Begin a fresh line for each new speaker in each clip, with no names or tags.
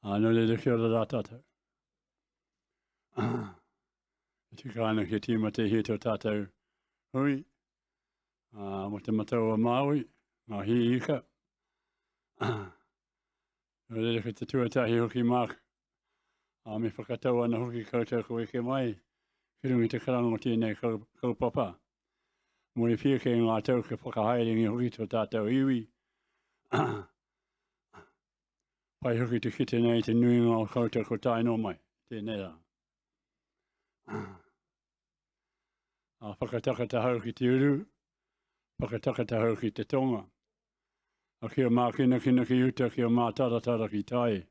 No le kia ora tātou. Te kāna ke tima te he tō tātou hui. Mo te matau a Māui, ngā hi ika. No le ke te tuatahi hoki māk. Me whakatau ana hoki koutou ko eke mai. Ki rungi te karango tēnei kaupapa. Mo i pia ke ngā tau ke whakahaerengi hoki tō tātou iwi. Pai hoki te kite nei te nui ngā koutou ko taino mai. Tēnei rā. Whakataka te hau ki te uru. Whakataka te hau ki te tonga. A kia mākina kina ki uta kia mātaratara ki tai.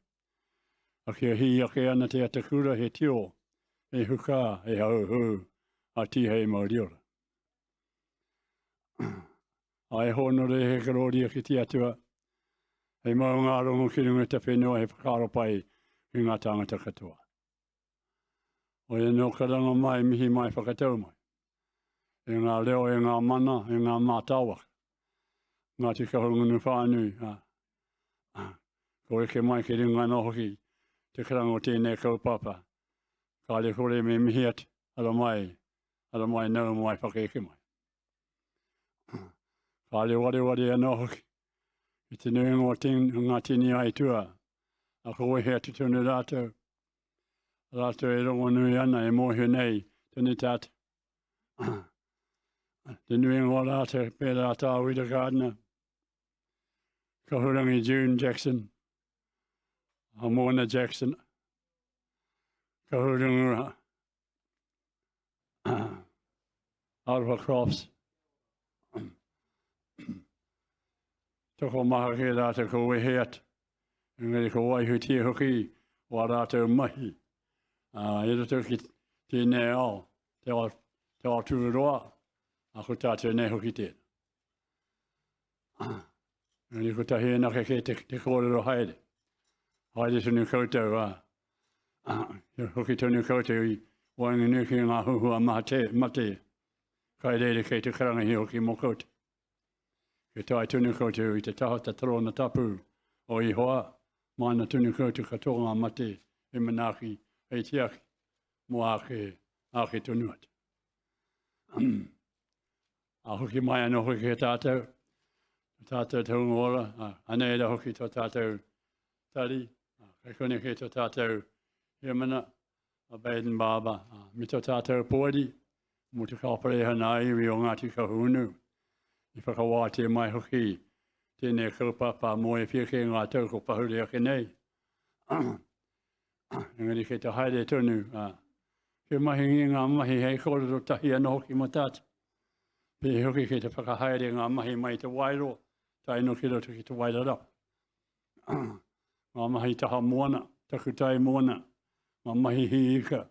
A kia hi ake ana te atakura he tio. E huka, e hau hu. A tihei mauriora. Ai honore he karoria ki te atua. Hei mau ngā rongo ki runga te whenua he whakaro pai ki ngā tangata katoa. O e no karanga mai mihi mai whakatau mai. E ngā leo e ngā mana, e ngā mātawa. Ngā te kahungunu whānui. Ko eke mai ki runga no hoki te karango tēnei kaupapa. Ka le kore me mihi atu, ala mai nau mai whakaeke mai. Ka le ware anō hoki. I te nui ngā tini ai tua. A koe he atu tunu rātou. Rātou e rongo nui ana e mōhio nei. Tēnei tātou. Te nui ngā rātou pēra tā Wida Gardner. Ka hurangi June Jackson. Mona Jackson. Ka hurangi Alva Crofts. Toko maha ke rātou ko wehe atu. Ngari ko waihu tia hoki wa rātou mahi. E rato ki tēnei ao. Te ao tururoa. A ko tātou nei hoki tēnā. Ngari ko tahi ena ke te kōrero haere. Haere tunu koutou hoki tunu koutou I wainga ki ngā huhua mate. Kai reire kei te karangahi hoki mō koutou. Ke tai tunu koutou I te tahata trona tapu o I hoa. Mana tunu koutou katoa ngā mate e manaki e tiaki mo ake tunu atu. A hoki mai anō hoki he tātou. Tātou taunga ora. Anei ra hoki tō tātou tari. Kei kone ke tō tātou he mana. A Baden Baba. Mi tō tātou pōri. Mo te kaupare hana iwi o Ngāti Kahunu. I whakawāte mai hoki, tēnei kaupapa mo e whiake ngā tau ko pahuri ake nei. Engari kei te haere tonu, ke mahi ngā mahi hei kōrero tahi ana hoki mo tātou. Pe hoki kei te whakahaere ngā mahi mai te wairo, tai no ki roto ki te wairara. Ngā mahi taha moana, taku tai moana, ngā mahi hi ika.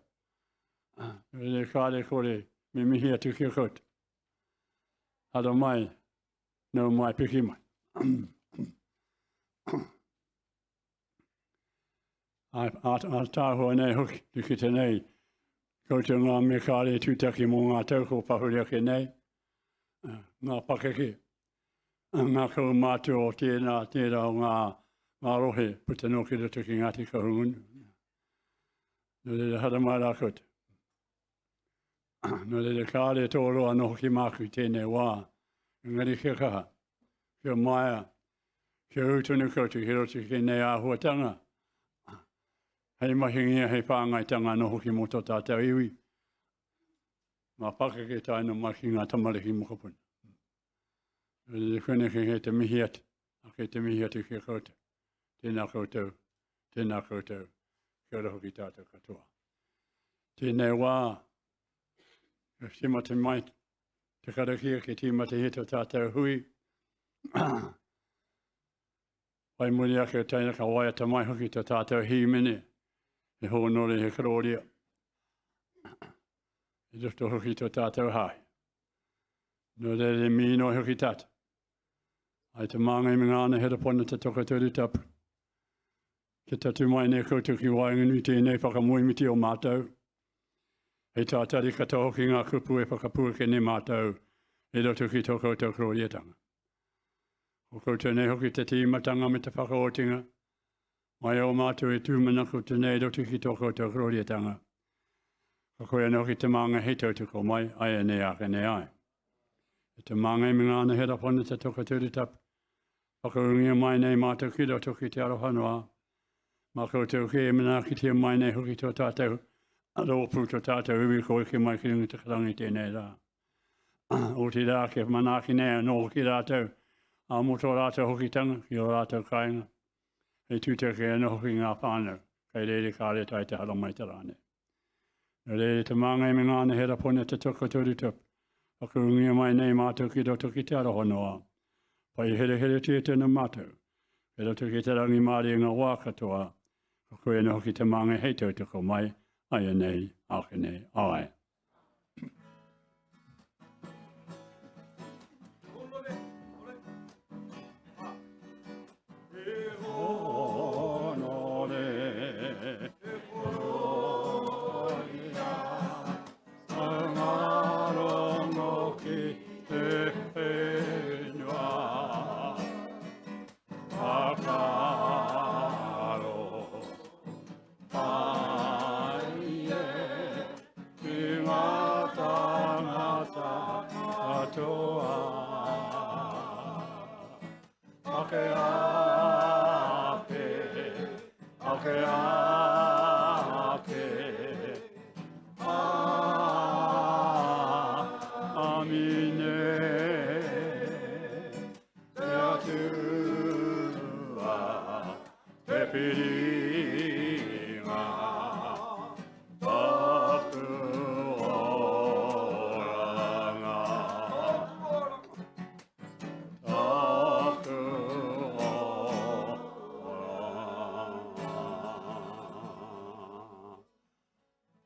Re kāre kore, me mihi atu ki koutou. Hara mai, nau mai piki mai. A tāhua nei hoki, ki te nei. Koutou ngā me kāre tūtaki mō ngā tau ko pahuri ake nei. Ngā pakeke. Ngā kau mātua o tērā o ngā rohe, puta no ki roto ki Ngāti Kahungunu. No le hara mai rā koutou. No le kāre tōroa no hoki māku tēnei wā. Ngari kia kaha, kia maia, kia utunu koutou ki roto ki nei āhuatanga. Hei mahingia hei pāngaitanga no hoki mo tō tātou iwi. Mā pakake tai no mai ki ngā tamariki mokopuna. Le whene ki he te mihi atu, a kei te mihi atu kia koutou. Tēnā koutou, kia roho ki tātou katoa. Tēnei wā, Tima te mai, te karakia ke tima te hito tātou hui. Wai muri ake o taina ka waia ta mai hoki tō tātou hi mene. E honore he karoria. E roto hoki tō tātou hai. No re mino hoki tātou. Ai te māngai me ngāna hera pona te toka tōru tapu. Ke tatu mai ne koutou ki wainganui tēnei whakamuimiti o mātou. Hei tātari katoa hoki ngā kupu e whakapua ke ne mātou e roto ki tō koutou kroriatanga. O koutou nei hoki te tīmatanga me te whakaotinga. Mai o mātou e tūmanaku tēnei rotu ki toko te kroriatanga. Ka koe anō ki te maanga he tautoko mai, ai nei ake nei ai. E te maanga i minga ana hera pona te toka tūritapu. Whakaungia mai nei mātou ki roto ki te arohanua. Mā koutou ki e mana ki te mai nei hoki tō tātou. A rōpū tō tātou ui ko eke mai ki rungi te karangi tēnei rā. O te rā ke manaki nei anō ki rātou. A moto rātou hoki tanga ki o rātou kāinga. Hei tūteke anō hoki ngā whānau. Kei reire kāre tai te hara mai te rāne. Nō reire te maanga i minga ana hera pona te toko tūritapu. Whakaungia mai nei mātou ki roto ki te arohanua. Pai here here tia tēnā mātou. He roto ki te rangi māri ngā wā katoa. Ka koe anō hoki te maanga hei tautoko mai. Ai nei, ake nei, ai.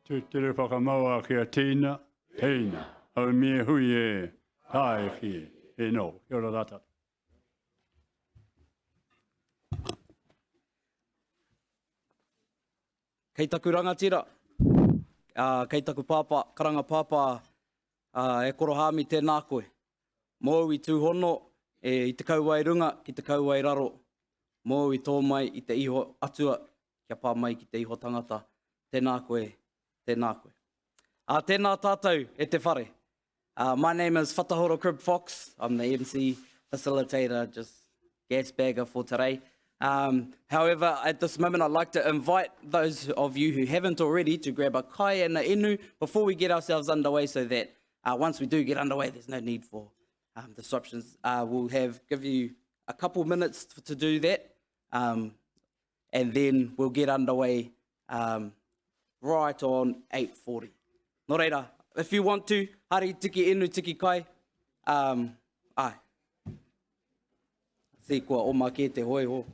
Tūtere whakamaua kia tīna, au mie hui e, tāe ki e no, kia ora rata.
Kei taku rangatira, kei taku pāpā, karanga pāpā, e korohāmi tēnā koe. Mōu i tūhono, i te kauai runga, ki te kauai raro. Mōu i tō mai i te iho atua, kia pā mai ki te iho tangata. Tēnā koe. Tēnā koe. Tēnā tātou e te whare. My name is Whatahoro Crib Fox. I'm the MC facilitator, just gas bagger for today. However, at this moment, I'd like to invite those of you who haven't already to grab a kai and a inu before we get ourselves underway so that once we do get underway, there's no need for disruptions. We'll give you a couple minutes to do that, and then we'll get underway right on 8:40. Nō reira, if you want to, hari tiki inu, tiki kai, ai. Si kua oma ke te hoi ho.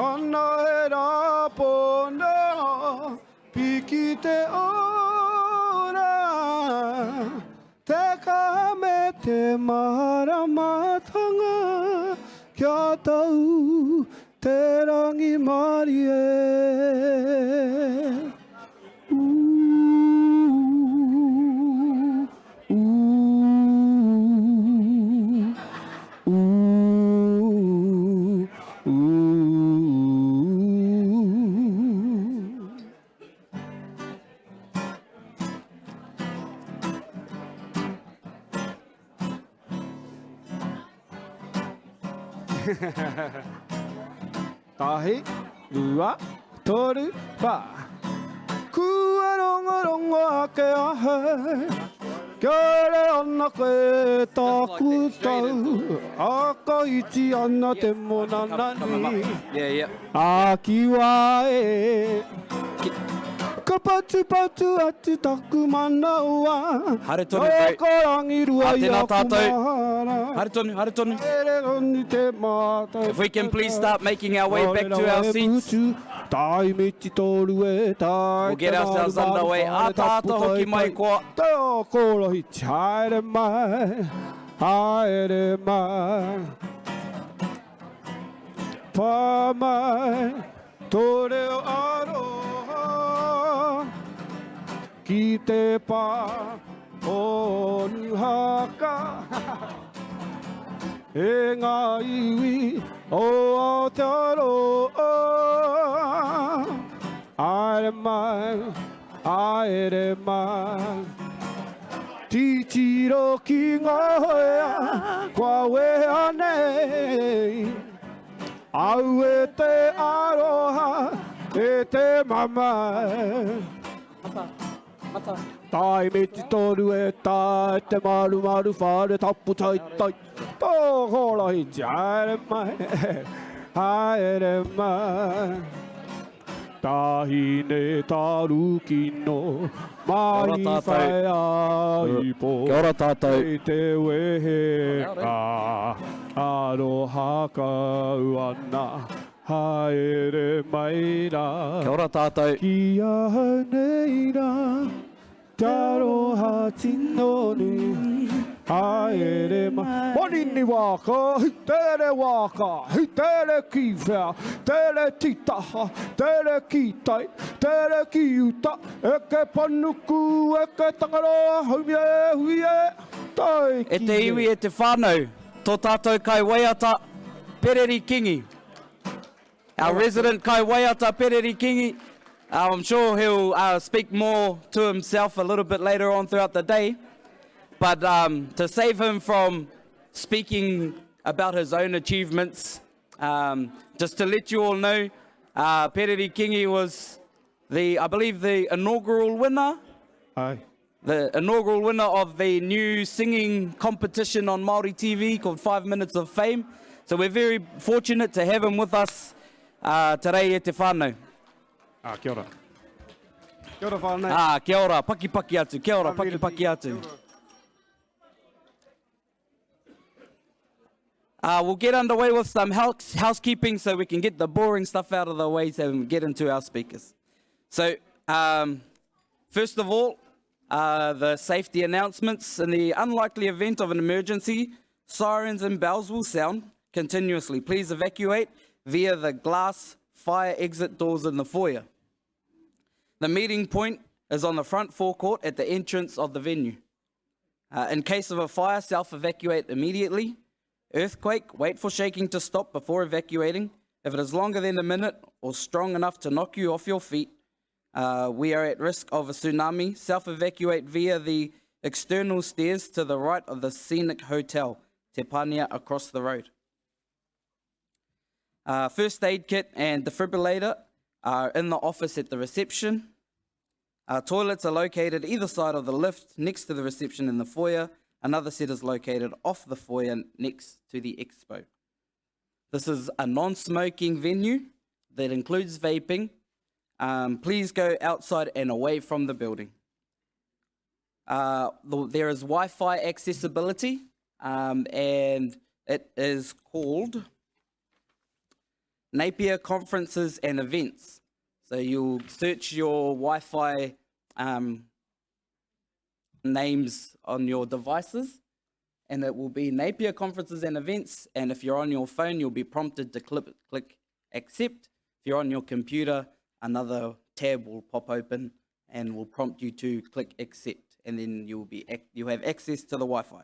Oh, no. te ora, te ka me te maramatanga, kia tau te rangi mari e. Tahi, rua, toru, wha. Kua rongo rongo ake ahe. Kia re ana koe taku tau. Aka iti ana te monanani.
Yeah.
A kiwa e. Ka patu patu atu taku mana ua.
Haere tonu, bro.
Ka rangi rua i
Tēnā
aku
tātou.
mahara.
Haere tonu.
Ere roni te mātai.
If we can please start making our way back to our seats.
Tai miti toru e tai.
We'll get ourselves underway. A tāta hoki mai koa.
Te o koro hiti. Haere mai. Haere mai. Pa mai. Tore o aroha. Ki te pā. O nuhaka. E ngā iwi o Aotearoa. Aere mai, aere mai. Titiro ki ngā hoea, kua wea nei. Au e te aroha, e te mamai. Tai me te toru e tai, te maru maru whare tapu tai tai. Tō hora hiti, haere mai, haere mai. Tahine taru kino, mai whai aipo.
Kia ora tātou.
E te wehe ka, aroha ka uana, haere mai rā.
Kia ora tātou.
Kia hau nei rā, te aroha tino ni, haere mai. Morini waka, hi tere waka, hi tere ki whea, tere titaha, tere ki tai, tere ki uta, eke panuku, eke tangaroa, haumie, huie, tai ki
E te iwi e te whānau, tō tātou kai waiata, Pereri Kingi. Our resident kai waiata, Pereri Kingi. I'm sure he'll speak more to himself a little bit later on throughout the day. But to save him from speaking about his own achievements, just to let you all know, Pereri Kingi was I believe the inaugural winner.
Ai.
The inaugural winner of the new singing competition on Māori TV called 5 Minutes of Fame. So we're very fortunate to have him with us today e te whānau.
Kia ora. Kia ora whānau.
Kia ora, paki atu, kia ora, paki atu. We'll get underway with some housekeeping so we can get the boring stuff out of the way and get into our speakers. So, first of all, the safety announcements. In the unlikely event of an emergency, sirens and bells will sound continuously. Please evacuate via the glass fire exit doors in the foyer. The meeting point is on the front forecourt at the entrance of the venue. In case of a fire, self-evacuate immediately. Earthquake, wait for shaking to stop before evacuating. If it is longer than a minute or strong enough to knock you off your feet, we are at risk of a tsunami. Self-evacuate via the external stairs to the right of the Scenic Hotel, Te Pānia, across the road. First aid kit and defibrillator are in the office at the reception. Toilets are located either side of the lift next to the reception in the foyer. Another set is located off the foyer next to the expo. This is a non-smoking venue that includes vaping. Please go outside and away from the building. There is Wi-Fi accessibility, and it is called Napier Conferences and Events. So you'll search your Wi-Fi names on your devices, and it will be Napier Conferences and Events. And if you're on your phone, you'll be prompted to click accept. If you're on your computer, another tab will pop open and will prompt you to click accept, and then you'll have access to the Wi-Fi.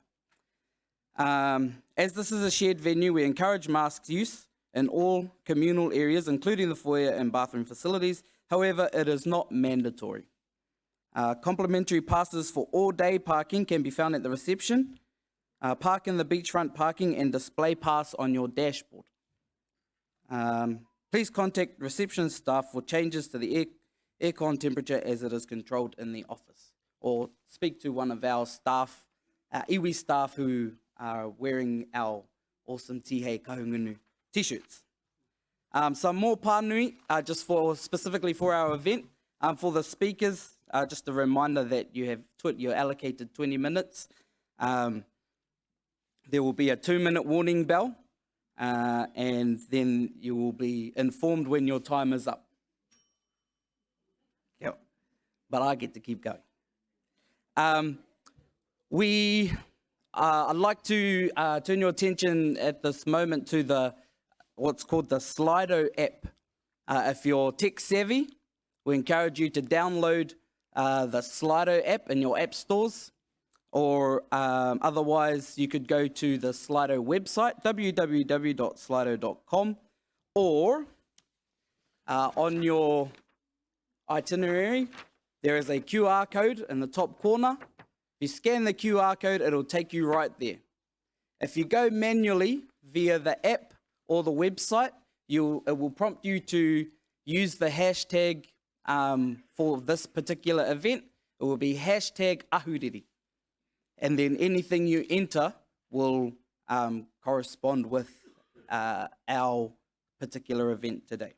As this is a shared venue, we encourage mask use in all communal areas, including the foyer and bathroom facilities. However, it is not mandatory. Complimentary passes for all-day parking can be found at the reception. Park in the beachfront parking and display pass on your dashboard. Please contact reception staff for changes to the aircon temperature as it is controlled in the office. Or speak to one of our staff, iwi staff who are wearing our awesome Tihei Kahungunu t-shirts. Some more pānui, just specifically for our event. For the speakers, just a reminder that you're allocated 20 minutes. There will be a 2-minute warning bell, and then you will be informed when your time is up. Yep. But I get to keep going. I'd like to turn your attention at this moment to what's called the Slido app. If you're tech savvy, we encourage you to download the Slido app in your app stores, or otherwise you could go to the Slido website, www.slido.com, or on your itinerary, there is a QR code in the top corner. If you scan the QR code, it'll take you right there. If you go manually via the app or the website, it will prompt you to use the hashtag for this particular event. It will be hashtag ahuriri. And then anything you enter will correspond with our particular event today.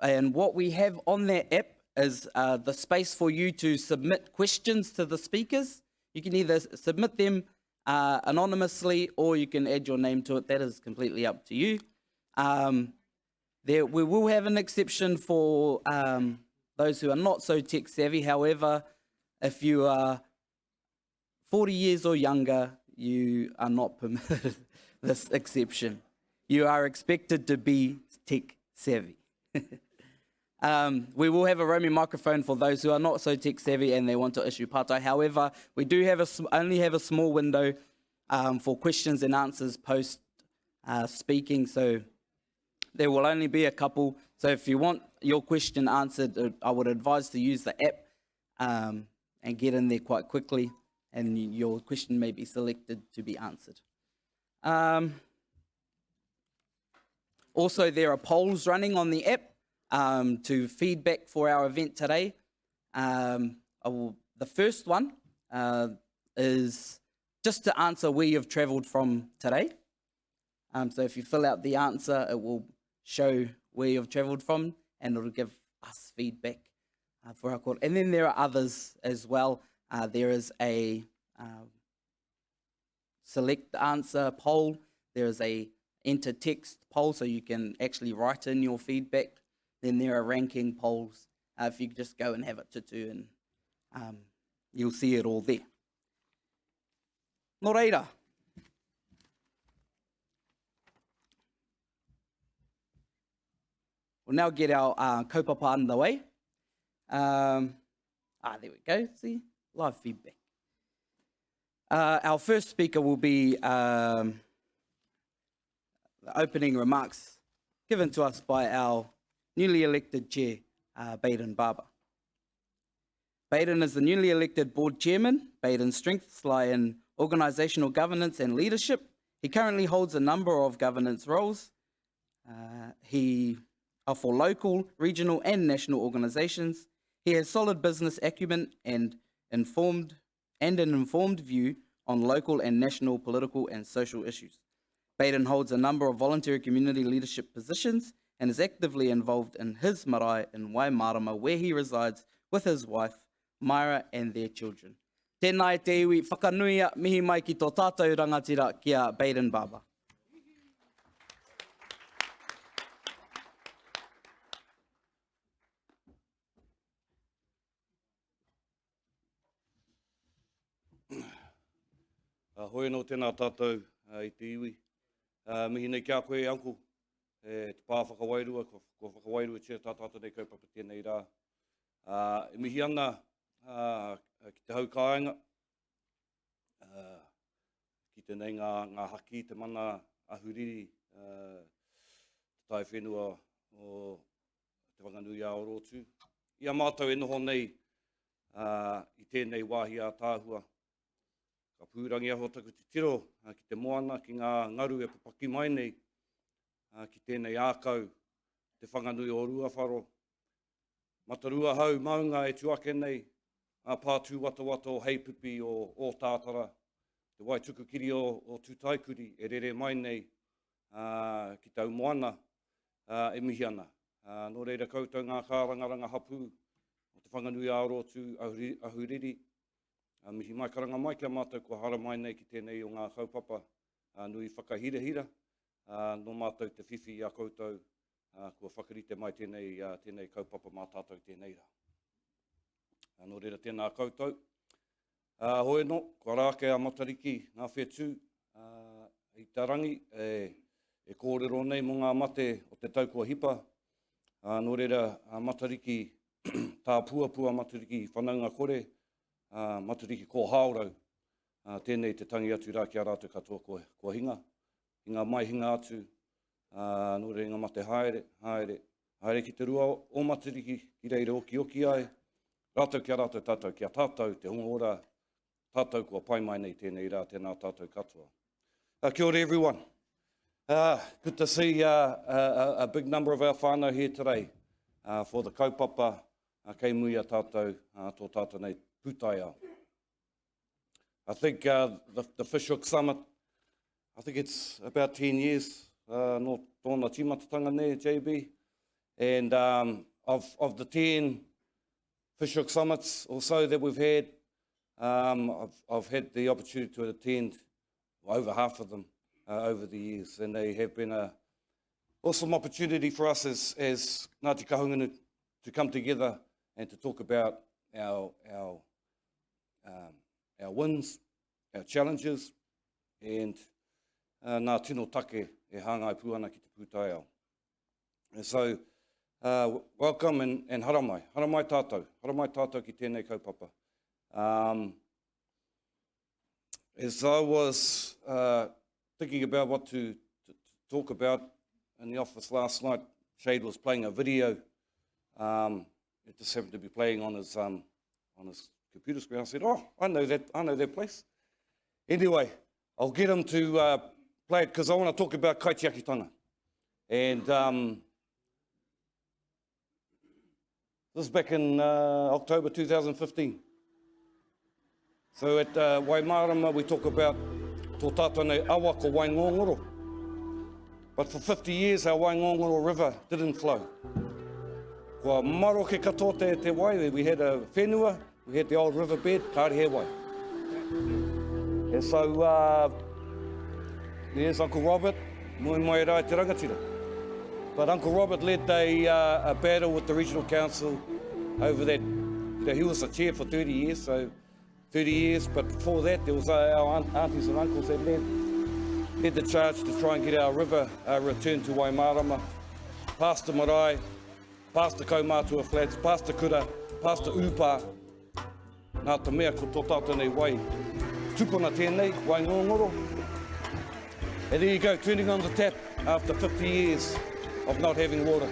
And what we have on that app is the space for you to submit questions to the speakers. You can either submit them anonymously, or you can add your name to it. That is completely up to you. We will have an exception for those who are not so tech savvy. However, if you are 40 years or younger, you are not permitted this exception. You are expected to be tech savvy. We will have a roaming microphone for those who are not so tech savvy and they want to issue partai. However, we do only have a small window for questions and answers post speaking, so there will only be a couple. So if you want your question answered, I would advise to use the app and get in there quite quickly, and your question may be selected to be answered. Also, there are polls running on the app to feedback for our event today. The first one is just to answer where you've travelled from today. So if you fill out the answer, it will show where you've travelled from, and it'll give us feedback for our call. And then there are others as well. There is a select answer poll. There is a enter text poll, so you can actually write in your feedback. Then there are ranking polls. If you just go and have a tutu, and you'll see it all there. Nō reira. We'll now get our kaupapa underway. There we go, see? Live feedback. Our first speaker will be the opening remarks given to us by our newly elected chair, Baden Barber. Baden is the newly elected board chairman. Baden's strengths lie in organisational governance and leadership. He currently holds a number of governance roles. He are for local, regional and national organisations. He has solid business acumen and an informed view on local and national political and social issues. Baden holds a number of voluntary community leadership positions and is actively involved in his marae in Waimarama, where he resides with his wife, Myra, and their children. Tēnā e te iwi, whakanuia mihi mai ki tō tātou rangatira kia Baden Barber.
Hoi no tēnā tātou i te iwi. Mihi nei kia koe, uncle. Te pā whakawairua, ko whakawairua tia tātātou nei kaupapa tēnei rā. E mihi ana ki te hau kāinga, ki tēnei ngā haki, te mana ahuriri, te tai whenua o te Whanganui Aorotu. Ia mātou e noho nei i tēnei wāhi a tāhua. Ka pūrangi aho taku te tiro ki te moana, ki ngā ngaru e papaki mai nei, ki tēnei ākau, te Whanganui o Ruawharo. Matarua hau maunga e tuake nei, pātū wata o heipipi o tātara. Te Waitukukiri o Tūtaikuri e rere mai nei ki tau moana e mihi ana. Nō reira koutou ngā kārangaranga hapu o te Whanganui Aorotu ahuriri. Mihi mai karanga mai kia mātou kua hara mai nei ki tēnei o ngā kaupapa nui whakahirahira. Nō mātou te whiwhi a koutou kua whakarite mai tēnei kaupapa mā tātou tēnei rā. Nō reira tēnā koutou. Hoi no, kua rāke a matariki ngā whetū i tarangi e kōrero nei mo ngā mate o te taukua hipa. Nō reira matariki tā puapua matariki whanaunga kore, matariki ko haorau. Tēnei te tangi atu rā ki a rātou katoa kua hinga. Hinga mai hinga atu. Nō reira ngā mate haere. Haere ki te rua o matariki ki reira oki ai. Rātou ki a rātou tātou ki a tātou te hunga ora. Tātou kua pai mai nei tēnei rā tēnā tātou katoa. Kia ora everyone. Good to see a big number of our whānau here today for the kaupapa kei mui a tātou tō tātou nei pūtaiao. I think the Fishhook Summit, I think it's about 10 years no tōna timatatanga nei, JB. And of the 10 Fishhook Summits or so that we've had, I've had the opportunity to attend over half of them over the years, and they have been an awesome opportunity for us as Ngāti Kahungunu to come together and to talk about our wins, our challenges, and ngā tino take e hāngai puana ki te pūtaiao. And so, welcome and haramai. Haramai tātou. Haramai tātou ki tēnei kaupapa. As I was thinking about what to talk about in the office last night, Shade was playing a video. It just happened to be playing on his computer screen. I said, "Oh, I know that place." Anyway, I'll get him to play it because I want to talk about kaitiakitanga. And this is back in October 2015. So at Waimarama, we talk about tō tātou nei awa ko Waingongoro. But for 50 years, our Waingongoro River didn't flow. Kua maro ke katoa te wai, we had a whenua, we had the old riverbed, kāre he wai. And so, there's Uncle Robert, moi mai rai te rangatira. But Uncle Robert led a battle with the regional council over that. You know, he was the chair for 30 years, so 30 years, but before that there was our aunties and uncles that led the charge to try and get our river returned to Waimarama, past the Marae, past the Kaumātua Flats, past the Kura, past the Upa, nā te mea ko tō tātou nei wai. Tupuna tēnei, Waingongoro. And there you go, turning on the tap after 50 years of not having water.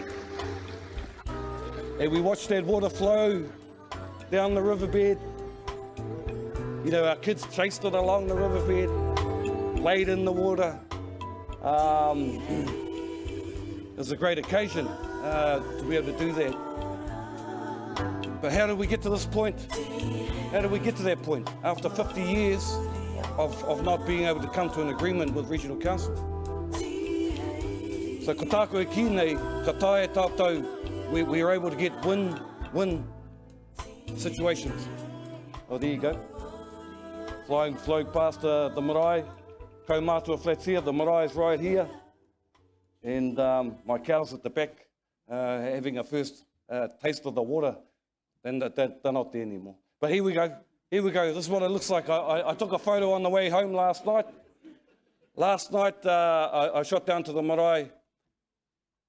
And we watched that water flow down the riverbed. You know, our kids chased it along the riverbed, played in the water. It was a great occasion to be able to do that. But how did we get to this point? How did we get to that point? After 50 years of not being able to come to an agreement with Regional Council. So ko tāko e ki nei, ka tae tātou, we were able to get win situations. Oh, there you go. Flowing past the marae, Kaumātua Flats here, the marae is right here. And my cows at the back having a first taste of the water. They're not there anymore. But here we go, Here we go. This is what it looks like. I took a photo on the way home last night. Last night, I shot down to the marae.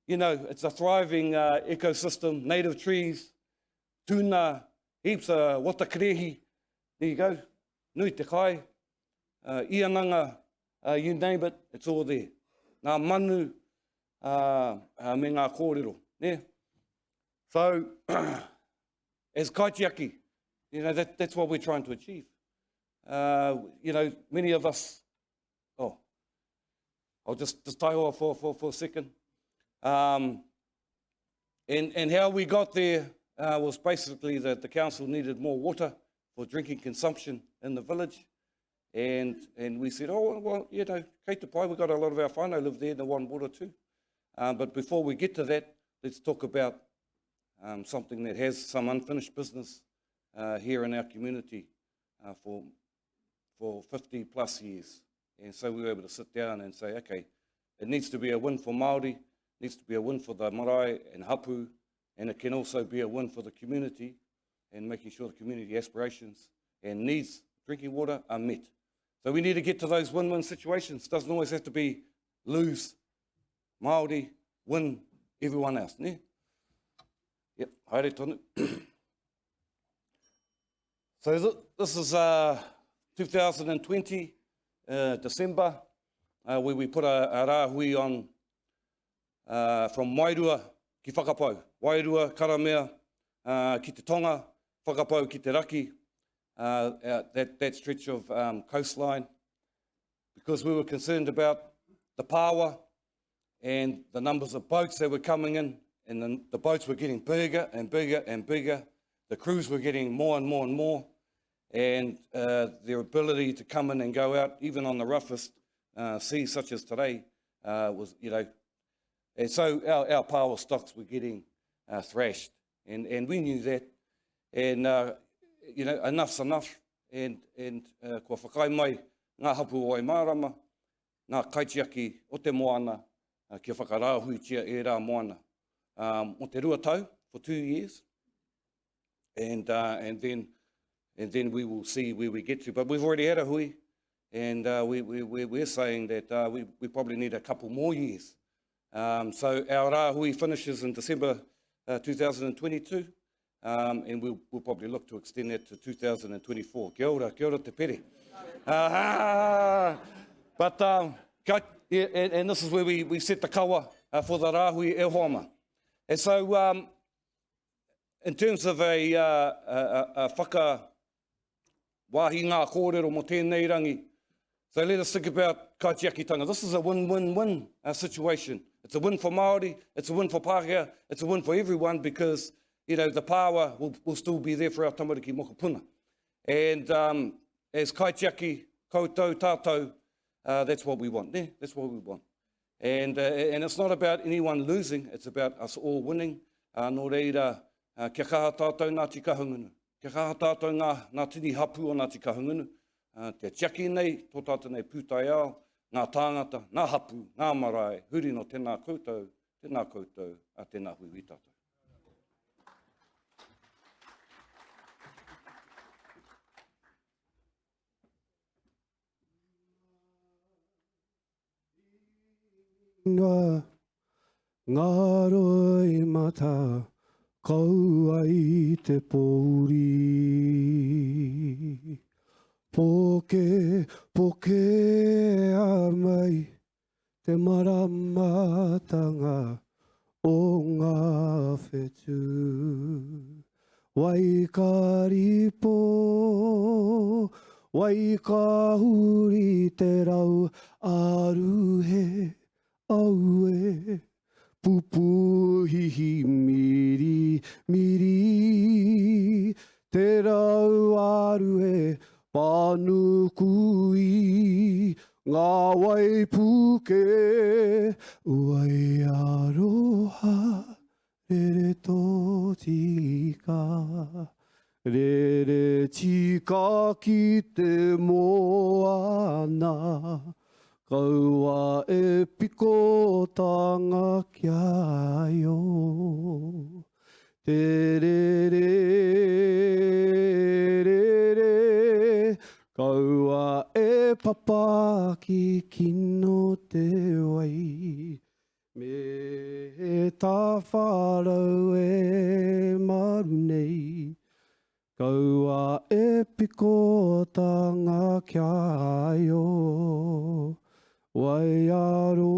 You know, it's a thriving ecosystem, native trees, tuna, heaps of watakirehi. There you go. Nui te kai, iananga, you name it, it's all there. Ngā manu, me ngā kōrero. Yeah. So, as kaitiaki, you know, that's what we're trying to achieve. You know, many of us, I'll just taihoa for a second. And how we got there was basically that the council needed more water for drinking consumption in the village. And we said, oh, well, you know, kei te pai, we've got a lot of our whānau live there, they want water too. But before we get to that, let's talk about something that has some unfinished business here in our community for 50 plus years. And so we were able to sit down and say, okay, it needs to be a win for Māori, needs to be a win for the marae and hapu, and it can also be a win for the community and making sure the community aspirations and needs drinking water are met. So we need to get to those win-win situations. It doesn't always have to be lose Māori, win everyone else. Ne? Yep, haere tonu. So this is 2020, December, where we put a rāhui on from Wairua ki Whakapau. Wairua, Karamea, ki te Tonga, Whakapau ki te Raki, that stretch of coastline, because we were concerned about the power and the numbers of boats that were coming in, and the boats were getting bigger and bigger and bigger. The crews were getting more and more and more, and their ability to come in and go out, even on the roughest seas such as today, was, you know, and so our power stocks were getting thrashed, and we knew that, and you know, enough's enough, and kua whakai mai ngā hapu o Aimārama, ngā kaitiaki o te moana, kia whakarāhui tia e rā moana. O te rua tau for 2 years, and then we will see where we get to. But we've already had a hui, and we're saying that we probably need a couple more years. So our rāhui finishes in December 2022, and we'll probably look to extend that to 2024. Kia ora te pere. But, and this is where we set the kawa for the rāhui e hoama. And so, in terms of a whaka wāhi ngā kōrero mo tēnei rangi, so let us think about kaitiakitanga. This is a win-win-win situation. It's a win for Māori, it's a win for Pākehā, it's a win for everyone, because, you know, the power will still be there for our tamariki mokopuna. And as kaitiaki, koutou, tātou, that's what we want. Yeah, that's what we want. And it's not about anyone losing, it's about us all winning. Nō reira, kia kaha tātou ngā tika hungunu. Kia kaha tātou ngā tini hapu o ngā tika hungunu. Te tiaki nei, tō tātou nei pūtai ao, ngā tāngata, ngā hapu, ngā marae, huri no tēnā koutou, a tēnā hui tātou.
Ngā roi mata, kaua I te pōuri. Poke a mai, te maramatanga o ngā whetū. Wai ka ripo, wai ka huri te rau, aruhe aue. Pupu hihi miri, te rau aruhe, Panukui, ngā wai puke, wai aroha, rere tō tika. Rere tika ki te moana, kaua e piko tanga kia yo. Te re re re re. Kaua e papa ki kino te wai. Me tā whārau e maru nei. Kaua e piko tā ngā kia aio. Wai aroha.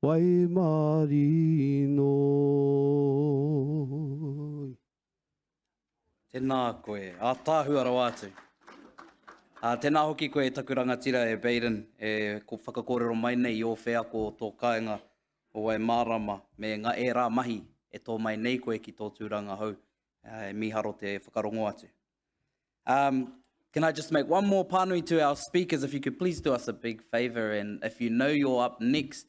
Wai marino.
Tēnā koe, a tāhua rau atu. Tēnā hoki koe taku rangatira e Baden, ko whakakōrero mai nei o whea ko tō kāinga o wai mārama me ngā e rā mahi e tō mai nei koe ki tō tūranga hau, e miharo te whakarongo atu. Can I just make one more pānui to our speakers, if you could please do us a big favour, and if you know you're up next,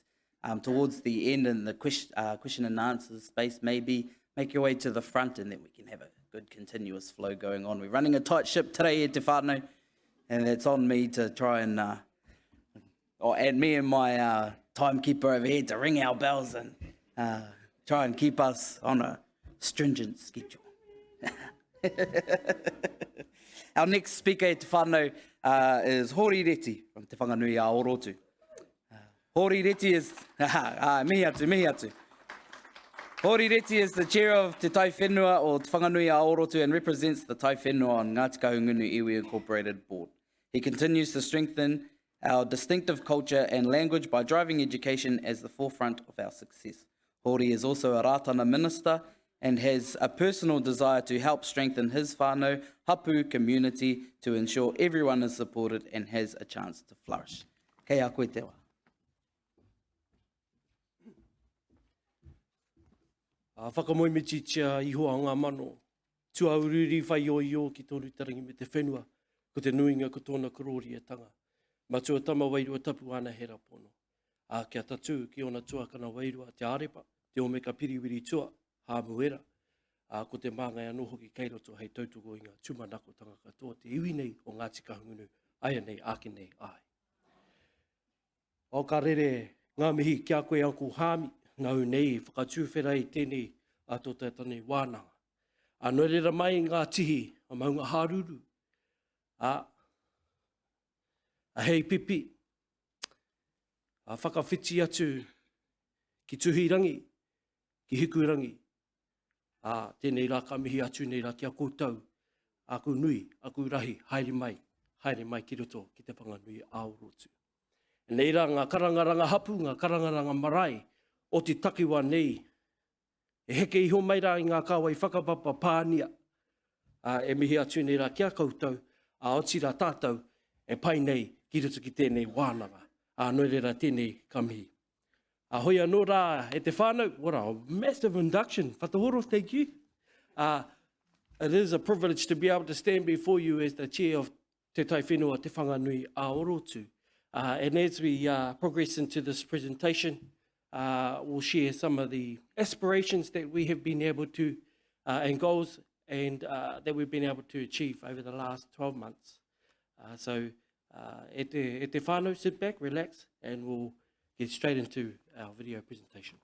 towards the end in the question and answer space, maybe make your way to the front and then we can have a good continuous flow going on. We're running a tight ship today, Te Whānau, and it's on me to try and, and me and my timekeeper over here to ring our bells and try and keep us on a stringent schedule. Our next speaker, Te Whānau, is Hori Reti from Te Whanganui a Orotu. Hori Reti is, mihi atu. Hori Reti is the chair of Te Tai Whenua o Te Whanganui a Orotu and represents the Tai Whenua on Ngāti Kahungunu Iwi Incorporated Board. He continues to strengthen our distinctive culture and language by driving education as the forefront of our success. Hori is also a rātana minister and has a personal desire to help strengthen his whānau hapu community to ensure everyone is supported and has a chance to flourish. Kei a koe te wā.
Whakamoimiti tia iho a ngā mano. Tua ururi whai o ki tōru tarangi me te whenua, ko te nuinga ko tōna korori e tanga. Ma tua tama wairua tapu ana hera pono. Kia tatu ki ona tuakana wairua te arepa, te omeka piriwiri tua, hāmuera. Ko te māngai anō hoki kei roto hei tautuko i ngā tūmanako tanga katoa te iwi nei o Ngāti Kahungunu, aia nei, ake nei, ai. O ka rere ngā mihi kia koe Uncle Hami, ngau nei whakatūwhera i tēnei a tō tātane wānanga. Nō rera mai ngā tihi o maunga hāruru. A hei pipi. Whakawhiti atu ki tuhirangi, ki hikurangi. Tēnei rā ka mihi atu nei rā kia koutou. Aku nui, aku rahi, haere mai ki roto ki te Whanganui a Orotu. Nei rā ngā karangaranga hapu, ngā karangaranga marae, o te takiwa nei, e heke iho mai rā i ngā kāwai whakapapa pānia, e mihi atu nei rā kia koutou, o tira tātou, e pai nei ki roto ki tēnei wānanga, nō reira tēnei ka mihi. Hoi anō rā e te whānau, what a massive induction, whatahoro, thank you. It is a privilege to be able to stand before you as the chair of Te Tai Whenua Te Whanganui a Orotu. And as we progress into this presentation, we'll share some of the aspirations that we have been able to, and goals and that we've been able to achieve over the last 12 months. So, e te whānau, sit back, relax, and we'll get straight into our video presentation.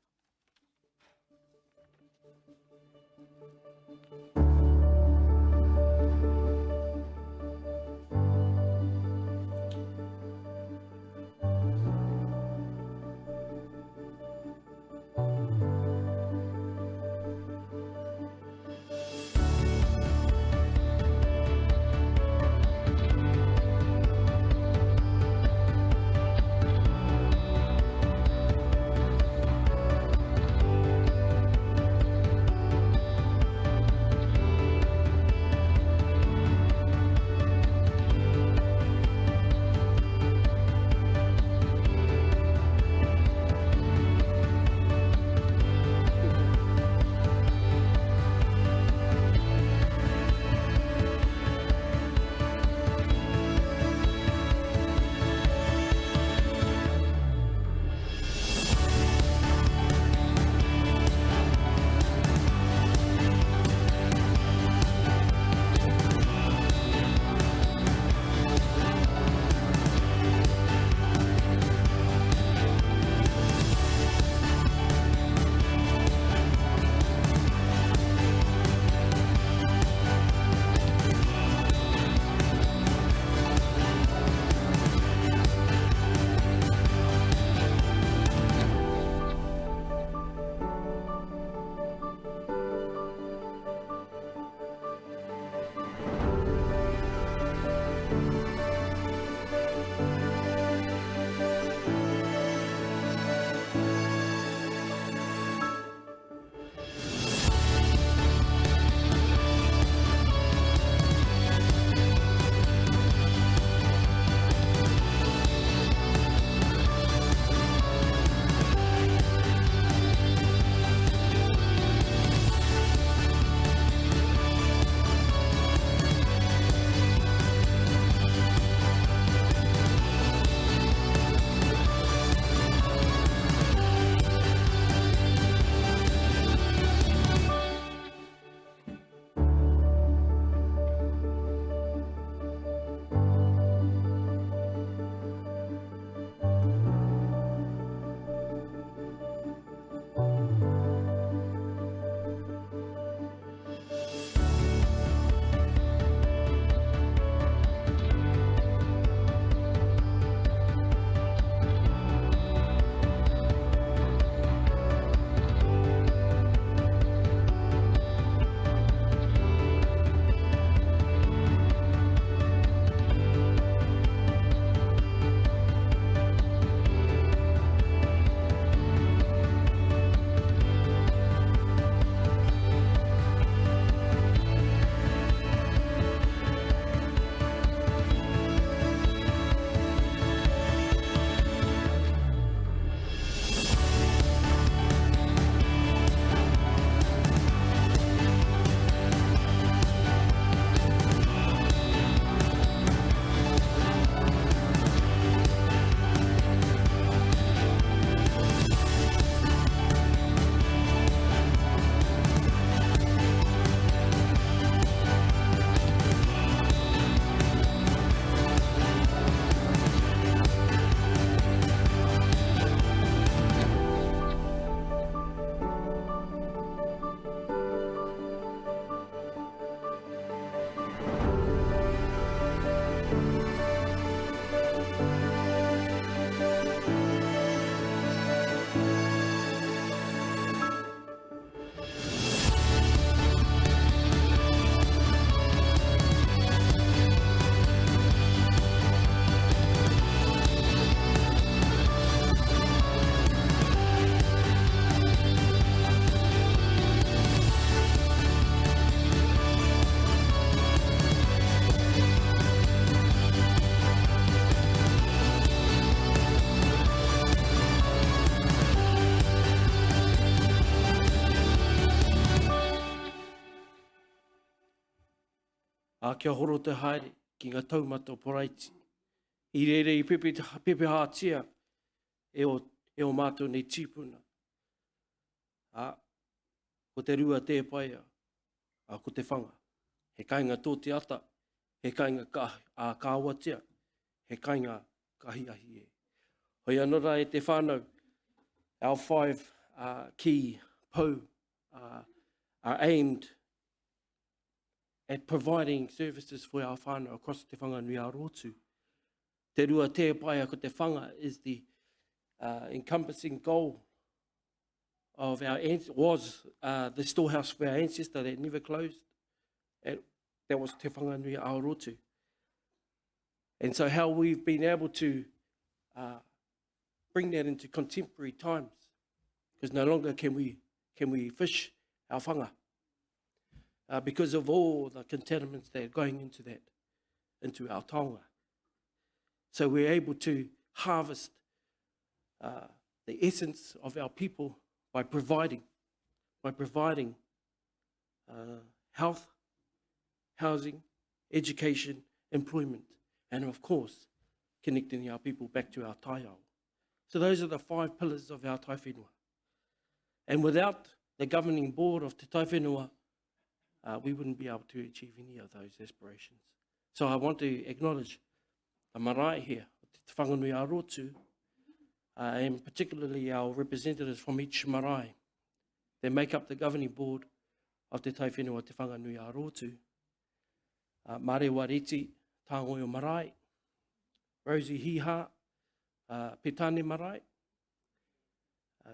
kia horo te haere ki ngā taumata poraiti. I rere i pepe hātia e o mātou nei tīpuna. Ko te rua te paia, ko te whanga. He kainga tō te ata, he kainga kāwatia, he kainga kahi ahi e. Hoi anora e te whānau, our 5 key pou are aimed at providing services for our whānau across te whanganui a rotu. Te rua te paia ko te whanga is the encompassing goal of our was the storehouse for our ancestor that never closed. That was Te Whanganui Aotearoa. And so how we've been able to bring that into contemporary times, because no longer can we fish our whanga because of all the contaminants that are going into that, into our taonga. So we're able to harvest the essence of our people by providing health, housing, education, employment, and of course, connecting our people back to our taiao. So those are the 5 pillars of our tai whenua. And without the governing board of Te Tai Whenua, we wouldn't be able to achieve any of those aspirations. So I want to acknowledge the marae here, Te Whanganui Arotu, and particularly our representatives from each marae. They make up the governing board of Te Tai Whenua Te Whanganui Arotu. Mare Wariti, Tāngoio Marae, Rosie Hiha, Petane Marae,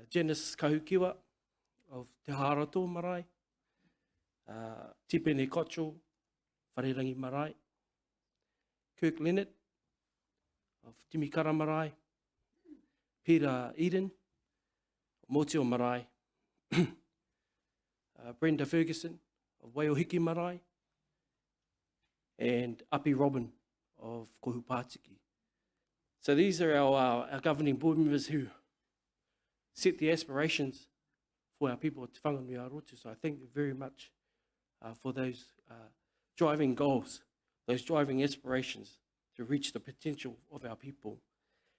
Janice Kahukiwa of Te Harato Marae, Tipene Kocho, Wharerangi Marae, Kirk Leonard of Timikara Marae, Peter Eden, Motio Marae, Brenda Ferguson of Waiohiki Marae, and Api Robin of Kohupātiki. So these are our governing board members who set the aspirations for our people at Te Whanganui Arotu. So I thank you very much for those driving goals, those driving aspirations to reach the potential of our people.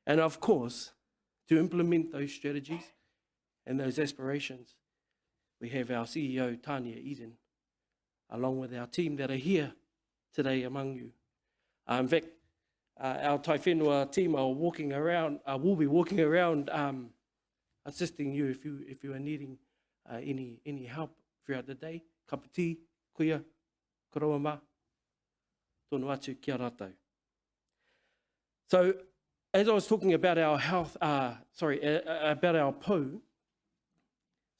And of course, to implement those strategies and those aspirations, we have our CEO, Tania Eden, along with our team that are here today among you. In fact, our Tai Whenua team are walking around, will be walking around assisting you if you are needing any help throughout the day. Ka piti, kuia, koroa ma, tonu atu kia rātou. So, as I was talking about our health, about our pou,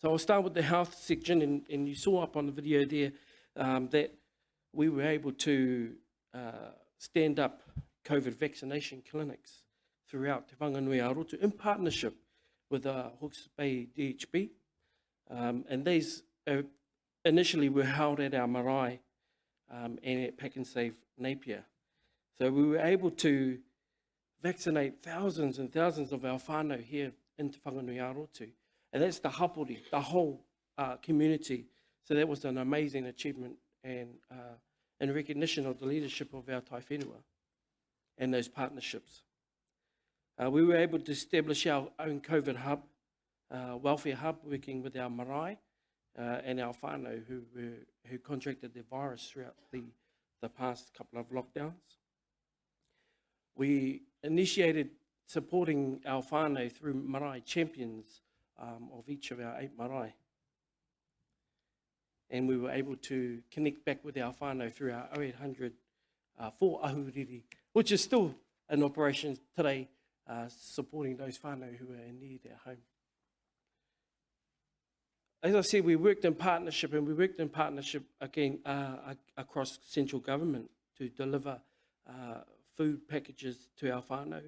so I'll start with the health section, and you saw up on the video there that we were able to stand up COVID vaccination clinics throughout Te Whanganui Arotu in partnership with Hawke's Bay DHB. And these initially were held at our marae and at Pack and Save Napier. So we were able to vaccinate thousands and thousands of our whānau here in Te Whanganui Arotu. And that's the hapori, the whole community. So that was an amazing achievement and recognition of the leadership of our Tai Whenua and those partnerships. We were able to establish our own COVID hub, welfare hub, working with our marae and our whānau who contracted the virus throughout the past couple of lockdowns. We initiated supporting our whānau through marae champions of each of our 8 marae. And we were able to connect back with our whānau through our 0800 for ahuriri, which is still in operation today, supporting those whānau who are in need at home. As I said, we worked in partnership, and we worked in partnership again across central government to deliver food packages to our whānau,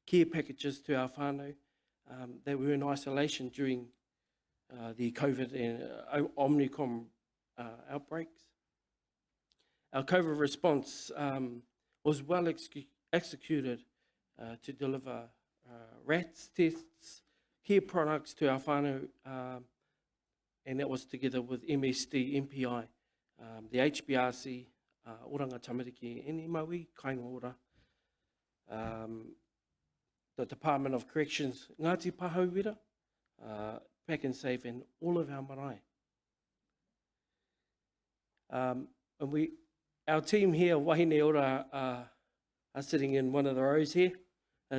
care packages to our whānau that were in isolation during the COVID and Omicron outbreaks. Our COVID response was well executed to deliver RATs tests, care products to our whānau, and that was together with MSD, MPI, the HBRC, oranga tamariki, eni maui, kainga ora. The Department of Corrections, Ngāti Pahauwira, Pack and Save, and all of our marae. And our team here, Wahine Ora, are sitting in one of the rows here,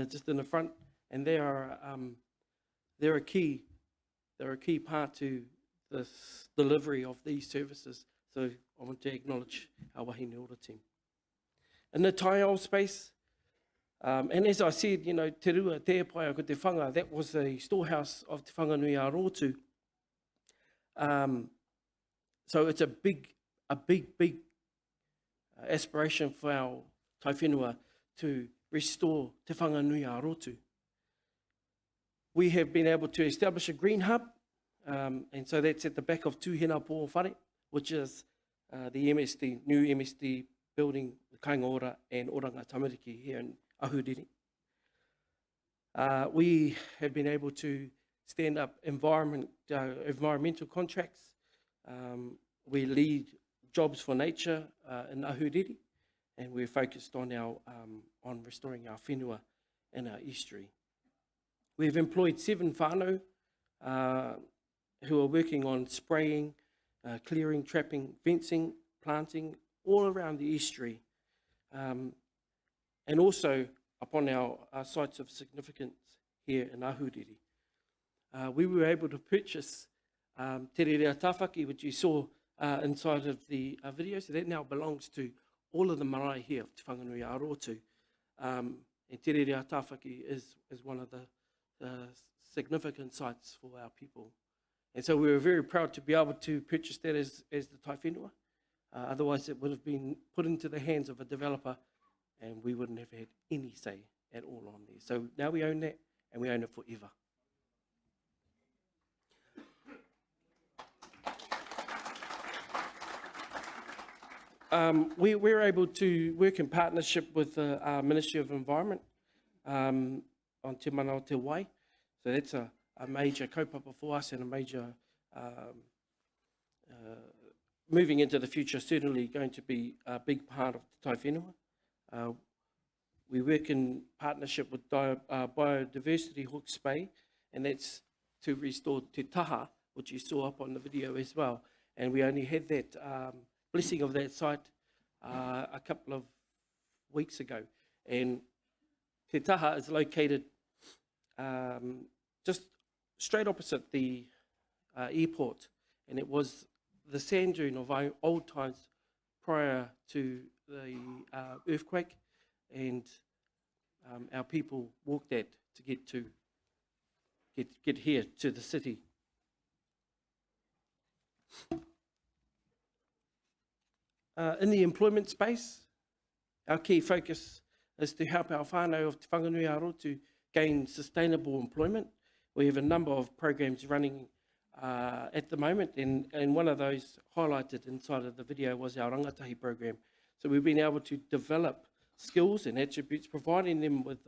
just in the front, and they're a key part to the delivery of these services. So I want to acknowledge our Wahine Ora team. In the Taiao space, and as I said, you know, Te Rua, Te Pai, ko Te Whanga, that was the storehouse of Te Whanganui a Rotu. So it's a big aspiration for our tai whenua to restore Te Whanganui a Rotu. We have been able to establish a green hub, and so that's at the back of Tuhina Po Whare, which is the MSD, new MSD building, Kainga Ora and Oranga Tamariki here in Ahuriri. We have been able to stand up environmental contracts. We lead jobs for nature in Ahuriri, and we're focused on on restoring our whenua and our estuary. We've employed 7 whānau who are working on spraying, clearing, trapping, fencing, planting all around the estuary. And also upon our sites of significance here in Ahuriri. We were able to purchase Te Rerea Tāwhaki, which you saw inside of the video, so that now belongs to all of the marae here of Te Whanganui a Rotu. And Te Rerea Tāwhaki is one of the significant sites for our people. And so we were very proud to be able to purchase that as the tai whenua. Otherwise it would have been put into the hands of a developer and we wouldn't have had any say at all on there. So now we own that, and we own it forever. We're able to work in partnership with the Ministry of Environment on Te Manao Te Wai. So that's a major kaupapa for us and a major, moving into the future, certainly going to be a big part of the tai whenua. We work in partnership with Biodiversity Hawke's Bay, and that's to restore Te Taha, which you saw up on the video as well. And we only had that blessing of that site a couple of weeks ago. And Te Taha is located just straight opposite the airport, and it was the sand dune of old times prior to the earthquake, and our people walked that to get here to the city. In the employment space, our key focus is to help our whānau of Te Whanganui a Rotu gain sustainable employment. We have a number of programs running at the moment, and one of those highlighted inside of the video was our rangatahi program. So we've been able to develop skills and attributes, providing them with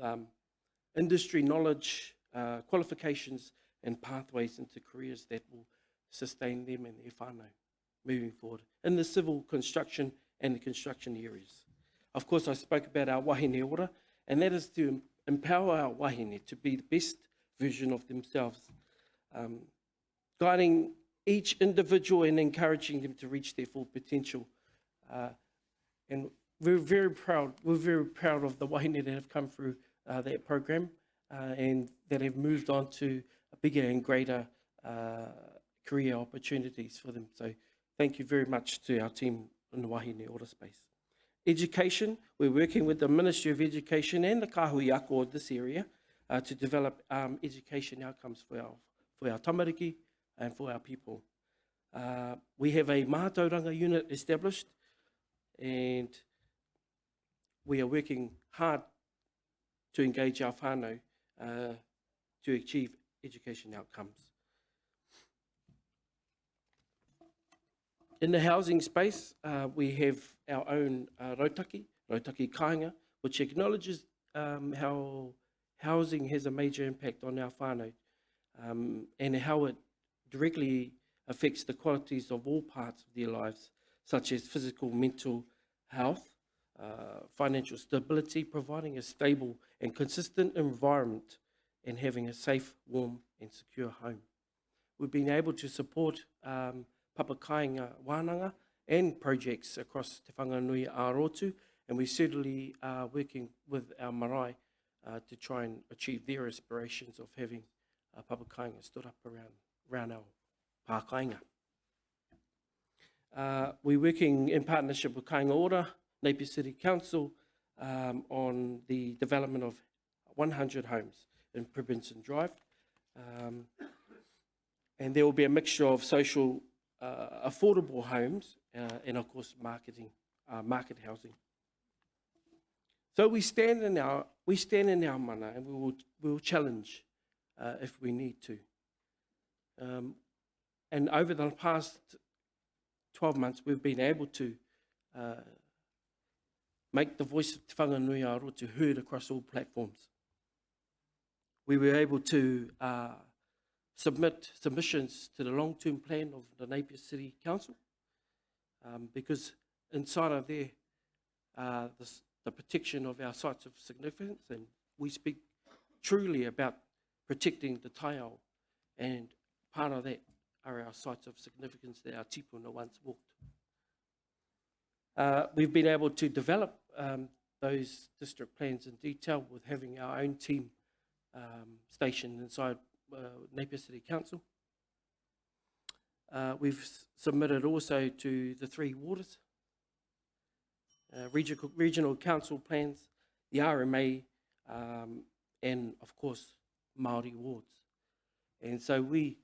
industry knowledge, qualifications and pathways into careers that will sustain them and their whānau moving forward in the civil construction and the construction areas. Of course, I spoke about our wahine ora, and that is to empower our wahine to be the best version of themselves, guiding each individual and encouraging them to reach their full potential. And we're very proud of the wahine that have come through that program and that have moved on to bigger and greater career opportunities for them. So thank you very much to our team in the wahine ora space. Education, we're working with the Ministry of Education and the Kahui Ako of this area to develop education outcomes for our tamariki and for our people. We have a Mahatauranga unit established, and we are working hard to engage our whānau to achieve education outcomes. In the housing space, we have our own Rautaki Kāinga, which acknowledges how housing has a major impact on our whānau and how it directly affects the qualities of all parts of their lives, such as physical, mental, health, financial stability, providing a stable and consistent environment, and having a safe, warm and secure home. We've been able to support Papa Kāinga wānanga and projects across Te Whanganui Ārotu, and we certainly are working with our marae to try and achieve their aspirations of having Papa Kāinga stood up around our pākainga. We're working in partnership with Kāinga Ora, Napier City Council, on the development of 100 homes in Prebinson Drive. And there will be a mixture of social, affordable homes and, of course, market housing. So we stand in our mana, and we will challenge if we need to. And over the past 12 months, we've been able to make the voice of Te Whanganui Ārotu heard across all platforms. We were able to submit submissions to the long-term plan of the Napier City Council, because inside of there, the protection of our sites of significance, and we speak truly about protecting the taiao, and part of that are our sites of significance that our tipuna once walked. We've been able to develop those district plans in detail with having our own team stationed inside Napier City Council. We've submitted also to the 3 waters, regional council plans, the RMA, and of course Māori wards. And so we're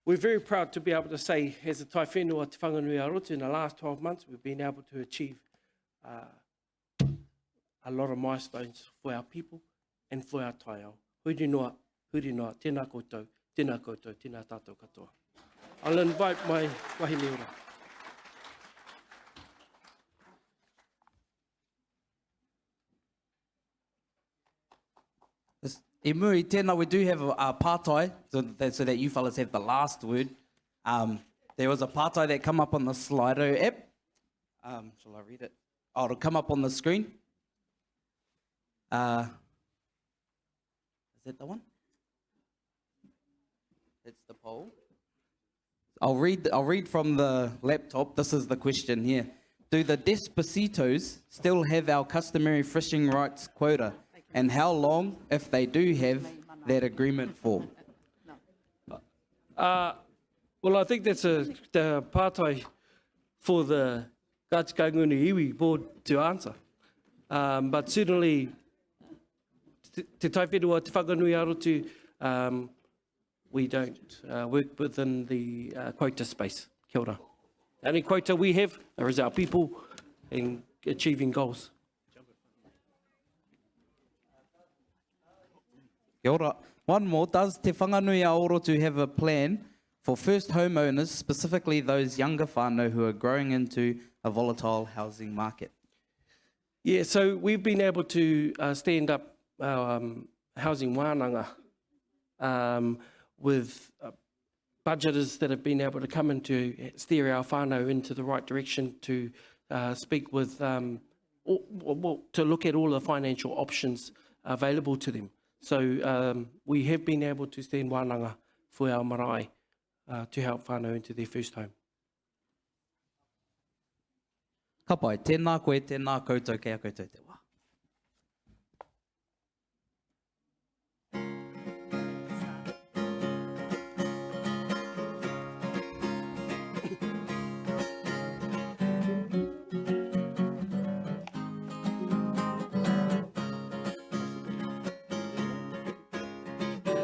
very proud to be able to say, as a tai whenua Te Whanganui Ārotu, in the last 12 months, we've been able to achieve a lot of milestones for our people and for our taiao. Huri noa, tēnā koutou, tēnā tātou katoa. I'll invite my wahine ora.
E muri, tēnā, we do have a pātai, so that you fellas have the last word. There was a pātai that come up on the Slido app. Shall I read it? Oh, it'll come up on the screen. Is that the one? That's the poll. I'll read from the laptop. This is the question here. Do the Despotitos still have our customary fishing rights quota? And how long, if they do have that agreement for?
Well, I think that's the pātai for the Kātikanguni Iwi board to answer. But certainly, Te Tai Whenua Te Whanganui Ārotu, we don't work within the quota space. Kia ora. The only quota we have is our people in achieving goals.
Kia ora. One more, does Te Whanganui Ārotu have a plan for first homeowners, specifically those younger whānau who are growing into a volatile housing market?
Yeah, so we've been able to stand up housing wānanga with budgeters that have been able to come in to steer our whānau into the right direction, to speak with, to look at all the financial options available to them. So we have been able to stand wānanga for our marae to help whānau into their first home.
Ka pai, tēnā koe, tēnā koutou, kei a koutou te wā.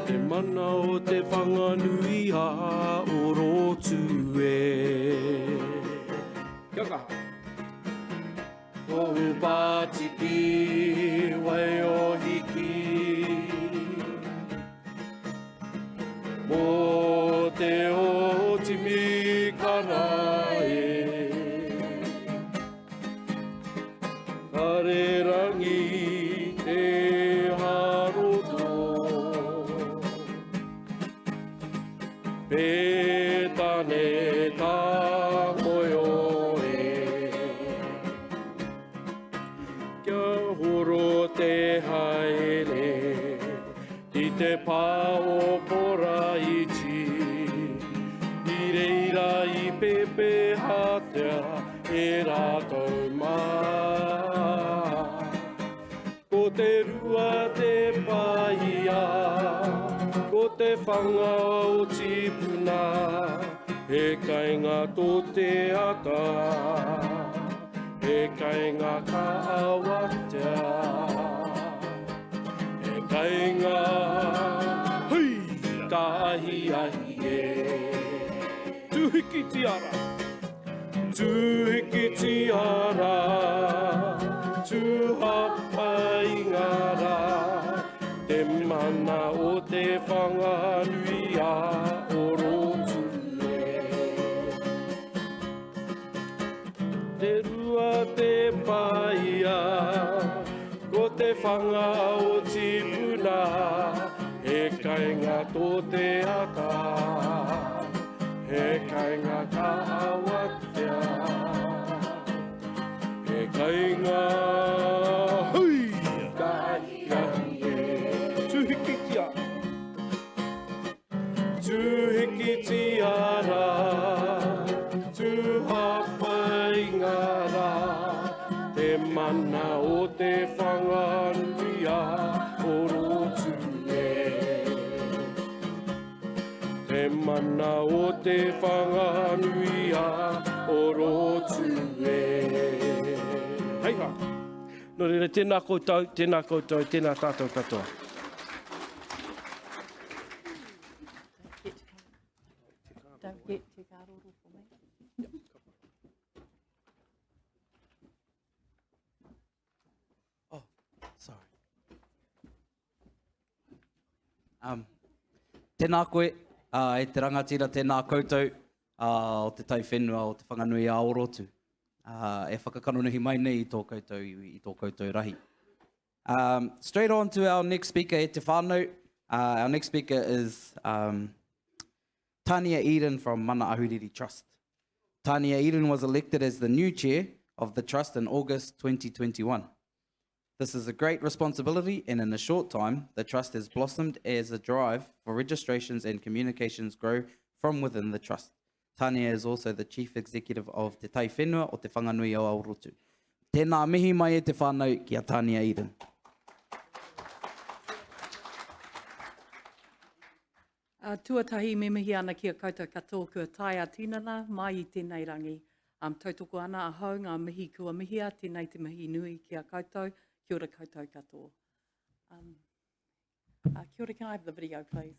Te mana o te whanganui Ārotu e. Kia kaha. O pātiki wai o hiki, mō te otimi karae, karerangi te haroto, pētane tā moyo e. tātou mā. Ko te rua te paia, ko te whanga o tipuna, he kainga tō te aka, he kainga ka awatea, he kainga hui ka ahi ahi e. Tuhiki tiara, tuhiki tiara, tuhapa ingara, te mana o te whanganui a orotu e. Te rua te paia, ko te whanga o tipuna, he kainga tō te aka, he kainga ka awatea, he kainga hui ka ahi e. Tuhiki tiara, tuhiki tiara, tuhapa ingara, te mana o te whanganui a orotu e. Te mana o te whanganui a orotu e. Hei ha! No reira, tēnā koutou, tēnā tātou katoa.
Don't get too karoro for me.
Sorry. Tēnā koe, e te rangatira tēnā koutou o te tauwhenua o te whanganui a orotu. E whakakaronuhi mai nei i tō koutou rahi. Straight on to our next speaker, e te whānau. Our next speaker is Tania Eden from Mana Ahuriri Trust. Tania Eden was elected as the new chair of the trust in August 2021. This is a great responsibility, and in a short time, the trust has blossomed as a drive for registrations and communications grow from within the trust. Tania is also the chief executive of Te Tai Whenua o Te Whanganui o Aorotu. Tēnā mihi mai e te whānau ki a Tania Eden.
Tuatahi me mihi ana ki a koutou katoa kua tai a tinana mai I tēnei rangi. Tautoko ana a hau ngā mihi kua mihia, tēnei te mihi nui ki a koutou, kia ora koutou katoa. Kia ora, can I have the video please?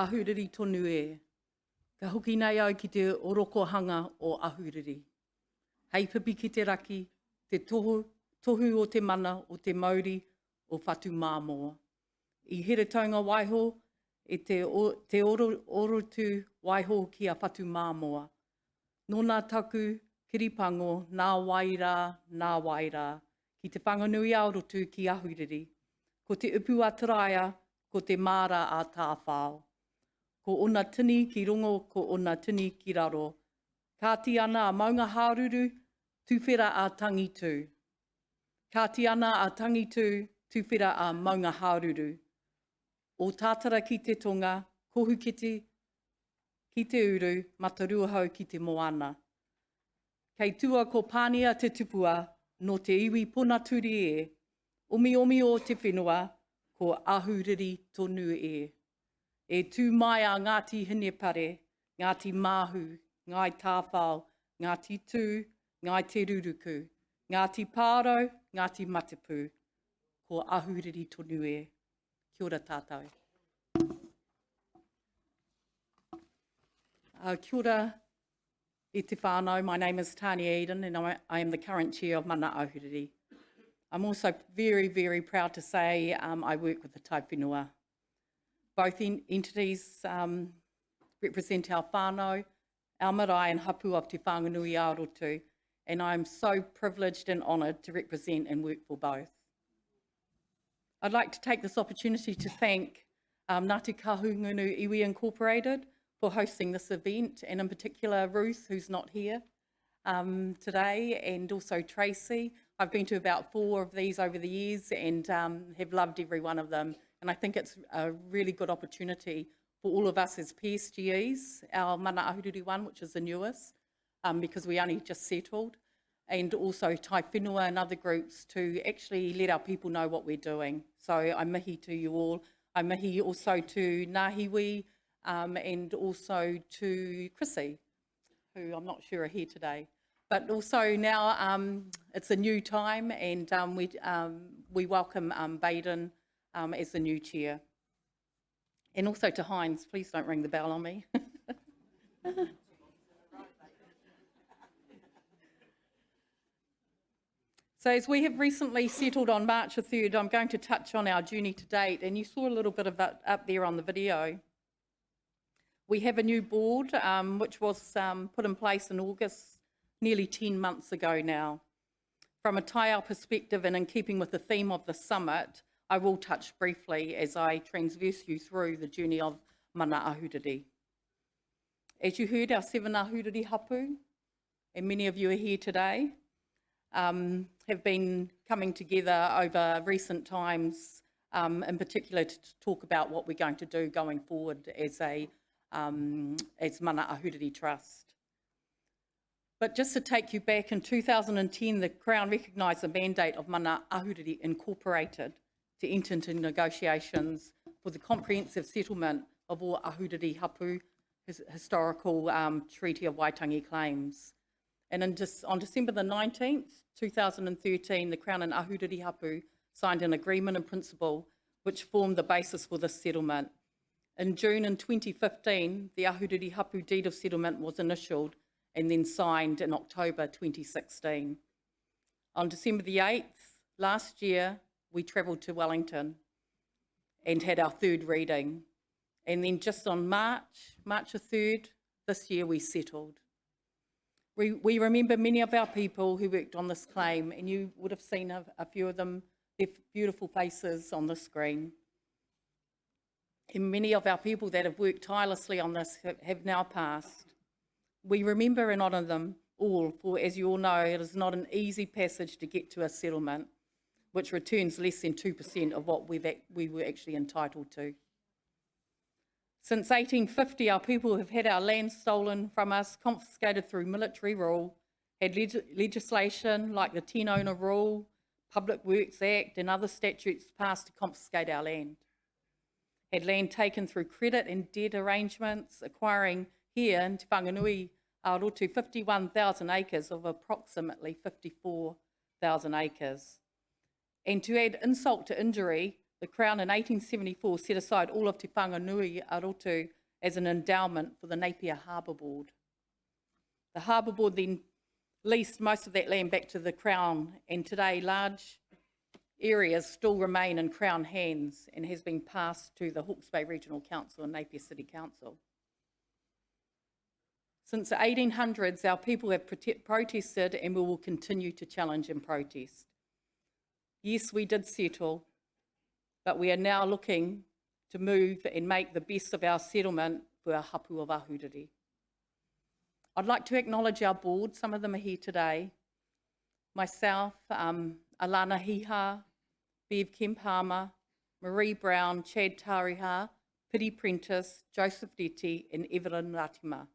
ahuriri tonu e. Ka hoki nei au ki te orokohanga o ahuriri. Hei pipi ki te raki, te tohu o te mana o te Māori o Whatu Māmoa. I here taunga waiho, e te orotu waiho ki a Whatu Māmoa. Nō taku, kiripango, nā waira, ki te whanganui aorotu ki ahuriri. Ko te upu ataraia, ko te māra a tāwhao. Ko ona tini ki rongo, ko ona tini ki raro. Kāti ana a maunga hāruru, tuwhera a tangitu. Kāti ana a tangitu, tuwhera a maunga hāruru. O tātara ki te tonga, kohu ki te uru, matarua hau ki te moana. Kei tua ko pānia te tupua, no te iwi puna turi e. Omi o te whenua, ko ahuriri tonu e. E tū mai a Ngāti Hinepare, Ngāti Māhu, Ngai Tāwhao, Ngāti Tū, Ngai Te Ruruku, Ngāti Pāro, Ngāti Matapu, ko ahuriri tonu e. Kia ora tātou. Kia ora e te whānau. My name is Tania Eden and I am the current chair of Mana Ahuriri. I'm also very, very proud to say I work with the Tai Whenua. Both entities represent our whānau, our marae and hapu of Te Whanganui Arotu, and I'm so privileged and honoured to represent and work for both. I'd like to take this opportunity to thank Ngāti Kahungunu Iwi Incorporated for hosting this event, and in particular Ruth, who's not here today, and also Tracy. I've been to about 4 of these over the years and have loved every one of them. And I think it's a really good opportunity for all of us as PSGEs, our Mana Ahuriri one, which is the newest, because we only just settled, and also Tai Whenua and other groups to actually let our people know what we're doing. So I mihi to you all. I mihi also to Ngāhiwi and also to Chrissy, who I'm not sure are here today. But also now it's a new time, and we welcome Baden as the new chair. And also to Heinz, please don't ring the bell on me. So as we have recently settled on March the 3rd, I'm going to touch on our journey to date, and you saw a little bit of that up there on the video. We have a new board, which was put in place in August, nearly 10 months ago now. From a Taiao perspective and in keeping with the theme of the summit, I will touch briefly as I transverse you through the journey of Mana Ahuriri. As you heard, our 7 Ahuriri hapu, and many of you are here today, have been coming together over recent times, in particular to talk about what we're going to do going forward as Mana Ahuriri Trust. But just to take you back, in 2010, the Crown recognised the mandate of Mana Ahuriri Incorporated to enter into negotiations for the comprehensive settlement of all Ahuriri hapu, historical Treaty of Waitangi claims. And on December the 19th, 2013, the Crown and Ahuriri hapu signed an agreement in principle which formed the basis for this settlement. In June in 2015, the Ahuriri hapu deed of settlement was initialed and then signed in October 2016. On December the 8th, last year, we travelled to Wellington and had our 3rd reading. And then just on March the 3rd, this year we settled. We remember many of our people who worked on this claim, and you would have seen a few of them, their beautiful faces on the screen. And many of our people that have worked tirelessly on this have now passed. We remember and honour them all, for as you all know, it is not an easy passage to get to a settlement, which returns less than 2% of what we were actually entitled to. Since 1850, our people have had our land stolen from us, confiscated through military rule, had legislation like the 10 Owner Rule, Public Works Act and other statutes passed to confiscate our land. Had land taken through credit and debt arrangements, acquiring here in Te Whanganui Arotu 51,000 acres of approximately 54,000 acres. And to add insult to injury, The Crown in 1874 set aside all of Te Whanganui Arotu as an endowment for the Napier Harbour Board. The Harbour Board then leased most of that land back to the Crown, and today large areas still remain in Crown hands and has been passed to the Hawke's Bay Regional Council and Napier City Council. Since the 1800s, our people have protested and we will continue to challenge and protest. Yes, we did settle, but we are now looking to move and make the best of our settlement for our hapu of Ahuriri. I'd like to acknowledge our board. Some of them are here today. Myself, Alana Hiha, Bev Kemp-Harmer, Marie Brown, Chad Tariha, Piri Prentice, Joseph Deti, and Evelyn Ratima.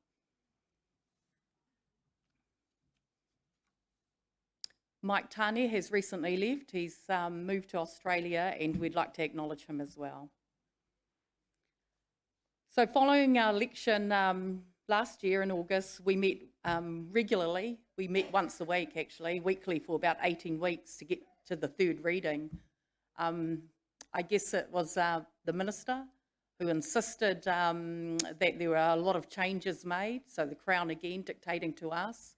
Mike Tane has recently left. He's moved to Australia, and we'd like to acknowledge him as well. So following our election last year in August, we met regularly. We met once a week, actually, weekly for about 18 weeks to get to the third reading. I guess it was the Minister who insisted that there were a lot of changes made, so the Crown again dictating to us.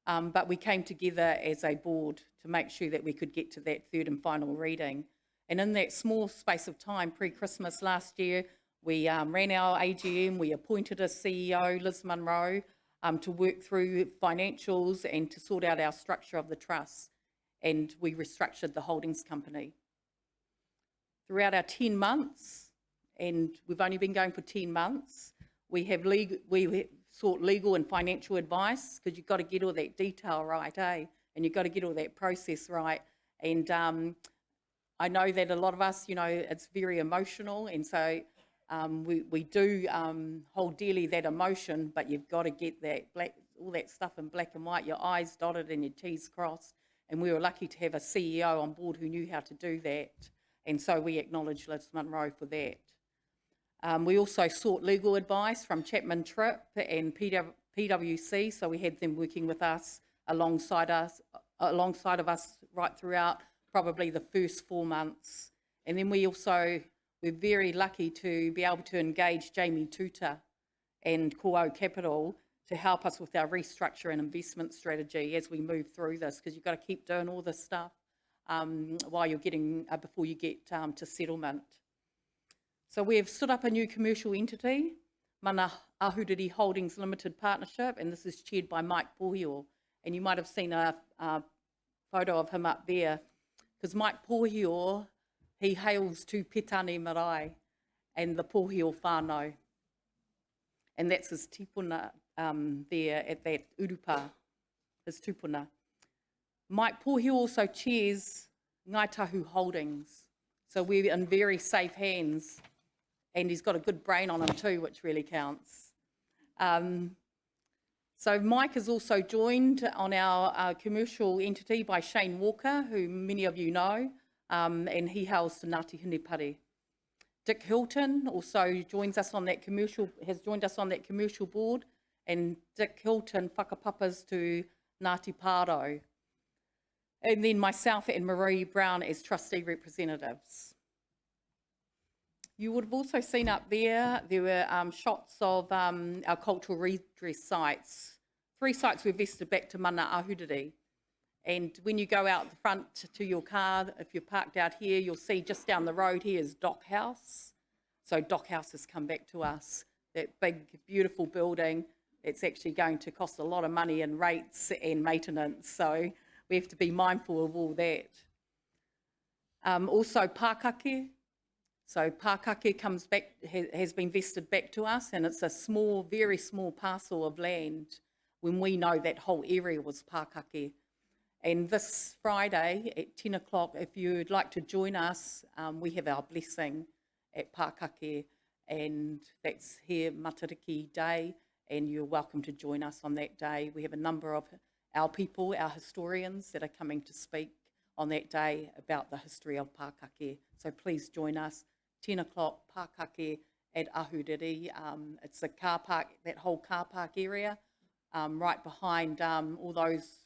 But we came together as a board to make sure that we could get to that third and final reading. And in that small space of time, pre-Christmas last year, we ran our AGM, we appointed a CEO, Liz Munro, to work through financials and to sort out our structure of the trust. And we restructured the holdings company. Throughout our 10 months, and we've only been going for 10 months, we sought legal and financial advice, because you've got to get all that detail right, eh? And you've got to get all that process right. And I know that a lot of us, it's very emotional, and so we do hold dearly that emotion, but you've got to get that all that stuff in black and white, your I's dotted and your T's crossed. And we were lucky to have a CEO on board who knew how to do that. And so we acknowledge Liz Munro for that. We also sought legal advice from Chapman Tripp and PwC, so we had them working with us alongside of us right throughout probably the first 4 months. And then we're very lucky to be able to engage Jamie Tuta and Ko'o Capital to help us with our restructure and investment strategy as we move through this, because you've got to keep doing all this stuff while you're getting, before you get to settlement. So we have stood up a new commercial entity, Mana Ahuriri Holdings Limited Partnership, and this is chaired by Mike Pohio. And you might have seen a photo of him up there, because Mike Pohio, he hails to Petane Marae and the Pohio whānau. And that's his tipuna there at that urupa, his tupuna. Mike Pohio also chairs Ngāi Tahu Holdings. So we're in very safe hands. And he's got a good brain on him too, which really counts. So Mike is also joined on our commercial entity by Shane Walker, who many of you know, and he hails to Ngāti Hunepare. Dick Hilton also joins us on that has joined us on that commercial board, and Dick Hilton whakapapas to Ngāti Pāro. And then myself and Marie Brown as trustee representatives. You would have also seen up there were shots of our cultural redress sites. 3 sites were vested back to Mana Ahuriri. And when you go out the front to your car, if you're parked out here, you'll see just down the road here is Dock House. So Dock House has come back to us. That big, beautiful building, it's actually going to cost a lot of money in rates and maintenance. So we have to be mindful of all that. Also Pakake. So Pakake comes back, has been vested back to us, and it's a small, very small parcel of land when we know that whole area was Pakake. And this Friday at 10 o'clock, if you'd like to join us, we have our blessing at Pakake, and that's here Matariki Day, and you're welcome to join us on that day. We have a number of our people, our historians, that are coming to speak on that day about the history of Pakake. So please join us. 10 o'clock, Pakake at Ahuriri. It's a car park, that whole car park area, right behind all those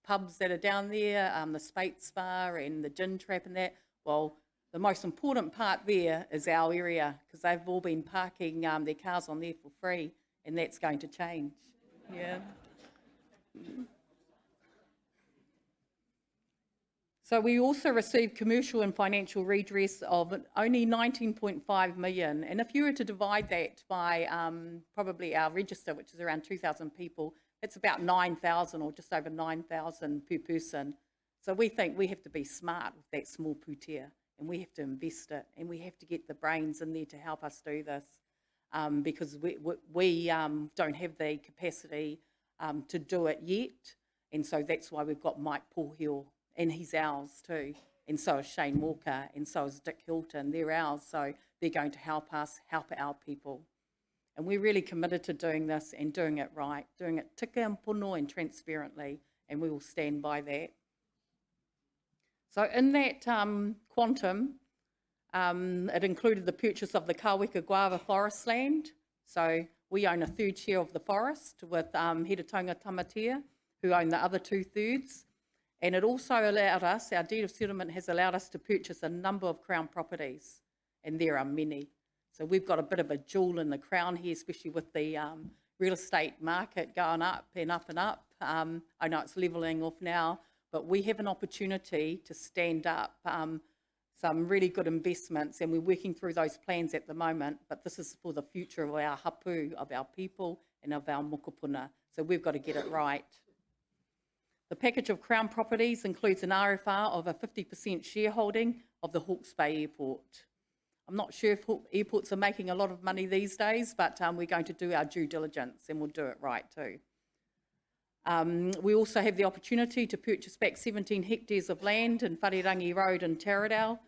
pubs that are down there, the Spates Bar and the Gin Trap and that. Well, the most important part there is our area, because they've all been parking their cars on there for free, and that's going to change. Yeah. So we also received commercial and financial redress of only 19.5 million. And if you were to divide that by probably our register, which is around 2,000 people, that's about 9,000 or just over 9,000 per person. So we think we have to be smart with that small putea, and we have to invest it, and we have to get the brains in there to help us do this, because we don't have the capacity to do it yet. And so that's why we've got Mike Pōhio, and he's ours too. And so is Shane Walker, and so is Dick Hilton. They're ours, so they're going to help us help our people. And we're really committed to doing this and doing it right, doing it tika and pono and transparently, and we will stand by that. So in that quantum, it included the purchase of the Kaweka Guava forest land. So we own a third share of the forest with Hiratonga Tamatea, who own the other 2/3. And it also allowed us, our deed of settlement has allowed us to purchase a number of Crown properties, and there are many. So we've got a bit of a jewel in the Crown here, especially with the real estate market going up and up and up. I know it's levelling off now, but we have an opportunity to stand up some really good investments, and we're working through those plans at the moment, but this is for the future of our hapu, of our people and of our mokopuna. So we've got to get it right. The package of Crown properties includes an RFR of a 50% shareholding of the Hawke's Bay Airport. I'm not sure if airports are making a lot of money these days, but we're going to do our due diligence, and we'll do it right too. We also have the opportunity to purchase back 17 hectares of land in Wharerangi Road in Taradale.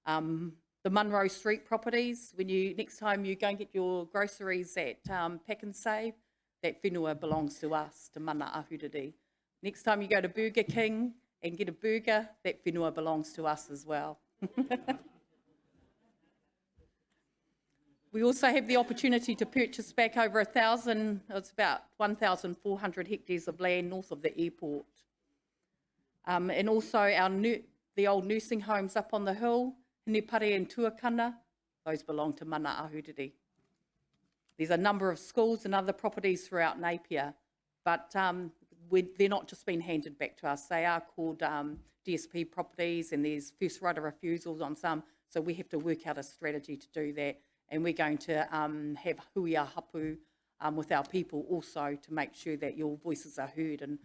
The Munro Street properties, next time you go and get your groceries at Pack and Save, that whenua belongs to us, to Mana Ahuriri. Next time you go to Burger King and get a burger, that whenua belongs to us as well. We also have the opportunity to purchase back over 1,000, it's about 1,400 hectares of land north of the airport. And also the old nursing homes up on the hill, Hinepare and Tuakana, those belong to Mana Ahuriri. There's a number of schools and other properties throughout Napier, but they're not just being handed back to us. They are called DSP properties, and there's first right of refusals on some, so we have to work out a strategy to do that. And we're going to have huia hapu with our people also to make sure that your voices are heard, and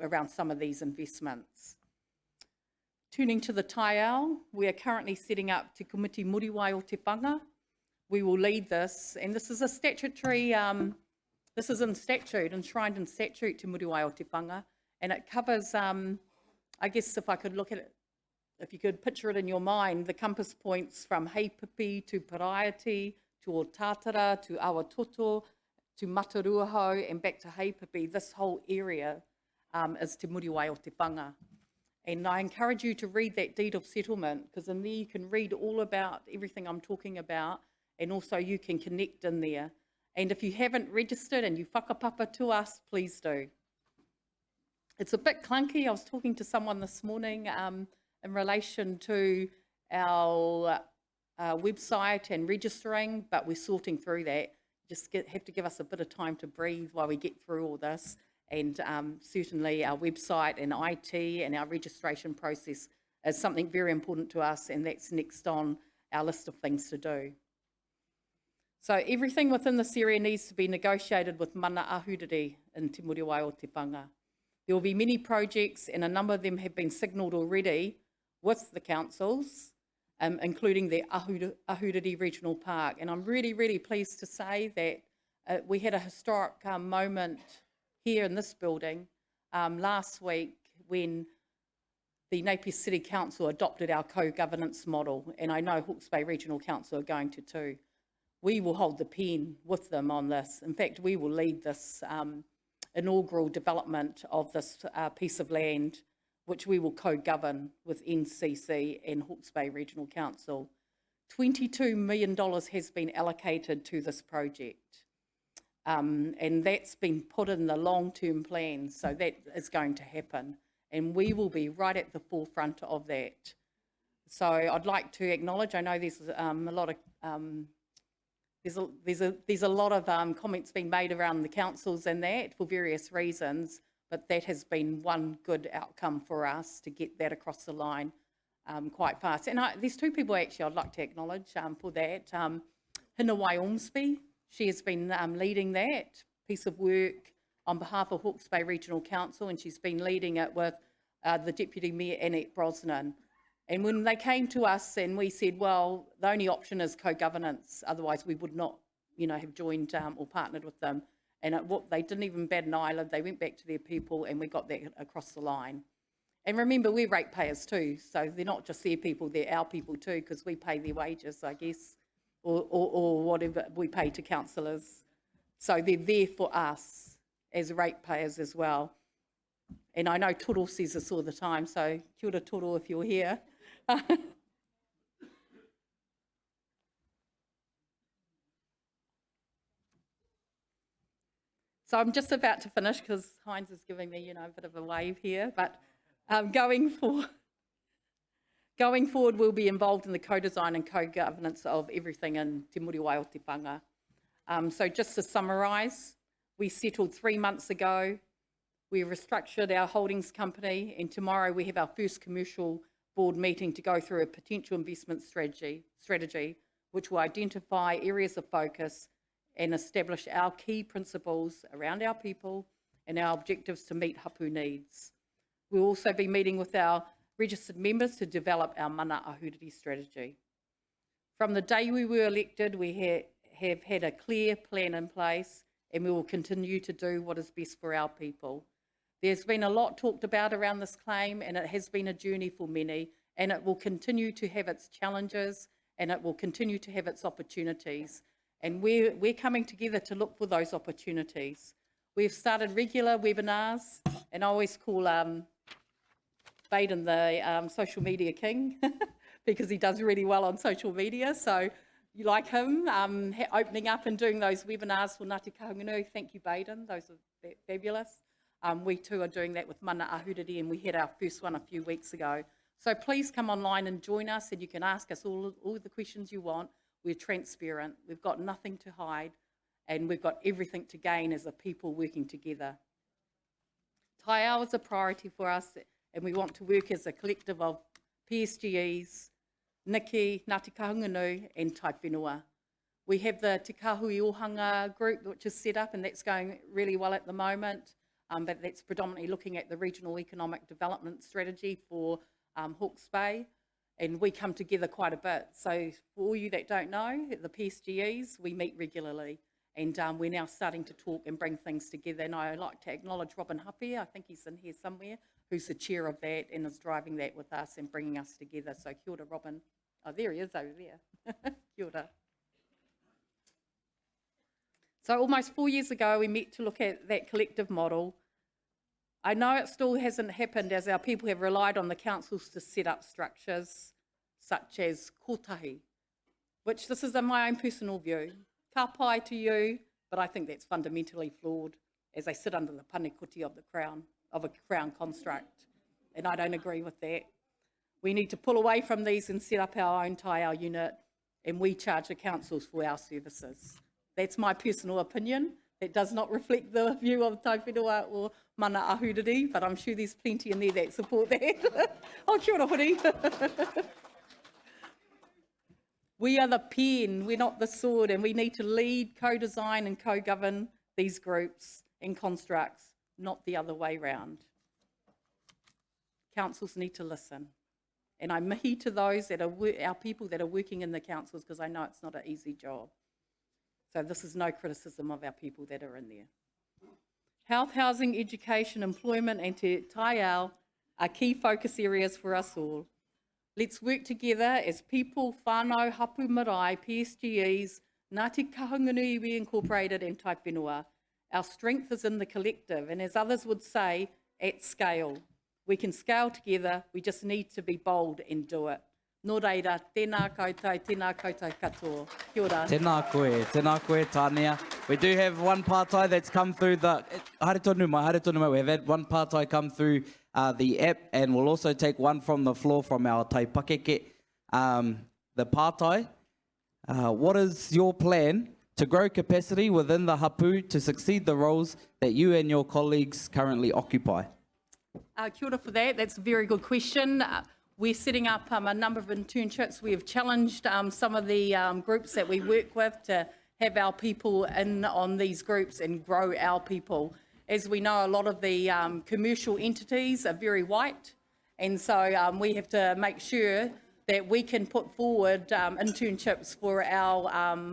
around some of these investments. Turning to the Taiao, we are currently setting up Te Komiti Muriwai o Te Whanga. We will lead this, and this is a statutory, this is in statute, enshrined in statute Te Muriwai o Te Whanga, and it covers, I guess if I could look at it, if you could picture it in your mind, the compass points from Heipipi to Paraiati, to Otatara, to Awatoto, to Mataruaho, and back to Heipipi. This whole area is Te Muriwai o Te Whanga. And I encourage you to read that deed of settlement, because in there you can read all about everything I'm talking about, and also you can connect in there. And if you haven't registered and you whakapapa to us, please do. It's a bit clunky. I was talking to someone this morning in relation to our website and registering, but we're sorting through that. Just have to give us a bit of time to breathe while we get through all this. And certainly our website and IT and our registration process is something very important to us, and that's next on our list of things to do. So everything within this area needs to be negotiated with Mana Ahuriri in Te Muriwai o Te Whanga. There will be many projects, and a number of them have been signalled already with the councils, including the Ahuriri Regional Park. And I'm really, really pleased to say that we had a historic moment here in this building last week when the Napier City Council adopted our co-governance model, and I know Hawke's Bay Regional Council are going to too. We will hold the pen with them on this. In fact, we will lead this inaugural development of this piece of land, which we will co-govern with NCC and Hawke's Bay Regional Council. $22 million has been allocated to this project. And that's been put in the long-term plan, so that is going to happen. And we will be right at the forefront of that. So I'd like to acknowledge, I know there's there's a lot of comments being made around the councils and that for various reasons, but that has been one good outcome for us to get that across the line quite fast. And there's two people actually I'd like to acknowledge for that. Hinawai Ormsby, she has been leading that piece of work on behalf of Hawke's Bay Regional Council, and she's been leading it with the Deputy Mayor Annette Brosnan. And when they came to us and we said, well, the only option is co-governance, otherwise we would not, have joined or partnered with them. And they didn't even bat an eyelid. They went back to their people and we got that across the line. And remember, we're ratepayers too, so they're not just their people, they're our people too, because we pay their wages, I guess, or whatever we pay to councillors. So they're there for us as ratepayers as well. And I know Toro says this all the time, so kia ora Toro if you're here. So I'm just about to finish because Heinz is giving me, a bit of a wave here. But going forward, we'll be involved in the co-design and co-governance of everything in Te Muriwai o Te Panga. So just to summarise, we settled 3 months ago. We restructured our holdings company, and tomorrow we have our first commercial board meeting to go through a potential investment strategy, which will identify areas of focus and establish our key principles around our people and our objectives to meet hapu needs. We'll also be meeting with our registered members to develop our mana ahuriri strategy. From the day we were elected, we have had a clear plan in place, and we will continue to do what is best for our people. There's been a lot talked about around this claim, and it has been a journey for many, and it will continue to have its challenges, and it will continue to have its opportunities. And we're coming together to look for those opportunities. We've started regular webinars, and I always call Baden the social media king because he does really well on social media. So you like him opening up and doing those webinars for Ngāti Kahungunu. Thank you, Baden. Those are fabulous. We too are doing that with mana ahuriri, and we had our first one a few weeks ago. So please come online and join us, and you can ask us all the questions you want. We're transparent. We've got nothing to hide, and we've got everything to gain as a people working together. Taiao is a priority for us, and we want to work as a collective of PSGEs, Niki, Ngāti Kahungunu, and Tai Whenua. We have the Te Kahui Ohanga group, which is set up, and that's going really well at the moment. But that's predominantly looking at the regional economic development strategy for Hawke's Bay, and we come together quite a bit. So for all you that don't know, the PSGEs, we meet regularly, and we're now starting to talk and bring things together. And I'd like to acknowledge Robin Hapia, I think he's in here somewhere, who's the chair of that and is driving that with us and bringing us together. So kia ora, Robin. Oh, there he is over there. Kia ora. So almost 4 years ago, we met to look at that collective model. I know it still hasn't happened as our people have relied on the councils to set up structures such as kotahi, which this is in my own personal view. Ka pai to you, but I think that's fundamentally flawed as they sit under the panekuti of a crown construct, and I don't agree with that. We need to pull away from these and set up our own taiao unit, and we charge the councils for our services. That's my personal opinion. It does not reflect the view of Tai Whenua or mana ahuriri, but I'm sure there's plenty in there that support that. Oh, kia ora hori. We are the pen, we're not the sword, and we need to lead, co-design and co-govern these groups and constructs, not the other way round. Councils need to listen. And I mihi to those that are our people that are working in the councils, because I know it's not an easy job. So this is no criticism of our people that are in there. Health, housing, education, employment and te taiao are key focus areas for us all. Let's work together as people, whānau, hapu marae, PSGEs, Ngāti Kahungunu Iwi Incorporated and Tai Whenua. Our strength is in the collective, and as others would say, at scale. We can scale together, we just need to be bold and do it. Nō reira, tēnā koutou katoa. Kia ora.
Tēnā koe, Tānea. We do have one pātai that's come through the... Haere tonu mai. We have had one pātai come through the app, and we'll also take one from the floor from our taipakeke. the pātai. What is your plan to grow capacity within the hapu to succeed the roles that you and your colleagues currently occupy?
Kia ora for that. That's a very good question. We're setting up a number of internships. We have challenged some of the groups that we work with to have our people in on these groups and grow our people. As we know, a lot of the commercial entities are very white, and so we have to make sure that we can put forward internships for our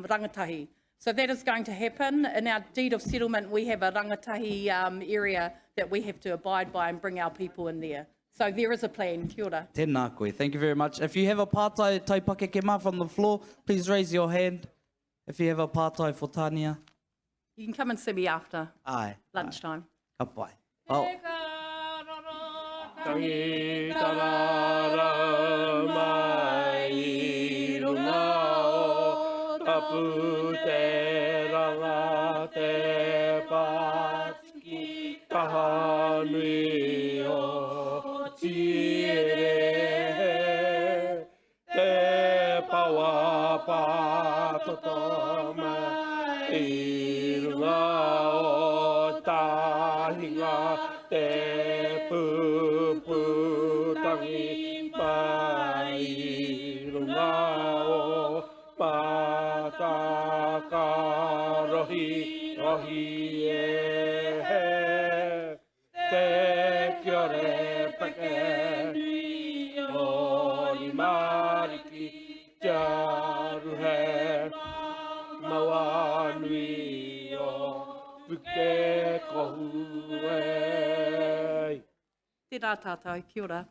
rangatahi. So that is going to happen. In our deed of settlement, we have a rangatahi area that we have to abide by and bring our people in there. So there is a plan. Kia ora.
Tēnā koe. Thank you very much. If you have a pātai taipake ke mā from the floor, please raise your hand. If you have a pātai for Tania.
You can come and see me after
Ai.
lunchtime.
Ka pai. Oh.
Tangi tarara mai i runga o tapu te ranga te pātiki taha nui o tiere te pawa pātoto mai i runga o tahinga te puputangi mai i runga o pataka rohi e te kiore pake nui o ni mariki jaru he maua nui o puke kohu e.
Tērā tātou. Kia ora.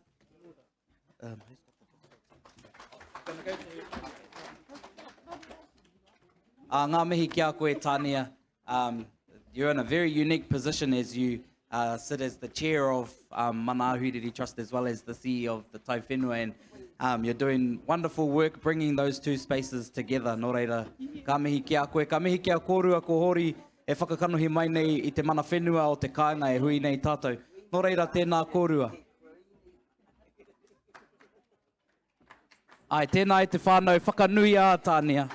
Ngā mihi ki a koe, Tania. You're in a very unique position as you sit as the chair of Mana Ahuriri Trust as well as the CEO of the Tai Whenua, and you're doing wonderful work bringing those two spaces together. Nō reira, ka mihi ki a koe, ka mihi ki a kōrua ko hori e whakakanohi mai nei i te mana whenua o te kāinga e hui nei tātou. Nō reira, tēnā kōrua. Ai, tēnā e te whānau whakanui a Tania.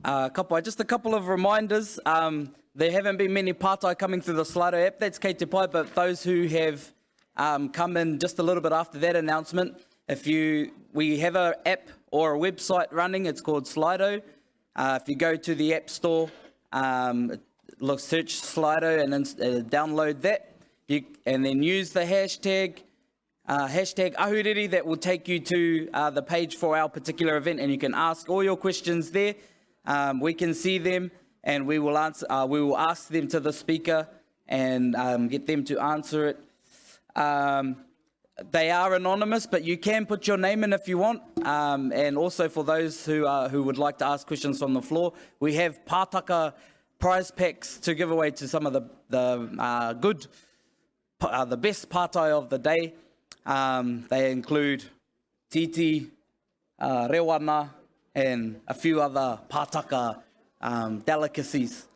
Kapai, just a couple of reminders. There haven't been many pātai coming through the Slido app. That's Kei Te Pai, but those who have come in just a little bit after that announcement, we have an app or a website running. It's called Slido. If you go to the App Store, search Slido and then download that, and then use the hashtag Ahuriri. That will take you to the page for our particular event, and you can ask all your questions there. We can see them, and we will answer. We will ask them to the speaker and get them to answer it. They are anonymous, but you can put your name in if you want. And also for those who would like to ask questions from the floor, we have pātaka prize packs to give away to some of the best pātai of the day. They include titi, rewana, and a few other pātaka delicacies.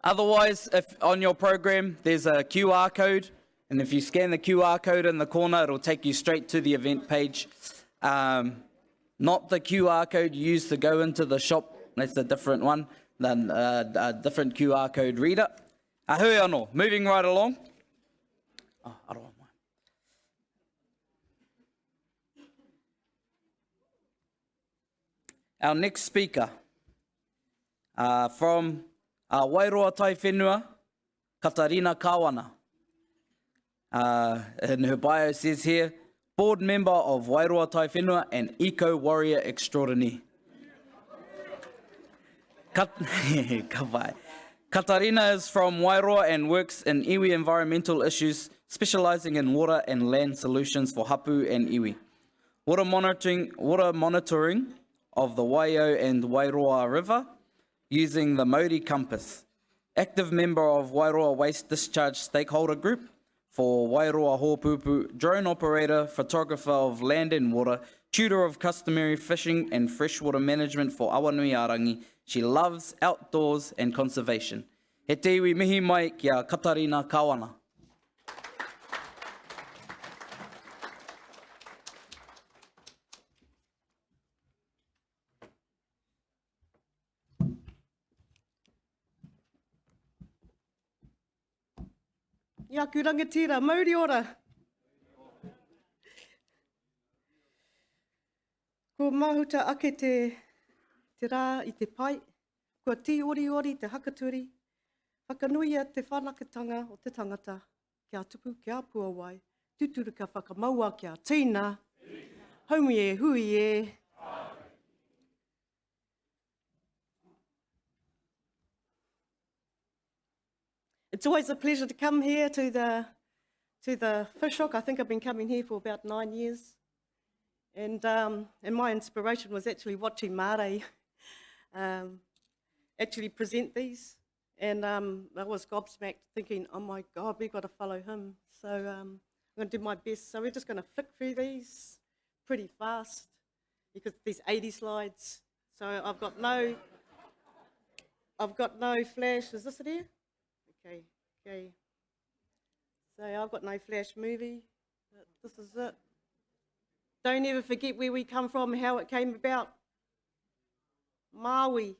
Otherwise, if on your program, there's a QR code, and if you scan the QR code in the corner, it'll take you straight to the event page. Not the QR code you use to go into the shop, that's a different one, than a different QR code reader. Hui anō, moving right along. Aroa mai. Our next speaker, from Wairoa Tai Whenua, Katarina Kawana. In her bio says here, board member of Wairoa Tai Whenua and eco-warrior extraordinaire. Katarina is from Wairoa and works in iwi environmental issues, specialising in water and land solutions for hapu and iwi. Water monitoring of the Waio and Wairoa River using the Mauri Compass. Active member of Wairoa Waste Discharge Stakeholder Group for Wairoa Hōpupu, drone operator, photographer of land and water, tutor of customary fishing and freshwater management for Awanuiarangi. She loves outdoors and conservation. He te iwi mihi mai ki a Katarina Kawana.
aku rangatira, mauri ora. Ko mahuta ake te rā i te pai, kua ti ori ori te hakaturi, whakanuia te whanakatanga o te tangata, kia tupu, kia puawai, tuturu ka whakamaua kia tīna, haumi e, hui e. It's always a pleasure to come here to the fish hook. I think I've been coming here for about 9 years. And my inspiration was actually watching Mare actually present these. And I was gobsmacked thinking, oh my God, we've got to follow him. So I'm going to do my best. So we're just going to flick through these pretty fast because these 80 slides. So I've got no flash. Is this it here? Okay. So I've got no flash movie. This is it. Don't ever forget where we come from, how it came about. Maui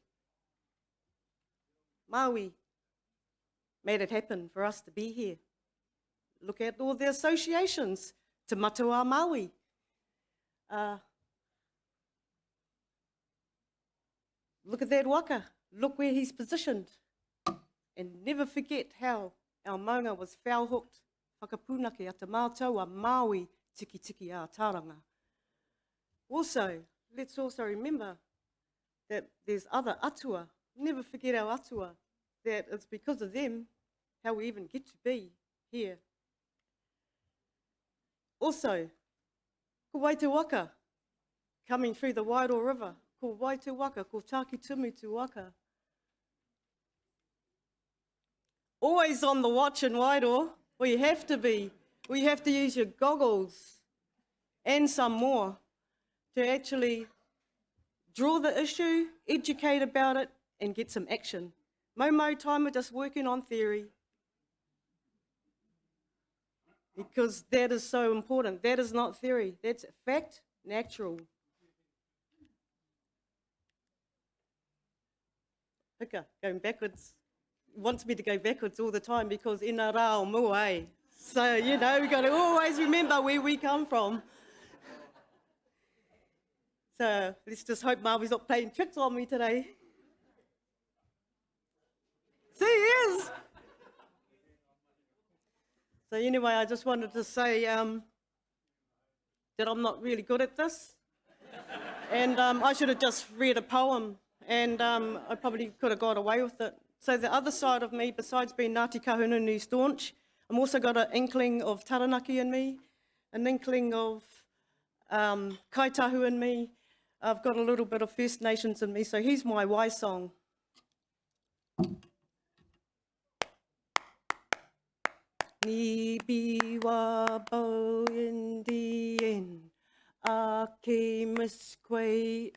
made it happen for us to be here. Look at all the associations. Te Matua Maui. Look at that waka. Look where he's positioned. And never forget how our maunga was foul-hooked. Whakapunake a te mātou a Maui tiki tiki a Taranga. Also, let's also remember that there's other atua. Never forget our atua, that it's because of them how we even get to be here. Also, ko Waituwaka, coming through the Wairoa River, ko Waituwaka, ko Takitumu Tuwaka. Always on the watch in Wairoa, we have to be. We have to use your goggles and some more to actually draw the issue, educate about it, and get some action. Momo time, we're just working on theory. Because that is so important. That is not theory. That's fact, natural. Hika, going backwards. Wants me to go backwards all the time because ina rā o mua, eh? So, you know, we've got to always remember where we come from. So let's just hope Marvy's not playing tricks on me today. See, he is. So anyway, I just wanted to say that I'm not really good at this. And I should have just read a poem and I probably could have got away with it. So the other side of me, besides being Ngāti Kahungunu staunch, I'm also got an inkling of Taranaki in me, an inkling of Kaitahu in me. I've got a little bit of First Nations in me, so here's my wai song. Ni biwa bo Indian, ake miskwe.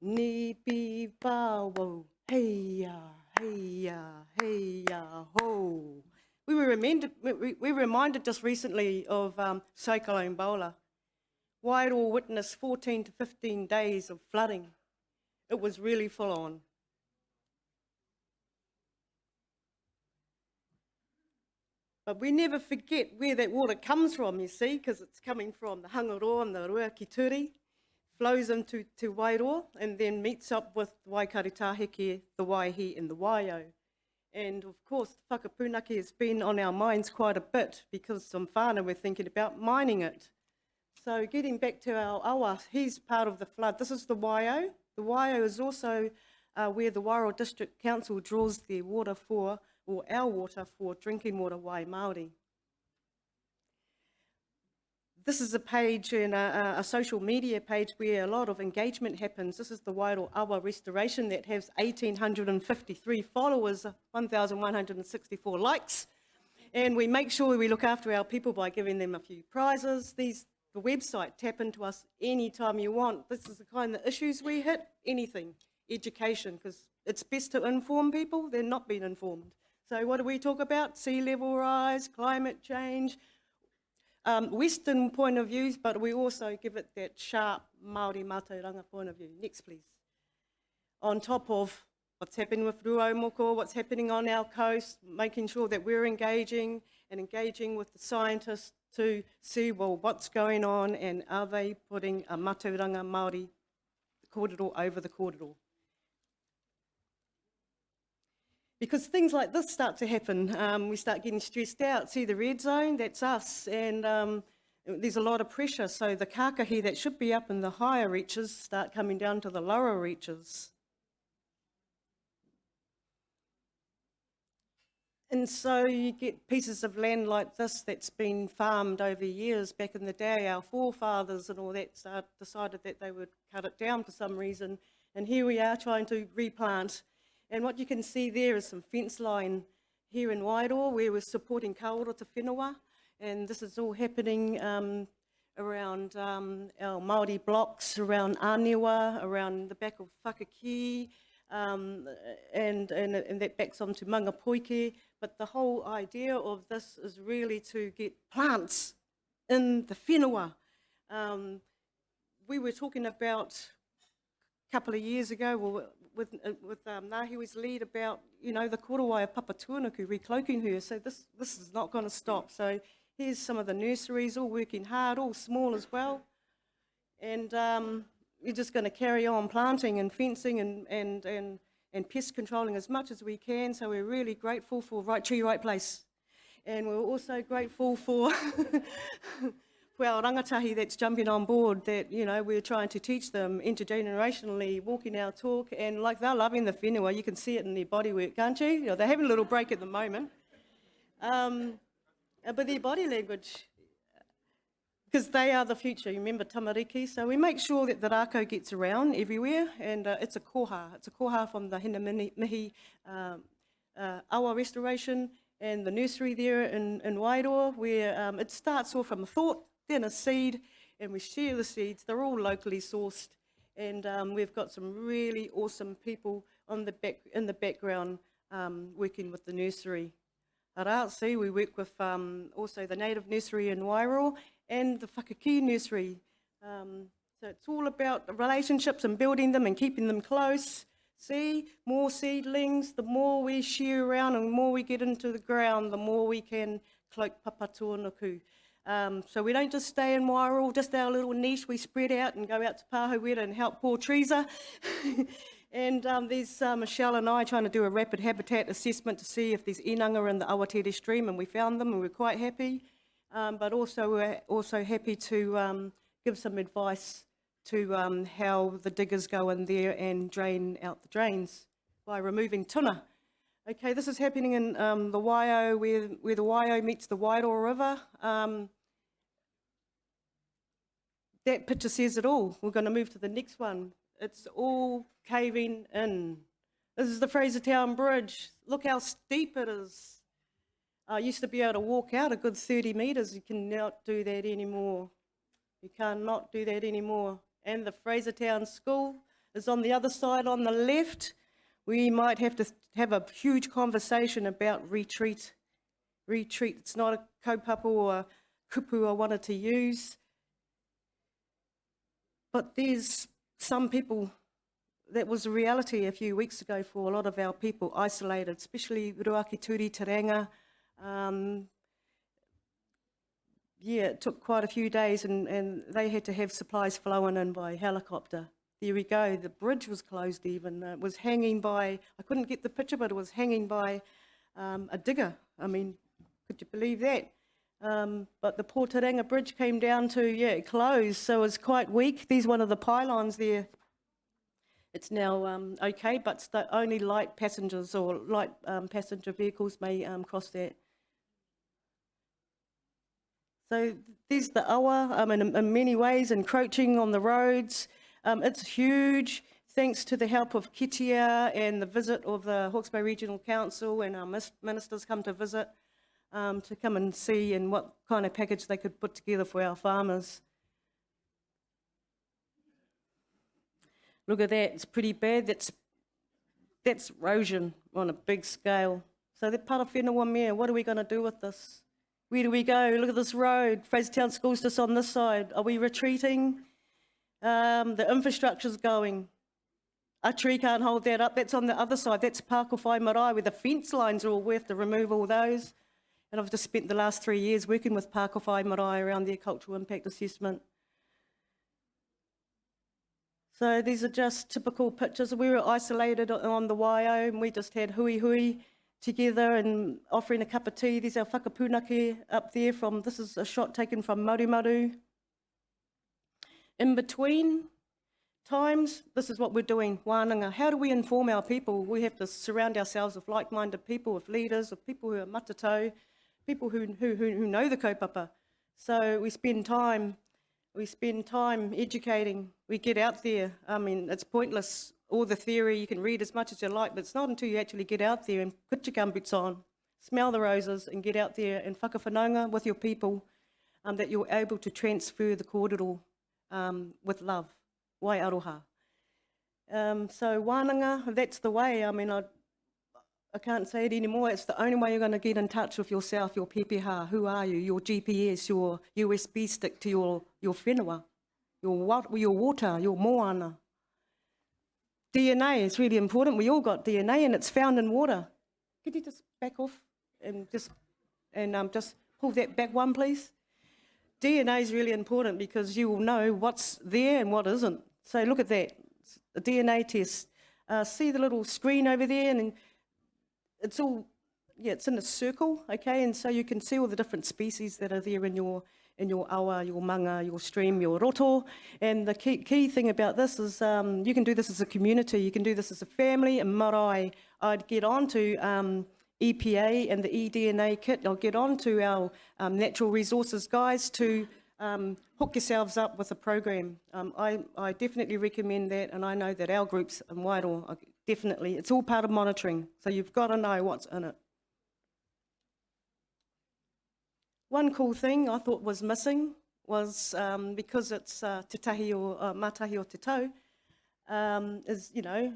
Ni biwa wo, hey ya, hey ya, hey ya, ho. We were reminded just recently of Cyclone Bola. Wairoa witnessed 14 to 15 days of flooding. It was really full on. But we never forget where that water comes from, you see, because it's coming from the Hangaroa and the Ruakituri, flows into Wairoa, and then meets up with the Waikaritaheke, the Waihi and the Waio. And of course, whakapunaki has been on our minds quite a bit because some whānau we're thinking about mining it. So getting back to our awa, he's part of the flood. This is the Waio. The Waio is also where the Wairoa District Council draws their water for, or our water for drinking water wai Māori. This is a page in a social media page where a lot of engagement happens. This is the Wairoa Awa Restoration that has 1,853 followers, 1,164 likes. And we make sure we look after our people by giving them a few prizes. The website, tap into us anytime you want. This is the kind of issues we hit, anything, education, because it's best to inform people, they're not being informed. So what do we talk about? Sea level rise, climate change, Western point of views, but we also give it that sharp Māori mātauranga point of view. Next, please. On top of what's happening with Ruaumoko, what's happening on our coast, making sure that we're engaging with the scientists to see, well, what's going on and are they putting a Mātauranga Māori kōrero over the kōrero. Because things like this start to happen, we start getting stressed out. See the red zone, that's us, and there's a lot of pressure, so the kākahi that should be up in the higher reaches start coming down to the lower reaches. And so you get pieces of land like this that's been farmed over years. Back in the day, our forefathers and all that decided that they would cut it down for some reason. And here we are trying to replant. And what you can see there is some fence line here in Wairoa, where we're supporting kaoro te whenua. And this is all happening around our Māori blocks, around Aniwa, around the back of Whakaki, and that backs onto Mangapoike. But the whole idea of this is really to get plants in the whenua. We were talking about a couple of years ago with Ngahiwi's lead about, you know, the korowai of Papatuanuku recloaking her. So this is not going to stop. So here's some of the nurseries all working hard, all small as well. And we're just going to carry on planting and fencing and pest controlling as much as we can. So we're really grateful for Right Tree, Right Place. And we're also grateful for for our rangatahi that's jumping on board, that, you know, we're trying to teach them intergenerationally, walking our talk, and like they're loving the whenua. You can see it in their body work, can't you? You know, they're having a little break at the moment. But their body language, because they are the future, you remember tamariki, so we make sure that the rākau gets around everywhere, and it's a koha from the Hina Mihi Awa Restoration and the nursery there in Wairoa, where it starts off from a thought, then a seed, and we share the seeds. They're all locally sourced, and we've got some really awesome people in the background working with the nursery. Arātsi, we work with also the native nursery in Wairoa and the Whakaki nursery. So it's all about relationships and building them and keeping them close. See, more seedlings, the more we share around and the more we get into the ground, the more we can cloak Papatuanuku. So we don't just stay in Wairoa, just our little niche, we spread out and go out to Pāhuera and help poor Teresa. And there's Michelle and I trying to do a rapid habitat assessment to see if there's inanga in the Awatere stream, and we found them and we're quite happy. But also we're also happy to give some advice to how the diggers go in there and drain out the drains by removing tuna. Okay, this is happening in the Waio, where the Waio meets the Wairoa River. That picture says it all. We're going to move to the next one. It's all caving in. This is the Frasertown Bridge. Look how steep it is. I used to be able to walk out a good 30 metres. You cannot do that anymore. You cannot do that anymore. And the Frasertown School is on the other side on the left. We might have to have a huge conversation about retreat. Retreat, it's not a kaupapa or a kupu I wanted to use. But there's some people, that was a reality a few weeks ago for a lot of our people, isolated, especially Ruaki Turi, Tauranga. Yeah, it took quite a few days and they had to have supplies flown in by helicopter. There we go, the bridge was closed even. It was hanging by, I couldn't get the picture, but it was hanging by a digger. I mean, could you believe that? But the Port Tauranga Bridge came down to, it closed, so it was quite weak. There's one of the pylons there. It's now okay, but only light passengers or light passenger vehicles may cross that. So there's the awa, in many ways, encroaching on the roads. It's huge, thanks to the help of Kitia and the visit of the Hawke's Bay Regional Council, and our ministers come to visit to come and see and what kind of package they could put together for our farmers. Look at that, it's pretty bad. That's erosion on a big scale. So that part of whenua mea, what are we going to do with this? Where do we go? Look at this road. Frasertown School's just on this side. Are we retreating? The infrastructure's going. A tree can't hold that up. That's on the other side. That's Pakowhai Marae, where the fence lines are all. We have to remove all those. And I've just spent the last 3 years working with Pakowhai Marae around their cultural impact assessment. So these are just typical pictures. We were isolated on the Waio, and we just had hui together and offering a cup of tea. There's our whakapunake up there from, this is a shot taken from Marumaru. In between times, this is what we're doing, wānanga. How do we inform our people? We have to surround ourselves with like-minded people, with leaders, with people who are matatau, people who know the kaupapa. So we spend time educating, we get out there. I mean, it's pointless, all the theory, you can read as much as you like, but it's not until you actually get out there and put your gumboots on, smell the roses and get out there and whakawhanaunga with your people, that you're able to transfer the kōrero with love, wai aroha. So wānanga, that's the way. I mean, I can't say it anymore. It's the only way you're going to get in touch with yourself, your pepeha. Who are you? Your GPS, your USB stick to your whenua, your water, your moana. DNA is really important. We all got DNA, and it's found in water. Could you just back off and just pull that back one, please? DNA is really important because you will know what's there and what isn't. So look at that, a DNA test. See the little screen over there, and it's all, yeah, it's in a circle, okay, and so you can see all the different species that are there in your awa, your manga, your stream, your roto. And the key thing about this is you can do this as a community, you can do this as a family. And marae, I'd get on to EPA and the eDNA kit. I'll get on to our natural resources guys to hook yourselves up with a program. I definitely recommend that, and I know that our groups in Wairoa, definitely, it's all part of monitoring, so you've got to know what's in it. One cool thing I thought was missing was, because it's Te Tahi o Mātahi o Te Tau, is, you know,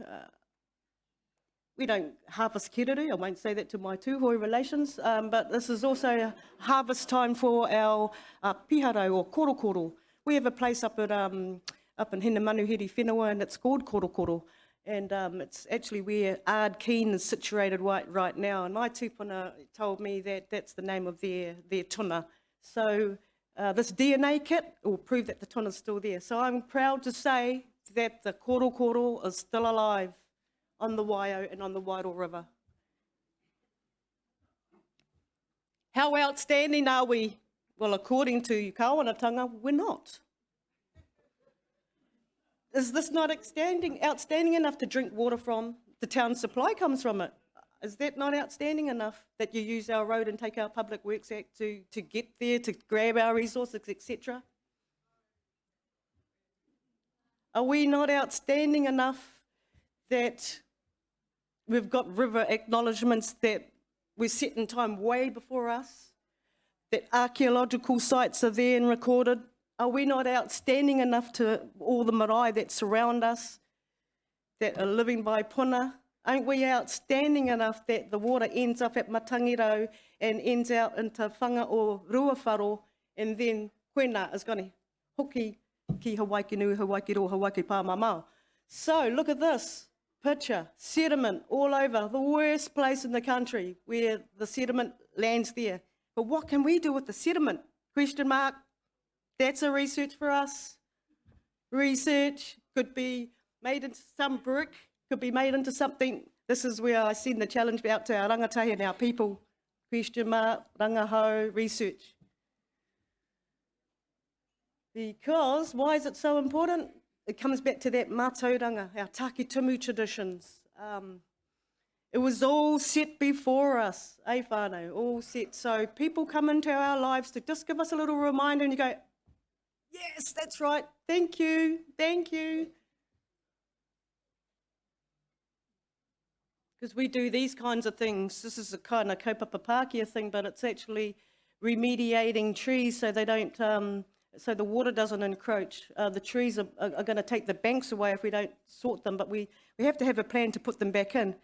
we don't harvest kiruru. I won't say that to my tūhoi relations, but this is also harvest time for our piharau or korokoro. We have a place up in Hinamanuhiri Whenua, and it's called Korokoro. And it's actually where Ard Keen is situated right now. And my tūpuna told me that that's the name of their tuna. So this DNA kit will prove that the tuna's still there. So I'm proud to say that the korokoro is still alive on the Waio and on the Wairoa River. How outstanding are we? Well, according to Kāwanatanga, we're not. Is this not outstanding enough to drink water from? The town supply comes from it. Is that not outstanding enough that you use our road and take our Public Works Act to get there, to grab our resources, etc.? Are we not outstanding enough that we've got river acknowledgements that were set in time way before us, that archaeological sites are there and recorded? Are we not outstanding enough to all the marae that surround us, that are living by puna? Aren't we outstanding enough that the water ends up at Matangiro and ends out into whanga o Ruawharo, and then koena is going to hoki ki Hawaii Nui, Hawaii Ro, Hawaii Pāmamao? So look at this picture, sediment all over, the worst place in the country where the sediment lands there. But what can we do with the sediment? Question mark. That's a research for us. Research could be made into some brick, could be made into something. This is where I send the challenge out to our rangatahi and our people. Question mark, rangahau, research. Because, why is it so important? It comes back to that mātauranga, our Tāke Tumu traditions. It was all set before us, whānau, all set. So people come into our lives to just give us a little reminder, and you go, yes, that's right, thank you, thank you. Because we do these kinds of things. This is a kind of kaupapa Pākehā thing, but it's actually remediating trees so they don't, so the water doesn't encroach. The trees are going to take the banks away if we don't sort them, but we have to have a plan to put them back in.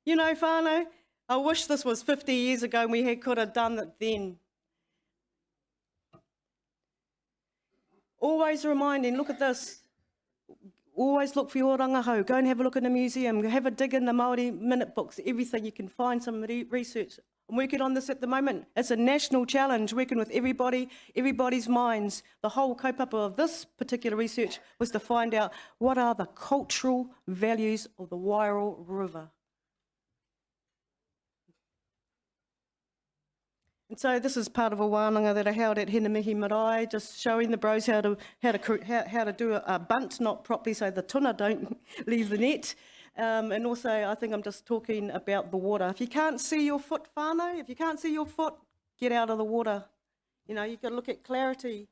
You know, whānau, I wish this was 50 years ago and we could have done it then. Always reminding, look at this. always look for your rangahau. Go and have a look in the museum. Have a dig in the Māori minute books, everything. You can find some research. I'm working on this at the moment. It's a national challenge, working with everybody, everybody's minds. The whole kaupapa of this particular research was to find out what are the cultural values of the Wairau River. And so this is part of a wānanga that I held at Hinamihi Marae, just showing the bros how to do a bunt, not properly so the tuna don't leave the net. And also, I think I'm just talking about the water. If you can't see your foot, whānau, if you can't see your foot, get out of the water. You know, you've got to look at clarity.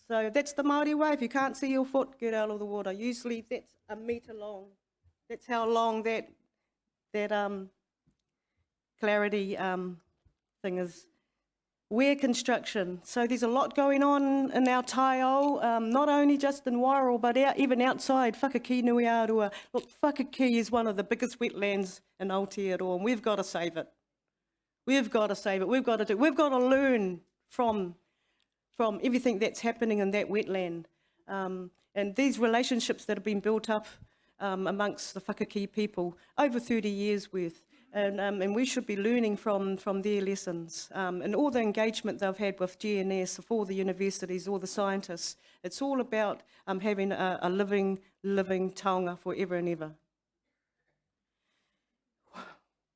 So that's the Māori way. If you can't see your foot, get out of the water. Usually that's a metre long. That's how long that clarity thing is. Weir construction. So there's a lot going on in our taiao, not only just in Wairau, but even outside Whakakī Nui Ārua. Look, Whakakī is one of the biggest wetlands in Aotearoa, and we've got to save it. We've got to save it. We've got to learn from everything that's happening in that wetland. And these relationships that have been built up amongst the Whakakī people, over 30 years worth. And we should be learning from their lessons. And all the engagement they've had with GNS, with all the universities, all the scientists, it's all about having a living taonga forever and ever.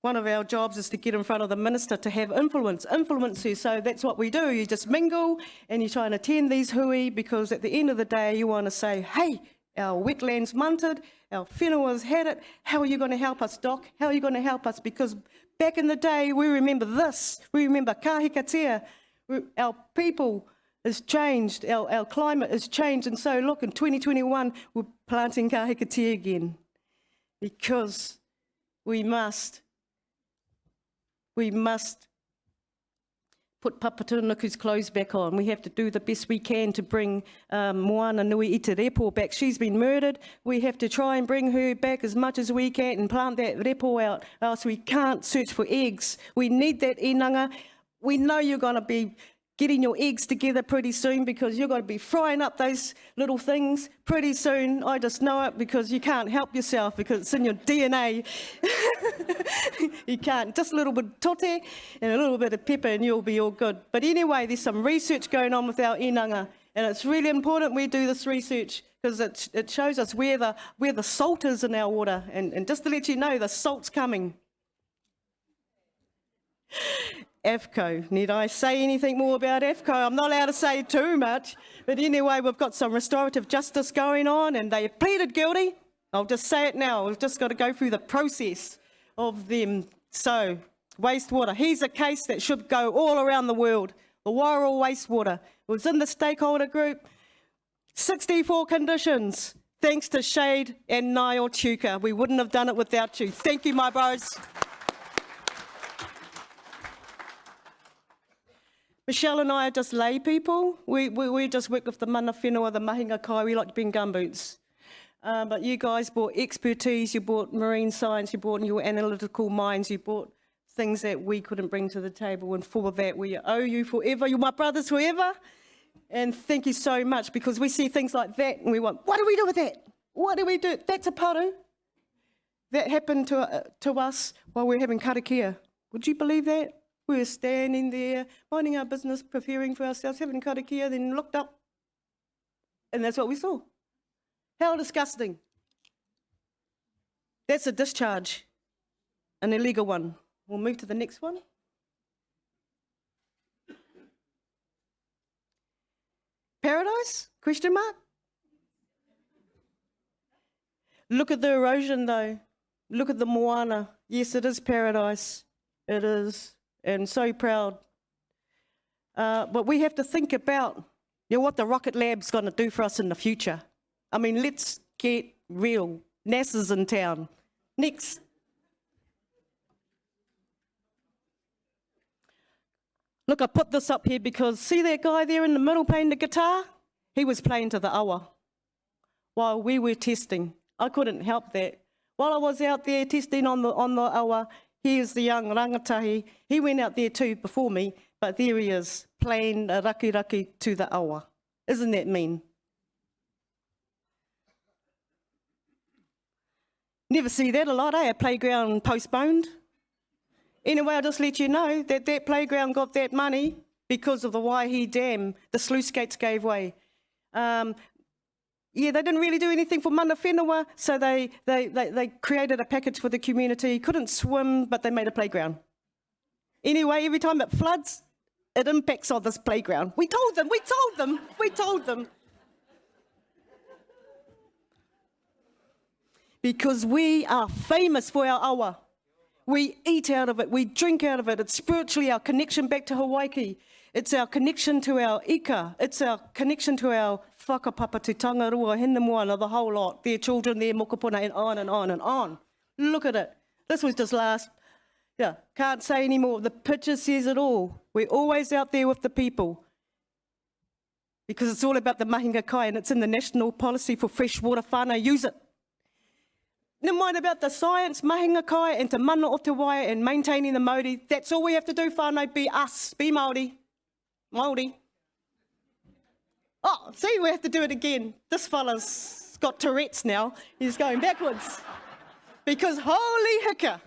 One of our jobs is to get in front of the minister to have influence you. So that's what we do. You just mingle and you try and attend these hui, because at the end of the day you want to say, hey, our wetlands munted, our whenua's had it. How are you going to help us, Doc? How are you going to help us? Because back in the day, we remember this. We remember kahikatea. Our people has changed. Our climate has changed. And so, look, in 2021, we're planting kahikatea again. Because we must put Papatūānuku's clothes back on. We have to do the best we can to bring Moana Nui i te repo back. She's been murdered. We have to try and bring her back as much as we can and plant that repo out, else we can't search for eggs. We need that inanga. We know you're going to be getting your eggs together pretty soon, because you're going to be frying up those little things pretty soon. I just know it, because you can't help yourself, because it's in your DNA. You can't. Just a little bit of tote and a little bit of pepper and you'll be all good. But anyway, there's some research going on with our inanga, and it's really important we do this research, because it shows us where the salt is in our water. And just to let you know, the salt's coming. AFCO. Need I say anything more about AFCO? I'm not allowed to say too much. But anyway, we've got some restorative justice going on, and they pleaded guilty. I'll just say it now. We've just got to go through the process of them. So, wastewater. Here's a case that should go all around the world. The Wairau wastewater. It was in the stakeholder group. 64 conditions. Thanks to Shade and Niall Tuka. We wouldn't have done it without you. Thank you, my bros. Michelle and I are just lay people. We just work with the mana whenua, the mahinga kai. We like to bring gumboots. But you guys brought expertise, you brought marine science, you brought your analytical minds, you brought things that we couldn't bring to the table. And for that, we owe you forever. You're my brothers forever. And thank you so much, because we see things like that and we want, what do we do with that? What do we do? That's a paru. That happened to us while we were having karakia. Would you believe that? We were standing there, minding our business, preparing for ourselves, having karakia, then looked up, and that's what we saw. How disgusting. That's a discharge, an illegal one. We'll move to the next one. Paradise? Question mark? Look at the erosion, though. Look at the moana. Yes, it is paradise. It is. And so proud. But we have to think about, what the Rocket Lab's going to do for us in the future. I mean, let's get real. NASA's in town. Next. Look, I put this up here because see that guy there in the middle playing the guitar? He was playing to the awa while we were testing. I couldn't help that. While I was out there testing on the awa, here's the young rangatahi. He went out there too before me, but there he is, playing a raki to the awa. Isn't that mean? Never see that a lot, eh? A playground postponed. Anyway, I'll just let you know that that playground got that money because of the Waihi Dam. The sluice gates gave way. Yeah, they didn't really do anything for mana whenua, so they created a package for the community. Couldn't swim, but they made a playground. Anyway, every time it floods, it impacts on this playground. We told them. Because we are famous for our awa. We eat out of it, we drink out of it. It's spiritually our connection back to Hawaii. It's our connection to our ika. It's our connection to our whakapapa, to Tangarua, Hinnamoana, the whole lot. Their children, their mokopuna, and on and on and on. Look at it. This was just can't say anymore. The picture says it all. We're always out there with the people. Because it's all about the mahinga kai, and it's in the national policy for freshwater whānau. Use it. Never mind about the science, mahinga kai, and te mana o te waia, and maintaining the Māori. That's all we have to do, whānau. Be us. Be Māori. Māori. Oh, see, we have to do it again. This fella's got Tourette's now. He's going backwards. Because holy hika,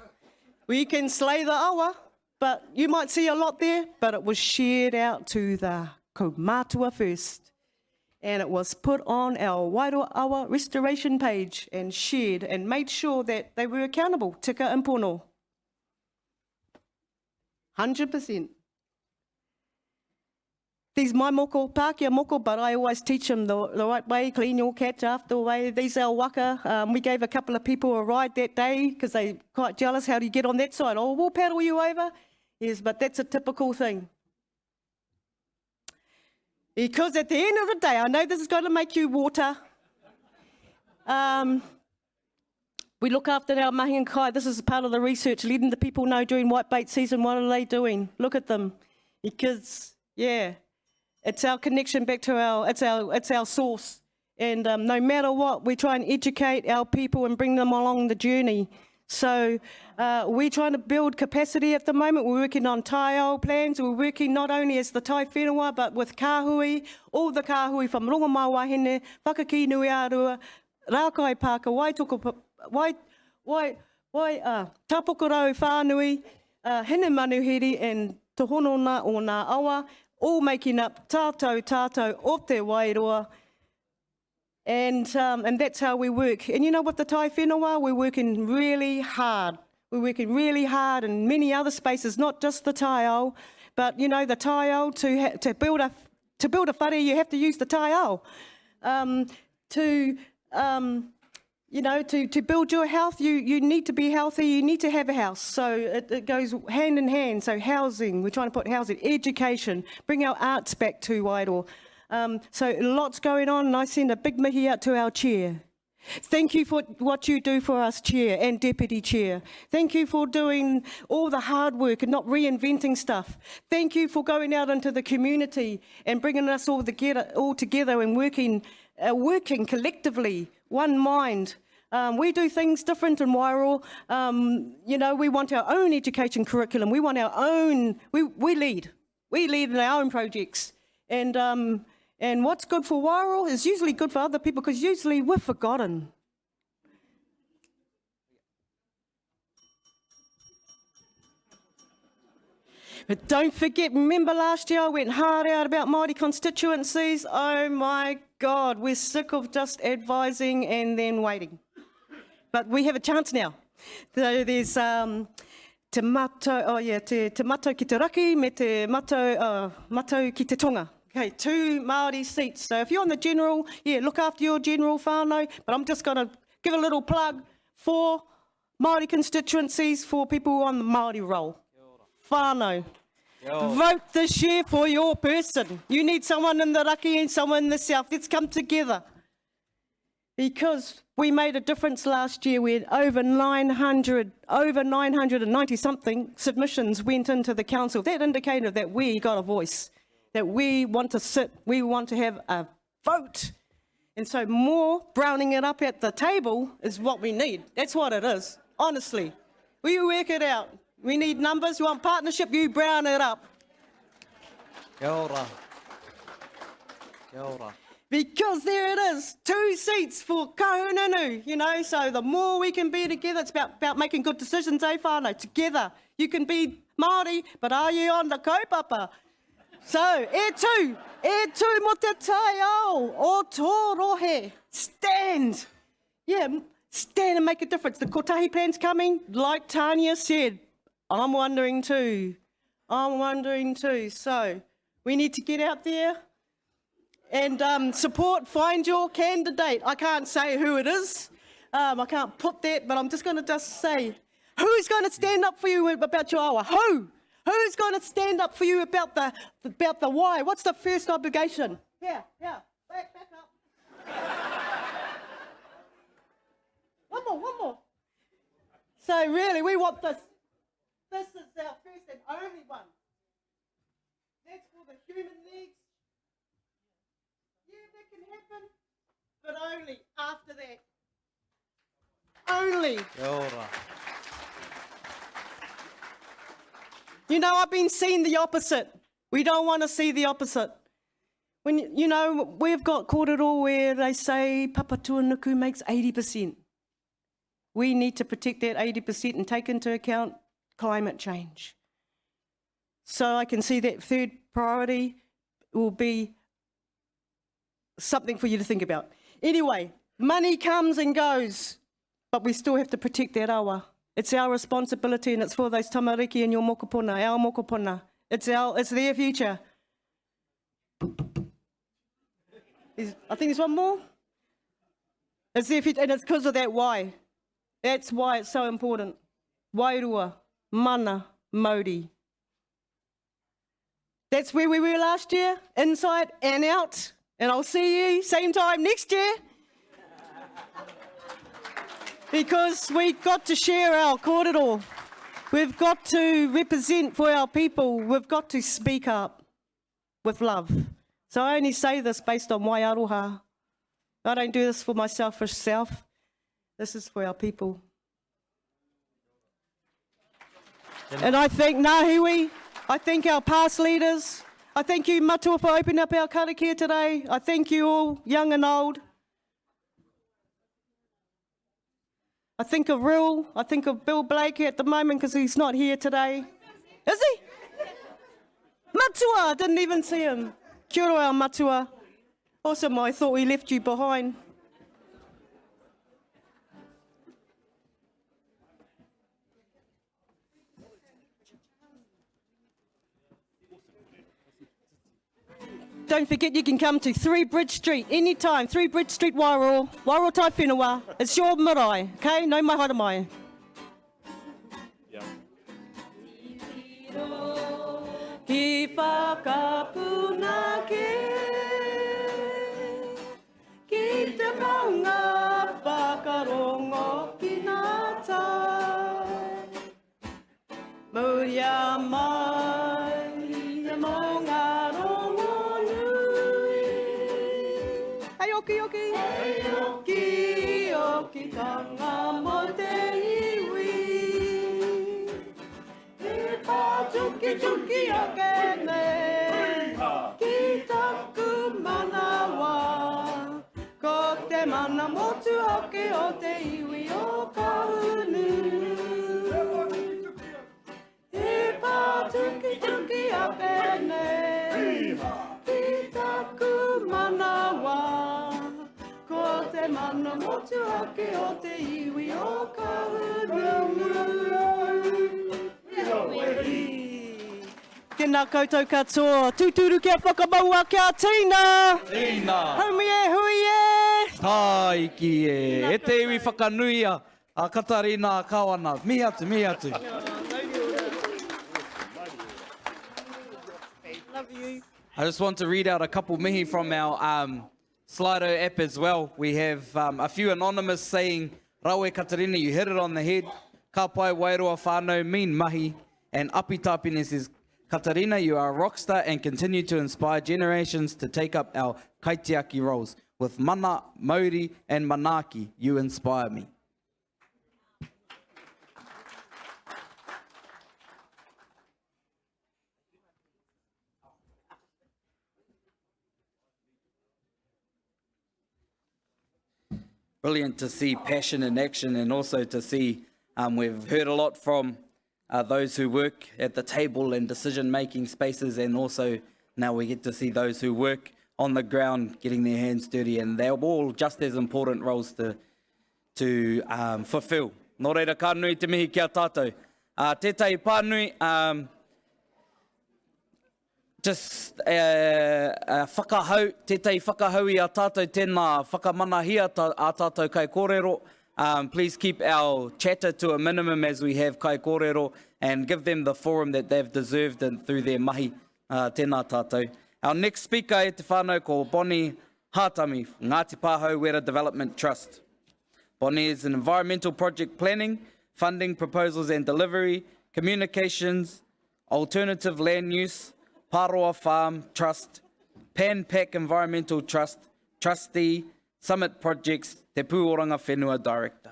we can slay the awa, but you might see a lot there, but it was shared out to the kaumātua first. And it was put on our Wairoa Awa restoration page and shared and made sure that they were accountable. Tika and pono. 100%. These my moko, Pākehā moko, but I always teach them the right way, clean your catch after the way. These are waka. We gave a couple of people a ride that day because they're quite jealous. How do you get on that side? Oh, we'll paddle you over. Yes, but that's a typical thing. Because at the end of the day, I know this is going to make you water. We look after our mahi and kai. This is part of the research, letting the people know during whitebait season, what are they doing? Look at them. Because, yeah, it's our connection back to it's our source. And no matter what, we try and educate our people and bring them along the journey. So we're trying to build capacity at the moment. We're working on taiao plans. We're working not only as the tai whenua, but with kāhui, all the kāhui from Rongamai Wahine, Whakaki Nui Arua, Rākai Pāka, Tapokorau Whānui, Hine Manuhiri, and Tohonona o Ngā Awa, all making up tātou o te Wairoa. And that's how we work. And you know what the tai whenua, we're working really hard. We're working really hard in many other spaces, not just the taiao, but you know the taiao, to build a whare, you have to use the taiao. To build your health, you need to be healthy, you need to have a house. So it goes hand in hand. So housing, we're trying to put housing, education, bring our arts back to Wairoa. So lots going on, and I send a big mihi out to our chair. Thank you for what you do for us, Chair and Deputy Chair. Thank you for doing all the hard work and not reinventing stuff. Thank you for going out into the community and bringing us all together and working collectively, one mind. We do things different in Wairoa. We want our own education curriculum. We want our own, we lead. We lead in our own projects. And what's good for Wairoa is usually good for other people because usually we're forgotten. But don't forget, remember last year I went hard out about Māori constituencies? Oh my God, we're sick of just advising and then waiting. But we have a chance now. So there's te matou ki te raki me te matou ki te tonga. Okay, 2 Māori seats. So if you're on the general, look after your general whānau. But I'm just going to give a little plug for Māori constituencies for people on the Māori roll. Whānau. Vote this year for your person. You need someone in the raki and someone in the south. Let's come together. Because we made a difference last year. We had over 990 something submissions went into the council. That indicated that we got a voice. That we want to sit, we want to have a vote. And so more browning it up at the table is what we need. That's what it is, honestly. We work it out. We need numbers, you want partnership, you brown it up.
Kia ora. Kia ora.
Because there it is, 2 seats for kahununu, you know, so the more we can be together, it's about making good decisions, whānau, together. You can be Māori, but are you on the kaupapa? So, e tū mo te tai ao, o tō rohe, stand. Yeah, stand and make a difference. The kotahi plan's coming, like Tanya said. I'm wondering too. So, we need to get out there and support, find your candidate. I can't say who it is. I can't put that, but I'm just going to just say, who's going to stand up for you about your awa? Who? Who's going to stand up for you about the why? What's the first obligation? Yeah, back up. One more. So really, we want this. This is our first and only one. That's for the human needs. Yeah, that can happen, but only after that. Only. You know, I've been seeing the opposite. We don't want to see the opposite. When, you know, we've got kōrero where they say Papa Tuanuku makes 80%. We need to protect that 80% and take into account climate change. So I can see that third priority will be something for you to think about. Anyway, money comes and goes, but we still have to protect that awa. It's our responsibility, and it's for those tamariki in your mokopuna, our mokopuna. It's their future. I think there's one more. It's their future, and it's because of that why. That's why it's so important. Wairua, mana, mauri. That's where we were last year, inside and out. And I'll see you same time next year. Because we've got to share our kōrero. We've got to represent for our people. We've got to speak up with love. So I only say this based on Waiaroha. I don't do this for my selfish self. This is for our people. And I thank Ngāhiwi. I thank our past leaders. I thank you, Matua, for opening up our karakia today. I thank you all, young and old. I think of Ril. I think of Bill Blake at the moment because he's not here today. Is he? Matua, I didn't even see him. Kia ora, Matua. Awesome, I thought we left you behind. Don't forget you can come to 3 Bridge Street anytime. 3 Bridge Street, Wairoa. Wairoa tai whenua. It's your marae, okay? No mai haere mai. Ki whakapuna ke, ki te maunga whakarongo ki nā tai. Muria mai, mo ngā rongo nui. Hei oki oki. Hei oki oki tanga mo te iwi. He pā tuki tuki ake me, ki taku manawa. Ko te mana motu ake o te iwi o ka hunu. He pā tuki tuki ake me, ki taku manawa. Ko te mana motu ake o te iwi o ka hunu. Tēnā koutou katoa, tūturu kia whakamaua kia tīna.
Tīna.
Haumi e, hui e.
Tā iki e. E te iwi whakanuia a Katarina Kawana. Mi atu, mi atu.
Love you.
I just want to read out a couple mihi from our Slido app as well. We have a few anonymous saying, Rawe Katarina, you hit it on the head. Ka pai wairoa whānau mean mahi. And Api Tapine says, Katarina, you are a rock star and continue to inspire generations to take up our kaitiaki roles. With mana, mauri and manaki, you inspire me. brilliant to see passion in action, and also to see we've heard a lot from those who work at the table and decision-making spaces, and also now we get to see those who work on the ground getting their hands dirty, and they're all just as important roles to fulfill. Nō reira, ka nui te mihi kia tātou. Tētai pānui, just whakahau, tētai whakahau I a tātou tēnā whakamanahi a tātou kai kōrero. Please keep our chatter to a minimum as we have kai kōrero, and give them the forum that they've deserved and through their mahi. Tēnā tātou. Our next speaker e te whānau ko Bonnie Hatami, Ngāti Pāhau Wera Development Trust. Bonnie is in environmental project planning, funding, proposals and delivery, communications, alternative land use, Pāroa Farm Trust, Pan Pac Environmental Trust, Trustee, Summit Projects, Te Pūoranga Whenua Director.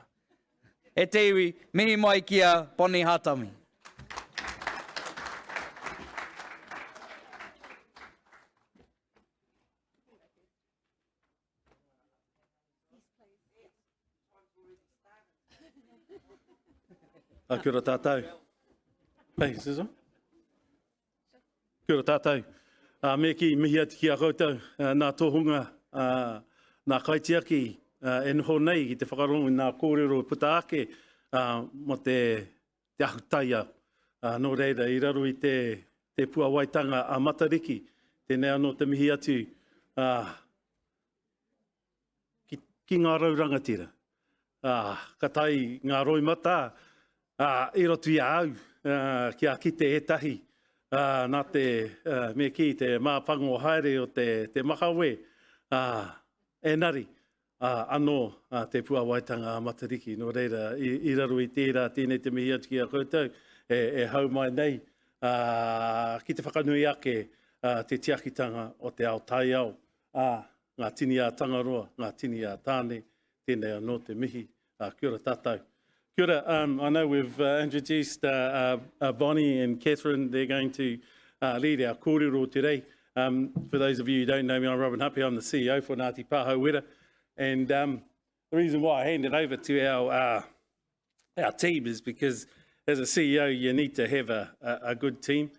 E te iwi, mihi mai kia Bonnie Hatami.
Kia ora tātou. Hey, Susan. Kia ora tātou. Me ki mihi atu ki a koutou, nā tohunga, nā kaitiaki, e noho nei ki te whakarongo nā kōrero puta ake, mo te ahutaia. Nō reira, I raro I te puawaitanga a Matariki, tēnei anō te mihi atu ki ngā raurangatira. Ka tai ngā roimata, I roto I au, ki a kite e tahi, nā te me ki te māpango haere o te makawe, enari, anō te puawaitanga a Matariki. Nō reira, I raro I tērā, tēnei te mihi atu ki a koutou, e hau mai nei, ki te whakanui ake, te tiakitanga o te ao tai au, ngā tini a Tangaroa, ngā tini a Tāne, tēnei anō te mihi, kia ora tātou. Kia ora, I know we've introduced Bonnie and Catherine. They're going to lead our kōrero today. For those of you who don't know me, I'm Robin Huppy. I'm the CEO for Ngāti Pāhau Wera. And the reason why I hand it over to our team is because as a CEO, you need to have a good team.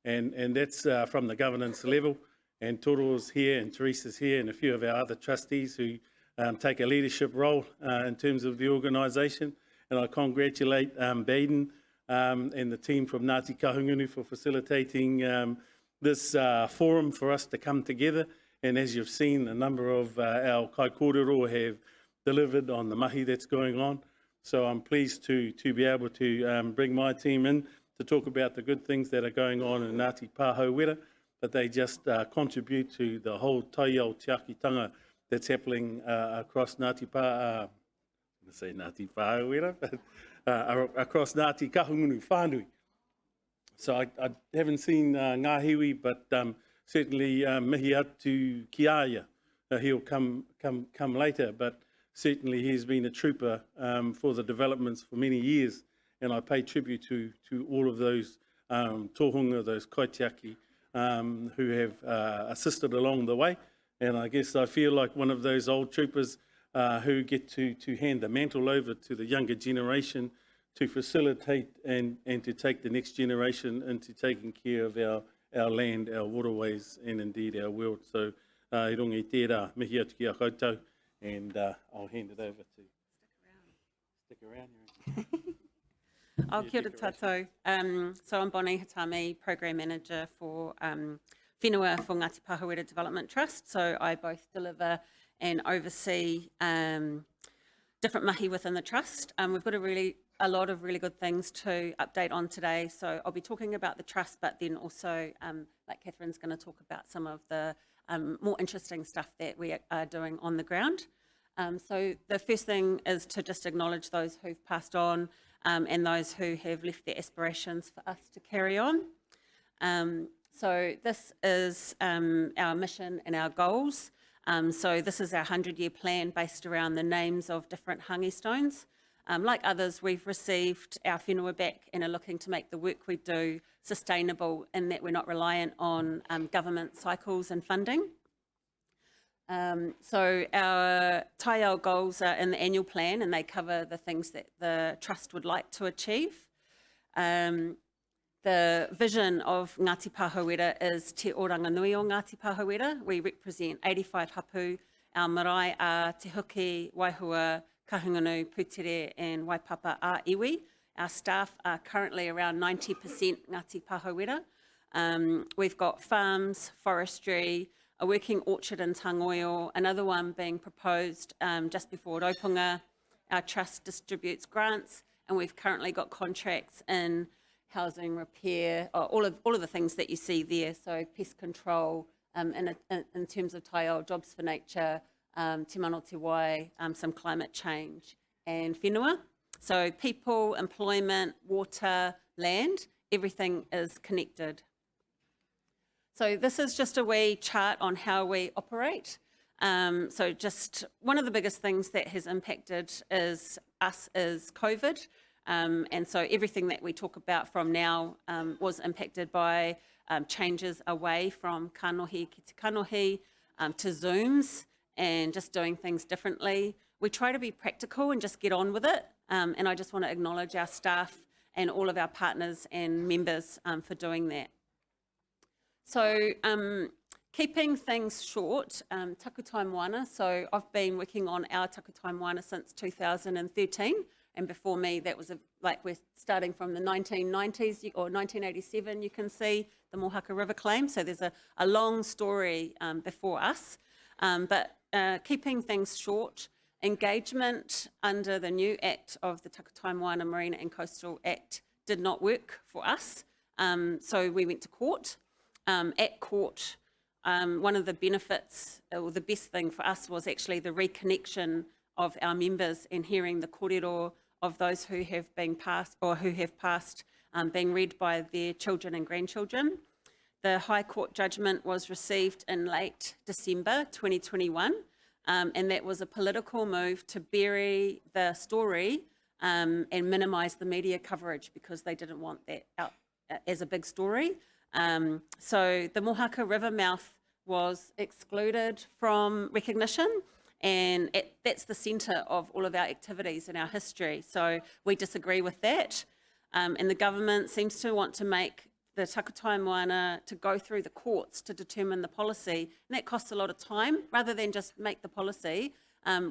And that's from the governance level. And Toro's here, and Teresa's here, and a few of our other trustees who take a leadership role in terms of the organisation. And I congratulate Baden and the team from Ngāti Kahungunu for facilitating this forum for us to come together. And as you've seen, a number of our kai kōrero have delivered on the mahi that's going on. So I'm pleased to be able to bring my team in to talk about the good things that are going on in Ngāti Pāhau Wera, but they just contribute to the whole taiao tiakitanga that's happening across Ngāti Pāhau. I say Ngāti Pāhau Wera, but across Ngāti Kahungunu whānui. So I haven't seen Ngā Hiwi, but certainly mihi atu ki aia. He'll come later, but certainly he's been a trooper for the developments for many years, and I pay tribute to all of those tohunga, those kaitiaki, who have assisted along the way. And I guess I feel like one of those old troopers who get to hand the mantle over to the younger generation to facilitate and to take the next generation into taking care of our land, our waterways, and indeed our world. So, I rongi tērā, mihi atu ki a koutou, and I'll hand it over to... Stick around.
Oh, kia ora tātou. So I'm Bonnie Hatami, Program Manager for Whenua for Ngāti Pāhau Wera Development Trust. So I both deliver and oversee different mahi within the trust. We've got a lot of really good things to update on today. So I'll be talking about the trust, but then also, like Catherine's going to talk about some of the more interesting stuff that we are doing on the ground. So the first thing is to just acknowledge those who've passed on and those who have left their aspirations for us to carry on. So this is our mission and our goals. So this is our 100-year plan based around the names of different hangi stones. Like others, we've received our whenua back and are looking to make the work we do sustainable in that we're not reliant on government cycles and funding. So our taiao goals are in the annual plan, and they cover the things that the Trust would like to achieve. The vision of Ngāti Pāhauera is Te Oranga Nui o Ngāti Pāhauera. We represent 85 hapu. Our marae are Te Huki, Waihua, Kahungunu, Putere and Waipapa a iwi. Our staff are currently around 90% Ngāti Pāhauera. We've got farms, forestry, a working orchard in Tangoio, another one being proposed just before Raupunga. Our trust distributes grants, and we've currently got contracts in housing, repair, all of the things that you see there. So pest control, in terms of taiao, jobs for nature, te mano te wai, some climate change, and whenua. So people, employment, water, land, everything is connected. So this is just a wee chart on how we operate. So just one of the biggest things that has impacted us is COVID. And so everything that we talk about from now was impacted by changes away from kanohi ki te kanohi to Zooms and just doing things differently. We try to be practical and just get on with it. And I just want to acknowledge our staff and all of our partners and members for doing that. So keeping things short, takutai moana. So I've been working on our takutai moana since 2013. And before me, that was like we're starting from the 1990s or 1987, you can see the Mohaka River claim. So there's a long story before us. But keeping things short, engagement under the new act of the Takutai Moana Marina and Coastal Act did not work for us. So we went to court. At court, one of the benefits, or the best thing for us, was actually the reconnection of our members and hearing the kōrero of those who have been passed or who have passed being read by their children and grandchildren. The High Court judgment was received in late December 2021, and that was a political move to bury the story and minimise the media coverage because they didn't want that out as a big story. So the Mohaka River mouth was excluded from recognition, and that's the centre of all of our activities in our history. So we disagree with that, and the government seems to want to make the takutai moana to go through the courts to determine the policy, and that costs a lot of time. Rather than just make the policy,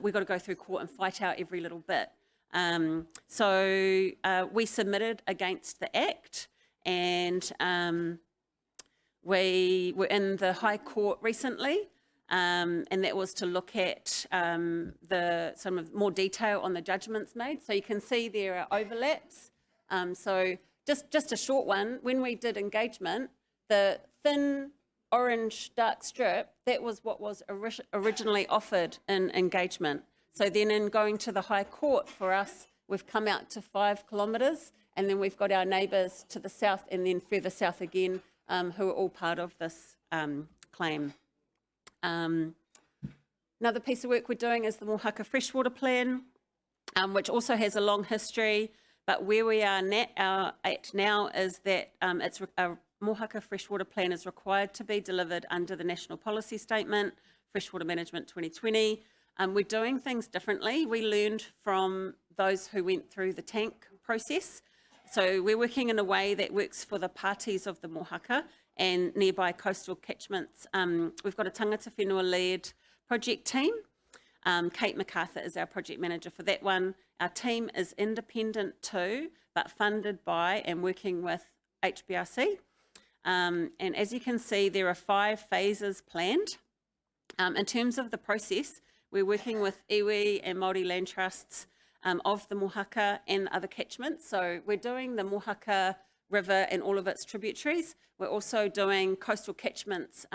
we've got to go through court and fight out every little bit. So we submitted against the Act, and we were in the High Court recently, and that was to look at some of more detail on the judgments made. So you can see there are overlaps. So just a short one, when we did engagement, the thin orange dark strip, that was what was originally offered in engagement. So then in going to the High Court for us, we've come out to 5 kilometres, and then we've got our neighbours to the south and then further south again, who are all part of this claim. Another piece of work we're doing is the Mohaka Freshwater Plan, which also has a long history, but where we are at now is that a Mohaka Freshwater Plan is required to be delivered under the National Policy Statement, Freshwater Management 2020. We're doing things differently. We learned from those who went through the tank process. So we're working in a way that works for the parties of the Mohaka and nearby coastal catchments. We've got a tangata whenua-led project team. Kate MacArthur is our project manager for that one. Our team is independent too, but funded by and working with HBRC. And as you can see, there are 5 phases planned. In terms of the process, we're working with iwi and Māori land trusts of the Mohaka and other catchments. So we're doing the Mohaka River and all of its tributaries. We're also doing coastal catchments,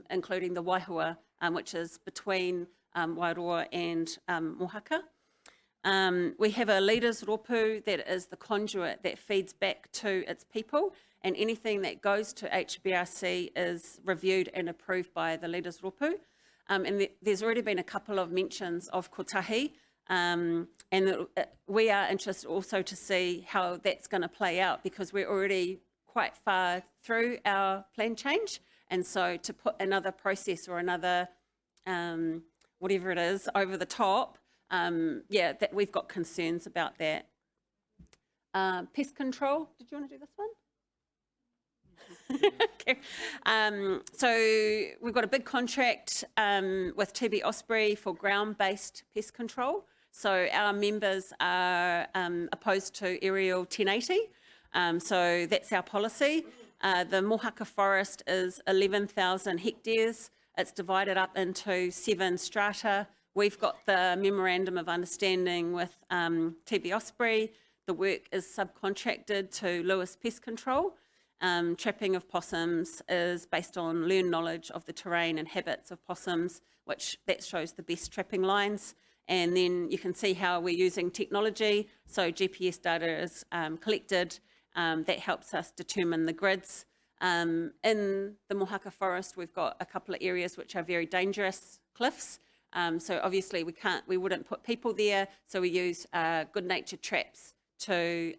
including the Waihua, which is between Wairoa and Mohaka. We have a leaders ropu that is the conduit that feeds back to its people, and anything that goes to HBRC is reviewed and approved by the leaders ropu. And there's already been a couple of mentions of kotahi, and we are interested also to see how that's going to play out, because we're already quite far through our plan change, and so to put another process or another whatever it is, over the top, that we've got concerns about that. Pest control, did you want to do this one? Okay. So we've got a big contract with TB Osprey for ground-based pest control. So our members are opposed to aerial 1080. So that's our policy. The Mohaka forest is 11,000 hectares. It's divided up into 7 strata. We've got the memorandum of understanding with TB Osprey. The work is subcontracted to Lewis Pest Control. Trapping of possums is based on learned knowledge of the terrain and habits of possums, that shows the best trapping lines. And then you can see how we're using technology. So GPS data is collected. That helps us determine the grids. In the Mohaka forest, we've got a couple of areas which are very dangerous cliffs. So obviously we wouldn't put people there. So we use good-natured traps to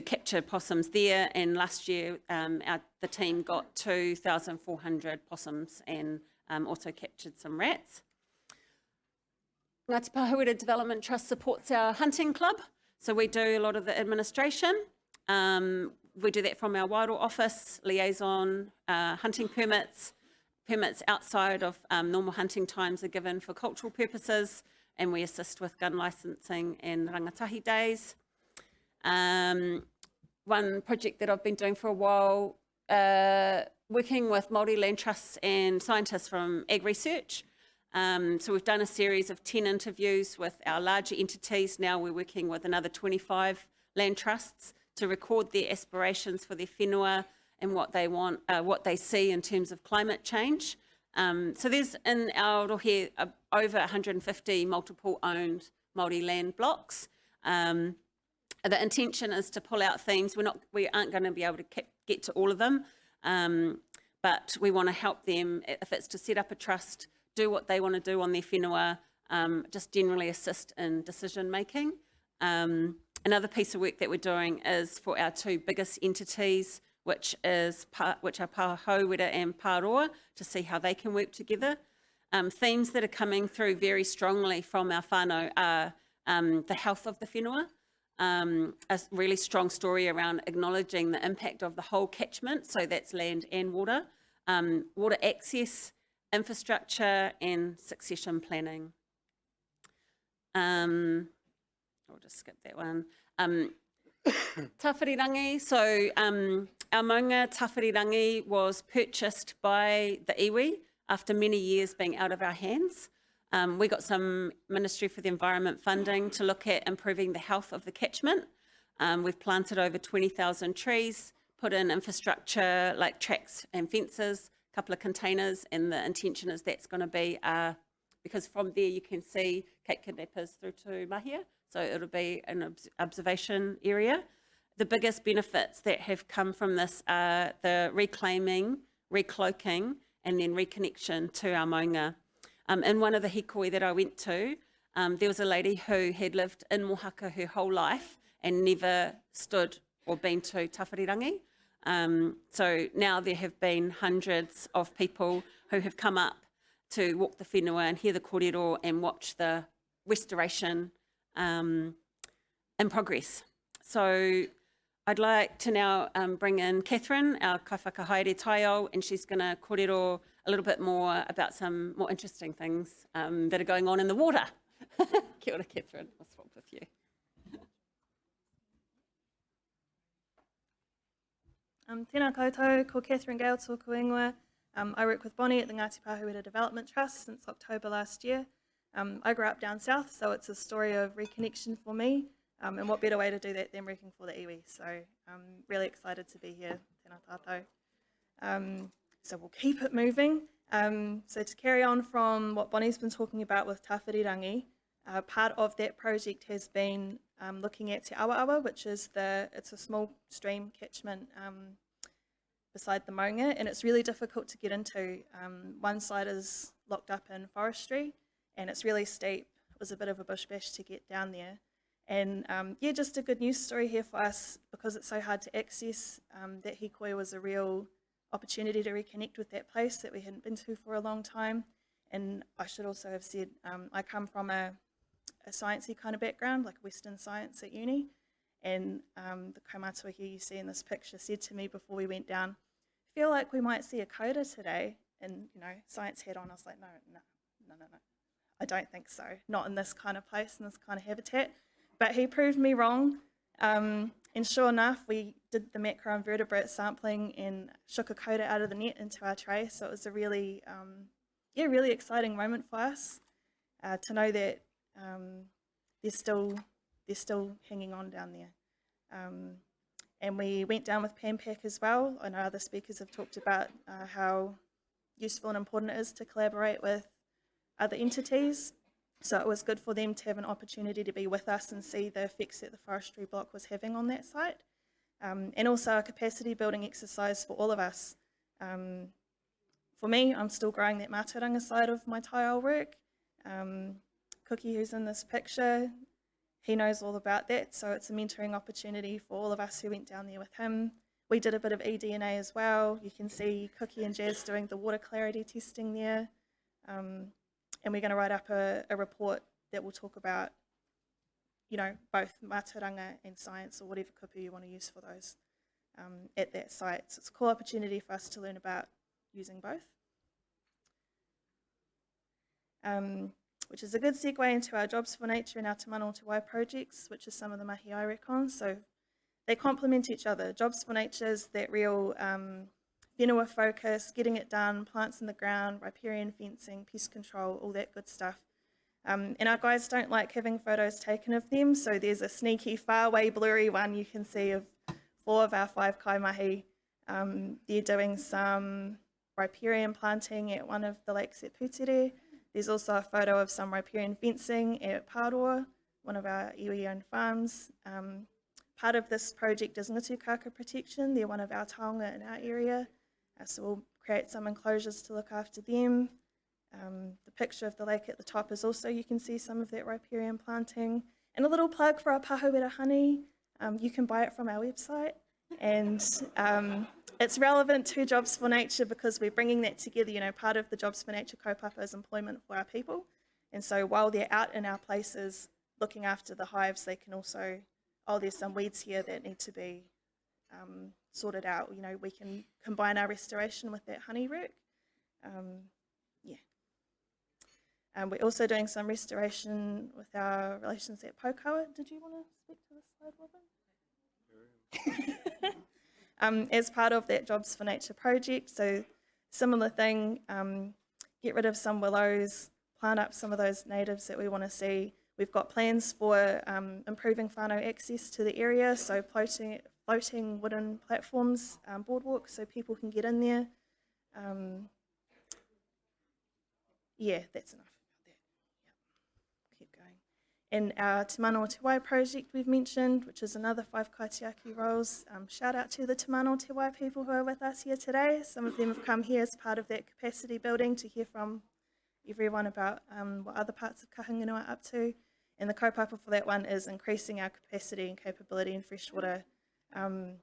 capture possums there, and last year the team got 2,400 possums and also captured some rats. Ngāti Pahuera Development Trust supports our hunting club, so we do a lot of the administration. We do that from our Wairoa office, liaison, hunting permits outside of normal hunting times are given for cultural purposes, and we assist with gun licensing and rangatahi days. One project that I've been doing for a while, working with Māori land trusts and scientists from Ag Research. So we've done a series of 10 interviews with our larger entities. Now we're working with another 25 land trusts to record their aspirations for their whenua and what they want, what they see in terms of climate change. So there's in Aotearoa over 150 multiple owned Māori land blocks. The intention is to pull out themes. We aren't going to be able to get to all of them, but we want to help them, if it's to set up a trust, do what they want to do on their whenua, just generally assist in decision making. Another piece of work that we're doing is for our 2 biggest entities, which are Pāhauwera and Pāroa, to see how they can work together. Themes that are coming through very strongly from our whānau are the health of the whenua, a really strong story around acknowledging the impact of the whole catchment, so that's land and water, water access, infrastructure and succession planning. I'll just skip that one. Tawhirirangi, so our maunga Tawhirirangi was purchased by the iwi after many years being out of our hands. We got some Ministry for the Environment funding to look at improving the health of the catchment. We've planted over 20,000 trees, put in infrastructure like tracks and fences, a couple of containers, and the intention is that's going to be, because from there you can see Cape Kidnappers through to Mahia, so it'll be an observation area. The biggest benefits that have come from this are the reclaiming, recloaking, and then reconnection to our maunga. In one of the hikoi that I went to, there was a lady who had lived in Mohaka her whole life and never stood or been to Tawhirirangi. So now there have been hundreds of people who have come up to walk the whenua and hear the kōrero and watch the restoration in progress. So I'd like to now bring in Catherine, our kaiwhakahaere taiao, and she's going to kōrero a little bit more about some more interesting things that are going on in the water. Kia ora, Catherine. I'll swap with you.
Tēnā koutou, ko Catherine Gale tōku ingoa. I work with Bonnie at the Ngāti Pahuera Development Trust since October last year. I grew up down south, so it's a story of reconnection for me, and what better way to do that than working for the iwi. So I'm really excited to be here. Tēnā tātou. So we'll keep it moving. So to carry on from what Bonnie's been talking about with Tawhirirangi, part of that project has been looking at Te Awa, which is it's a small stream catchment beside the maunga, and it's really difficult to get into. One side is locked up in forestry, and it's really steep. It was a bit of a bush bash to get down there. And yeah, just a good news story here for us, because it's so hard to access. That hikoi was a real opportunity to reconnect with that place that we hadn't been to for a long time. And I should also have said, I come from a sciencey kind of background, like Western science at uni. And the kaumātua here you see in this picture said to me before we went down, feel like we might see a coda today. And, you know, science hat on, I was like, no. I don't think so. Not in this kind of place, in this kind of habitat. But he proved me wrong. And sure enough, we did the macroinvertebrate sampling and shook a coda out of the net into our tray. So it was a really, really exciting moment for us to know that they're still hanging on down there. And we went down with PAMPAC as well. I know other speakers have talked about how useful and important it is to collaborate with other entities. So it was good for them to have an opportunity to be with us and see the effects that the forestry block was having on that site. And also a capacity building exercise for all of us. For me, I'm still growing that mātauranga side of my taiao work. Cookie, who's in this picture, he knows all about that, so it's a mentoring opportunity for all of us who went down there with him. We did a bit of eDNA as well. You can see Cookie and Jazz doing the water clarity testing there. And we're going to write up a report that will talk about, you know, both mātauranga and science, or whatever kupu you want to use for those at that site. So it's a cool opportunity for us to learn about using both. Which is a good segue into our Jobs for Nature and our Te Mano Te Wai projects, which is some of the mahi I work on. So they complement each other. Jobs for Nature is that real whenua focus, getting it done, plants in the ground, riparian fencing, pest control, all that good stuff. And our guys don't like having photos taken of them, so there's a sneaky, faraway, blurry one you can see of 4 of our 5 kaimahi. They're doing some riparian planting at one of the lakes at Putere. There's also a photo of some riparian fencing at Pāroa, one of our iwi-owned farms. Part of this project is Ngutu Kaka protection. They're one of our taonga in our area. So we'll create some enclosures to look after them. The picture of the lake at the top is also, you can see some of that riparian planting. And a little plug for our Pahawera honey. You can buy it from our website. And it's relevant to Jobs for Nature because we're bringing that together. You know, part of the Jobs for Nature kaupapa is employment for our people. And so while they're out in our places looking after the hives, they can also, oh, there's some weeds here that need to be sorted out. You know, we can combine our restoration with that honey work. We're also doing some restoration with our relations at Pokawa. Did you want to speak to this slide, Robin? As part of that Jobs for Nature project, so similar thing, get rid of some willows, plant up some of those natives that we want to see. We've got plans for improving whānau access to the area, so floating wooden platforms, boardwalks, so people can get in there. Yeah, that's enough about that. Yep. Keep going. And our Te Mano Te Wai project we've mentioned, which is another 5 kaitiaki roles. Shout out to the Te Mano Te Wai people who are with us here today. Some of them have come here as part of that capacity building to hear from everyone about what other parts of Kahanganua are up to. And the kaupapa for that one is increasing our capacity and capability in freshwater. And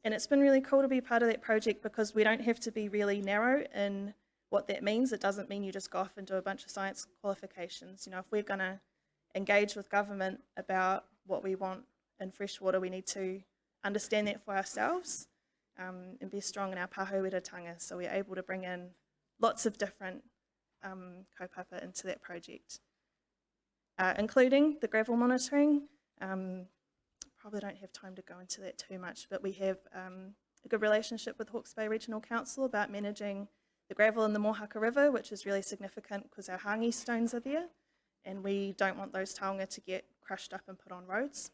it's been really cool to be part of that project because we don't have to be really narrow in what that means. It doesn't mean you just go off and do a bunch of science qualifications. You know, if we're going to engage with government about what we want in freshwater, we need to understand that for ourselves and be strong in our pahueratanga. So we're able to bring in lots of different kaupapa into that project, including the gravel monitoring. Probably don't have time to go into that too much, but we have a good relationship with Hawke's Bay Regional Council about managing the gravel in the Mohaka River, which is really significant because our hangi stones are there and we don't want those taonga to get crushed up and put on roads.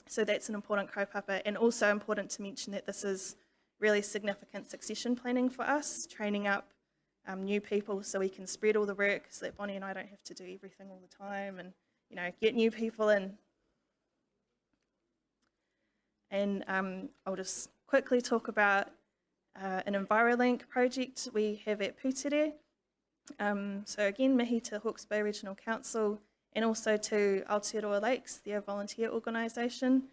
So that's an important kaupapa, and also important to mention that this is really significant succession planning for us, training up new people so we can spread all the work so that Bonnie and I don't have to do everything all the time, and, you know, get new people in. And I'll just quickly talk about an EnviroLink project we have at Putere. So again, mihi to Hawke's Bay Regional Council and also to Aotearoa Lakes, their volunteer organisation.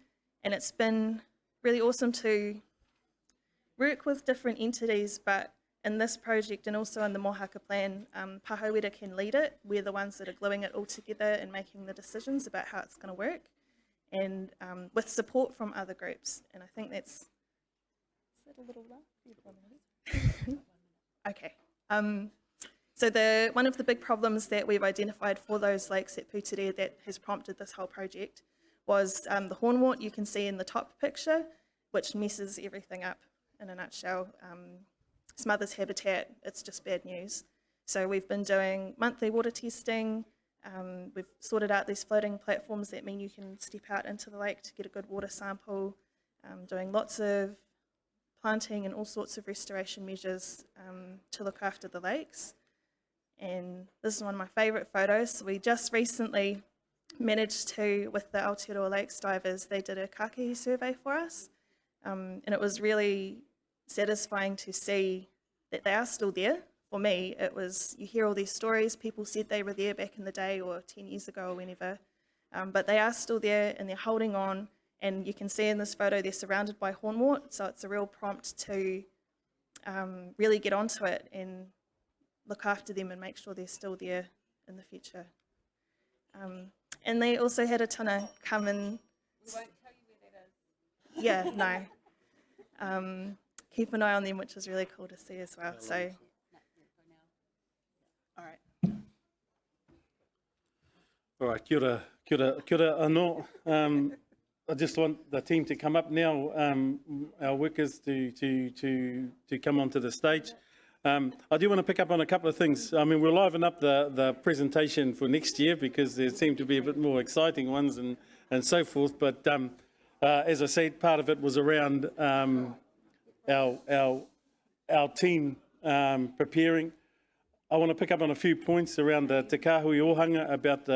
And it's been really awesome to work with different entities, but in this project and also in the Mohaka plan, Pahawera can lead it. We're the ones that are gluing it all together and making the decisions about how it's going to work, and with support from other groups. And I think that's... Is that a little loud? Okay. So one of the big problems that we've identified for those lakes at Putere that has prompted this whole project was the hornwort you can see in the top picture, which messes everything up in a nutshell. Smothers habitat, it's just bad news. So we've been doing monthly water testing. We've sorted out these floating platforms that mean you can step out into the lake to get a good water sample, doing lots of planting and all sorts of restoration measures to look after the lakes. And this is one of my favourite photos. We just recently managed to, with the Aotearoa Lakes divers, they did a kākehi survey for us. And it was really satisfying to see that they are still there. For me, it was, you hear all these stories, people said they were there back in the day or 10 years ago or whenever, but they are still there and they're holding on, and you can see in this photo they're surrounded by hornwort, so it's a real prompt to really get onto it and look after them and make sure they're still there in the future. And they also had a tana come and... We won't tell you where that is. Yeah, no. Keep an eye on them, which is really cool to see as well. So, all right.
All right, kia ora anō. I just want the team to come up now, our workers to come onto the stage. I do want to pick up on a couple of things. I mean, we'll liven up the presentation for next year because there seem to be a bit more exciting ones and so forth. But as I said, part of it was around our team preparing. I want to pick up on a few points around the Te Kāhui Ohanga about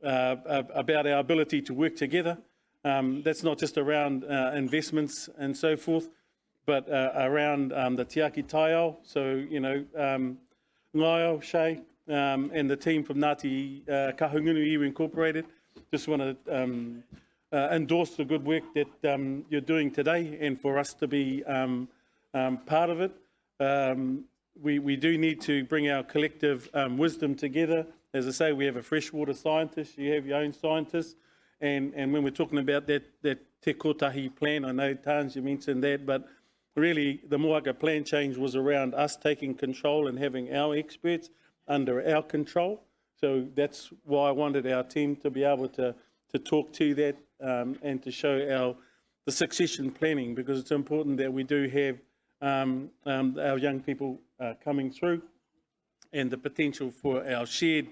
about our ability to work together. That's not just around investments and so forth, but around the Tiaki Taiao. So, you know, Ngaio, Shay, and the team from Ngāti Kahungunu Iwi Incorporated. Just want to endorse the good work that you're doing today, and for us to be part of it. We do need to bring our collective wisdom together. As I say, we have a freshwater scientist, you have your own scientists, and when we're talking about that Te Kotahi plan, I know, Tans, you mentioned that, but really the Mohaka plan change was around us taking control and having our experts under our control. So that's why I wanted our team to be able to talk to that and to show the succession planning, because it's important that we do have our young people coming through, and the potential for our shared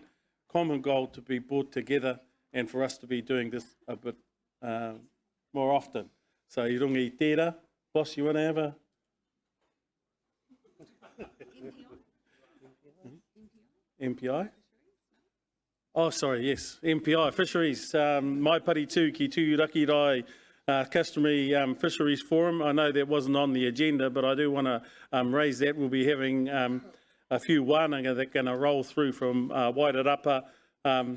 common goal to be brought together and for us to be doing this a bit more often. So, i runga i tērā. Boss, you want to have a... MPI? Oh, sorry, yes, MPI, fisheries. Mai pari tū ki Tūraki Rai Customary Fisheries Forum. I know that wasn't on the agenda, but I do want to raise that. We'll be having a few wānanga that are going to roll through from Wairarapa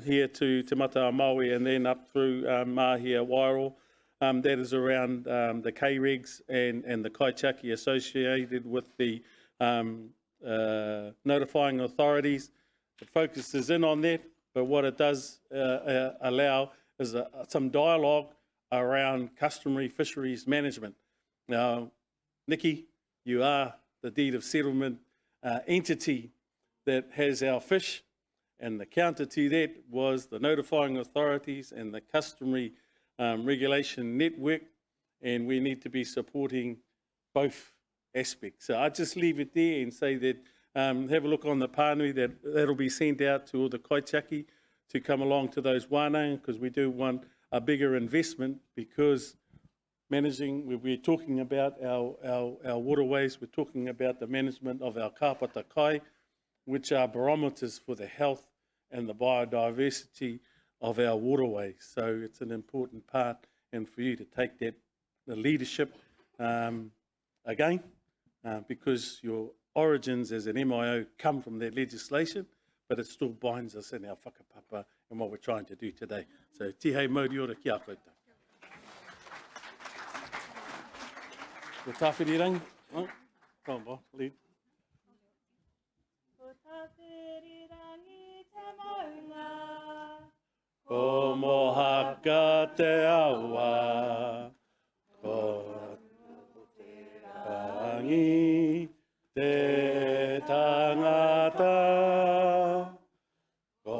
here to Te Mata Maui and then up through Mahia Wairau. That is around the K-regs and the Kaitiaki associated with the notifying authorities. It focuses in on that, but what it does allow is some dialogue around customary fisheries management. Now, Nikki, you are the deed of settlement entity that has our fish, and the counter to that was the notifying authorities and the customary regulation network, and we need to be supporting both aspects. So I just leave it there and say that have a look on the pānui, that'll be sent out to all the Kaitiaki to come along to those wānanga, because we do want a bigger investment, because managing, we're talking about our waterways, we're talking about the management of our kāpata kai, which are barometers for the health and the biodiversity of our waterways. So it's an important part, and for you to take the leadership again, because your origins as an MIO come from that legislation, but it still binds us in our whakapapa and what we're trying to do today. So tihei mauri ora ki a koutou. Ko tāwhirirangi. Oh, come on, Bob, lead. Ko mohaka te awa, ko te rangi te tangata, ko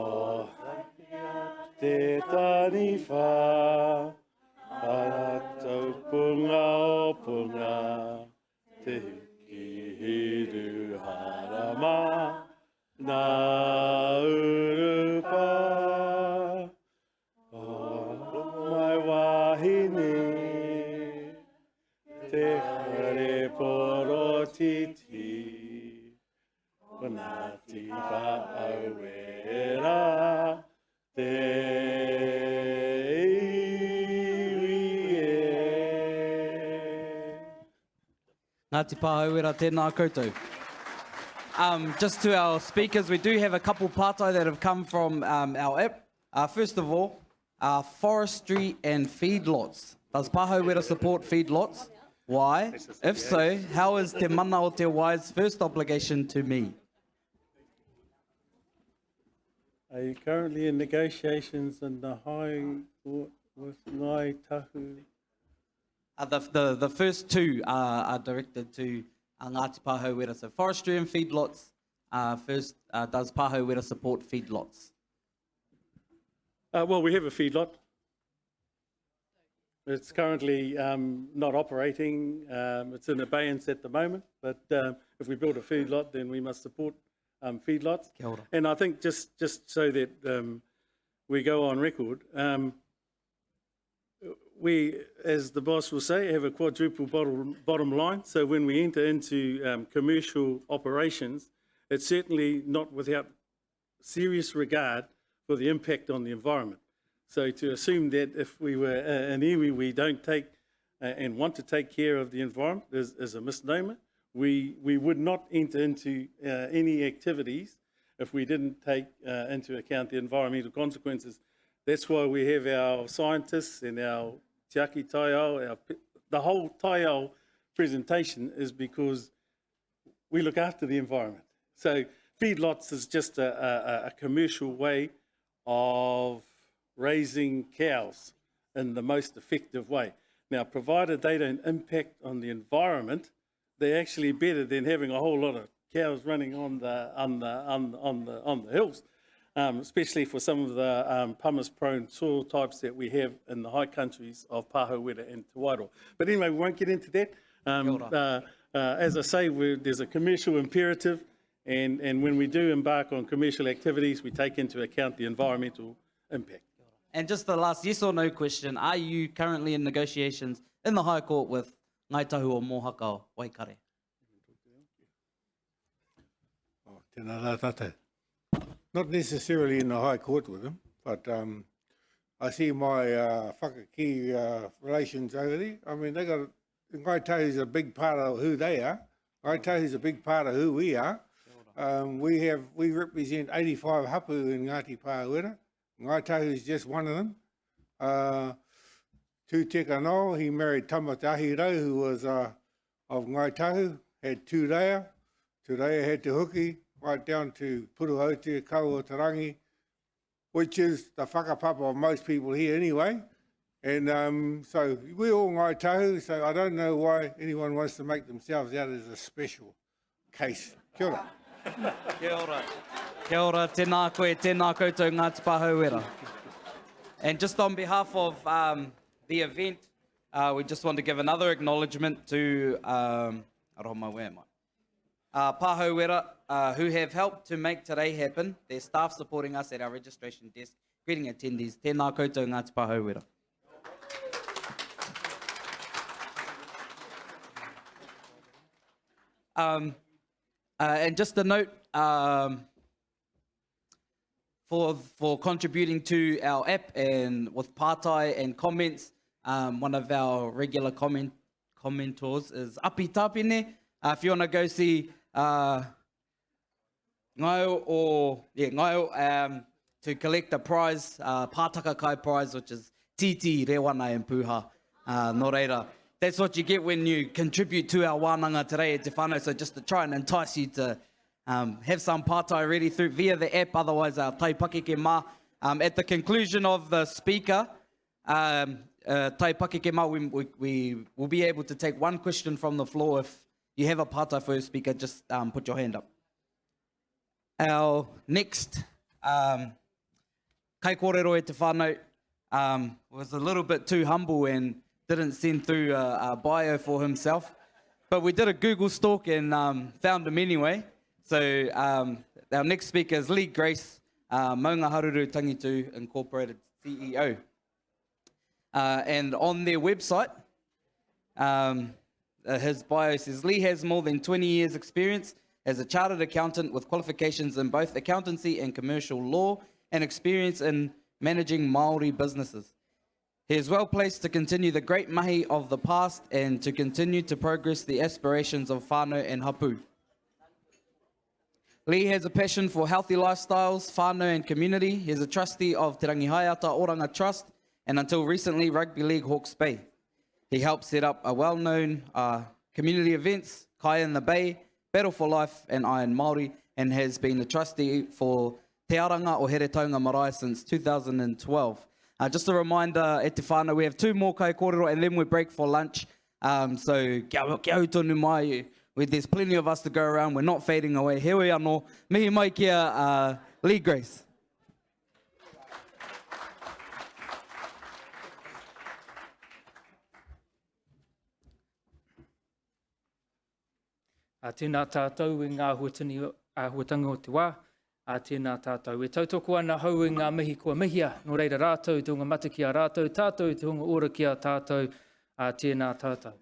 te taniwha, a tau punga o punga, te hiki hiru harama, nā urupa. Mai wahine, te hare poro titi, o Ngāti Whaauera, te iwi e.
Ngāti Pāhauera, tēnā koutou. Just to our speakers, we do have a couple pātai that have come from our app. First of all, forestry and feedlots. Does Pāhauera support feedlots? Why? If so, how is Te Mana o Te Wai's first obligation to me?
Are you currently in negotiations in the High Court with Ngai Tahu?
The first two are directed to Ngāti Pāhauera. So forestry and feedlots. First, does Pāhauera support feedlots?
Well, we have a feedlot. It's currently not operating. It's in abeyance at the moment. But if we build a feedlot, then we must support feedlots.
Kia ora.
And I think just so that we go on record, we, as the boss will say, have a quadruple bottom line. So when we enter into commercial operations, it's certainly not without serious regard for the impact on the environment. So to assume that if we were an iwi, we don't take and want to take care of the environment is a misnomer. We would not enter into any activities if we didn't take into account the environmental consequences. That's why we have our scientists and our Te Aki Taiao, the whole Taiao presentation is because we look after the environment. So feedlots is just a commercial way of raising cows in the most effective way. Now, provided they don't impact on the environment, they're actually better than having a whole lot of cows running on the hills, especially for some of the pumice-prone soil types that we have in the high countries of Pāhauera and Te Wairoa. But anyway, we won't get into that. As I say, there's a commercial imperative, and when we do embark on commercial activities, we take into account the environmental impact.
And just the last yes or no question, are you currently in negotiations in the High Court with Ngai Tahu o Mohaka o Waikare?
Oh, tēnā rā tātou. Not necessarily in the High Court with them, but I see my whakaki relations over there. I mean, Ngai Tahu is a big part of who they are. Ngai Tahu is a big part of who we are. We represent 85 hapu in Ngāti Pāhauera. Ngai Tahu is just one of them. Tu Teka no, he married Tamatahirau, who was of Ngai Tahu, had two rea. Te rea had Te Huki, right down to Puruhautia, Kauotarangi, which is the whakapapa of most people here anyway. And so we're all Ngai Tahu, so I don't know why anyone wants to make themselves out as a special case. Kia ora.
Kia ora. Kia ora, tēnā koe, tēnā koutou Ngāti Pāhauera. And just on behalf of the event, we just want to give another acknowledgement to Aroma, where am I? Pāhauera, who have helped to make today happen. Their staff supporting us at our registration desk. Greeting attendees, tēnā koutou Ngāti Pāhauera. And just a note, for contributing to our app and with pātai and comments, one of our regular commentors is Api Tāpine. If you want to go see Ngaio to collect a prize, Pātaka Kai prize, which is Titi Rewana and Puha. No reira, That's what you get when you contribute to our wānanga today at Te Whānau. So just to try and entice you to have some pātai ready through via the app, otherwise our tai pakeke mā. At the conclusion of the speaker, tai pakeke mā, we will be able to take one question from the floor. If you have a pātai for your speaker, just put your hand up. Our next kai kōrero e Te Whānau was a little bit too humble and didn't send through a bio for himself. But we did a Google stalk and found him anyway. So our next speaker is Lee Grace, Maunga Haruru Tangitu Incorporated CEO. And on their website, his bio says, Lee has more than 20 years experience as a chartered accountant with qualifications in both accountancy and commercial law and experience in managing Māori businesses. He is well placed to continue the great mahi of the past and to continue to progress the aspirations of whānau and hapu. Lee has a passion for healthy lifestyles, whānau and community. He is a trustee of Te Rangihaiata Oranga Trust and until recently Rugby League Hawke's Bay. He helped set up a well-known community events, Kai in the Bay, Battle for Life and Iron Māori, and has been a trustee for Te Aranga o Here Taunga Marae since 2012. Just a reminder, at Te Whānau, we have 2 more kai kōrero and then we break for lunch. So, kia au tonu mai, there's plenty of us to go around. We're not fading away. Here we anō. Mihi mai kia Lee Grace.
Tēnā tātou i ngā huatanga o te wā. Tēnā tātou. E tautoko ana hau i ngā mihi kua mihia. Nō reira rātou, te hunga mata ki a rātou, tātou te hunga ora ki a tātou. Tēnā tātou.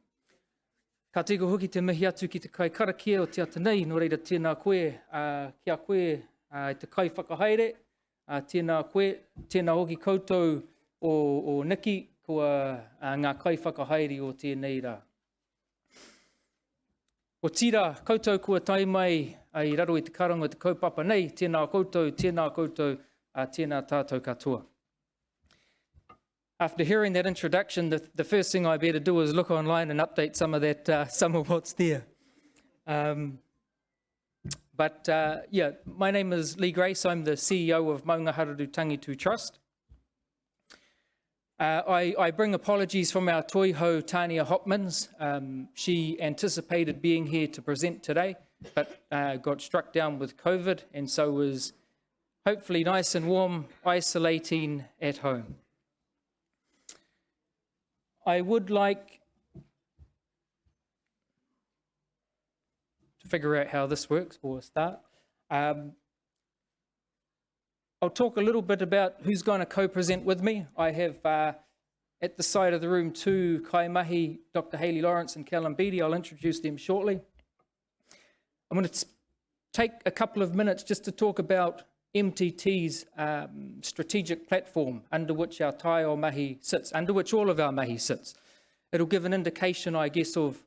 Ka tiko hoki te mihi atu ki te kai karakia o te atanei. Nō reira tēnā koe, kia koe i te kai whakahaere. Tēnā koe, tēnā hoki koutou o Niki kua ngā kai whakahaere o tēnei rā. O tira, koutou kua tai mai i raro i te karanga o te kaupapa nei, tēnā koutou, tēnā tātou katoa. After hearing that introduction, the first thing I better do is look online and update some of that, some of what's there. But yeah, my name is Lee Grace. I'm the CEO of Maunga Haruru Tangitu Trust. I bring apologies from our toiho, Tania Hopmans. She anticipated being here to present today, but got struck down with COVID, and so was hopefully nice and warm, isolating at home. I would like to figure out how this works for a start. I'll talk a little bit about who's going to co-present with me. I have at the side of the room 2 kaimahi, Dr. Hayley Lawrence and Callum Beattie. I'll introduce them shortly. I'm going to take a couple of minutes just to talk about MTT's strategic platform under which our Taio mahi sits, under which all of our mahi sits. It'll give an indication, I guess, of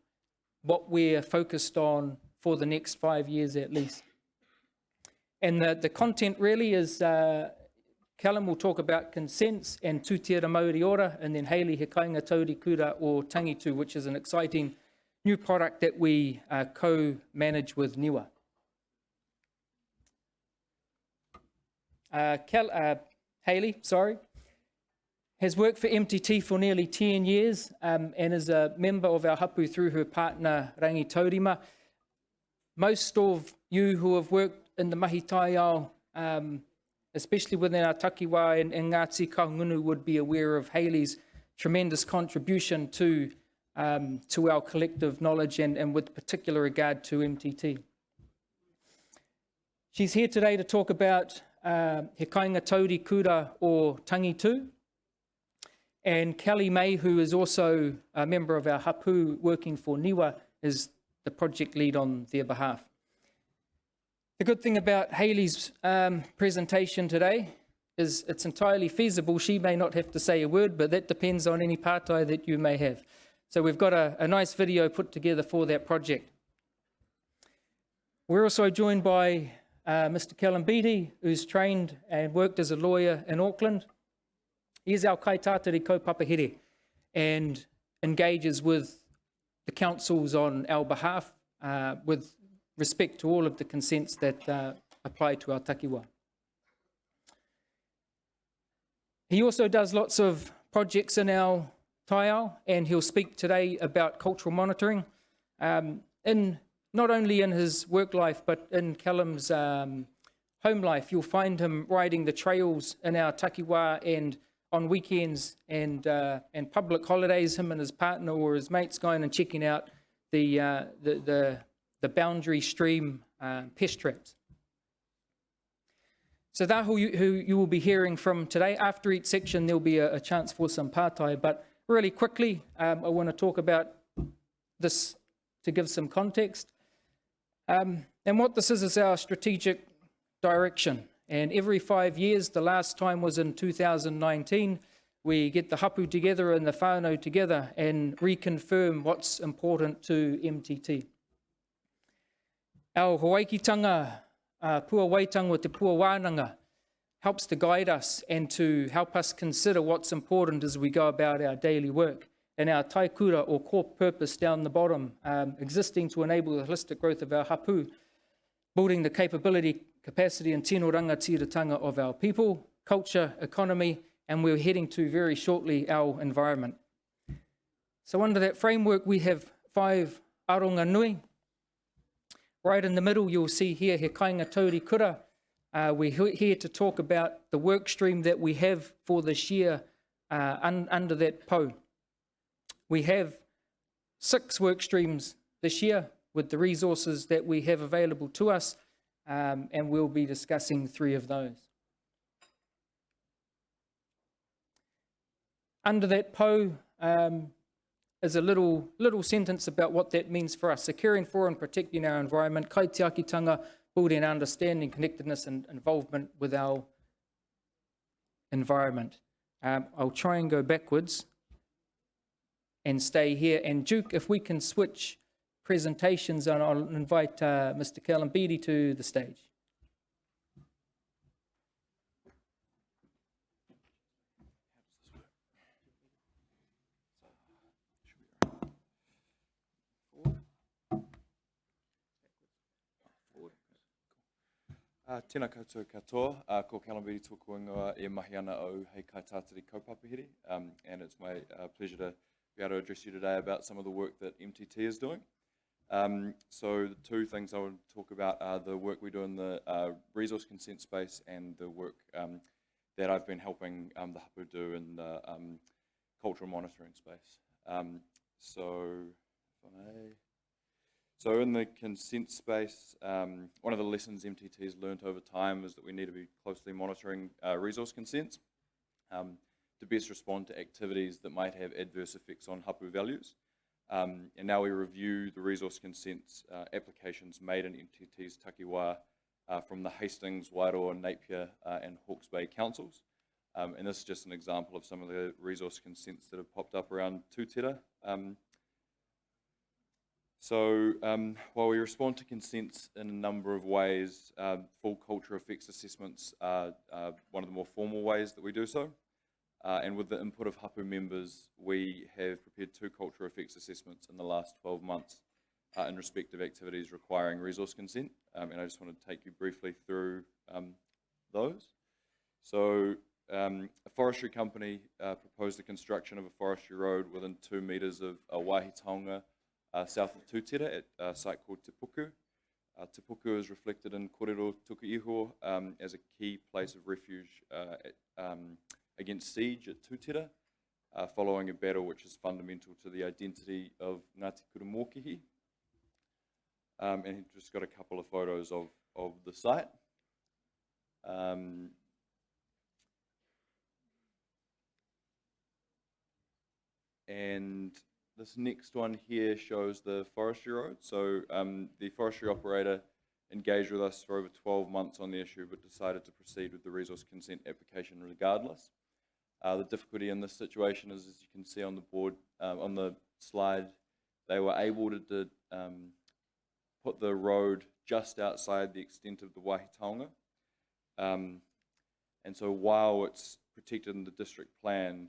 what we're focused on for the next 5 years at least. And the content really is, Callum will talk about consents and tūtira mauri ora, and then Hayley he kainga tauri kura o Tangitu, which is an exciting new product that we co-manage with Niwa. Hayley, has worked for MTT for nearly 10 years and is a member of our hapu through her partner Rangi Taurima. Most of you who have worked in the mahi taiao, especially within our takiwā and Ngāti Kahungunu, would be aware of Hayley's tremendous contribution to our collective knowledge and with particular regard to MTT. She's here today to talk about he kainga tauri kura o Tangitu, and Kelly May, who is also a member of our hapu working for Niwa, is the project lead on their behalf. The good thing about Hayley's presentation today is it's entirely feasible. She may not have to say a word, but that depends on any pātai that you may have. So we've got a nice video put together for that project. We're also joined by Mr. Callum Beattie, who's trained and worked as a lawyer in Auckland. He's our kaitātari kaupapa here and engages with the councils on our behalf with respect to all of the consents that apply to our takiwā. He also does lots of projects in our taiao, and he'll speak today about cultural monitoring, not only in his work life, but in Callum's home life. You'll find him riding the trails in our takiwā, and on weekends and public holidays, him and his partner or his mates going and checking out the boundary stream pest traps. So that's who you will be hearing from today. After each section, there'll be a chance for some pātai, but really quickly, I want to talk about this to give some context. And what this is our strategic direction. And every 5 years, the last time was in 2019, we get the hapu together and the whānau together and reconfirm what's important to MTT. Our Hawaikitanga Pua Waitanga Te Pua Wānanga helps to guide us and to help us consider what's important as we go about our daily work. And our taikura or core purpose down the bottom, existing to enable the holistic growth of our hapu, building the capability, capacity and tino rangatiratanga of our people, culture, economy, and we're heading to very shortly our environment. So under that framework, we have 5 aronga nui. Right in the middle, you'll see here, he kainga tauri kura. We're here to talk about the work stream that we have for this year under that pou. We have 6 work streams this year with the resources that we have available to us, and we'll be discussing 3 of those. Under that pou is a little sentence about what that means for us. So caring for and protecting our environment, kaitiakitanga, building understanding, connectedness and involvement with our environment. I'll try and go backwards and stay here. And Duke, if we can switch presentations, and I'll invite Mr. Kalambidi to the stage.
Tēnā koutou katoa, ko Kalambidi tōku ingoa e mahi ana au hei kaitātari kaupapahiri, and it's my pleasure to be able to address you today about some of the work that MTT is doing. So the 2 things I want to talk about are the work we do in the resource consent space and the work that I've been helping the hapu do in the cultural monitoring space. So in the consent space, one of the lessons MTT has learned over time is that we need to be closely monitoring resource consents to best respond to activities that might have adverse effects on hapu values. And now we review the resource consents applications made in MTT's takiwā from the Hastings, Wairoa, Napier and Hawke's Bay councils. And this is just an example of some of the resource consents that have popped up around Tūtera. So while we respond to consents in a number of ways, full culture effects assessments are one of the more formal ways that we do so. And with the input of hapu members, we have prepared 2 culture effects assessments in the last 12 months in respect of activities requiring resource consent. And I just want to take you briefly through those. So a forestry company proposed the construction of a forestry road within 2 metres of a wāhi taonga south of Tūtera at a site called Te Puku. Te Puku is reflected in Kōrero Tukuiho as a key place of refuge against siege at Tūtera, following a battle which is fundamental to the identity of Ngāti Kuramokihi. And he's just got a couple of photos of the site. And this next one here shows the forestry road. So the forestry operator engaged with us for over 12 months on the issue, but decided to proceed with the resource consent application regardless. The difficulty in this situation is, as you can see on the board, on the slide, they were able to put the road just outside the extent of the wāhi taonga. And so while it's protected in the district plan,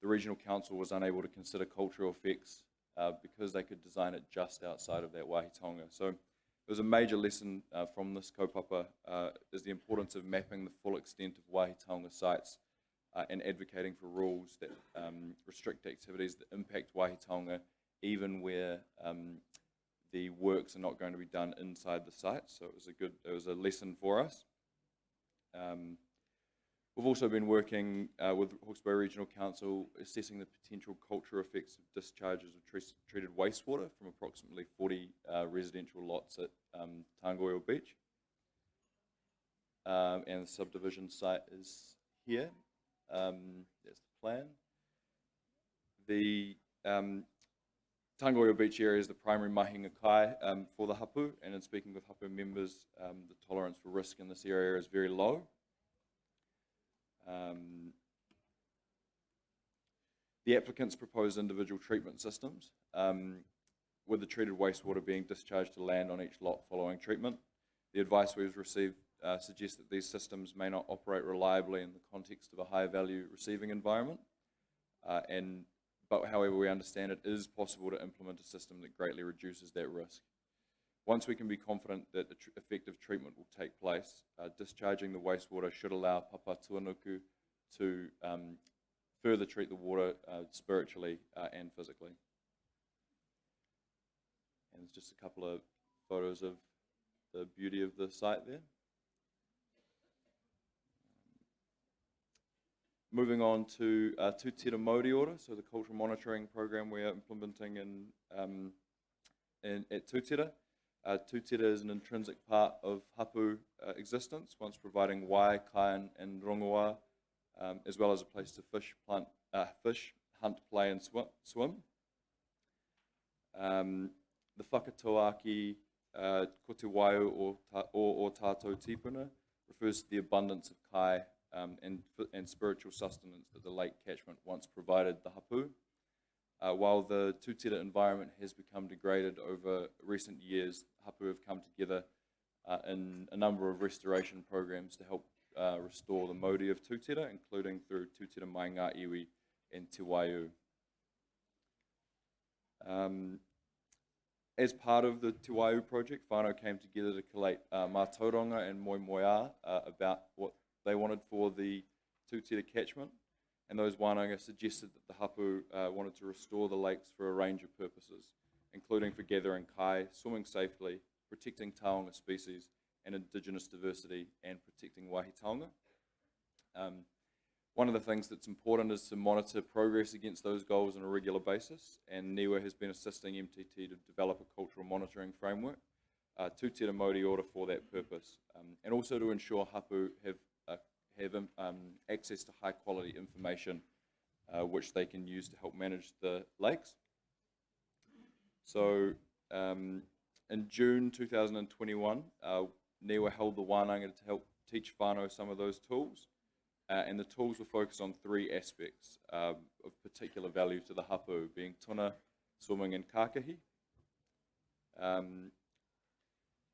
the regional council was unable to consider cultural effects because they could design it just outside of that wāhi-taonga. So it was a major lesson from this kaupapa is the importance of mapping the full extent of wāhi-taonga sites and advocating for rules that restrict activities that impact wāhi-taonga, even where the works are not going to be done inside the site. So it was a lesson for us. We've also been working with Hawke's Bay Regional Council, assessing the potential cultural effects of discharges of treated wastewater from approximately 40 residential lots at Tangoil Beach. And the subdivision site is here. That's the plan. The Tangoil Beach area is the primary mahinga kai for the hapu, and in speaking with hapu members, the tolerance for risk in this area is very low. The applicants propose individual treatment systems, with the treated wastewater being discharged to land on each lot following treatment. The advice we've received suggests that these systems may not operate reliably in the context of a high-value receiving environment, but however we understand it is possible to implement a system that greatly reduces that risk. Once we can be confident that effective treatment will take place, discharging the wastewater should allow Papa Tuanuku to further treat the water spiritually and physically. And there's just a couple of photos of the beauty of the site there. Moving on to Tūtira Māori Order, so the cultural monitoring program we are implementing at Tūtira. Tūtira is an intrinsic part of hapu existence, once providing wai, kai, and rongoā, as well as a place to fish, hunt, play, and swim. The whakatauaki ko te waiu o tātou tipuna refers to the abundance of kai and spiritual sustenance that the lake catchment once provided the hapu. While the Tūtira environment has become degraded over recent years, hapu have come together in a number of restoration programs to help restore the mauri of Tūtira, including through Tūtira Mai Ngā Iwi and Te Waiu. As part of the Te Waiu project, whānau came together to collate mātauranga and moemoeā about what they wanted for the Tūtira catchment. And those wānanga suggested that the hapu wanted to restore the lakes for a range of purposes, including for gathering kai, swimming safely, protecting taonga species and indigenous diversity, and protecting wāhi-taonga. One of the things that's important is to monitor progress against those goals on a regular basis, and NIWA has been assisting MTT to develop a cultural monitoring framework, Tūtira Māori Order for that purpose, and also to ensure hapu have access to high quality information which they can use to help manage the lakes. So in June 2021, NIWA held the wānanga to help teach whānau some of those tools, and the tools were focused on three aspects of particular value to the hapu, being tuna, swimming, and kākahi.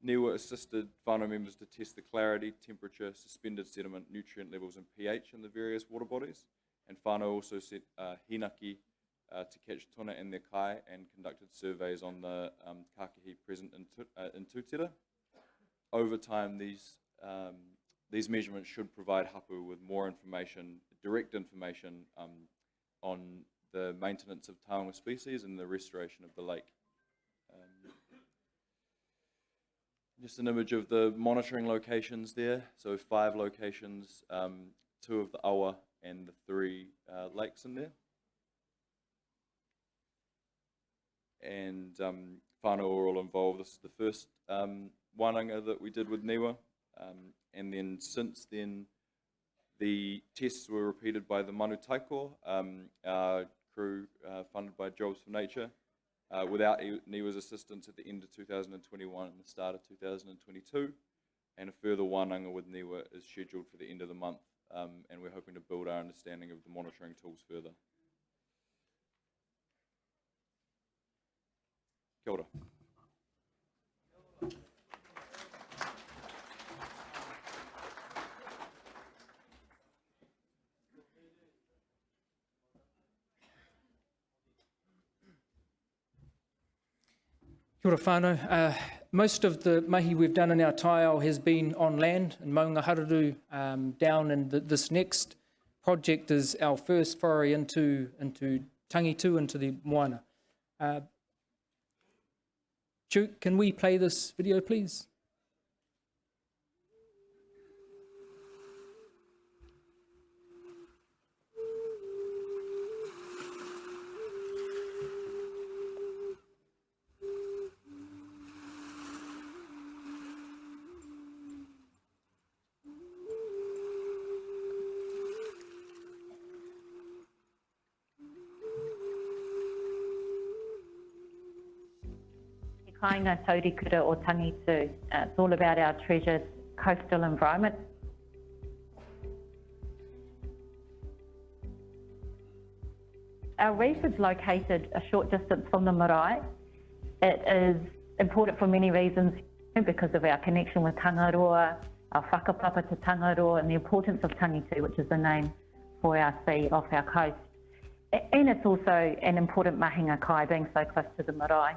NIWA assisted whānau members to test the clarity, temperature, suspended sediment, nutrient levels, and pH in the various water bodies. And whānau also set hinaki to catch tuna and their kai, and conducted surveys on the kākahi present in Tūtira. Over time, these measurements should provide hapu with more information, direct information on the maintenance of taonga species and the restoration of the lake. Just an image of the monitoring locations there. So 5 locations, 2 of the awa and the 3 lakes in there. And whānau are all involved. This is the first wānanga that we did with NIWA. And then since then, the tests were repeated by the Manu Taiko, our crew funded by Jobs for Nature, without NIWA's assistance at the end of 2021 and the start of 2022, and a further wānanga with NIWA is scheduled for the end of the month, and we're hoping to build our understanding of the monitoring tools further. Kia ora.
Kia ora whānau. Most of the mahi we've done in our taiao has been on land in Maunga Hararu down, and this next project is our first foray into Tangitu, into the Moana. Duke, can we play this video, please?
Kāinga Taurikura o Tangitu. It's all about our treasured coastal environment. Our reef is located a short distance from the marae. It is important for many reasons, because of our connection with Tangaroa, our whakapapa to Tangaroa, and the importance of Tangitu, which is the name for our sea off our coast. And it's also an important mahinga kai, being so close to the marae.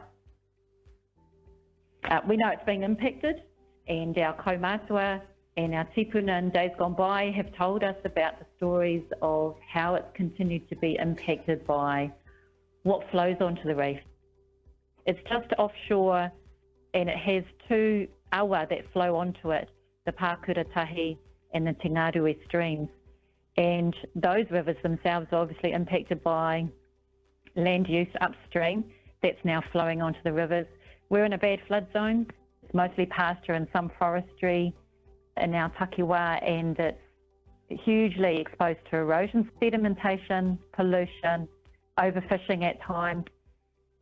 We know it's been impacted, and our kaumātua and our tipuna in days gone by have told us about the stories of how it's continued to be impacted by what flows onto the reef. It's just offshore, and it has two awa that flow onto it, the Pākuratahi and the Te Ngārui streams. And those rivers themselves are obviously impacted by land use upstream that's now flowing onto the rivers. We're in a bad flood zone. It's mostly pasture and some forestry in our takiwā, and it's hugely exposed to erosion, sedimentation, pollution, overfishing at times.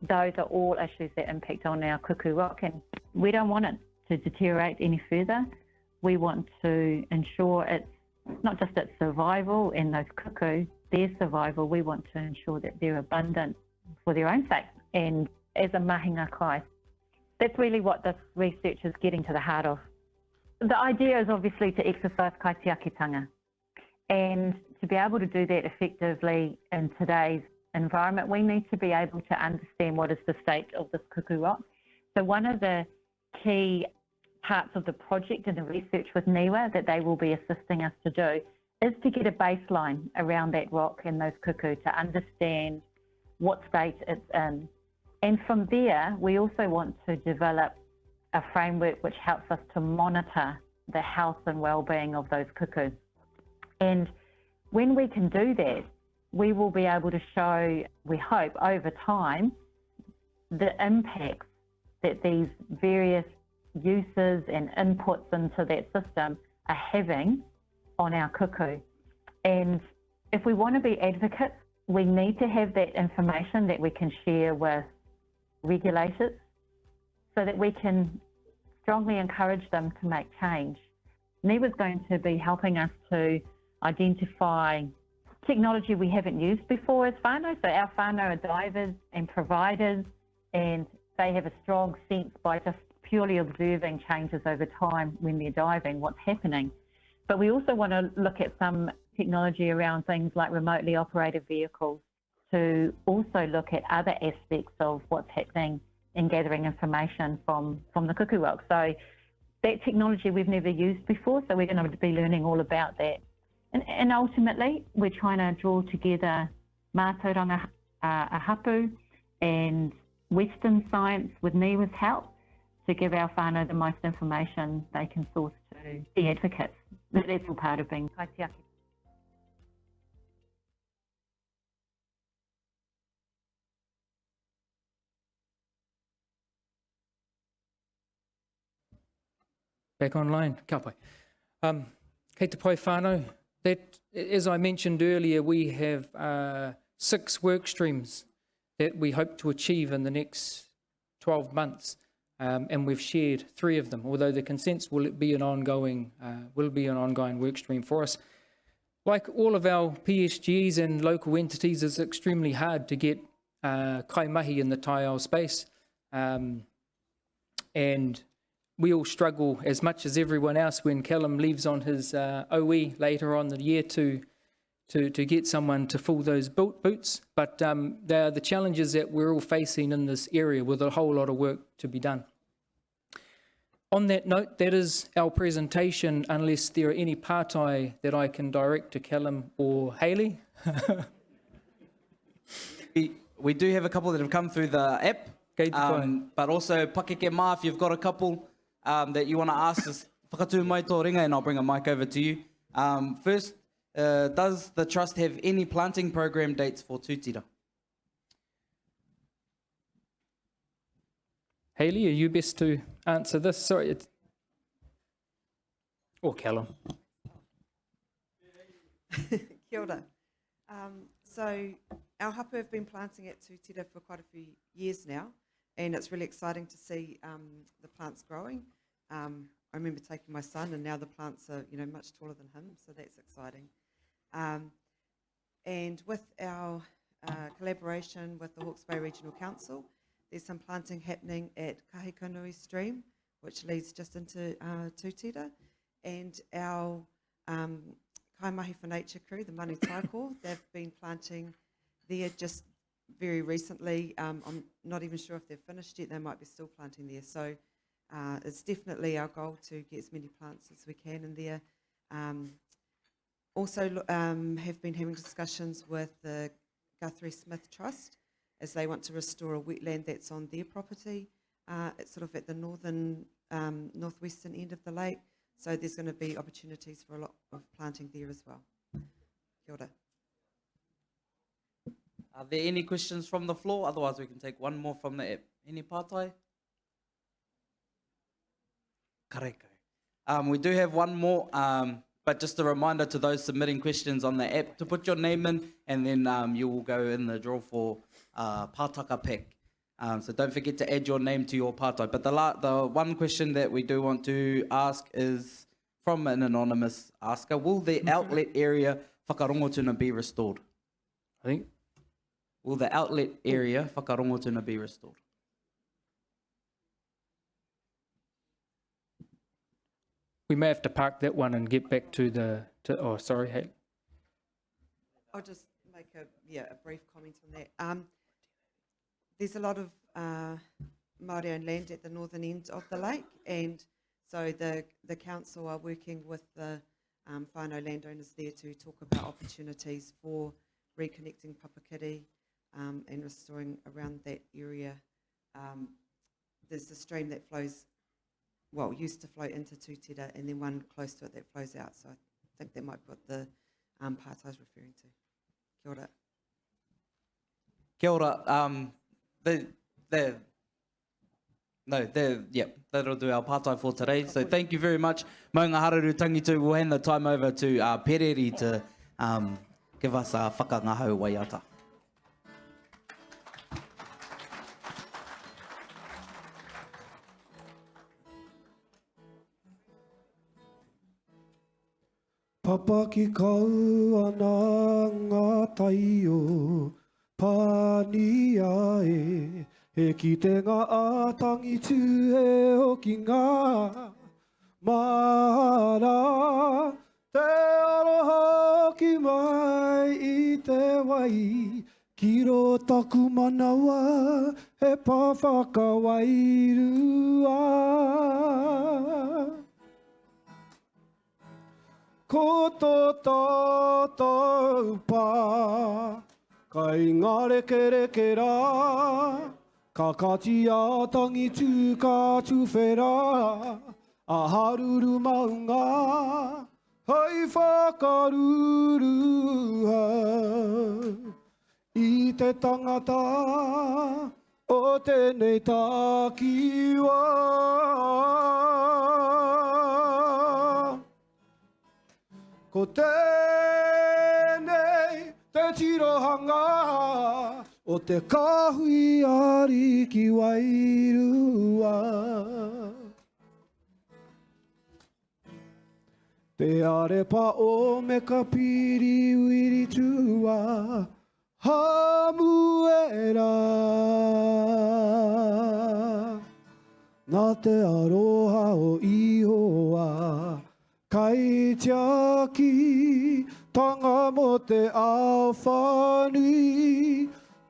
Those are all issues that impact on our kuku rock, and we don't want it to deteriorate any further. We want to ensure it's not just its survival and those kuku, their survival. We want to ensure that they're abundant for their own sake and as a mahinga kai. That's really what this research is getting to the heart of. The idea is obviously to exercise kaitiakitanga, and to be able to do that effectively in today's environment, we need to be able to understand what is the state of this kuku rock. So one of the key parts of the project and the research with NIWA that they will be assisting us to do is to get a baseline around that rock and those kuku to understand what state it's in. And from there, we also want to develop a framework which helps us to monitor the health and well-being of those kukus. And when we can do that, we will be able to show, we hope, over time, the impacts that these various uses and inputs into that system are having on our kuku. And if we want to be advocates, we need to have that information that we can share with regulators so that we can strongly encourage them to make change. NIWA is going to be helping us to identify technology we haven't used before as whānau. So our whānau are divers and providers, and they have a strong sense by just purely observing changes over time when they're diving, what's happening. But we also want to look at some technology around things like remotely operated vehicles to also look at other aspects of what's happening in gathering information from the kuku rock. So that technology we've never used before, so we're going to be learning all about that. And ultimately, we're trying to draw together mātauranga hapu and Western science with NIWA's help to give our whānau the most information they can source to be advocates. That's all part of being kaitiaki.
Back online, ka pai. Kei te pai whānau, that, as I mentioned earlier, we have 6 work streams that we hope to achieve in the next 12 months, and we've shared 3 of them, although the consents will be an ongoing work stream for us. Like all of our PSGs and local entities, it's extremely hard to get kai mahi in the taiao space, and we all struggle as much as everyone else when Callum leaves on his OE later on in the year to to get someone to fill those boots, but they are the challenges that we're all facing in this area with a whole lot of work to be done. On that note, that is our presentation, unless there are any partai that I can direct to Callum or Hayley.
We do have a couple that have come through the app, but also Pakeke Ma, if you've got a couple that you want to ask us, whakatū mai tō ringa, and I'll bring a mic over to you. First, does the Trust have any planting program dates for Tūtira?
Hayley, are you best to answer this? Sorry. Or Callum.
Kia ora. So our hapa have been planting at Tūtira for quite a few years now, and it's really exciting to see the plants growing. I remember taking my son, and now the plants are, much taller than him, so that's exciting. And with our collaboration with the Hawke's Bay Regional Council, there's some planting happening at Kahikanui Stream, which leads just into Tūtira, and our Kaimahi for Nature crew, the Manu Taiko, they've been planting there just very recently. I'm not even sure if they've finished yet. They might be still planting there. So it's definitely our goal to get as many plants as we can in there. Also have been having discussions with the Guthrie Smith Trust as they want to restore a wetland that's on their property. It's sort of at the northwestern end of the lake. So there's going to be opportunities for a lot of planting there as well. Kia ora.
Are there any questions from the floor? Otherwise, we can take one more from the app. Any partai? Kareka. We do have one more, but just a reminder to those submitting questions on the app to put your name in, and then you will go in the draw for Pātaka Pack. So don't forget to add your name to your partai. But the one question that we do want to ask is from an anonymous asker. Will the outlet area whakarongotuna be restored?
I think.
Will the outlet area whakarongotuna be restored?
We may have to park that one and get back to oh, sorry, Hayley.
I'll just make a brief comment on that. There's a lot of Māori-owned land at the northern end of the lake, and so the council are working with the whānau landowners there to talk about opportunities for reconnecting Papakiri and restoring around that area. There's a stream that flows, used to flow into Tūtira, and then one close to it that flows out, so I think that might be what the Pātai's referring to. Kia ora.
Kia ora. That'll do our partai for today. So thank you very much. Maunga hararu tangitu, we'll hand the time over to Pereri to give us a whakangahau waiata.
Papa ki kau ana ngā taio, pānia e, he ki te ngā ātangi tū e hoki ngā mara. Te aroha ki mai i te wai, ki ro taku manawa, he pāwhaka wairua. Ko tō tātou pā, kai ngā reke rā, ka kati ātangi tū ka tūwhera, a haruru maunga, hei whakaruruha. I te tangata o tēnei takiwa. Ko tēnei te tirohanga o te kahui ari ki wairua. Te arepa o me ka piri wiri tua hamuera. Nā te aroha o ihoa, kai te aki tanga mo te awhanui,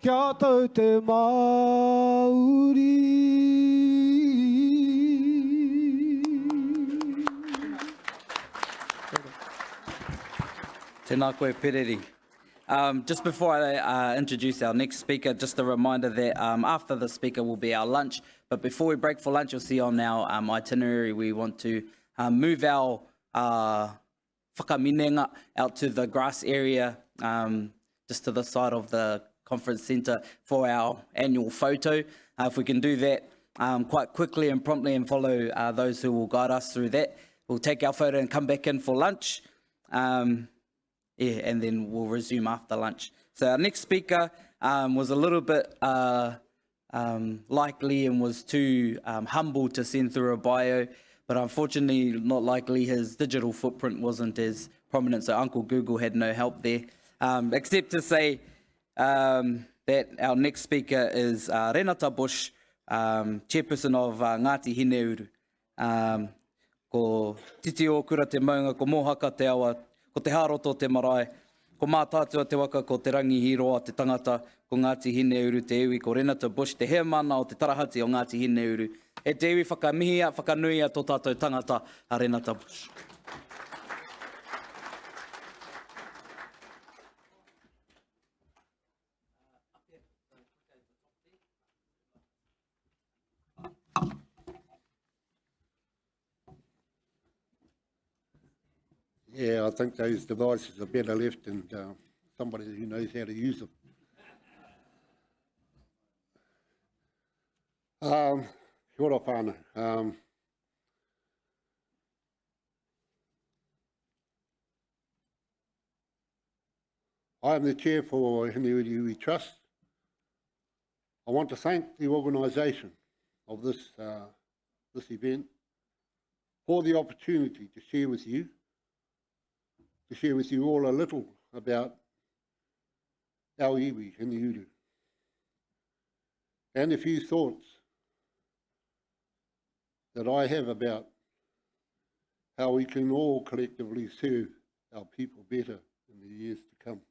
kia tau te Māori.
Tēnā koe Pereri. Just before I introduce our next speaker, just a reminder that after the speaker will be our lunch. But before we break for lunch, you'll see on our itinerary, we want to move our whakaminenga out to the grass area, just to the side of the conference centre for our annual photo. If we can do that quite quickly and promptly and follow those who will guide us through that, we'll take our photo and come back in for lunch. Yeah, and then we'll resume after lunch. So our next speaker was a little bit likely and was too humble to send through a bio, but unfortunately, not likely, his digital footprint wasn't as prominent, so Uncle Google had no help there. Except to say that our next speaker is Renata Bush, chairperson of Ngāti Hineuru. Ko titi o kura te maunga, ko mōhaka te awa, ko te haroto te marae, ko mātātua te waka, ko te rangi hiroa te tangata, ko Ngāti Hineuru te iwi, ko Renata Bush, te hea mana o te tarahati o Ngāti Hineuru. E te iwi whakamihia, whakanuia tō tātou tangata a Renata Bush.
Yeah, I think those devices are better left in somebody who knows how to use them. Kia ora whānau. I am the chair for Hineuri Iwi Trust. I want to thank the organisation of this event for the opportunity to share with you all a little about our iwi, Hineuri, and a few thoughts that I have about how we can all collectively serve our people better in the years to come.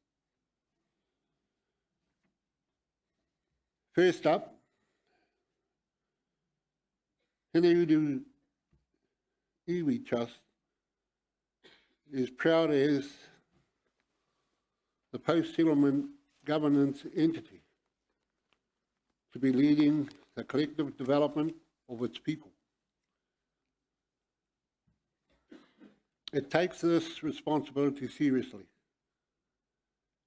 First up, Hineuri Iwi Trust is proud as the post-settlement governance entity to be leading the collective development of its people. It takes this responsibility seriously,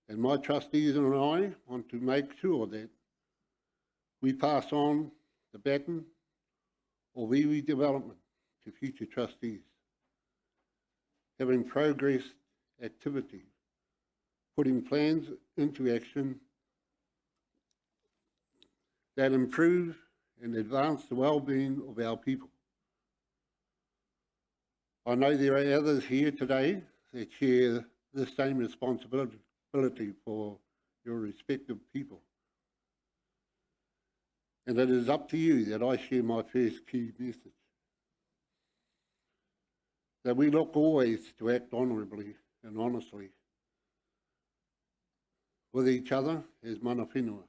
and my trustees and I want to make sure that we pass on the baton of iwi development to future trustees, having progressed activity, putting plans into action that improve and advance the well-being of our people. I know there are others here today that share the same responsibility for your respective people. And it is up to you that I share my first key message. That we look always to act honourably and honestly with each other as mana whenua.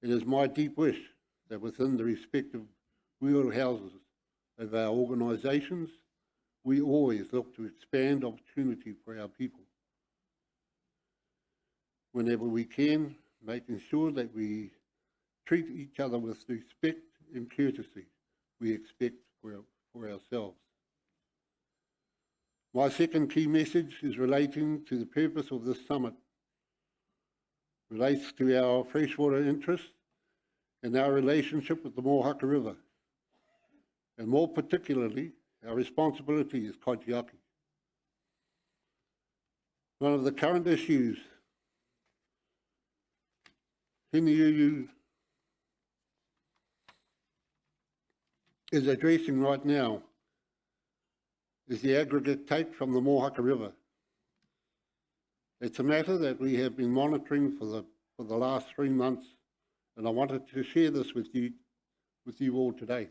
It is my deep wish that within the respective wheelhouses of our organisations, we always look to expand opportunity for our people. Whenever we can, making sure that we treat each other with respect and courtesy we expect for ourselves. My second key message is relating to the purpose of this summit. Relates to our freshwater interests and our relationship with the Mohaka River, and more particularly, our responsibility as Kaitiaki. One of the current issues Hineuri is addressing right now is the aggregate take from the Mohaka River. It's a matter that we have been monitoring for the last 3 months, and I wanted to share this with you all today.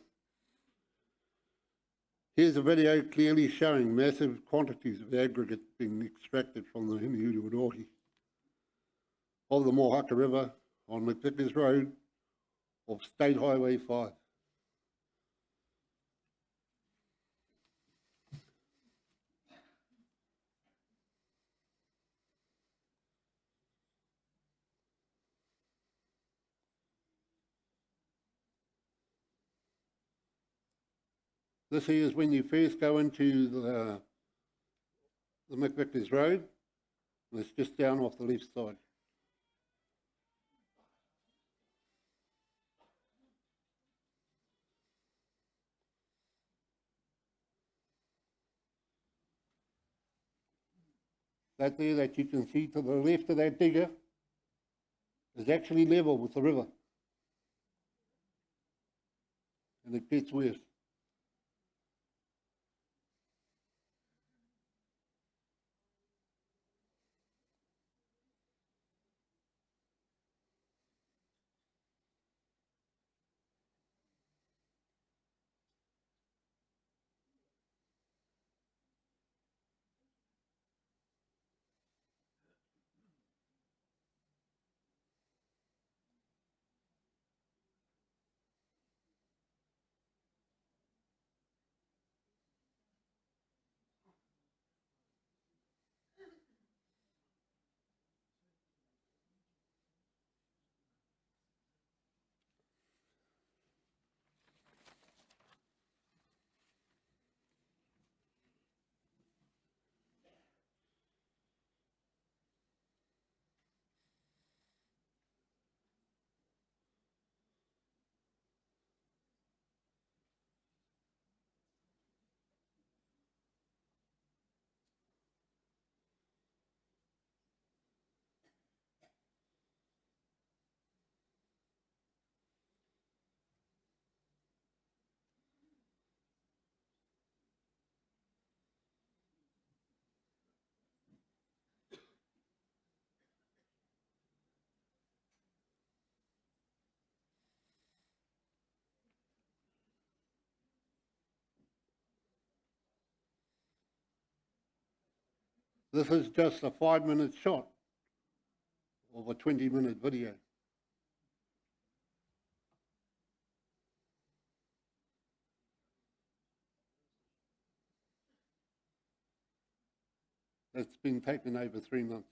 Here's a video clearly showing massive quantities of aggregate being extracted from the Hiniuriurohi of the Mohaka River on McVickers Road of State Highway 5. This here is when you first go into the McVickers Road. It's just down off the left side. That there that you can see to the left of that digger is actually level with the river. And it gets worse. This is just a 5-minute shot of a 20-minute video. That's been taken over 3 months.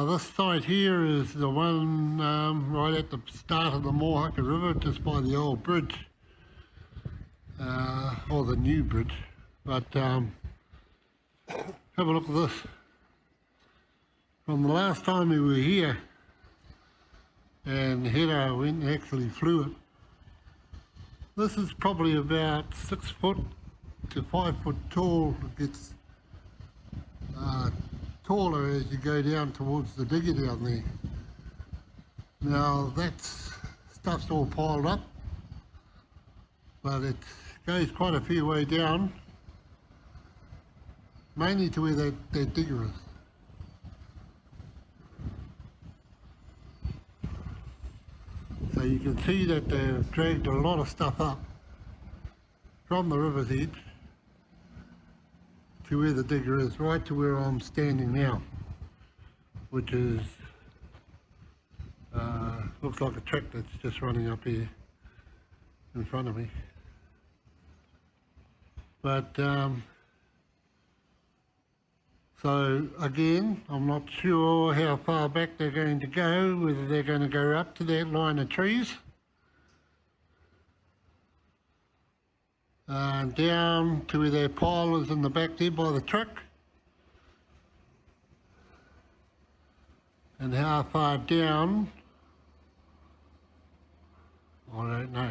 This site here is the one right at the start of the Mohaka River, just by the old bridge, or the new bridge. But have a look at this. From the last time we were here, and Hera went and actually flew it, this is probably about 6 foot to 5 foot tall. It gets taller as you go down towards the digger down there. Now that stuff's all piled up, but it goes quite a fair way down, mainly to where that digger is. So you can see that they've dragged a lot of stuff up from the river's edge to where the digger is, right to where I'm standing now, which is, looks like a track that's just running up here in front of me. But, so again, I'm not sure how far back they're going to go, whether they're going to go up to that line of trees, down to where their pile is in the back there by the truck, and how far down, I don't know,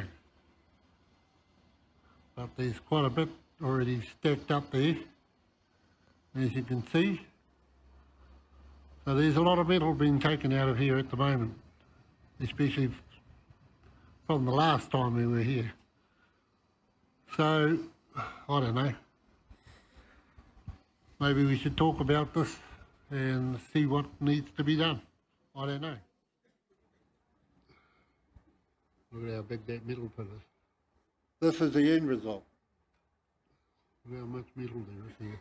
but there's quite a bit already stacked up there, as you can see. So there's a lot of metal being taken out of here at the moment. especially from the last time we were here. So, I don't know. Maybe we should talk about this and see what needs to be done. I don't know. Look at how big that metal pit is. This is the end result. Look how much metal there is here.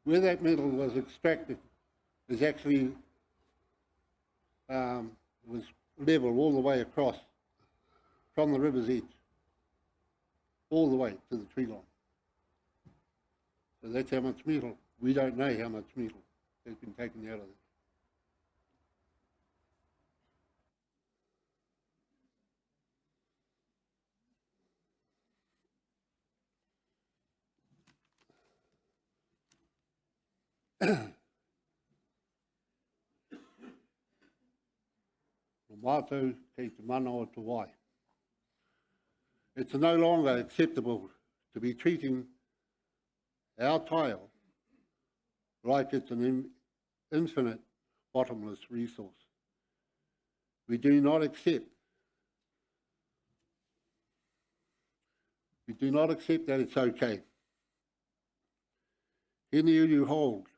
Where that metal was extracted is actually was level all the way across from the river's edge, all the way to the tree line. So that's how much metal. We don't know how much metal has been taken out of it. Mātou kei te mana o te wai. It's no longer acceptable to be treating our tile like it's an infinite, bottomless resource. We do not accept that it's okay. Hene uru hold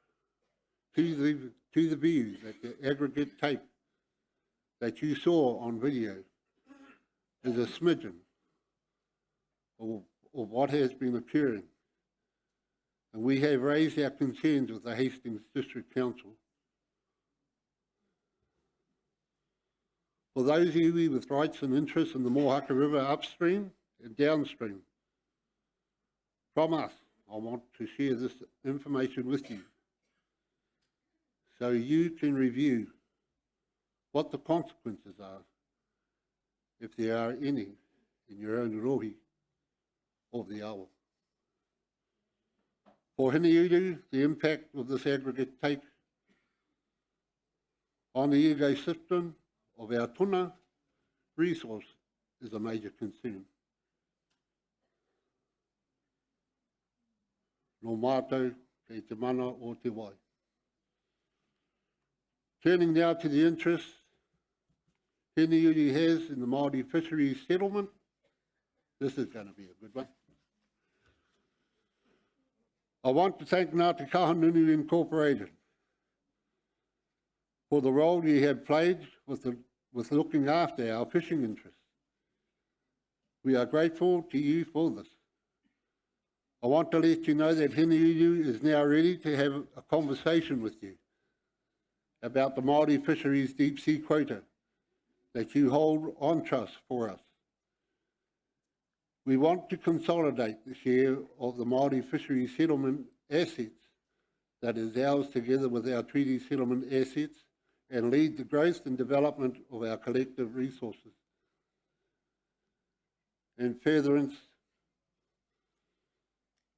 to the views that the aggregate tape that you saw on video is a smidgen of what has been occurring. And we have raised our concerns with the Hastings District Council. For those of you with rights and interests in the Mohaka River upstream and downstream, from us, I want to share this information with you so you can review what the consequences are, if there are any, in your own rohi of the awa. For Hene uru, the impact of this aggregate take on the ecosystem of our tuna resource is a major concern. No mātou kei te mana o te wai. Turning now to the interests Hene uru has in the Māori fisheries settlement. This is going to be a good one. I want to thank Ngāti Kahanunu Incorporated for the role you have played with looking after our fishing interests. We are grateful to you for this. I want to let you know that Hene uru is now ready to have a conversation with you about the Māori fisheries deep sea quota that you hold on trust for us. We want to consolidate the share of the Māori fisheries settlement assets that is ours together with our treaty settlement assets and lead the growth and development of our collective resources. In furtherance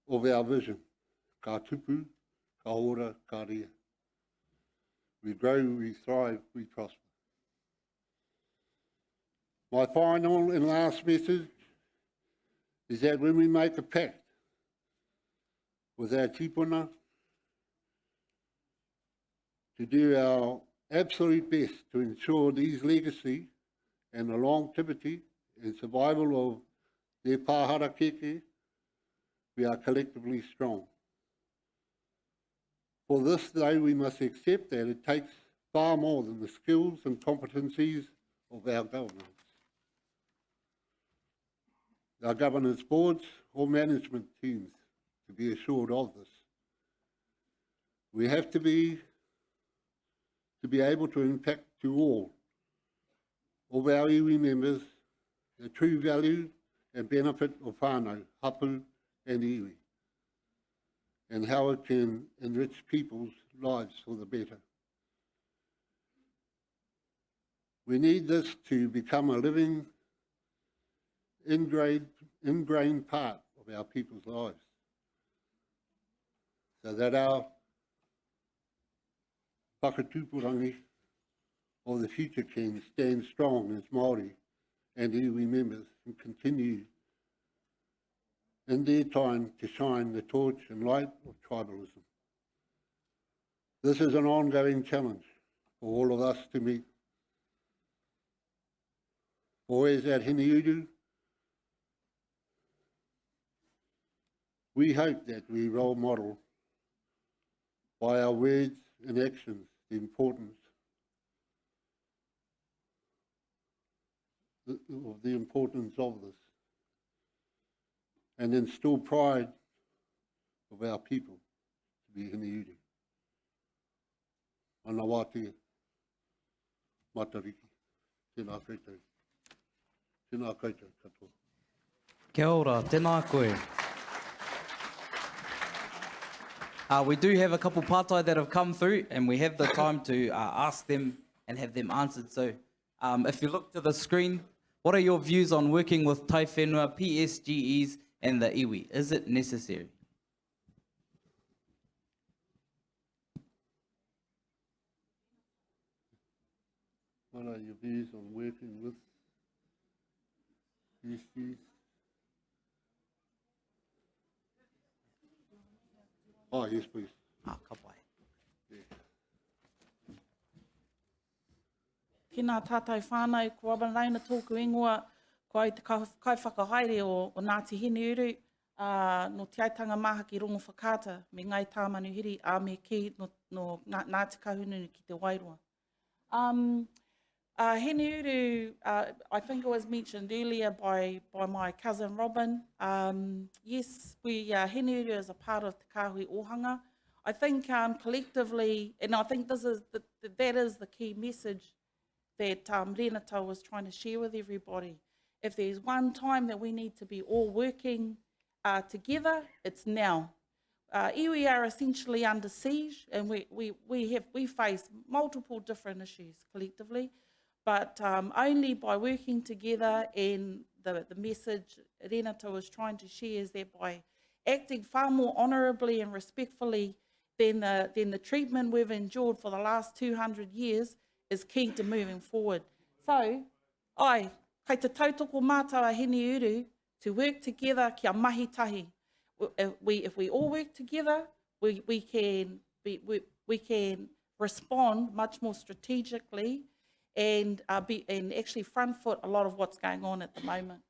of our vision, ka tupu, ka ora, ka rea. We grow, we thrive, we prosper. My final and last message is that when we make a pact with our tipuna to do our absolute best to ensure these legacy and the longevity and survival of their pāhara keke, we are collectively strong. For this, though, we must accept that it takes far more than the skills and competencies of our governments, our governance boards or management teams to be assured of this. We have to be able to impact to all of our iwi members the true value and benefit of whānau, hapu and iwi, and how it can enrich people's lives for the better. We need this to become a living, ingrained part of our people's lives, so that our whakatupurangi of the future can stand strong as Māori and iwi members and continue in their time to shine the torch and light of tribalism. This is an ongoing challenge for all of us to meet. For as at Hiniuru, we hope that we role model by our words and actions the importance of this, and instill pride of our people to be Hiniuru. Ana wātia, matariki, tēnā koutou, tēnā koutou katoa.
Kia ora, tēnā koe. We do have a couple pātai that have come through, and we have the time to ask them and have them answered. So if you look to the screen, what are your views on working with tai whenua, PSGEs and the iwi? Is it necessary?
What are your views on working with PSGs? Oh, yes, please.
Ka pai.
Ki nā tātou whānau, ko abanauna tōku ingoa, ko ai te kaiwhakahaere o Ngāti Hiniuru, no te aitanga maha ki rongo whakāta, me ngai tāmanuhiri, a me ki no Ngāti Kahungunu ki te Wairoa. Hiniuru, I think it was mentioned earlier by my cousin Robin. Yes, Hiniuru is a part of Te Kāhui Ohanga. I think collectively, and I think that is the key message that Renata was trying to share with everybody. If there's one time that we need to be all working together, it's now. Iwi are essentially under siege, and we face multiple different issues collectively. But only by working together, and the message Renata was trying to share is that by acting far more honourably and respectfully than the treatment we've endured for the last 200 years is key to moving forward. So, kei te tautoko mātaua Hiniuru, to work together kia mahi tahi. If we all work together, we can respond much more strategically and actually front foot a lot of what's going on at the moment.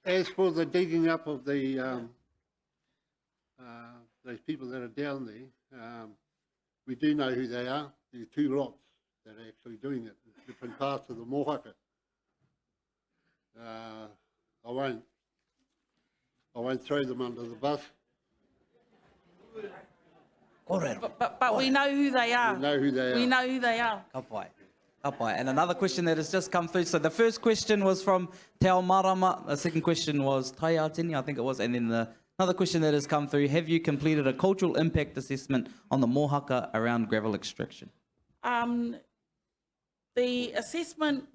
As for the digging up of the those people that are down there, we do know who they are. There are two lots that are actually doing it in different parts of the Mohaka. I won't throw them under the bus.
But we know who they are.
We know who they are.
We know who they are.
Ka pai. Ka pai. And another question that has just come through. So the first question was from Te Ao Marama. The second question was Tai Atini, I think it was. And then another question that has come through. Have you completed a cultural impact assessment on the Mohaka around gravel extraction?
The assessment,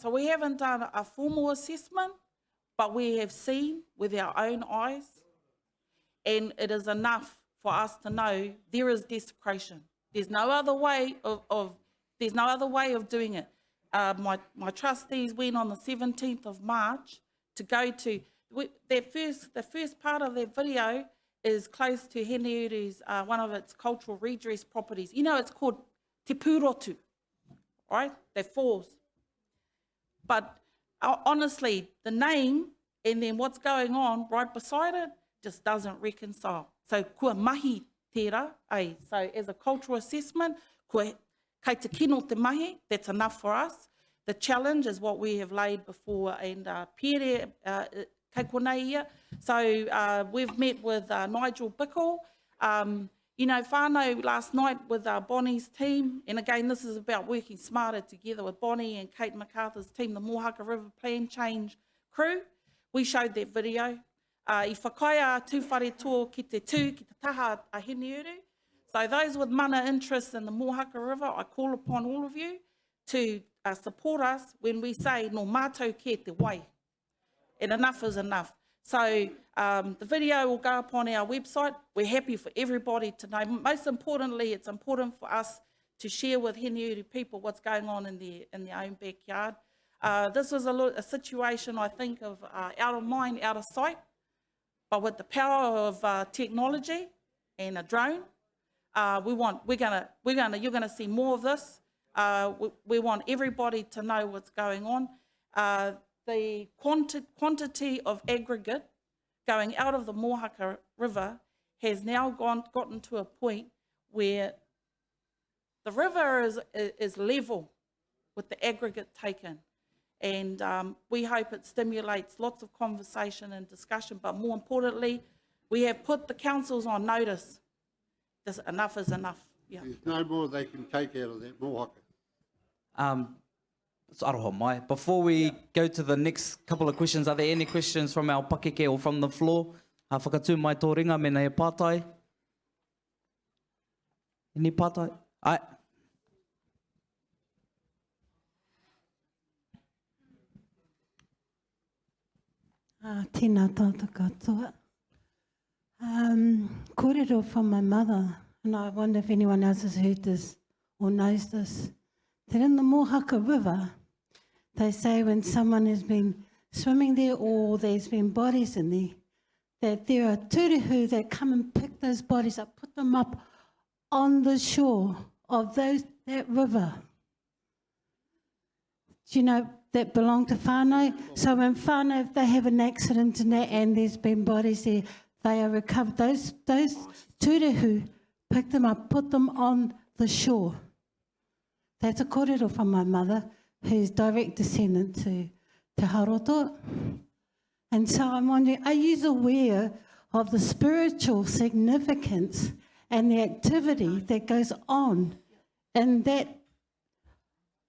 so we haven't done a formal assessment, but we have seen with our own eyes, and it is enough for us to know there is desecration. There's no other way of doing it. My trustees went on the 17th of March to go to the first part of their video is close to Hiniuru's one of its cultural redress properties. You know, it's called Te Pūrotu, right? That falls. But honestly, the name and then what's going on right beside it just doesn't reconcile. So kua mahi tērā, so as a cultural assessment, kei te kino te mahi, that's enough for us. The challenge is what we have laid before, and Pere kei konei ia. So we've met with Nigel Bickle, you know, whānau last night with Bonnie's team, and again, this is about working smarter together with Bonnie and Kate MacArthur's team, the Mohaka River Plan Change crew. We showed that video. I whakaia tūwhare tō ki te tū, ki te taha a Hiniuru. So those with mana interest in the Mohaka River, I call upon all of you to support us when we say no mātou ke te wai. And enough is enough. So the video will go up on our website. We're happy for everybody to know. Most importantly, it's important for us to share with Hiniuru people what's going on in their own backyard. This was a situation, I think, of out of mind, out of sight. But with the power of technology and a drone, you're gonna see more of this. We want everybody to know what's going on. The quantity of aggregate going out of the Mohaka River has now gotten to a point where the river is level with the aggregate taken. And we hope it stimulates lots of conversation and discussion, but more importantly, we have put the councils on notice. Enough is enough. Yeah.
There's no more they can take out of that Mohaka.
It's aroha mai. Before we go to the next couple of questions, are there any questions from our pakeke or from the floor? Whakatū mai tō ringa, mena e pātai. Any pātai? Ai.
Tēnā tātou katoa. Kōrero from my mother, and I wonder if anyone else has heard this or knows this, that in the Mohaka River, they say when someone has been swimming there or there's been bodies in there, that there are tūrehu that come and pick those bodies up, put them up on the shore of that river. Do you know that belong to whānau? So when whānau, if they have an accident in that and there's been bodies there, they are recovered. Those tūrehu pick them up, put them on the shore. That's a kōrero from my mother, who's direct descendant to Te Haroto. And so I'm wondering, are you aware of the spiritual significance and the activity that goes on in that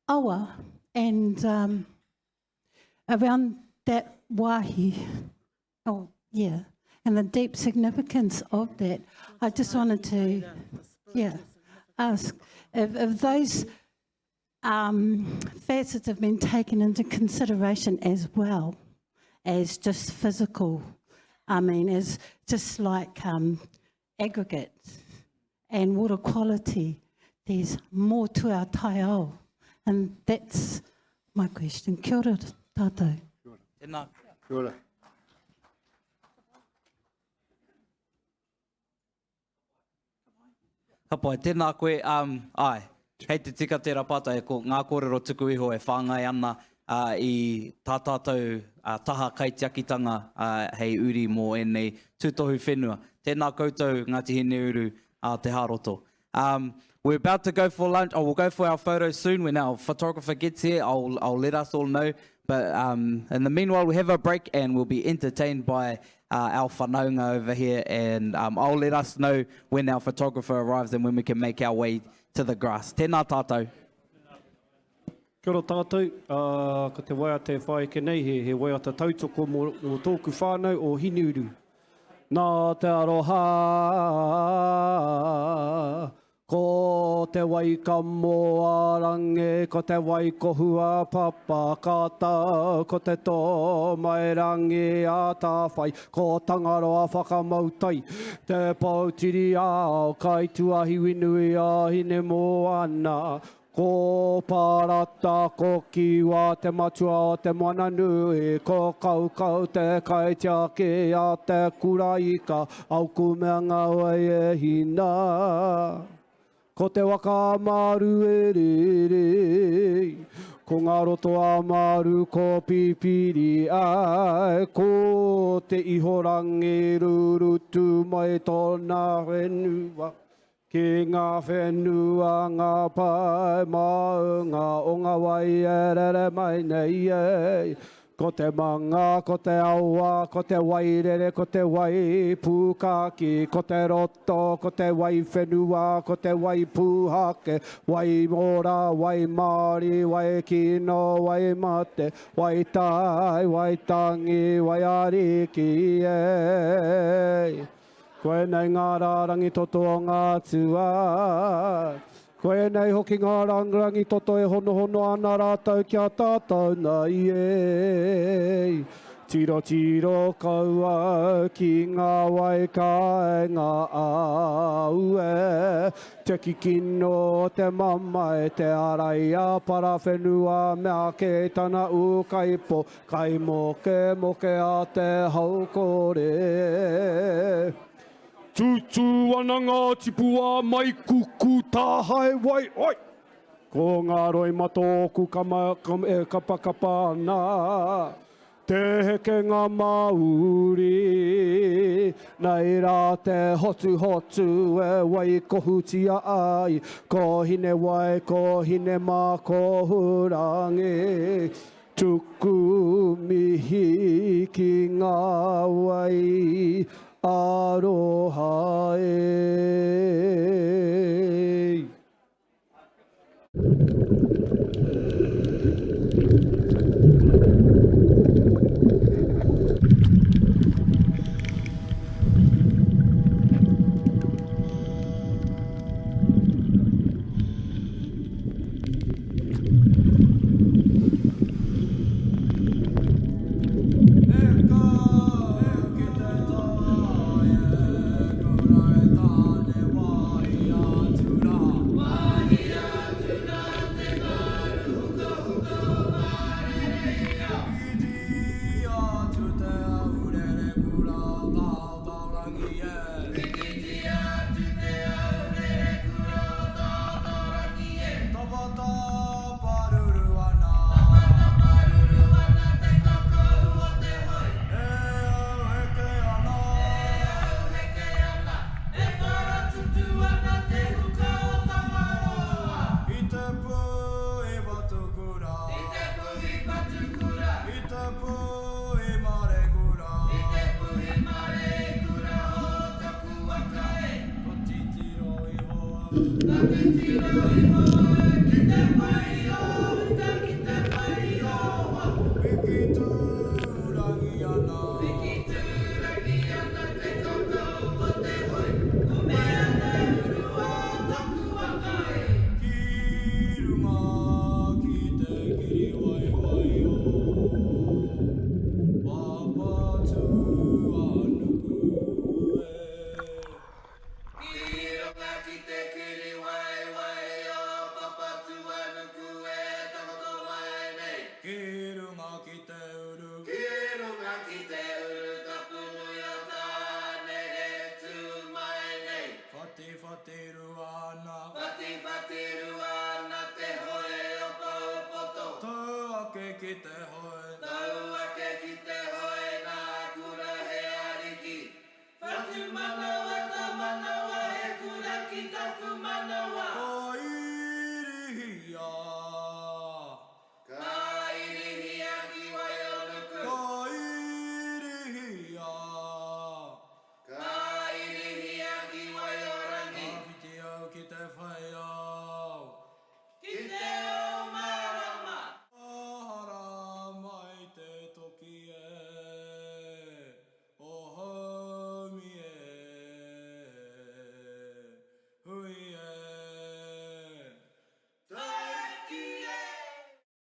awa and around that wāhi? Oh, yeah. And the deep significance of that. I just wanted to, ask if those facets have been taken into consideration as well as just physical. I mean, as just like aggregates and water quality. There's more to our tai ao. And that's my question. Kia ora tātou.
Tēnā.
Kia ora.
Hapai, tēnā koe, ai, hei te tika tērā pātai, ko ngā kōrero tuku iho e whāngai ana i tā tātou taha kaitiakitanga hei uri mō enei tūtohu whenua. Tēnā koutou Ngāti Hine Uru Te Haroto. We're about to go for lunch. We'll go for our photos soon. When our photographer gets here, I'll let us all know. But in the meanwhile, we'll have a break and we'll be entertained by our whanaunga over here. And I'll let us know when our photographer arrives and when we can make our way to the grass. Tēnā tātou.
Kia ora tātou, ko te waiata e whae ke nei, he waiata tautoko mō tōku whānau o Hineuru. Nā te aroha, ko te waika mō arange, ko te waikohua papa kata, ko te tō mai rangi a tā whai, ko tangaroa whakamautai, te pautiri ao, kai tuahi winui a hine mō ana, ko parata, ko kiwa, te matua o te moana nui, ko kaukau, te kaitiake a te kuraika, au kumea ngau e hina. Ko te waka amaru e rere, ko ngā roto amaru ko pipiri ai, ko te ihorangi rurutu mai tōna whenua. Ki ngā whenua ngā pai maunga o ngā wai e rere mai nei e. Ko te manga, ko te aua, ko te wai rere, ko te wai pūkaki, ko te roto, ko te wai whenua, ko te wai pūhake, wai mora, wai Māori, wai kino, wai mate, wai tai, wai tangi, wai ariki e. Koe nei ngā rārangi toto o ngā tua. Koe nei hoki ngā rangi toto e hono hono ana rātou kia tātou nei e. Tiro tiro kaua ki ngā wai kai ngā aue. Te kikino te mama e te araia parawhenua mea ke tana u kaipo. Kai moke moke a te haukore. Tutu ana ngā tipua mai kuku tāhai wai oi. Ko ngā roi matoku kapakapa ana. Te heke ngā mauri, nei rā te hotu hotu e wai kohutia ai, ko hine wai, ko hine mā, ko hurangi. Tuku mihi ki ngā wai, aroha e.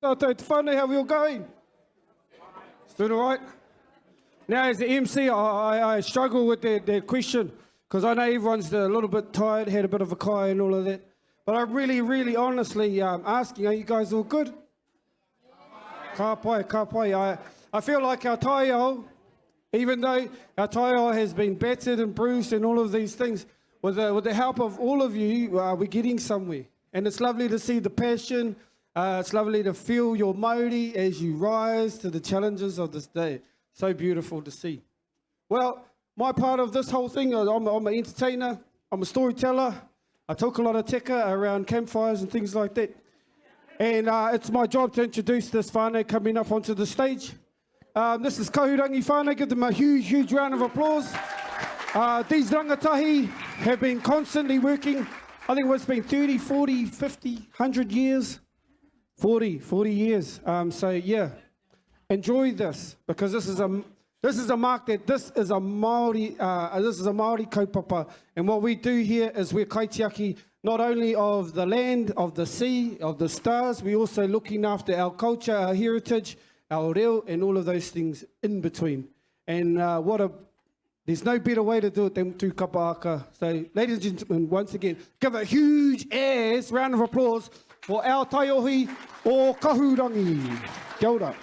Tātou te whānau, how we all going? Still all right? Now, as the MC, I struggle with that question because I know everyone's a little bit tired, had a bit of a kai and all of that. But I'm really honestly asking, are you guys all good? Ka pai. I feel like our taiao, even though our taiao has been battered and bruised and all of these things, with the help of all of you, we're getting somewhere. And it's lovely to see the passion. It's lovely to feel your Māori as you rise to the challenges of this day. So beautiful to see. Well, my part of this whole thing, I'm an entertainer, I'm a storyteller. I talk a lot of teka around campfires and things like that. And it's my job to introduce this whānau coming up onto the stage. This is Kahurangi whānau. Give them a huge round of applause. These rangatahi have been constantly working. I think it's been 30, 40, 50, 100 years. 40 years. So yeah, enjoy this because this is a mark that this is a Māori kaupapa, and what we do here is we're kaitiaki not only of the land, of the sea, of the stars. We're also looking after our culture, our heritage, our reo, and all of those things in between. And there's no better way to do it than to kapaaka. So, ladies and gentlemen, once again, give a huge round of applause for our taiohi o Kahurangi. Kia ora.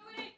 Mai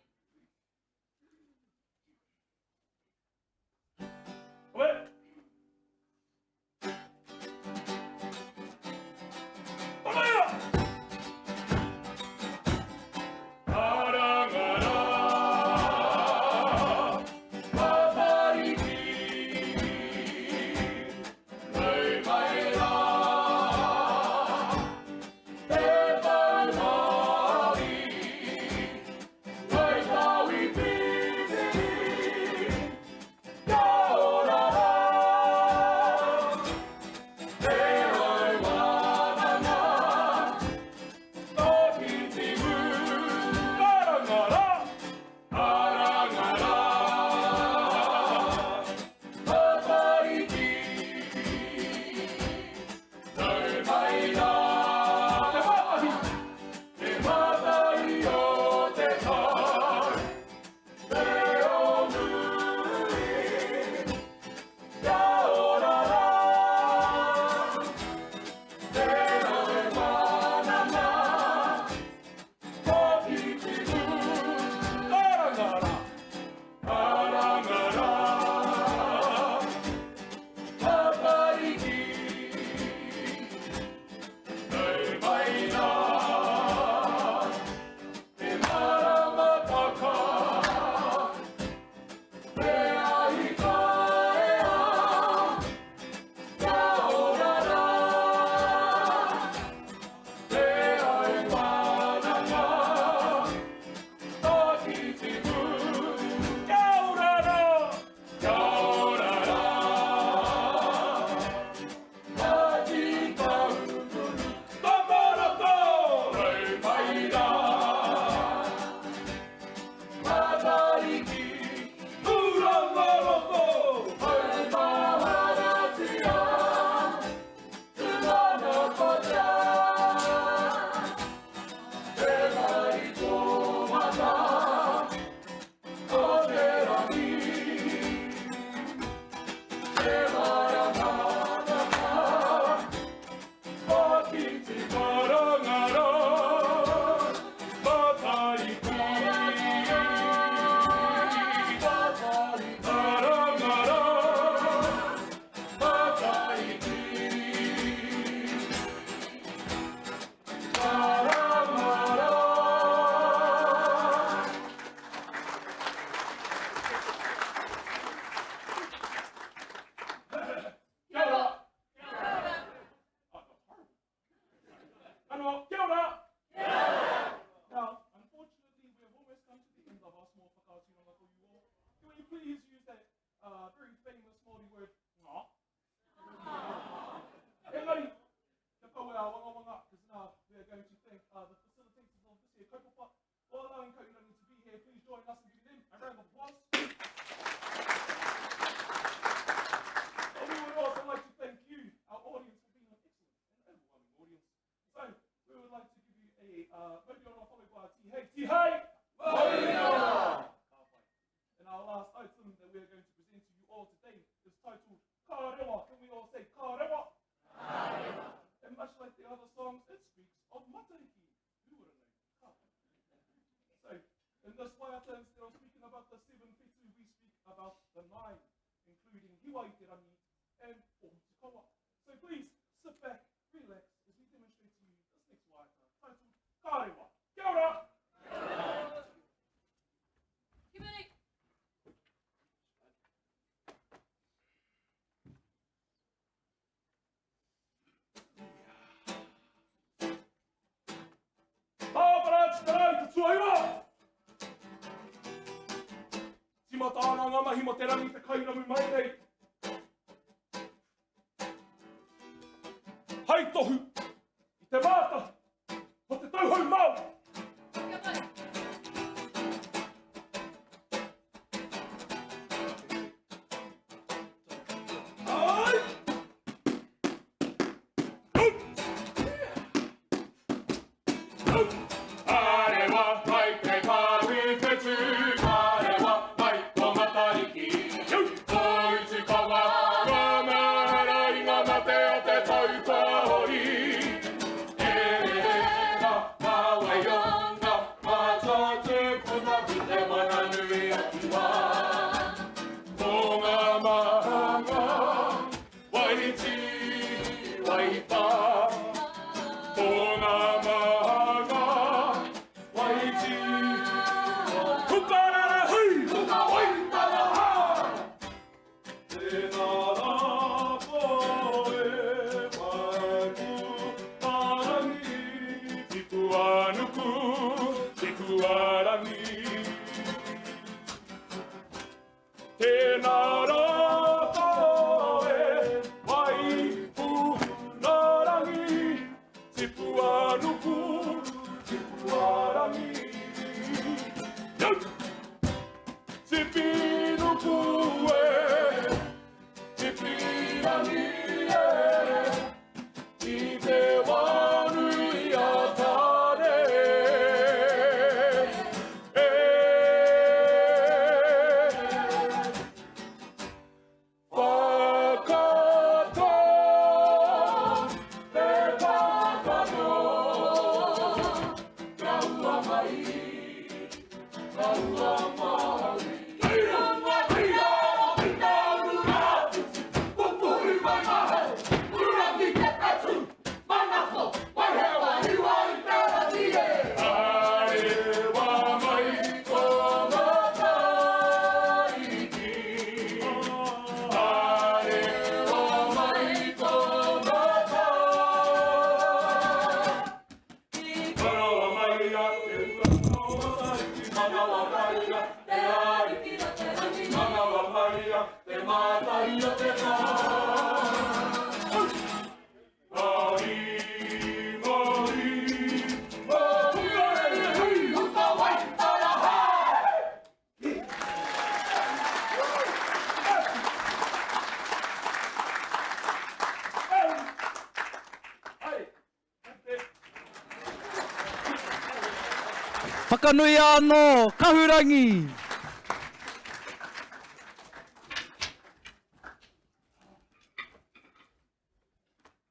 Whakanui anō, kahurangi.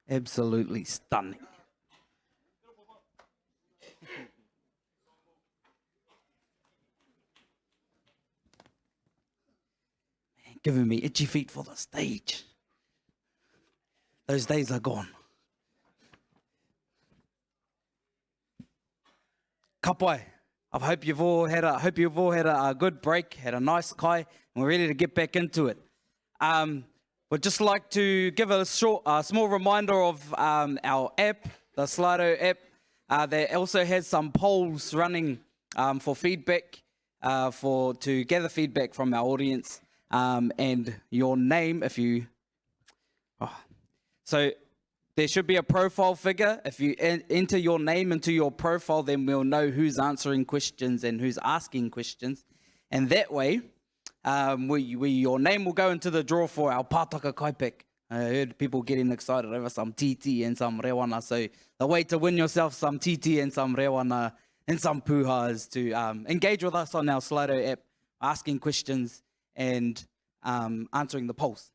Absolutely stunning. Man, giving me itchy feet for the stage. Those days are gone. Kapai, I hope you've all had a good break, had a nice kai, and we're ready to get back into it. Would just like to give a small reminder of our app, the Slido app. That also has some polls running for feedback, to gather feedback from our audience, and your name if you. So there should be a profile figure. If you enter your name into your profile, then we'll know who's answering questions and who's asking questions. And that way, your name will go into the draw for our Pātaka Kaipek. I heard people getting excited over some TT and some rewana. So the way to win yourself some TT and some rewana and some puha is to engage with us on our Slido app, asking questions and answering the polls.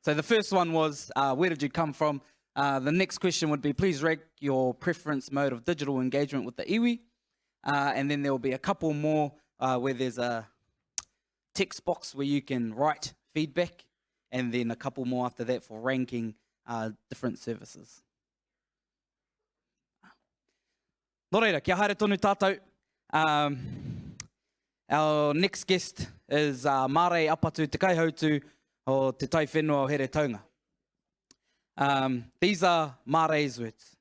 So the first one was, where did you come from? The next question would be, please rate your preference mode of digital engagement with the iwi. And then there will be a couple more where there's a text box where you can write feedback, and then a couple more after that for ranking different services. Nō reira, kia haere tonu tātou. Our next guest is Mare Apatu Te Kaihautu o Te Tai Whenua o Here Taunga. These are Mare's words.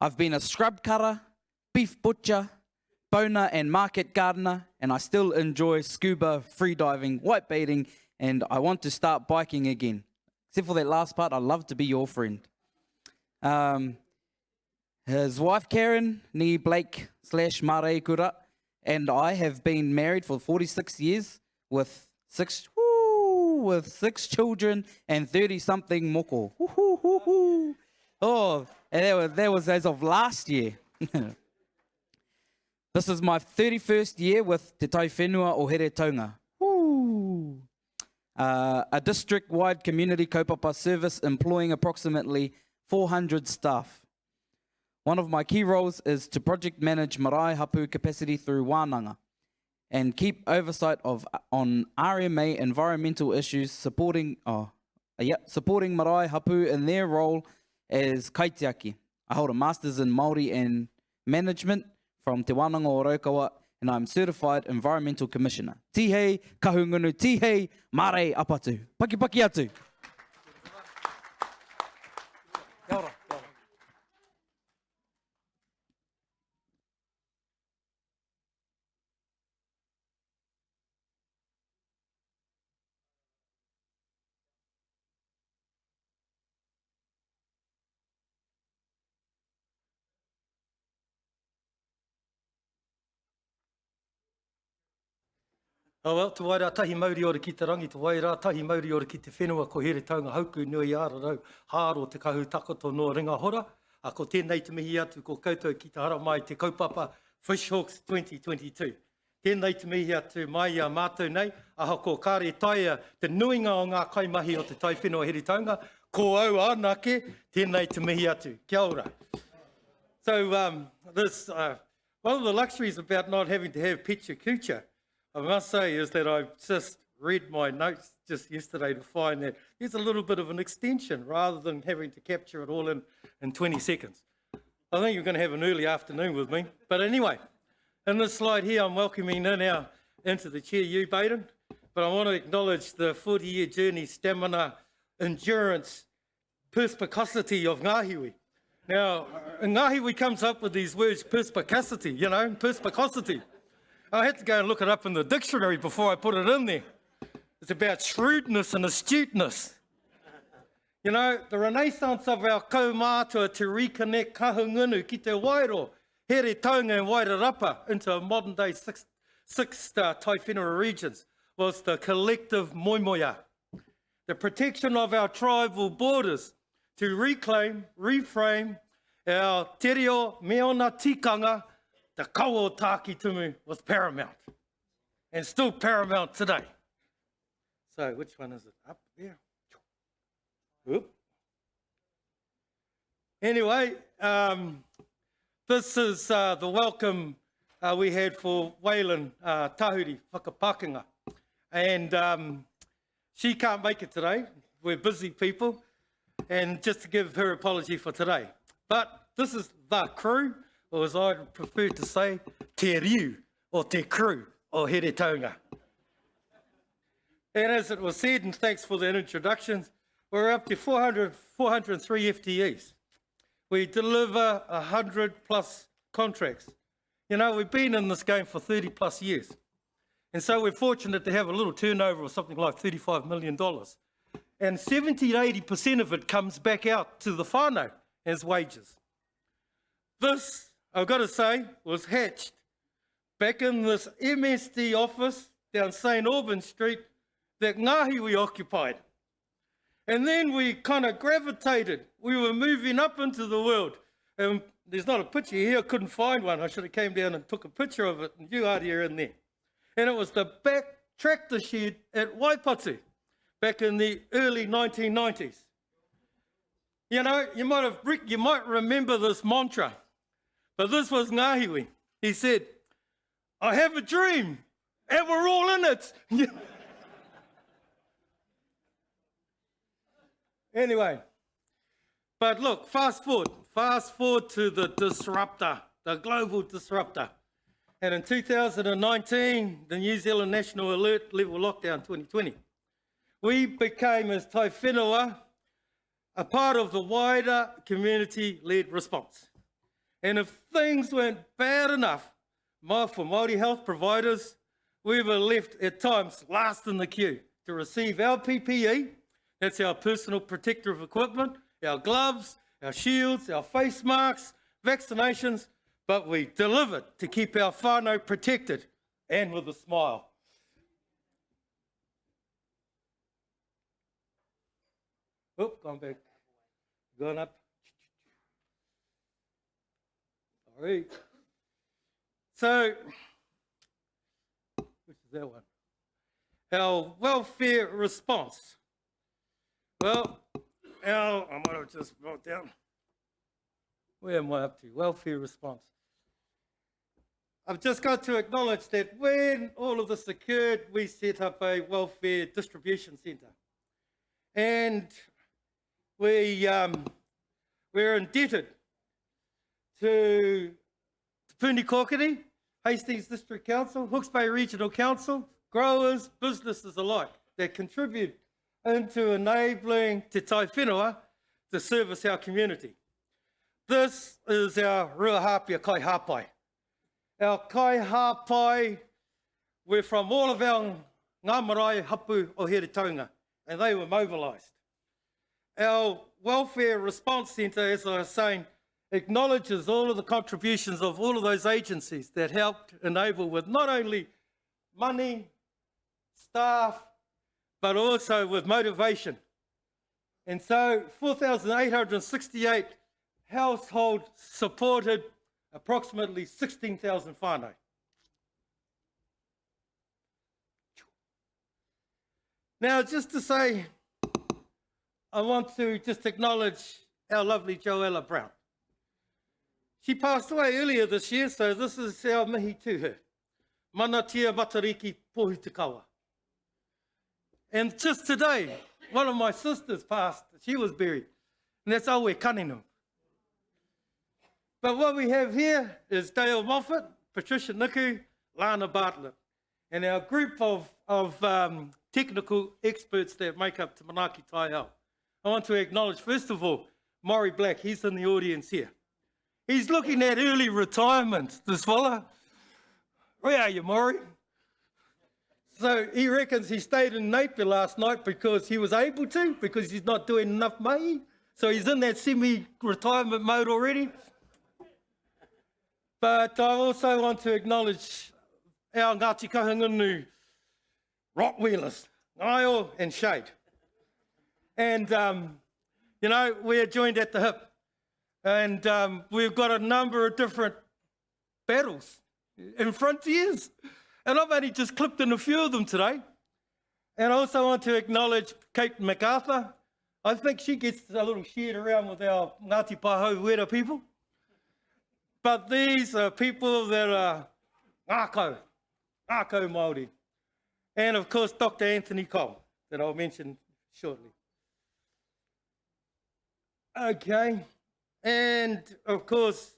I've been a scrub cutter, beef butcher, boner and market gardener, and I still enjoy scuba, freediving, whitebaiting, and I want to start biking again. Except for that last part, I'd love to be your friend. His wife Karen, ni Blake / Mare Kura, and I have been married for 46 years with six children and 30-something moko. Oh, and that was as of last year. This is my 31st year with Te Tai Whenua o Here Taunga. A district-wide community kaupapa service employing approximately 400 staff. One of my key roles is to project manage marae hapu capacity through wānanga and keep oversight on RMA environmental issues, supporting marae hapu in their role as kaitiaki. I hold a Masters in Māori and Management from Te Wānanga o Raukawa, and I'm Certified Environmental Commissioner. Tihei, kahungunu, tihei, Mare Apatu. Paki paki atu. Kia ora.
Oh well, te waira tahi mauri ora ki te rangi, te waira tahi mauri ora ki te whenua ko Here Taunga hauku nui ara rau hāro te kahu takoto no ringa hora. A ko tēnei te mihi atu ko koutou ki te hara mai te kaupapa Fishhawks 2022. Tēnei te mihi atu mai a mātou nei, aha ko kāre taia te nuinga o ngā kaimahi o te Tai Whenua Here Taunga, ko au anake, tēnei te mihi atu. Kia ora. So this one of the luxuries about not having to have picture kucha, I must say, is that I've just read my notes just yesterday to find that there's a little bit of an extension rather than having to capture it all in 20 seconds. I think you're going to have an early afternoon with me. But anyway, in this slide here, I'm welcoming in now into the chair you, Baden. But I want to acknowledge the 40-year journey, stamina, endurance, perspicacity of Ngahiwi. Now, Ngahiwi comes up with these words, perspicacity, you know, perspicacity. I had to go and look it up in the dictionary before I put it in there. It's about shrewdness and astuteness. You know, the renaissance of our kaumātua to reconnect kahungunu ki te wairo, Here Taunga and Wairarapa into modern-day six Tai Whenua regions was the collective moimoia. The protection of our tribal borders to reclaim, reframe our te reo meona tikanga, the kaua tāki tumu was paramount and still paramount today. So which one is it? Up there?
Oop. Anyway, this is the welcome we had for Waylon Tahuri Whakapakinga. And she can't make it today. We're busy people. And just to give her apology for today. But this is the crew, or as I prefer to say, te riu, or te crew, or here taunga. And as it was said, and thanks for the introductions, we're up to 403 FTEs. We deliver 100 plus contracts. You know, we've been in this game for 30 plus years. And so we're fortunate to have a little turnover of something like $35 million. And 70 to 80% of it comes back out to the whānau as wages. This, I've got to say, was hatched back in this MSD office down St. Albans Street that Ngahiwi occupied. And then we kind of gravitated. We were moving up into the world. And there's not a picture here. I couldn't find one. I should have came down and took a picture of it. And you are here in there. And it was the back tractor shed at Waipatu back in the early 1990s. You know, you might remember this mantra, but this was Ngahiwi. He said, I have a dream, and we're all in it. Anyway, but look, fast forward to the disruptor, the global disruptor. And in 2019, the New Zealand National Alert Level Lockdown 2020, we became, as Tai Whenua, a part of the wider community-led response. And if things weren't bad enough for Māori health providers, we were left at times last in the queue to receive our PPE, that's our personal protective equipment, our gloves, our shields, our face masks, vaccinations, but we delivered to keep our whānau protected and with a smile. Oh, gone back. Going up. Sorry. So, which is that one? Our welfare response. Well, I might have just wrote down. Where am I up to? Welfare response. I've just got to acknowledge that when all of this occurred, we set up a welfare distribution centre. And we're indebted to Puni Kokiri, Hastings District Council, Hawke's Bay Regional Council, growers, businesses alike that contribute into enabling Te Tai Whenua to service our community. This is our Ruahapia Kai Hapai. Our Kai Hapai, we're from all of our ngā marae hapu o here taunga, and they were mobilised. Our Welfare Response Centre, as I was saying, acknowledges all of the contributions of all of those agencies that helped enable with not only money, staff, but also with motivation. And so 4,868 households supported approximately 16,000 whānau. Now, just to say, I want to just acknowledge our lovely Joella Brown. She passed away earlier this year, so this is our mihi to her. Manatia Matariki Pohutakawa. And just today, one of my sisters passed. She was buried. And that's Aue Kaninum. But what we have here is Dale Moffat, Patricia Niku, Lana Bartlett, and our group of technical experts that make up Te Manaki Tai Hau. I want to acknowledge, first of all, Maury Black. He's in the audience here. He's looking at early retirement, this fella. Where are you, Maury? So he reckons he stayed in Napier last night because he was able to, because he's not doing enough mahi. So he's in that semi-retirement mode already. But I also want to acknowledge our Ngāti Kahungunu rock wheelers, Ngaio and Shade. And, you know, we are joined at the hip. And we've got a number of different battles and frontiers. And I've only just clipped in a few of them today. And I also want to acknowledge Kate MacArthur.
I think she gets a little shared around with our Ngāti Pāhauwera people. But these are people that are ngākau Māori. And of course, Dr. Anthony Cole, that I'll mention shortly. Okay, and of course,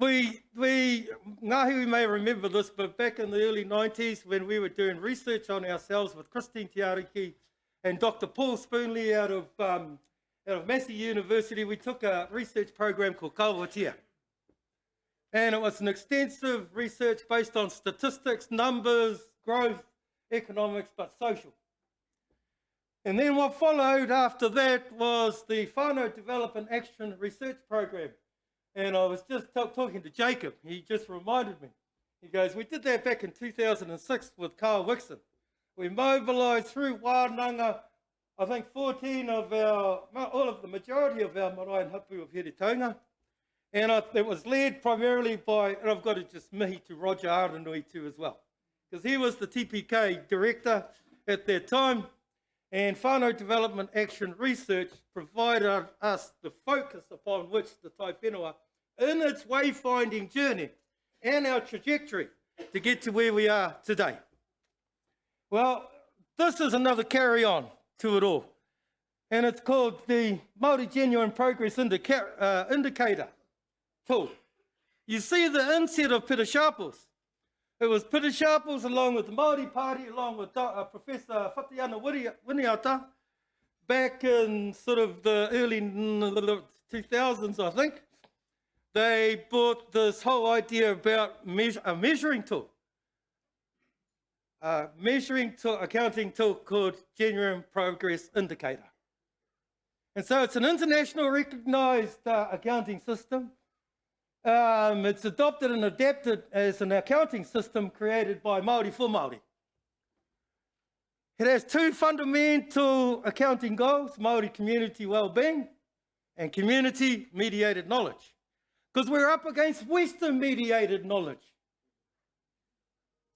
Ngahi, we may remember this, but back in the early 90s when we were doing research on ourselves with Christine Tiariki and Dr. Paul Spoonley out of Massey University, we took a research program called Kawatia. And it was an extensive research based on statistics, numbers, growth, economics, but social. And then what followed after that was the Whānau Development Action Research Program. And I was just talking to Jacob. He just reminded me. He goes, we did that back in 2006 with Carl Wixon. We mobilised through Wānanga, I think 14 of the majority of our marae and hapu of Heretaunga. And it was led primarily by, and I've got to just mihi to Roger Aranui too as well, because he was the TPK director at that time. And Whānau Development Action Research provided us the focus upon which the Tai Whenua, in its wayfinding journey and our trajectory to get to where we are today. Well, this is another carry-on to it all. And it's called the Māori Genuine Progress Indicator tool. You see the inset of Peter Sharples. It was Peter Sharples along with the Māori Party, along with Professor Whatiana Winiata, back in sort of the early 2000s, I think. They brought this whole idea about a measuring tool. Accounting tool called Genuine Progress Indicator. And so it's an international recognised accounting system. It's adopted and adapted as an accounting system created by Māori for Māori. It has two fundamental accounting goals: Māori community well-being and community-mediated knowledge. Because we're up against Western-mediated knowledge.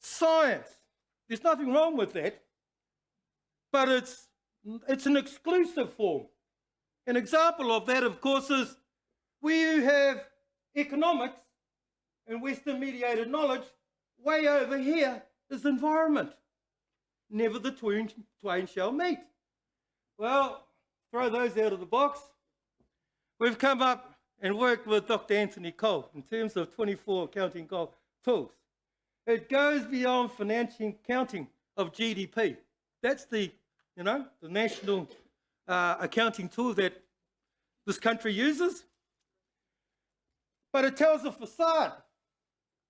Science. There's nothing wrong with that. But it's an exclusive form. An example of that, of course, is where you have economics and Western-mediated knowledge. Way over here is environment. Never the twain shall meet. Well, throw those out of the box. We've come up and worked with Dr. Anthony Cole in terms of 24 accounting tools. It goes beyond financial accounting of GDP. That's the national accounting tool that this country uses. But it tells a facade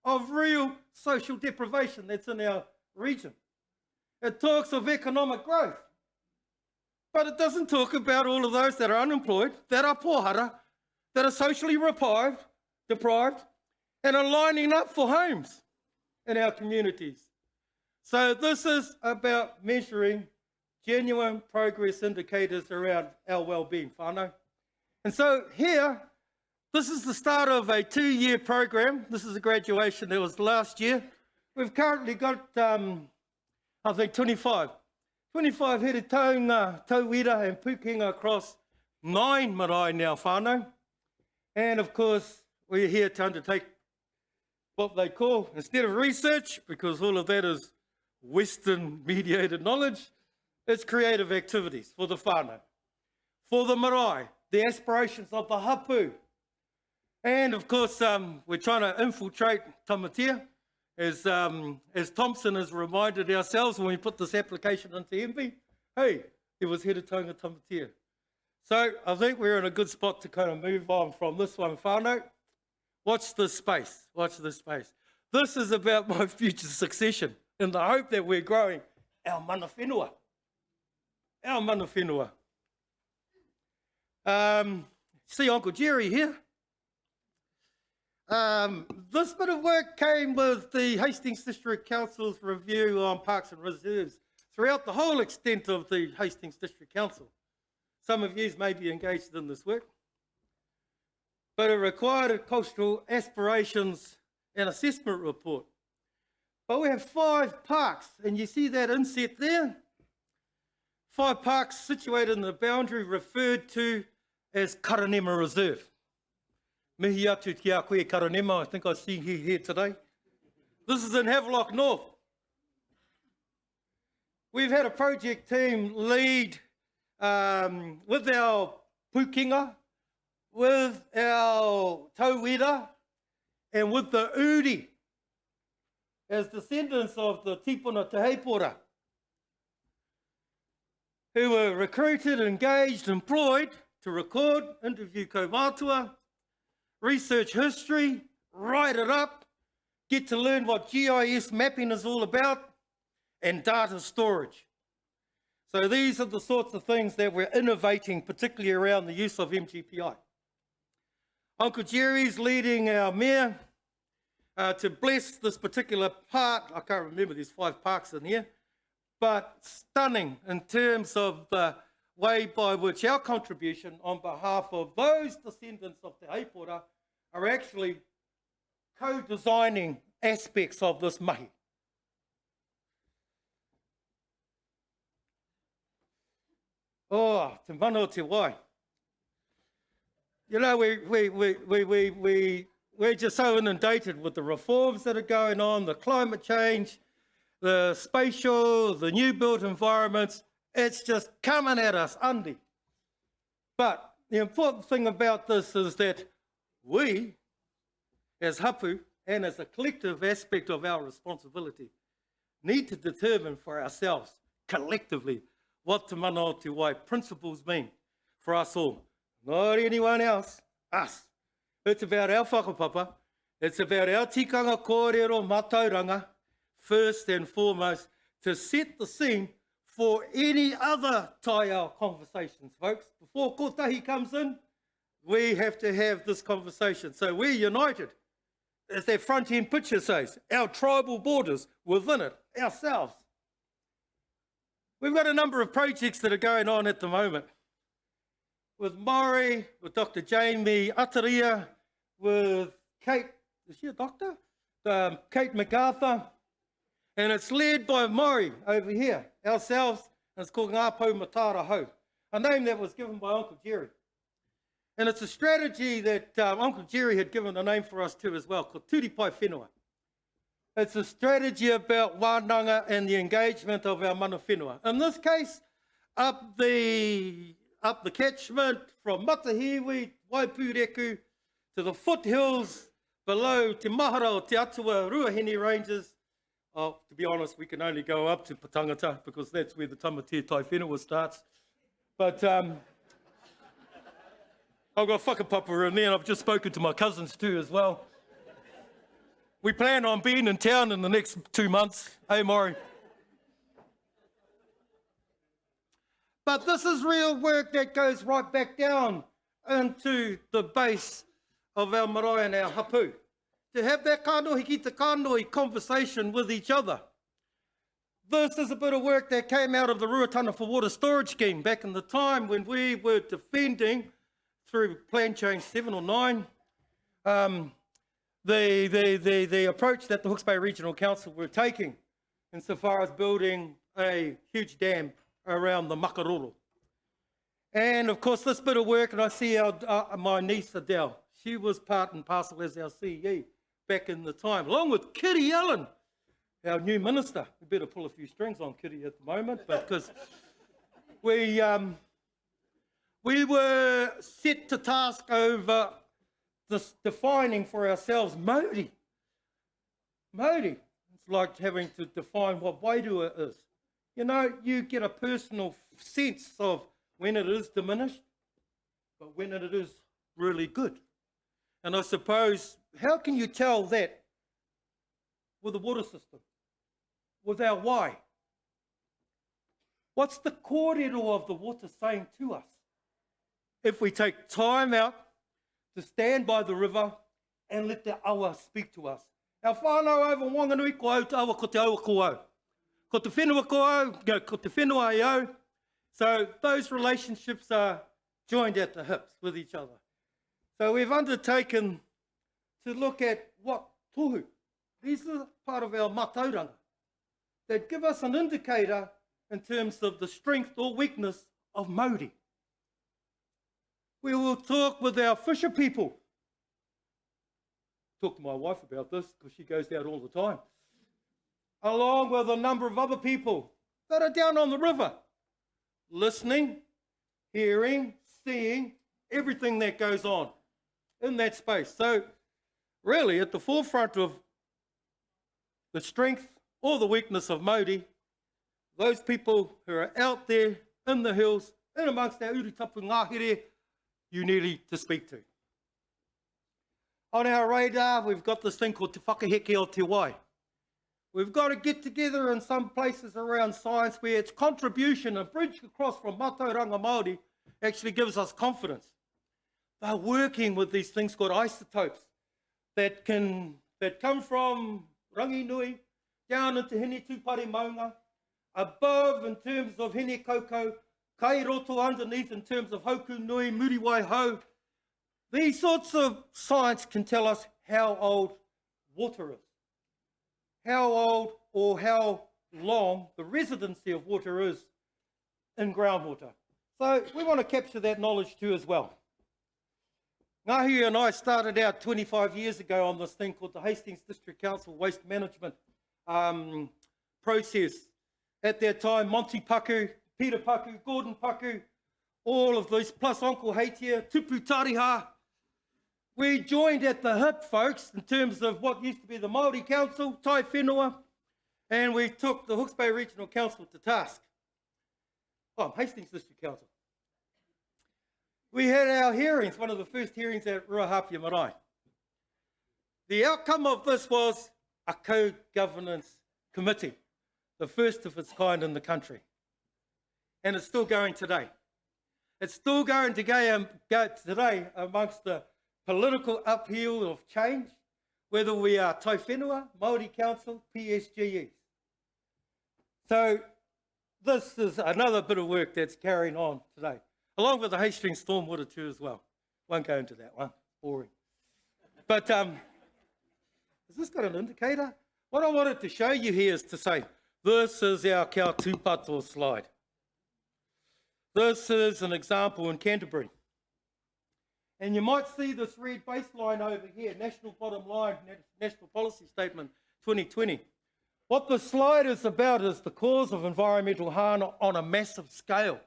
of real social deprivation that's in our region. It talks of economic growth, but it doesn't talk about all of those that are unemployed, that are pohara, that are socially deprived, and are lining up for homes in our communities. So this is about measuring genuine progress indicators around our well-being, whānau. And so here, this is the start of a 2-year program. This is a graduation that was last year. We've currently got, I think, 25 Heretaunga, Tauira and Pukenga across 9 marae now, whānau. And of course, we're here to undertake what they call, instead of research, because all of that is Western-mediated knowledge, it's creative activities for the whānau, for the marae, the aspirations of the hapu. And of course, we're trying to infiltrate tamatea, as Thompson has reminded ourselves when we put this application into MV. Hey, it was Heretaunga tamatea. So I think we're in a good spot to kind of move on from this one, whānau. Watch this space, watch this space. This is about my future succession in the hope that we're growing our mana whenua. Our mana whenua. See Uncle Jerry here. This bit of work came with the Hastings District Council's review on parks and reserves throughout the whole extent of the Hastings District Council. Some of you may be engaged in this work. But it required a cultural aspirations and assessment report. But we have 5 parks, and you see that inset there? 5 parks situated in the boundary referred to as Karanema Reserve. Mihi atu ki a koe Karanema, I think I see you here today. This is in Havelock North. We've had a project team lead with our pukinga, with our tauira, and with the uri, as descendants of the Tipuna Te Heipora, who were recruited, engaged, employed to record, interview kaumātua, research history, write it up, get to learn what GIS mapping is all about, and data storage. So these are the sorts of things that we're innovating, particularly around the use of MGPI. Uncle Jerry's leading our mayor to bless this particular part. I can't remember, there's 5 parks in here, but stunning in terms of the way by which our contribution on behalf of those descendants of Te Heipora are actually co-designing aspects of this mahi. Oh, te mana o te wai. You know, we're just so inundated with the reforms that are going on, the climate change, the spatial, the new built environments. It's just coming at us, Andy. But the important thing about this is that we, as hapu, and as a collective aspect of our responsibility, need to determine for ourselves, collectively, what Te Mana o Te Wai principles mean for us all. Not anyone else, us. It's about our whakapapa. It's about our tikanga kōrero mātauranga, first and foremost, to set the scene for any other tai-ao conversations, folks. Before kotahi comes in, we have to have this conversation. So we're united, as that front-end picture says, our tribal borders within it, ourselves. We've got a number of projects that are going on at the moment. With Maury, with Dr. Jamie Ataria, with Kate, is she a doctor? Kate MacArthur. And it's led by Maury over here, ourselves, and it's called Ngāpau Matara Hau, a name that was given by Uncle Jerry. And it's a strategy that Uncle Jerry had given a name for us too as well, called Turipai Whenua. It's a strategy about wānanga and the engagement of our mana whenua. In this case, up the catchment from Matahiwi, Waipureku, to the foothills below Te Mahara o Te Atua Ruahine Ranges. Oh, to be honest, we can only go up to Patangata because that's where the Tamatea Tai Whenua starts. But I've got whakapapa in there, and I've just spoken to my cousins too as well. We plan on being in town in the next 2 months. Hey, Maury. But this is real work that goes right back down into the base of our marae and our hapu. To have that kānohi ki te kānohi conversation with each other. This is a bit of work that came out of the Ruatana for Water Storage Scheme back in the time when we were defending, through Plan Change 7 or 9, the approach that the Hawke's Bay Regional Council were taking insofar as building a huge dam around the Makaroro. And of course this bit of work, and I see my niece Adele, she was part and parcel as our CE back in the time, along with Kitty Allen, our new minister. We better pull a few strings on Kitty at the moment, but because we were set to task over this defining for ourselves Māori. Māori. It's like having to define what Wairua is. You know, you get a personal sense of when it is diminished, but when it is really good. And I suppose, how can you tell that with the water system, with our why? What's the kōrero of the water saying to us? If we take time out to stand by the river and let the awa speak to us. Our whānau over Wanganui, ko au te awa, ko te awa ko au. Ko te whenua ko au, ko te whenua ai au. So those relationships are joined at the hips with each other. So we've undertaken to look at what tohu. These are part of our mātauranga that give us an indicator in terms of the strength or weakness of Māori. We will talk with our fisher people. Talk to my wife about this because she goes out all the time. Along with a number of other people that are down on the river, listening, hearing, seeing everything that goes on in that space. So really at the forefront of the strength or the weakness of Māori, those people who are out there in the hills, in amongst our urutapu ngāhere, you need to speak to. On our radar, we've got this thing called Te Whakaheke o Te Wai. We've got to get together in some places around science where its contribution, a bridge across from Mātauranga Māori, actually gives us confidence. They're working with these things called isotopes that come from Ranginui down into Hine Tūpare Maunga, above in terms of Hine Koko, Kairoto underneath in terms of Hoku Nui, Muriwai Ho. These sorts of science can tell us how old water is, how old or how long the residency of water is in groundwater. So we want to capture that knowledge too as well. Ngahi and I started out 25 years ago on this thing called the Hastings District Council Waste Management process. At that time, Monty Paku, Peter Paku, Gordon Paku, all of these, plus Uncle Heitia, Tupu Tariha. We joined at the hip, folks, in terms of what used to be the Māori Council, Tai Whenua, and we took the Hawke's Bay Regional Council to task. Oh, Hastings District Council. We had our hearings, one of the first hearings at Ruahapia Marae. The outcome of this was a co-governance committee, the first of its kind in the country. And it's still going today. It's still going to go today amongst the political upheaval of change, whether we are Tai Whenua, Māori Council, PSGEs. So this is another bit of work that's carrying on today, along with the Hastings Stormwater too as well. Won't go into that one, boring. But has this got an indicator? What I wanted to show you here is to say, this is our Kia Tūpato slide. This is an example in Canterbury. And you might see this red baseline over here, National Bottom Line, National Policy Statement 2020. What the slide is about is the cause of environmental harm on a massive scale.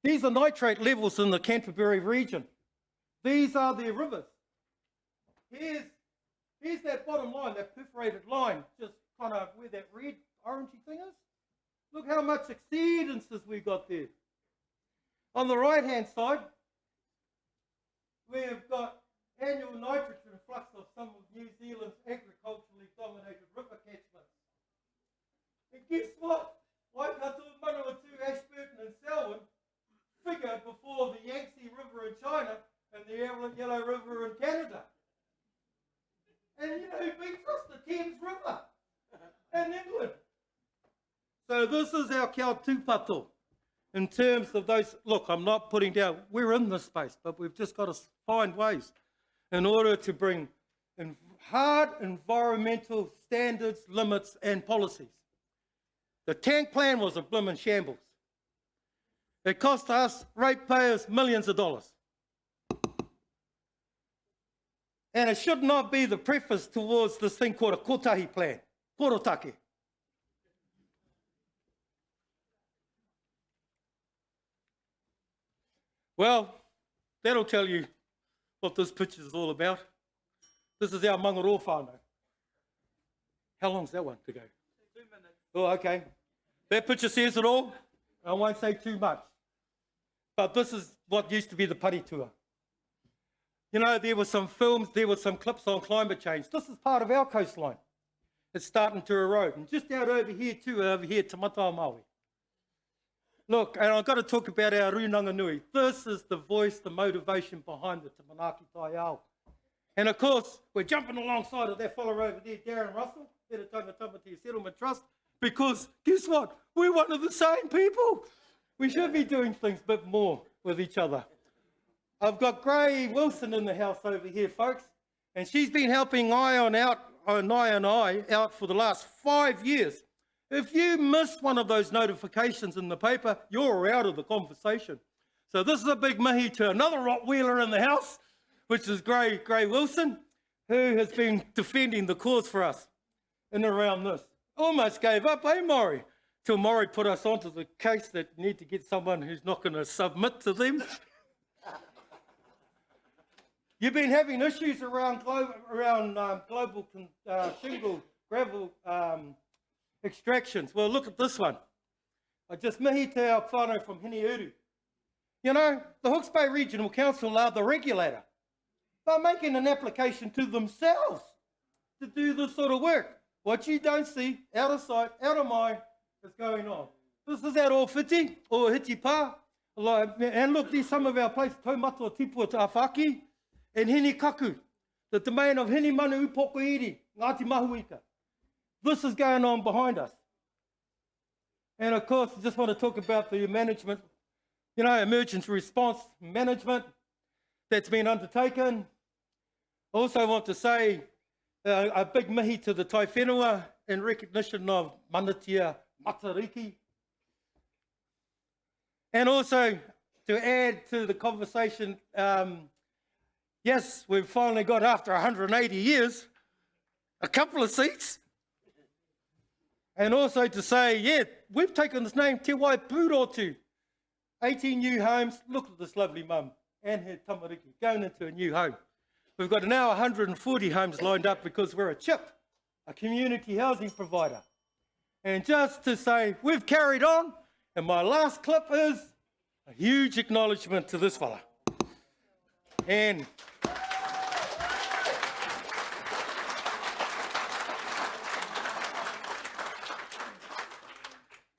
These are nitrate levels in the Canterbury region. These are their rivers. Here's that bottom line, that perforated line, just kind of where that red orangey thing is. Look how much exceedances we got there. On the right-hand side, we've got annual nitrogen flux of some of New Zealand's agriculturally dominated river catchments. And guess what? Waikato, Manawatu, Ashburton and Selwyn figured before the Yangtze River in China and the Yellow River in Canada. And you know who beats us? The Thames River in England. So this is our Kia Tūpato in terms of those. Look, I'm not putting down, we're in this space, but we've just got to find ways in order to bring in hard environmental standards, limits and policies. The tank plan was a blimmin' shambles. It cost us, ratepayers, millions of dollars. And it should not be the preface towards this thing called a kotahi plan, korotake. Well, that'll tell you what this picture is all about. This is our Mangaro whānau. How long's that one to go? 2 minutes. Oh, okay. That picture says it all. I won't say too much. But this is what used to be the Paritua. You know, there were some films, there were some clips on climate change. This is part of our coastline. It's starting to erode. And just out over here too, over here, Te Matawa Māui. Look, and I've got to talk about our Runanga Nui. This is the voice, the motivation behind the Te Manaki Tai Ao. And of course, we're jumping alongside of that fella over there, Darren Russell, Te Tanga Tamati Settlement Trust, because guess what? We're one of the same people. We should be doing things a bit more with each other. I've got Gray Wilson in the house over here, folks, and she's been helping Nai and I out for the last 5 years If you miss one of those notifications in the paper, you're out of the conversation. So this is a big mihi to another Rottweiler in the house, which is Gray Wilson, who has been defending the cause for us in and around this. Almost gave up, eh, Maury? Till Maury put us onto the case that need to get someone who's not going to submit to them. You've been having issues around global shingle gravel extractions. Well, look at this one. I just mihi te ao whānau from Hiniuru. You know, the Hawke's Bay Regional Council are the regulator. They're making an application to themselves to do this sort of work. What you don't see, out of sight, out of mind, is going on. This is at Ōwhiti, or Hitipa. And look, these some of our places, Taumata, Tipua, Tāwhaki, and Hinikaku, the domain of Hinimanu Upokoiri, Ngāti Mahuika. This is going on behind us. And of course, I just want to talk about the management, you know, emergency response management that's been undertaken. Also want to say a big mihi to the Tai Whenua in recognition of Manatia Matariki. And also to add to the conversation, yes, we've finally got, after 180 years, a couple of seats. And also to say, yeah, we've taken this name, Te Wai Pūrotu, 18 new homes. Look at this lovely mum, Anne here, Tamariki, going into a new home. We've got now 140 homes lined up because we're a CHIP, a community housing provider. And just to say, we've carried on, and my last clip is a huge acknowledgement to this fella. And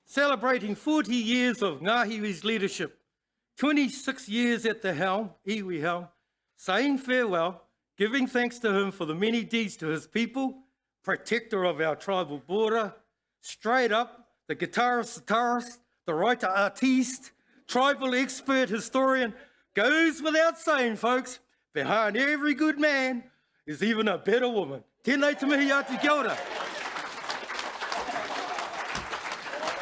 celebrating 40 years of Ngāhiwi's leadership, 26 years at the helm, iwi helm, saying farewell, giving thanks to him for the many deeds to his people, protector of our tribal border, straight up, the guitarist, the writer artiste, tribal expert, historian, goes without saying, folks, behind every good man is even a better woman. Tēnei te mihi atu, kia ora.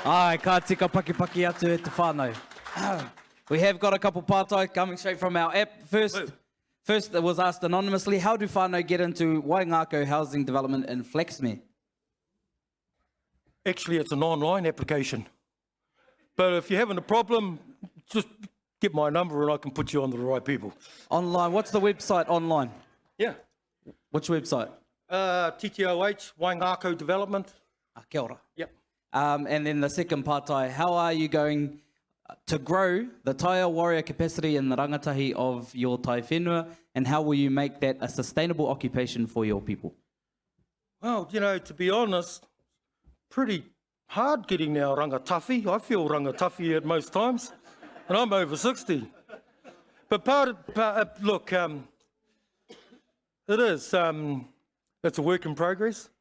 Ai, ka tika paki atu e te whānau. We have got a couple pātai coming straight from our app. First, it was asked anonymously, how do whānau get into Waingākau housing development in Flaxmere?
Actually, it's an online application. But if you're having a problem, just get my number and I can put you on to the right people.
Online, what's the website online?
Yeah.
Which website?
TTOH, Waingākau Development.
Kia ora.
Yep.
And then the second pātai, how are you going to grow the Taia warrior capacity in the rangatahi of your Tai Whenua, and how will you make that a sustainable occupation for your people?
Well, you know, to be honest, pretty hard getting our rangatahi. I feel rangatahi at most times, and I'm over 60. But look, it is, it's a work in progress.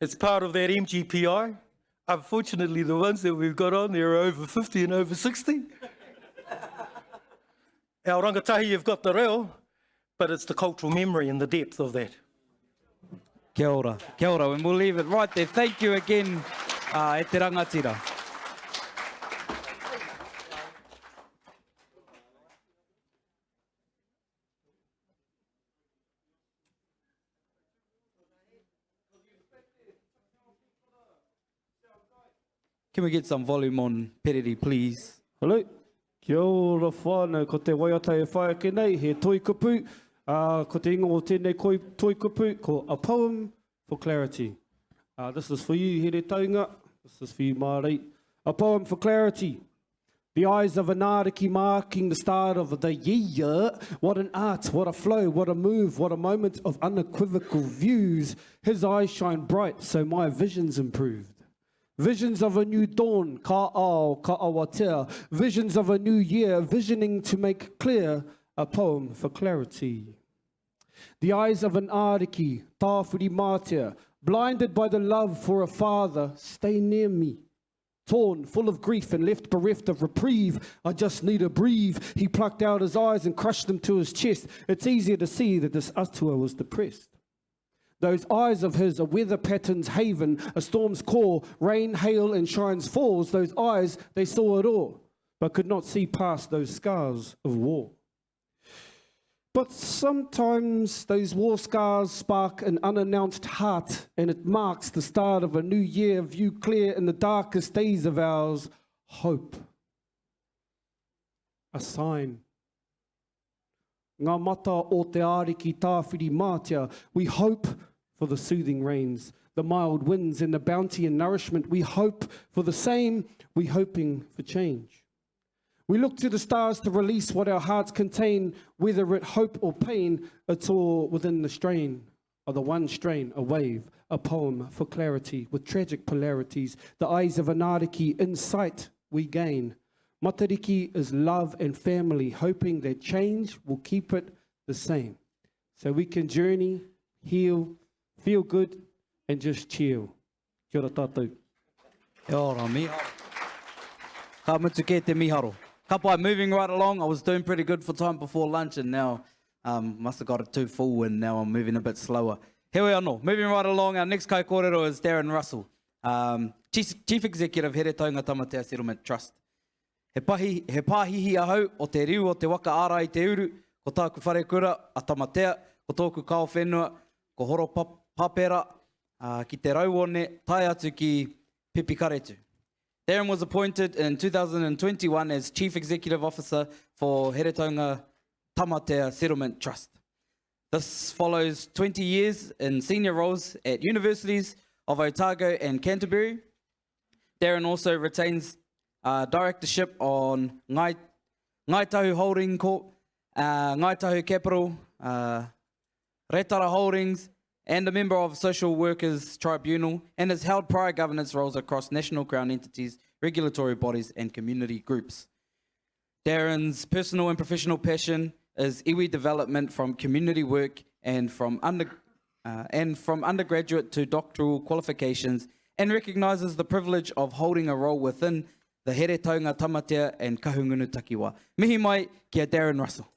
It's part of that MGPI. Unfortunately, the ones that we've got on there are over 50 and over 60. Our rangatahi have got the reo, but it's the cultural memory and the depth of that.
Kia ora, and we'll leave it right there. Thank you again, e te rangatira. Can we get some volume on Periri, please?
Hello. Kia ora whānau, ko te waiata e whaia ke nei, he toi kupu. Ko te ingo o tēnei toi kupu, ko A Poem for Clarity. This is for you, here taunga. This is for you, Māori. A Poem for Clarity. The eyes of an ariki marking the start of the year. What an art, what a flow, what a move, what a moment of unequivocal views. His eyes shine bright, so my vision's improved. Visions of a new dawn, ka ao, ka awatea. Visions of a new year, visioning to make clear a poem for clarity. The eyes of an ariki, tāwhiri mātea, blinded by the love for a father, stay near me. Torn, full of grief and left bereft of reprieve, I just need to breathe. He plucked out his eyes and crushed them to his chest. It's easier to see that this atua was depressed. Those eyes of his, a weather pattern's haven, a storm's core, rain, hail, and shines falls. Those eyes, they saw it all, but could not see past those scars of war. But sometimes those war scars spark an unannounced heart, and it marks the start of a new year, view clear in the darkest days of ours, hope. A sign. Ngā mata o te āriki tāwhiri mātia, we hope for the soothing rains, the mild winds and the bounty and nourishment. We hope for the same, we hoping for change. We look to the stars to release what our hearts contain, whether it hope or pain, it's all within the strain of the one strain, a wave, a poem for clarity with tragic polarities. The eyes of Anariki, insight we gain. Matariki is love and family, hoping that change will keep it the same. So we can journey, heal, feel good, and just chill. Kia ora tātou.
Kia ora, miharo. Ka mutu ke te miharo. Ka pai, moving right along, I was doing pretty good for time before lunch, and now must have got it too full, and now I'm moving a bit slower. Here we are, no. Moving right along, our next kōrero is Darren Russell, Chief Executive Here Taunga Tamatea Settlement Trust. He pāhihi ahau o te riu o te waka āra i te uru, ko tāku wharekura a Tamatea, ko tōku kao whenua, ko horo papera, ki te rauone, tai atu ki Pipi Karetu. Darren was appointed in 2021 as Chief Executive Officer for Here Taunga Tamatea Settlement Trust. This follows 20 years in senior roles at universities of Otago and Canterbury. Darren also retains directorship on Ngai Tahu Holding Corp, Ngai Tahu Capital, Retara Holdings, and a member of Social Workers Tribunal, and has held prior governance roles across National Crown entities, regulatory bodies, and community groups. Darren's personal and professional passion is iwi development from community work and from undergraduate to doctoral qualifications, and recognises the privilege of holding a role within the Here Taunga Tamatea and Kahungunu Takiwa. Mihi mai kia Darren Russell.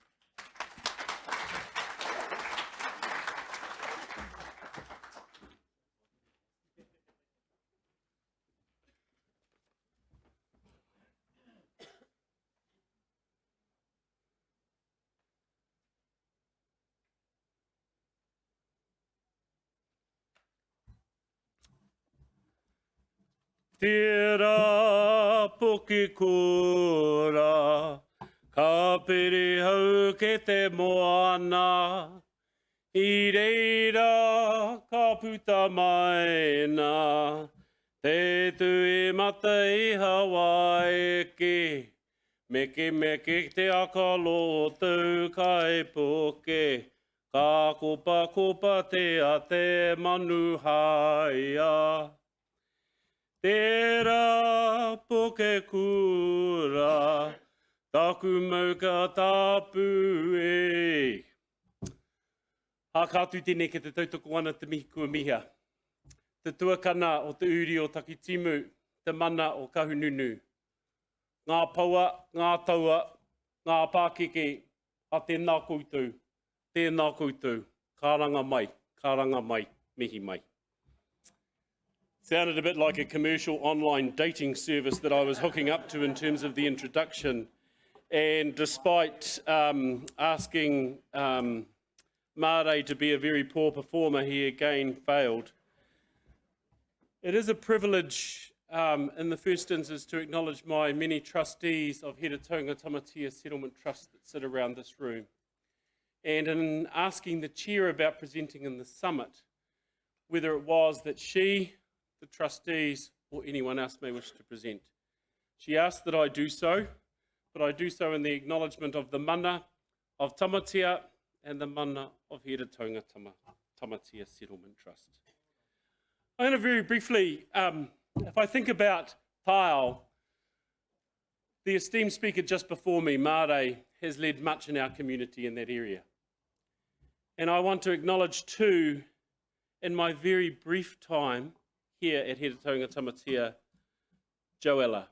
Tērā puki kura, ka pere hau ke te moana. I reira ka puta maena, te tui mata I Hawaii ke. Meke te akalo tau kai puke, ka kopa te a te manu haia. Tērā poke kura, taku mauka tāpu e. Hākātu tēnei ke te tautoko ana te mihi kua miha. Te tuakana o te uri o Takitimu, te mana o Kahununu. Ngā paua, ngā taua, ngā pākeke, a tēnā koutou, kāranga mai, mihi mai. Sounded a bit like a commercial online dating service that I was hooking up to in terms of the introduction. And despite asking Mare to be a very poor performer, he again failed. It is a privilege in the first instance to acknowledge my many trustees of Here Taunga Tamatea Settlement Trust that sit around this room. And in asking the chair about presenting in the summit, whether it was that she, the trustees, or anyone else may wish to present. She asked that I do so, but I do so in the acknowledgement of the mana of Tamatea and the mana of Here Taunga Tamatea Settlement Trust. I'm going to very briefly, if I think about Tāo, the esteemed speaker just before me, Mare, has led much in our community in that area. And I want to acknowledge too, in my very brief time here at Here Taunga Tamatea, Joella,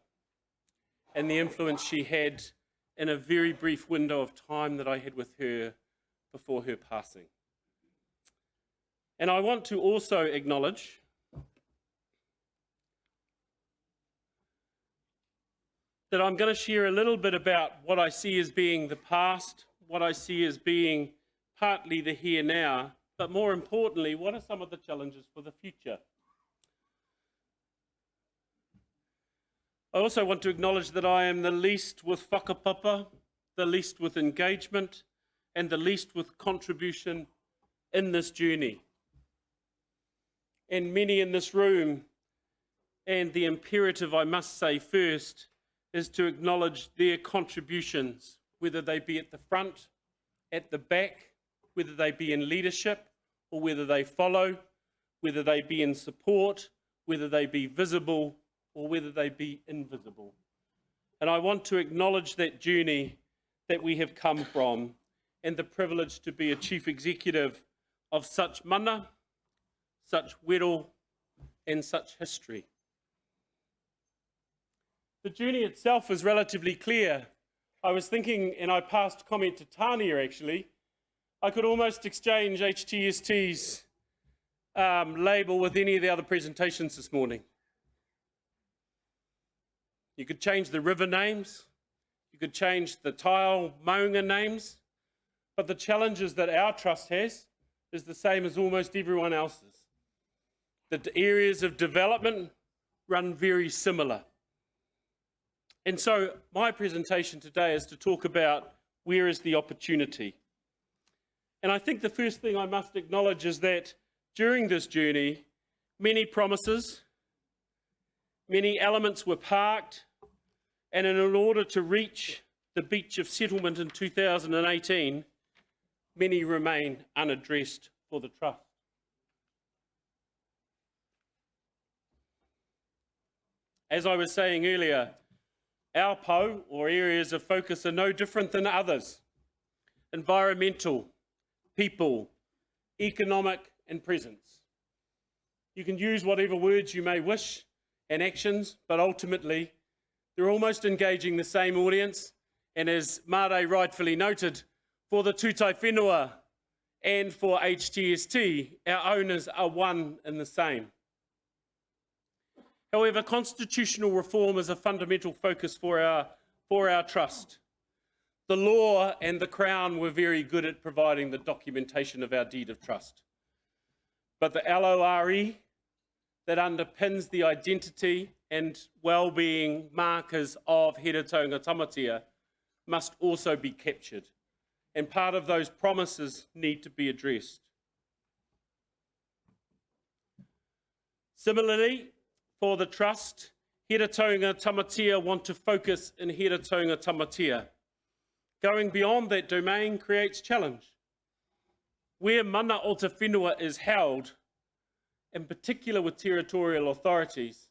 and the influence she had in a very brief window of time that I had with her before her passing.
And I want to also acknowledge that I'm going to share a little bit about what I see as being the past, what I see as being partly the here now, but more importantly, what are some of the challenges for the future? I also want to acknowledge that I am the least with whakapapa, the least with engagement, and the least with contribution in this journey. And many in this room, and the imperative I must say first, is to acknowledge their contributions, whether they be at the front, at the back, whether they be in leadership, or whether they follow, whether they be in support, whether they be visible, or whether they be invisible. And I want to acknowledge that journey that we have come from, and the privilege to be a chief executive of such mana, such wero, and such history. The journey itself is relatively clear. I was thinking, and I passed comment to Tania actually, I could almost exchange HTST's label with any of the other presentations this morning. You could change the river names, you could change the tile maunga names, but the challenges that our trust has is the same as almost everyone else's. The areas of development run very similar. And so my presentation today is to talk about where is the opportunity. And I think the first thing I must acknowledge is that during this journey, many promises, many elements were parked, and in order to reach the beach of settlement in 2018, many remain unaddressed for the Trust. As I was saying earlier, our PO, or areas of focus, are no different than others. Environmental, people, economic, and presence. You can use whatever words you may wish and actions, but ultimately, they're almost engaging the same audience. And as Mare rightfully noted, for the Tūtai Whenua and for HTST, our owners are one and the same. However, constitutional reform is a fundamental focus for our trust. The law and the Crown were very good at providing the documentation of our deed of trust. But the LORE that underpins the identity and well-being markers of Heretaunga Tamatea must also be captured. And part of those promises need to be addressed. Similarly, for the Trust, Heretaunga Tamatea want to focus in Heretaunga Tamatea. Going beyond that domain creates challenge. Where mana o te whenua is held, in particular with territorial authorities,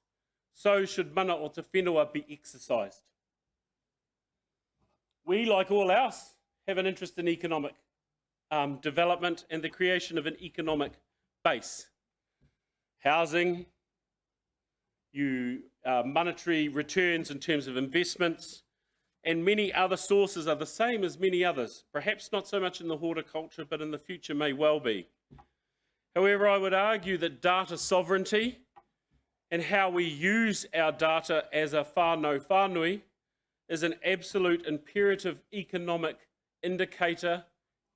so should mana o te whenua be exercised. We, like all else, have an interest in economic development and the creation of an economic base. Housing, monetary returns in terms of investments, and many other sources are the same as many others, perhaps not so much in the horticulture, but in the future may well be. However, I would argue that data sovereignty and how we use our data as a whānau whānui is an absolute imperative economic indicator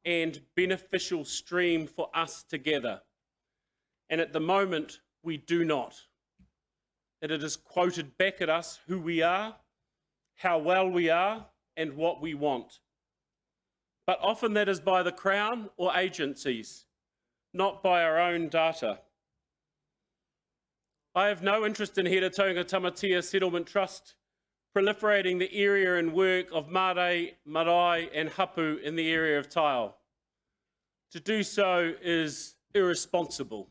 and beneficial stream for us together. And at the moment, we do not. That it is quoted back at us who we are, how well we are, and what we want. But often that is by the Crown or agencies, not by our own data. I have no interest in Heretaunga Tamatea Settlement Trust proliferating the area and work of Mare, Marae and Hapu in the area of tile. To do so is irresponsible.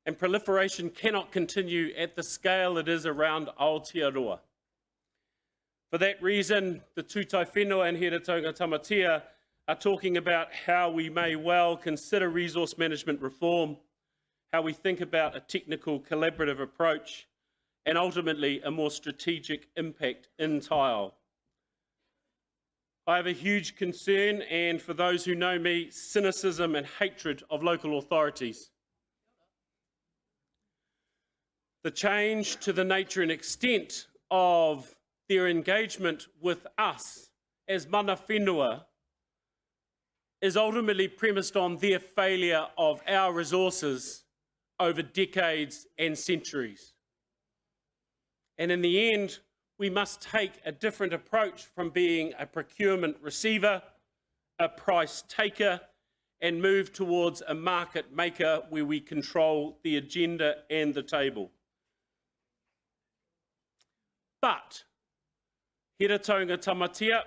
And proliferation cannot continue at the scale it is around Aotearoa. For that reason, the Tūtai Whenua and Heretaunga Tamatea are talking about how we may well consider resource management reform, how we think about a technical collaborative approach, and ultimately a more strategic impact in tile. I have a huge concern, and for those who know me, cynicism and hatred of local authorities. The change to the nature and extent of their engagement with us as mana whenua is ultimately premised on their failure of our resources over decades and centuries. And in the end, we must take a different approach from being a procurement receiver, a price taker, and move towards a market maker where we control the agenda and the table. But Heretaunga Tamatea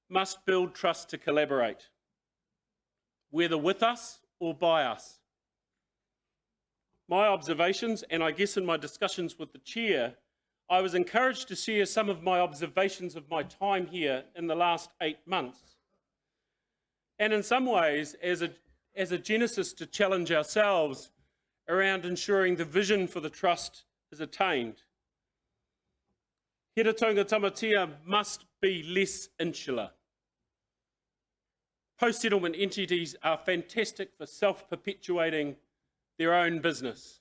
must build trust to collaborate, whether with us or by us. My observations, and I guess in my discussions with the chair, I was encouraged to share some of my observations of my time here in the last 8 months. And in some ways, as a genesis to challenge ourselves around ensuring the vision for the trust is attained. Heretaunga Tamatea must be less insular. Post-settlement entities are fantastic for self-perpetuating their own business.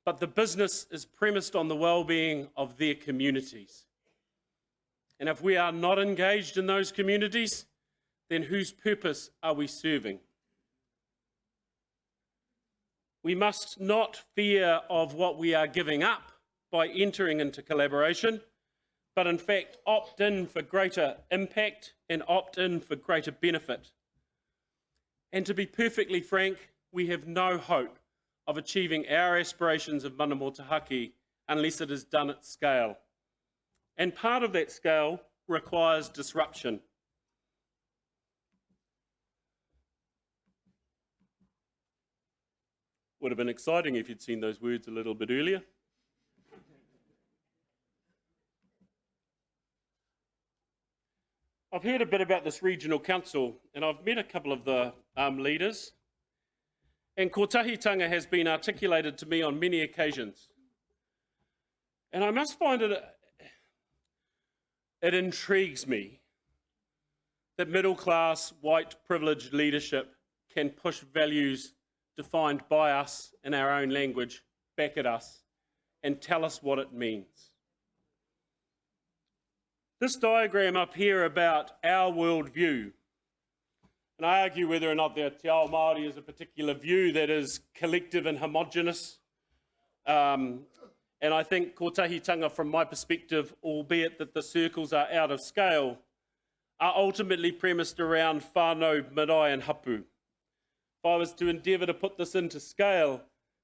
But the business is premised on the well-being of their communities. And if we are not engaged in those communities, then whose purpose are we serving? We must not fear of what we are giving up by entering into collaboration, but in fact opt in for greater impact and opt in for greater benefit. And to be perfectly frank, we have no hope of achieving our aspirations of mana motuhake unless it is done at scale. And part of that scale requires disruption. Would have been exciting if you'd seen those words a little bit earlier. I've heard a bit about this regional council, and I've met a couple of the leaders. And kotahitanga has been articulated to me on many occasions. And I must find it intrigues me that middle-class, white, privileged leadership can push values defined by us in our own language back at us and tell us what it means. This diagram up here about our worldview, and I argue whether or not the Te Ao Māori is a particular view that is collective and homogenous. And I think kotahitanga, from my perspective, albeit that the circles are out of scale, are ultimately premised around whānau, marae and hapu. If I was to endeavour to put this into scale,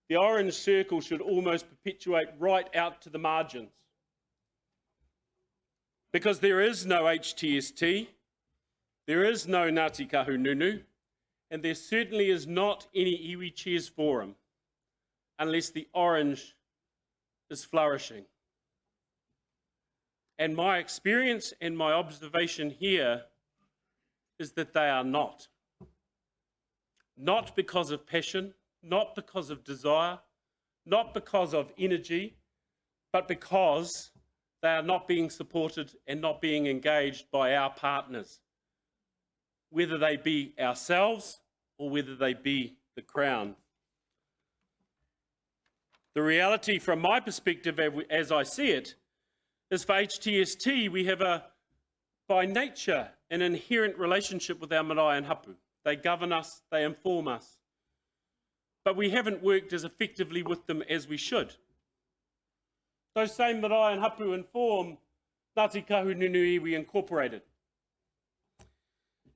the orange circle should almost perpetuate right out to the margins. Because there is no HTST, there is no Ngāti Kahungunu, and there certainly is not any iwi chairs forum, unless the orange is flourishing. And my experience and my observation here is that they are not. Not because of passion, not because of desire, not because of energy, but because they are not being supported and not being engaged by our partners, whether they be ourselves or whether they be the Crown. The reality from my perspective, as I see it, is for HTST, we have by nature, an inherent relationship with our marae and hapu. They govern us, they inform us. But we haven't worked as effectively with them as we should. Those same marae and hapu inform Ngāti Kahungunu Iwi Incorporated.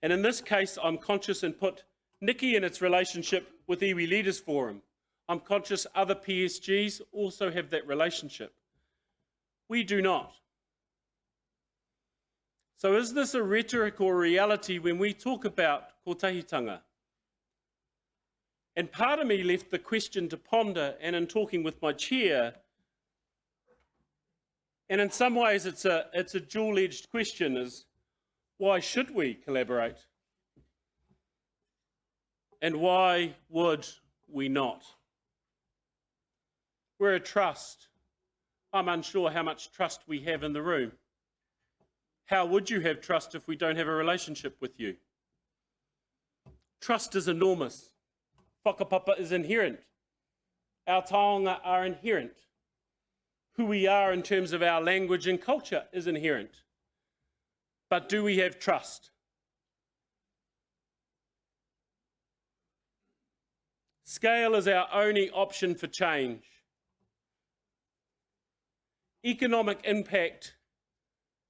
And in this case, I'm conscious and put Niki in its relationship with Iwi Leaders Forum. I'm conscious other PSGs also have that relationship. We do not. So is this a rhetoric or reality when we talk about kotahitanga? And part of me left the question to ponder, and in talking with my chair, and in some ways it's a dual-edged question, is why should we collaborate? And why would we not? We're a trust. I'm unsure how much trust we have in the room. How would you have trust if we don't have a relationship with you? Trust is enormous. Whakapapa is inherent. Our taonga are inherent. Who we are in terms of our language and culture is inherent. But do we have trust? Scale is our only option for change. Economic impact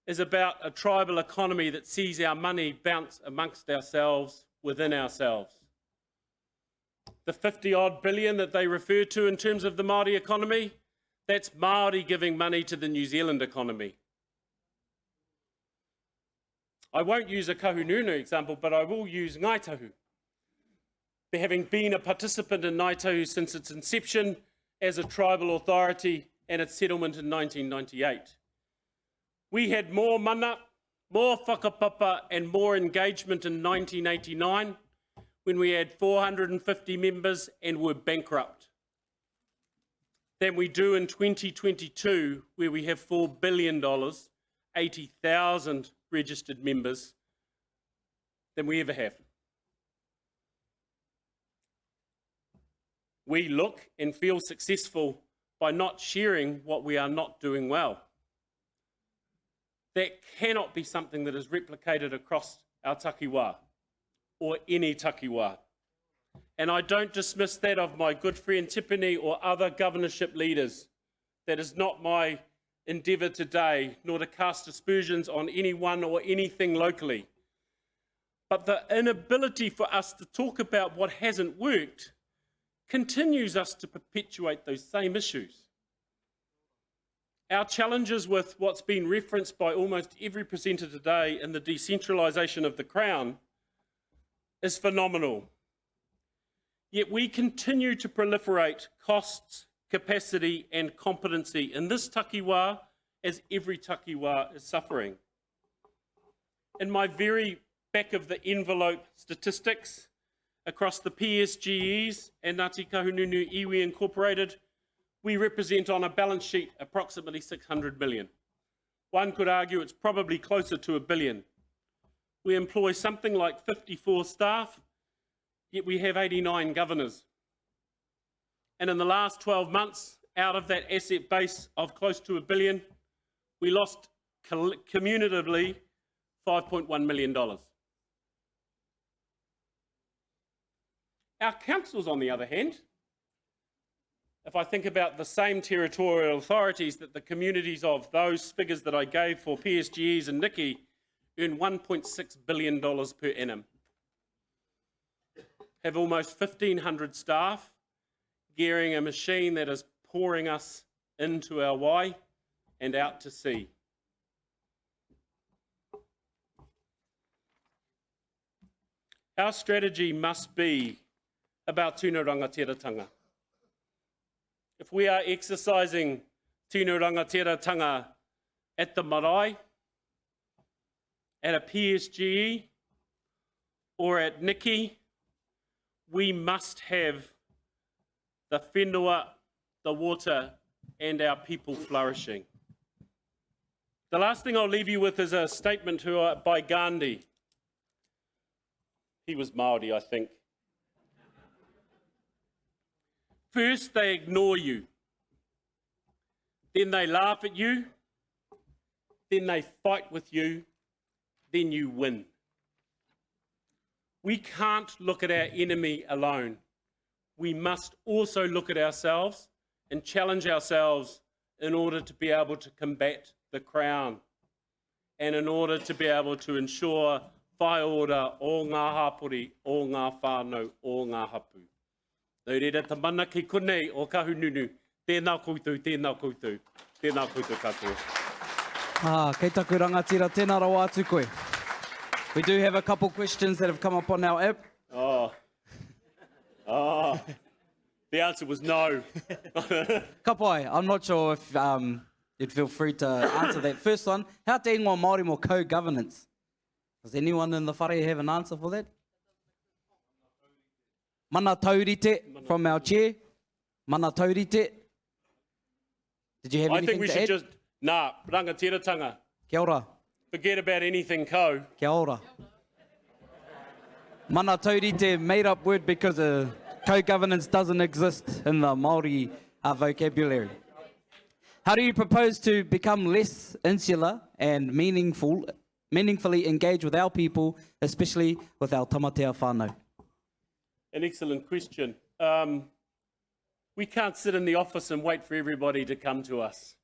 is about a tribal economy that sees our money bounce amongst ourselves, within ourselves. The 50-odd billion that they refer to in terms of the Māori economy, that's Māori giving money to the New Zealand economy. I won't use a Kahununu example, but I will use Ngāi Tahu. Having been a participant in Ngāi Tahu since its inception as a tribal authority and its settlement in 1998. We had more mana, more whakapapa and more engagement in 1989 when we had 450 members and were bankrupt than we do in 2022 where we have $4 billion, 80,000 registered members than we ever have. We look and feel successful by not sharing what we are not doing well. That cannot be something that is replicated across our takiwā or any takiwā. And I don't dismiss that of my good friend Tipene or other governorship leaders. That is not my endeavour today, nor to cast aspersions on anyone or anything locally. But the inability for us to talk about what hasn't worked continues us to perpetuate those same issues. Our challenges with what's been referenced by almost every presenter today in the decentralisation of the Crown is phenomenal. Yet we continue to proliferate costs, capacity and competency in this takiwā as every takiwā is suffering. In my very back of the envelope statistics across the PSGEs and Ngāti Kahununu Iwi Incorporated, we represent on a balance sheet approximately 600 million. One could argue it's probably closer to $1 billion. We employ something like 54 staff, yet we have 89 governors. And in the last 12 months, out of that asset base of close to $1 billion, we lost cumulatively $5.1 million. Our councils, on the other hand, if I think about the same territorial authorities that the communities of those figures that I gave for PSGEs and Niki earn $1.6 billion per annum, have almost 1,500 staff, gearing a machine that is pouring us into our wai and out to sea. Our strategy must be about tino rangatiratanga. If we are exercising tino rangatiratanga at the marae, at a PSGE, or at Niki, we must have the whenua, the water, and our people flourishing. The last thing I'll leave you with is a statement by Gandhi. He was Māori, I think. First, they ignore you. Then they laugh at you. Then they fight with you. Then you win. We can't look at our enemy alone. We must also look at ourselves and challenge ourselves in order to be able to combat the Crown and in order to be able to ensure whai ora o ngā hapori, o ngā whānau, o ngā hapu. Nau reira ta mana ki konei o Kahununu, tēnā koutou, tēnā koutou, tēnā koutou katoa.
Kei taku rangatira, tēnā rawa atu koe. We do have a couple questions that have come up on our app.
The answer was no.
Kapai, I'm not sure if you'd feel free to answer that. First one, how te ingoa Māori mo co-governance? Does anyone in the whare have an answer for that? Mana taurite from our chair. Mana taurite. Did you have anything to add?
I think we should just, rangatira tanga.
Kia ora.
Forget about anything ko.
Kia ora. Mana taurite made up word because co-governance doesn't exist in the Māori vocabulary. How do you propose to become less insular and meaningfully engage with our people, especially with our tamatea whānau?
An excellent question. We can't sit in the office and wait for everybody to come to us.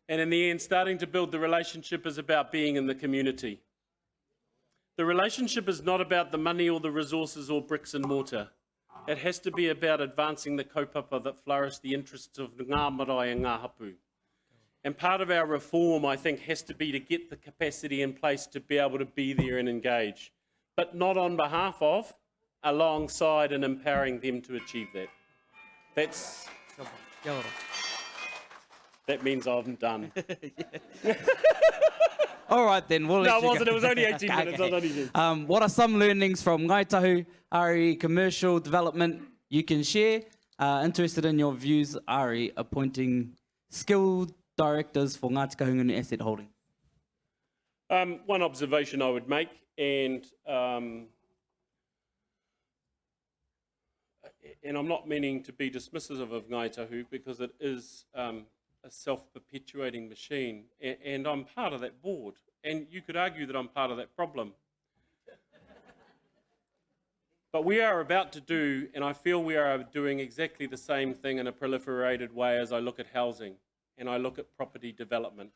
And in the end, starting to build the relationship is about being in the community. The relationship is not about the money or the resources or bricks and mortar. It has to be about advancing the kaupapa that flourish the interests of ngā marae and ngā hapu. And part of our reform, I think, has to be to get the capacity in place to be able to be there and engage, but not on behalf of, alongside and empowering them to achieve that. That means I'm done.
All right then. We'll
No,
let
it
you
wasn't.
go.
It was only 18 minutes. I was only
What are some learnings from Ngāi Tahu RE commercial development you can share? Interested in your views, RE appointing skilled directors for Ngāti Kahungunu Asset Holding.
One observation I would make, and I'm not meaning to be dismissive of Ngāi Tahu because it is a self-perpetuating machine, and I'm part of that board. And you could argue that I'm part of that problem. But we are about to do, and I feel we are doing exactly the same thing in a proliferated way as I look at housing and I look at property development.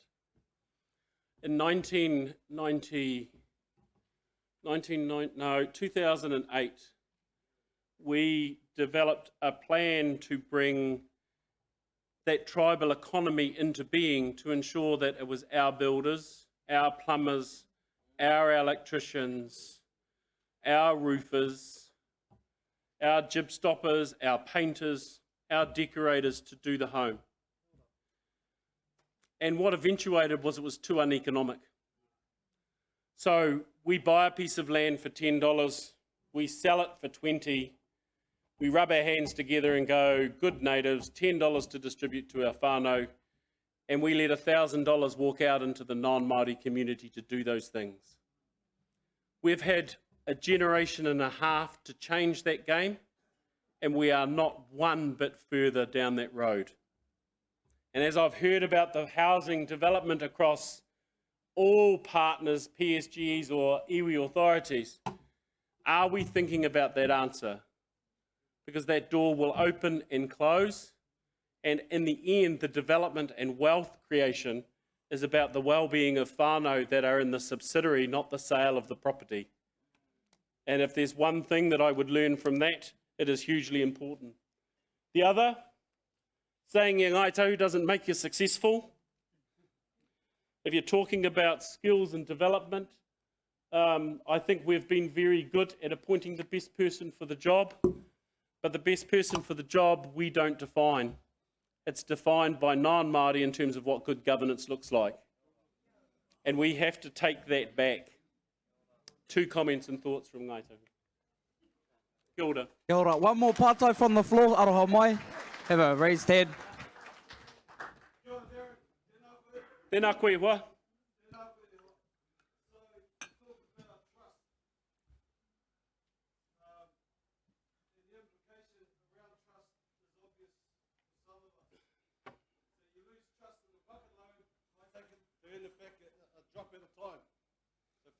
In 2008, we developed a plan to bring that tribal economy into being to ensure that it was our builders, our plumbers, our electricians, our roofers, our jib stoppers, our painters, our decorators to do the home. And what eventuated was it was too uneconomic. So we buy a piece of land for $10, we sell it for $20, we rub our hands together and go, good natives, $10 to distribute to our whānau, and we let $1,000 walk out into the non-Māori community to do those things. We've had a generation and a half to change that game, and we are not one bit further down that road. And as I've heard about the housing development across all partners, PSGs or iwi authorities, are we thinking about that answer? Because that door will open and close, and in the end, the development and wealth creation is about the well-being of whānau that are in the subsidiary, not the sale of the property. And if there's one thing that I would learn from that, it is hugely important. The other, saying Ngāi Tahu doesn't make you successful. If you're talking about skills and development, I think we've been very good at appointing the best person for the job, but the best person for the job we don't define. It's defined by non-Māori in terms of what good governance looks like. And we have to take that back. 2 comments and thoughts from Ngāi Tahu. Kia ora.
Kia ora. One more pātai from the floor, aroha mai. Have a raised hand.
Tēnā koe hoa.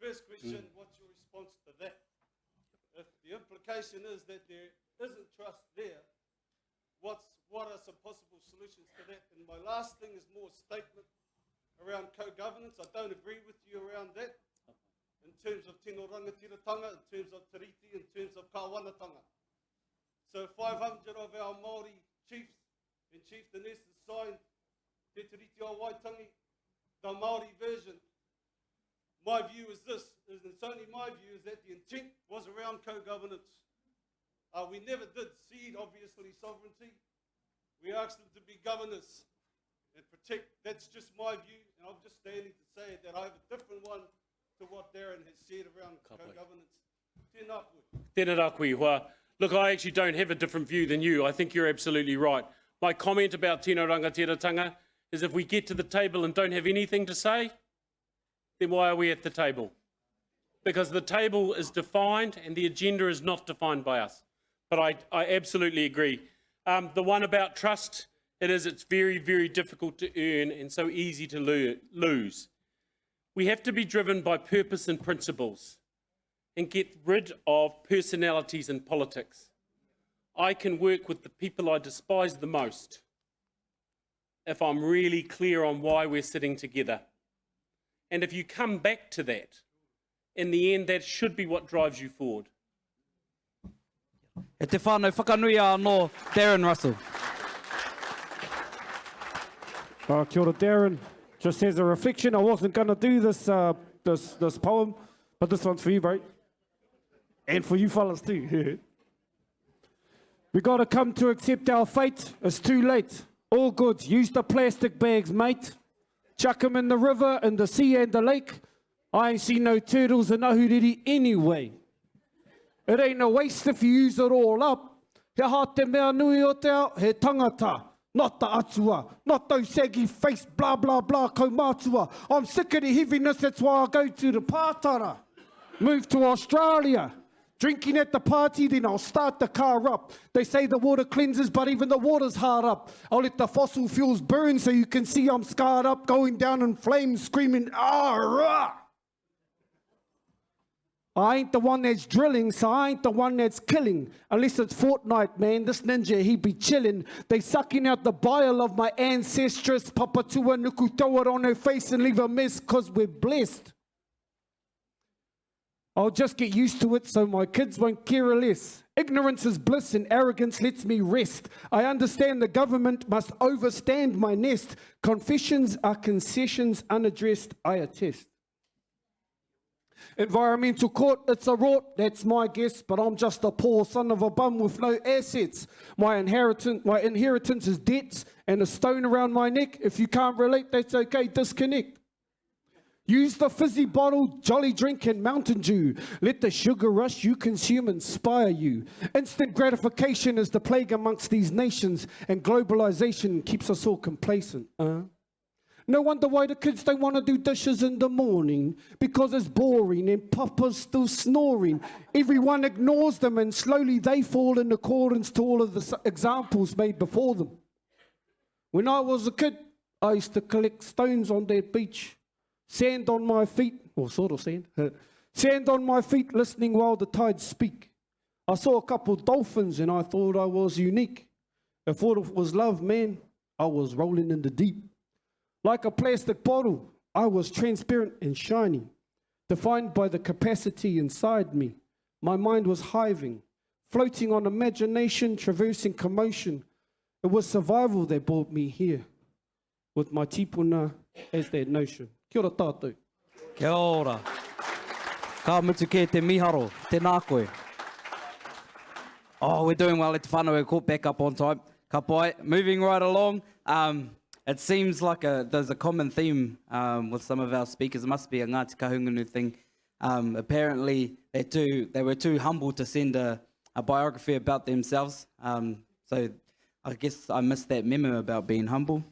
First question, what's your response to that? If the implication is that there isn't trust there, what are some possible solutions to that? And my last thing is more a statement around co-governance. I don't agree with you around that in terms of tino rangatiratanga, in terms of tiriti, in terms of kawanatanga. So 500 of our Māori chiefs and chieftanesses signed Te Tiriti o Waitangi, the Māori version. My view is this, and it's only my view, is that the intent was around co-governance. We never did cede, obviously, sovereignty. We asked them to be governors and protect. That's just my view, and I'm just standing to say that I have a different one to what Darren has said around co-governance. Tēnā koe.
Tēnā koe hoa. Look, I actually don't have a different view than you. I think you're absolutely right. My comment about tino rangatiratanga is if we get to the table and don't have anything to say, then why are we at the table? Because the table is defined and the agenda is not defined by us. But I absolutely agree. The one about trust, it's very, very difficult to earn and so easy to lose. We have to be driven by purpose and principles and get rid of personalities in politics. I can work with the people I despise the most if I'm really clear on why we're sitting together. And if you come back to that, in the end, that should be what drives you forward.
E te whānau whakanui anō, Darren Russell.
Kia ora, Darren. Just as a reflection, I wasn't going to do this poem, but this one's for you, bro. And for you fellas too. We got to come to accept our fate. It's too late. All good. Use the plastic bags, mate. Chuck them in the river, in the sea and the lake. I ain't seen no turtles in Ahuriri anyway. It ain't a waste if you use it all up. He ha te mea nui o te ao, he tangata. Not the atua, not those saggy face, blah, blah, blah, kaumātua. I'm sick of the heaviness, that's why I go to the pātara. Move to Australia. Drinking at the party, then I'll start the car up. They say the water cleanses, but even the water's hard up. I'll let the fossil fuels burn so you can see I'm scarred up, going down in flames, screaming, ah, rah! I ain't the one that's drilling, so I ain't the one that's killing. Unless it's Fortnite, man, this ninja, he be chilling. They sucking out the bile of my ancestress, Papatua Nuku, throw it on her face and leave a mess, cause we're blessed. I'll just get used to it so my kids won't care less. Ignorance is bliss and arrogance lets me rest. I understand the government must overstand my nest. Confessions are concessions unaddressed, I attest. Environmental court, it's a rort, that's my guess, but I'm just a poor son of a bum with no assets. My inheritance is debts and a stone around my neck. If you can't relate, that's okay, disconnect. Use the fizzy bottle, jolly drink and Mountain Dew. Let the sugar rush you consume inspire you. Instant gratification is the plague amongst these nations, and globalization keeps us all complacent. No wonder why the kids don't want to do dishes in the morning, because it's boring and Papa's still snoring. Everyone ignores them and slowly they fall in accordance to all of the examples made before them. When I was a kid, I used to collect stones on that beach. Sand on my feet, or sort of sand. Sand on my feet, listening while the tides speak. I saw a couple dolphins and I thought I was unique. I thought it was love, man, I was rolling in the deep. Like a plastic bottle, I was transparent and shiny, defined by the capacity inside me. My mind was hiving, floating on imagination, traversing commotion. It was survival that brought me here, with my tipuna as that notion. Kia ora tātou.
Kia ora. Ka mutu ke te miharo, tēnā koe. Oh, we're doing well at te whānau, we caught back up on time. Ka pai, moving right along. It seems like there's a common theme with some of our speakers. It must be a Ngāti Kahungunu thing. Apparently, they were too humble to send a biography about themselves. So I guess I missed that memo about being humble.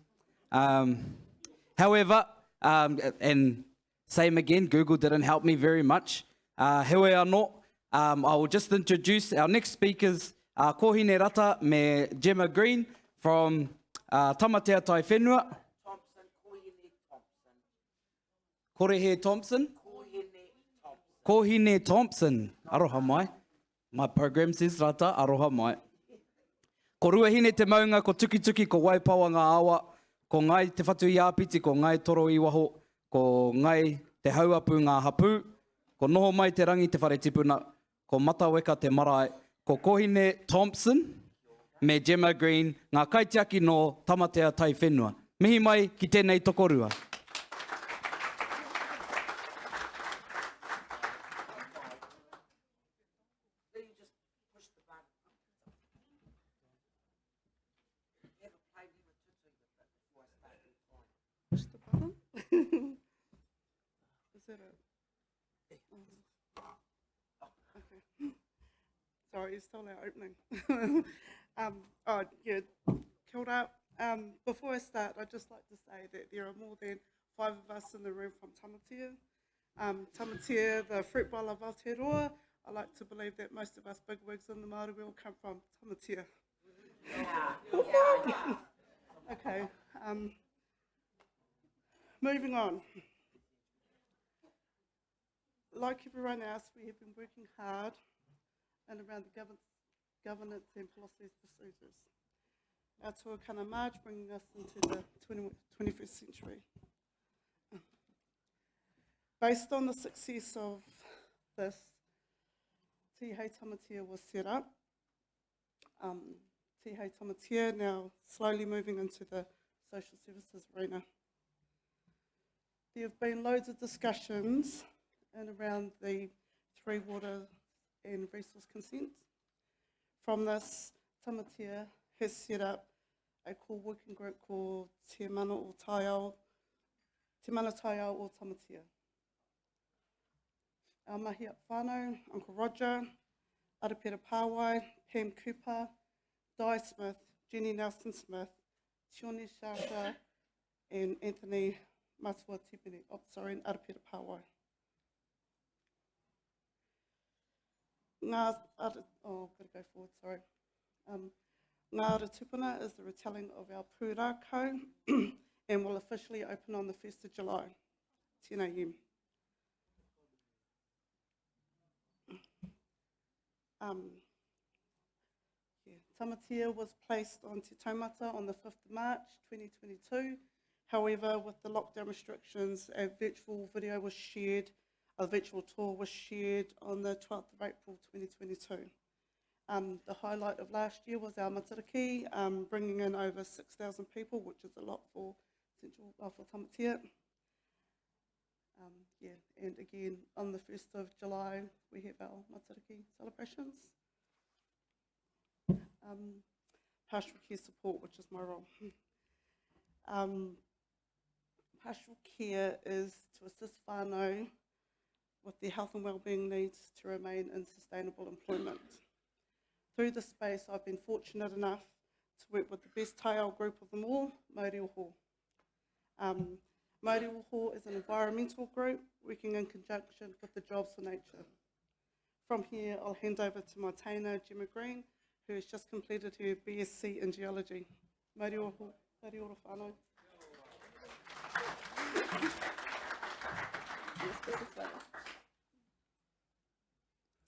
However, and same again, Google didn't help me very much. Hewe anō, I will just introduce our next speakers, Kohine Rata me Gemma Green from Tamatea Tai Whenua. Korehe Thompson? Kohine Thompson. Aroha mai. My program says Rata, aroha mai. Ko ruahine te maunga, ko tuki ko waipawa ngā awa, ko ngai te whatu i āpiti, ko ngai toro i waho, ko ngai te hauapu ngā hapū, ko noho mai te rangi te whare tipuna, ko mataweka te marae, ko Kohine Thompson, me Gemma Green, ngā kaitiaki no Tamatea Tai Whenua. Mihi mai ki tēnei tokorua.
Push the button. Is it okay. Sorry, it's still our opening. Yeah, kia ora. Before I start, I'd just like to say that there are more than 5 of us in the room from Tamatea. Tamatea, the fruitball of Aotearoa. I like to believe that most of us bigwigs in the Māori world come from Tamatea. Okay, moving on. Like everyone else, we have been working hard and around the governance and policies procedures. Our tuakana March bringing us into the 21st century. Based on the success of this, Te Hei Tamatea was set up. Te Hei Tamatea now slowly moving into the social services arena. There have been loads of discussions and around the 3 water and resource consents. From this, Tamatea has set up a core working group called Te Mana Taiao o Tamatea. Our mahi up whānau, Uncle Roger, Arapera Pāwai, Pam Cooper, Di Smith, Jenny Nelson Smith, Tione Shasha, and Anthony Matua Tipene, and Arapera Pāwai. Gotta go forward, sorry. Ngā Ora Tupuna is the retelling of our pūrākau and will officially open on the 1st of July, 10 a.m. Tamatea was placed on Te Taumata on the 5th of March 2022. However, with the lockdown restrictions, a virtual video was shared, a virtual tour was shared on the 12th of April 2022. The highlight of last year was our Matariki, bringing in over 6,000 people, which is a lot for Tamatea. And again, on the 1st of July, we have our Matariki celebrations. Pastoral care support, which is my role. Pastoral care is to assist whānau with their health and wellbeing needs to remain in sustainable employment. Through this space, I've been fortunate enough to work with the best taiao group of them all, Mauri Oho. Mauri Oho is an environmental group working in conjunction with the Jobs for Nature. From here, I'll hand over to my tainer, Gemma Green, who has just completed her BSc in Geology. Mauri Oho, Mauri Ora whānau.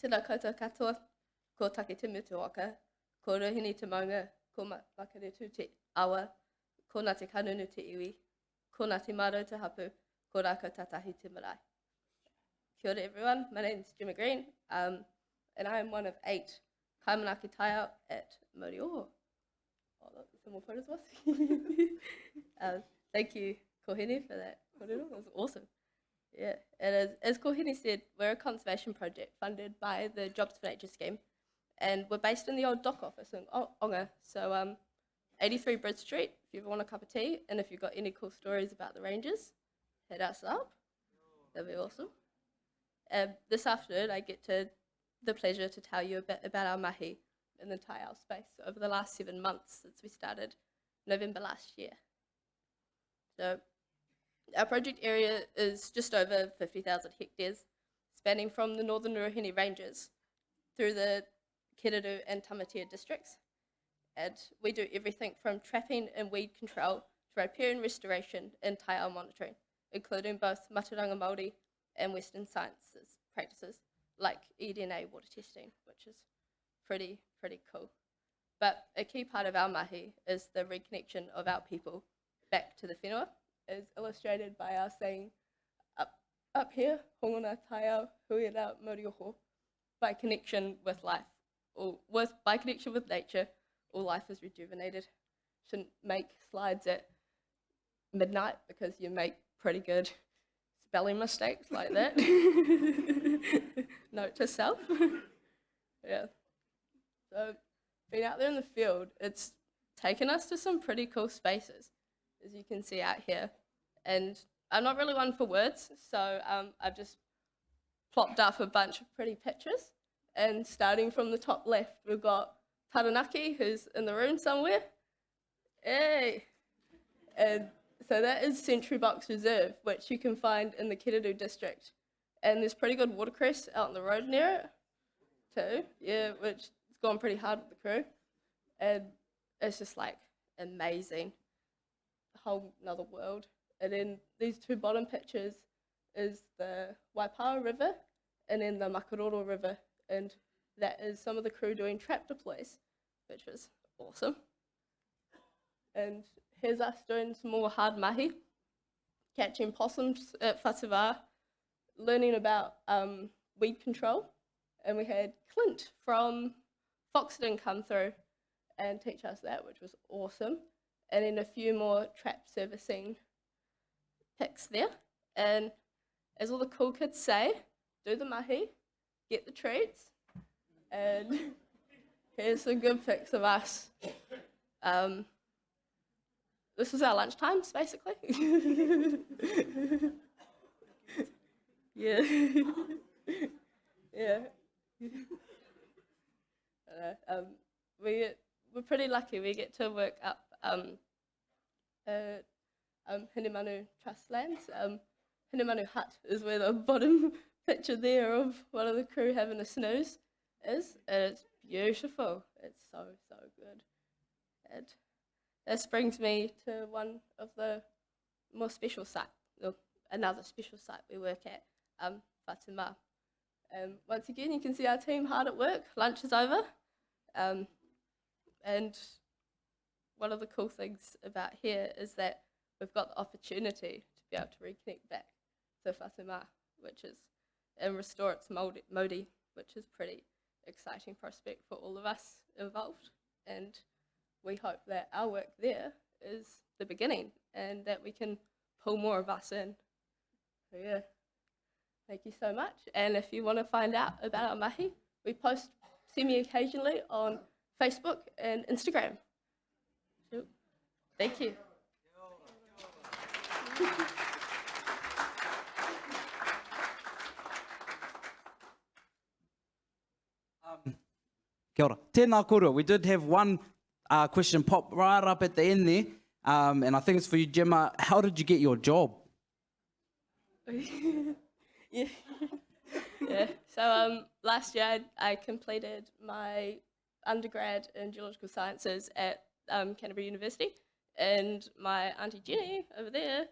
Tēnā koutou katoa, ko take te mutuaka, ko rohini te maunga, ko makaretu te awa, ko nā te kanunu te iwi, ko nā te maro te hapu, ko rākau tatahi te marae. Kia ora everyone, my name is Gemma Green, and I am one of 8 kaimanaki taiao at Mauri Oho. Oh look, some more photos was. Thank you, Kohini, for that. That was awesome. Yeah, and as Kohini said, we're a conservation project funded by the Jobs for Nature scheme, and we're based in the old dock office in Onga, so 83 Bridge Street, if you ever want a cup of tea, and if you've got any cool stories about the Rangers, hit us up, that'd be awesome. This afternoon, I get the pleasure to tell you a bit about our mahi in the taiao space over the last 7 months since we started November last year. So, our project area is just over 50,000 hectares, spanning from the northern Ruahine Ranges through the Kereru and Tamatea districts. And we do everything from trapping and weed control to riparian restoration and taiao monitoring, including both Maturanga Māori and Western sciences practices, like eDNA water testing, which is pretty cool. But a key part of our mahi is the reconnection of our people back to the whenua, as illustrated by our saying up here, hongona taiao huira Mauri Oho, by connection with life, or by connection with nature, all life is rejuvenated. Shouldn't make slides at midnight because you make pretty good spelling mistakes like that. Note to self. Yeah. So being out there in the field, it's taken us to some pretty cool spaces, as you can see out here. And I'm not really one for words, so I've just plopped up a bunch of pretty pictures. And starting from the top left, we've got Taranaki, who's in the room somewhere. Hey! And so that is Sentry Box Reserve, which you can find in the Kereru district And there's pretty good watercress out on the road near it too, yeah, which has gone pretty hard with the crew. And it's just like amazing, a whole nother world. And then these two bottom pictures is the Waipawa River and then the Makaroro River. And that is some of the crew doing trap deploys, which was awesome. And here's us doing some more hard mahi, catching possums at Whatuwā, learning about weed control. And we had Clint from Foxton come through and teach us that, which was awesome. And then a few more trap servicing pics there. And as all the cool kids say, do the mahi, get the treats, and here's some good pics of us. This was our lunch times, basically. Yeah. Yeah. We're pretty lucky. We get to work up Hinemanu Trust lands. Hinemanu Hut is where the bottom picture there of one of the crew having a snooze is. And it's beautiful. It's so, so good. And this brings me to one of the more special sites, another special site we work at, Whatumā. Once again, you can see our team hard at work. Lunch is over. And one of the cool things about here is that we've got the opportunity to be able to reconnect back to Whatumā, and restore its mauri, which is pretty exciting prospect for all of us involved. And we hope that our work there is the beginning and that we can pull more of us in. So yeah, thank you so much. And if you want to find out about our mahi, we post semi-occasionally on Facebook and Instagram. Thank you.
Kia ora. Tēnā kōrua. We did have one question pop right up at the end there, and I think it's for you, Gemma. How did you get your job?
Yeah. Yeah. So last year I completed my undergrad in geological sciences at Canterbury University, and my auntie Jenny over there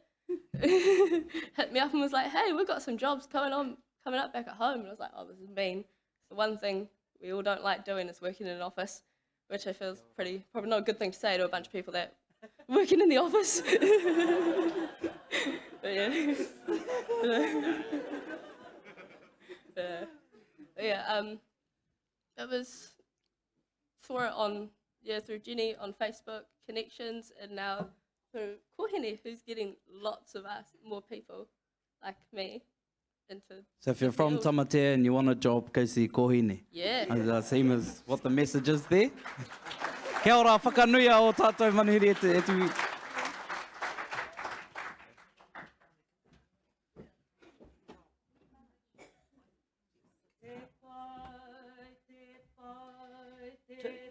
hit me up and was like, "Hey, we've got some jobs coming up back at home." And I was like, "Oh, this is mean." It's the one thing we all don't like doing is working in an office, which I feel is probably not a good thing to say to a bunch of people that are working in the office. But yeah. It was saw it on through Jenny on Facebook connections, and now through Kohene, who's getting lots of us more people like me into.
So if you're from Tamatea and you want a job, go see Kohene.
Yeah.
The same as what the message is there. Kia ora, whakanuia o tātou manuhiri e tu.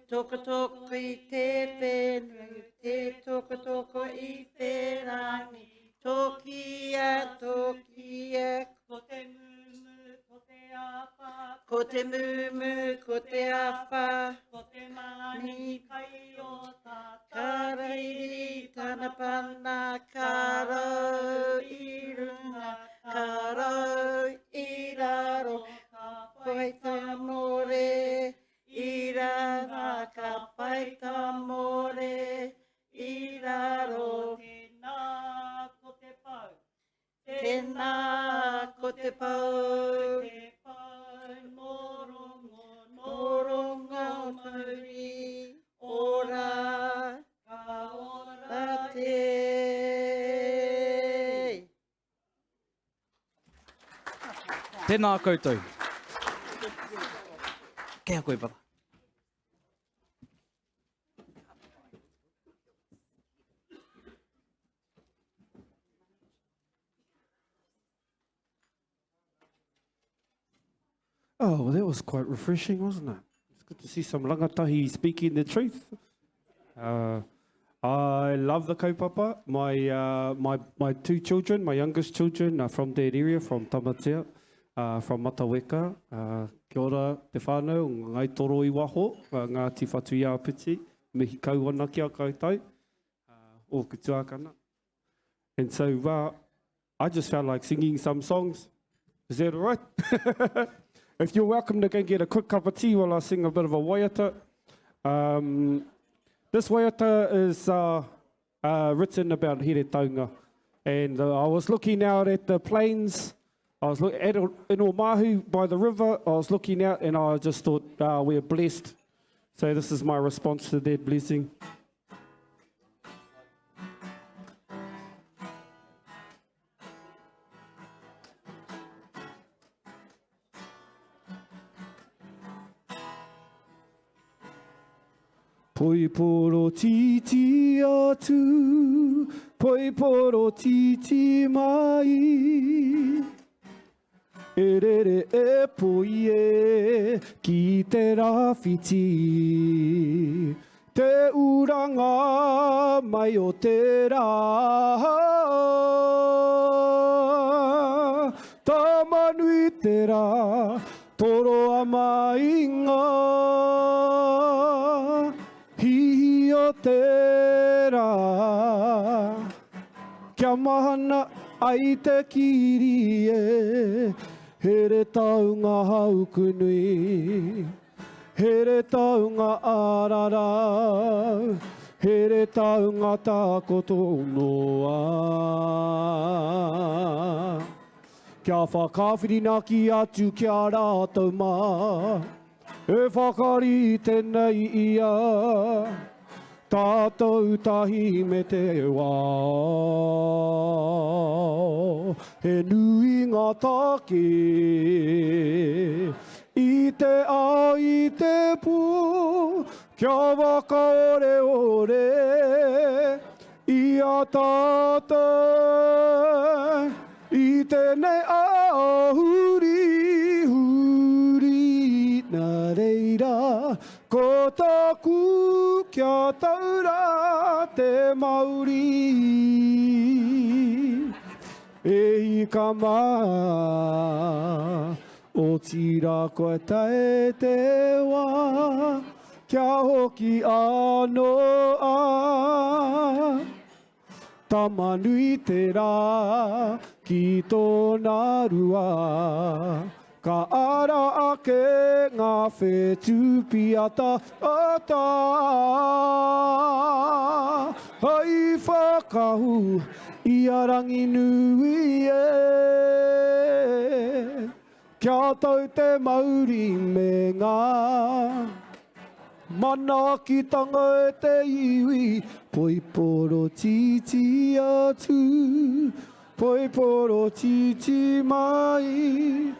Toko toko I te whenua, te toko toko I whenangi, tokia, tokia, ko te mumu, ko te awha, ko te mumu, ko te awha, ko te mani, kai o tātou, ka reiri, tāna pana, ka rau I runga, ka rau I raro, ka pai tā more, I rara ka pai tā more, I raro. Tēnā ko te pau. Tēnā ko te pau. Te pau morongo, morongo mauri. Ora, ka ora te.
Tēnā koutou. Kia koe pata.
Oh, well, that was quite refreshing, wasn't it? It's good to see some rangatahi speaking the truth. I love the kaupapa. My two children, my youngest children, are from that area, from Tamatea. from Mataweka. Kia ora te whānau, ngai toro I waho, Ngāti Whatu Iāpiti, mihi kau ana kia koutou, o kutuakana. And so I just felt like singing some songs. Is that all right? If you're welcome to go and get a quick cup of tea while I sing a bit of a waiata. This waiata is written about Here Taunga. And I was looking out at the plains. I was at in Omahu by the river. I was looking out and I just thought, we're blessed. So this is my response to that blessing. Poiporo titi atu, poiporo titi mai. Erere e poi e ki te rāwhiti. Te uranga mai o te rā. Tā manui te rā, toro a mainga. Hihi o te rā, kia mahana ai te kiri e, here taunga hauku nui, here taunga arara, here taunga tākoto noa. Kia whakawhirina ki atu kia rātou mā, e whakari tēnei ia, tātou tahi me te wā. He nui ngā take, I te a I te pū, kia waka ore ore, I a tātou, I tēnei ahuri, huri nā reira, ko taku kia taura te Māori. E I ka mā, o tira koe tae te wā, kia hoki anoa. Tamanui te rā, ki tōna rua, ka ara ake ngā whetūpi ata ata. Hai whakahu I arangi nui e, kia tau te Māori me ngā mana ki tanga e te iwi, poiporo titi atu, poiporo titi mai.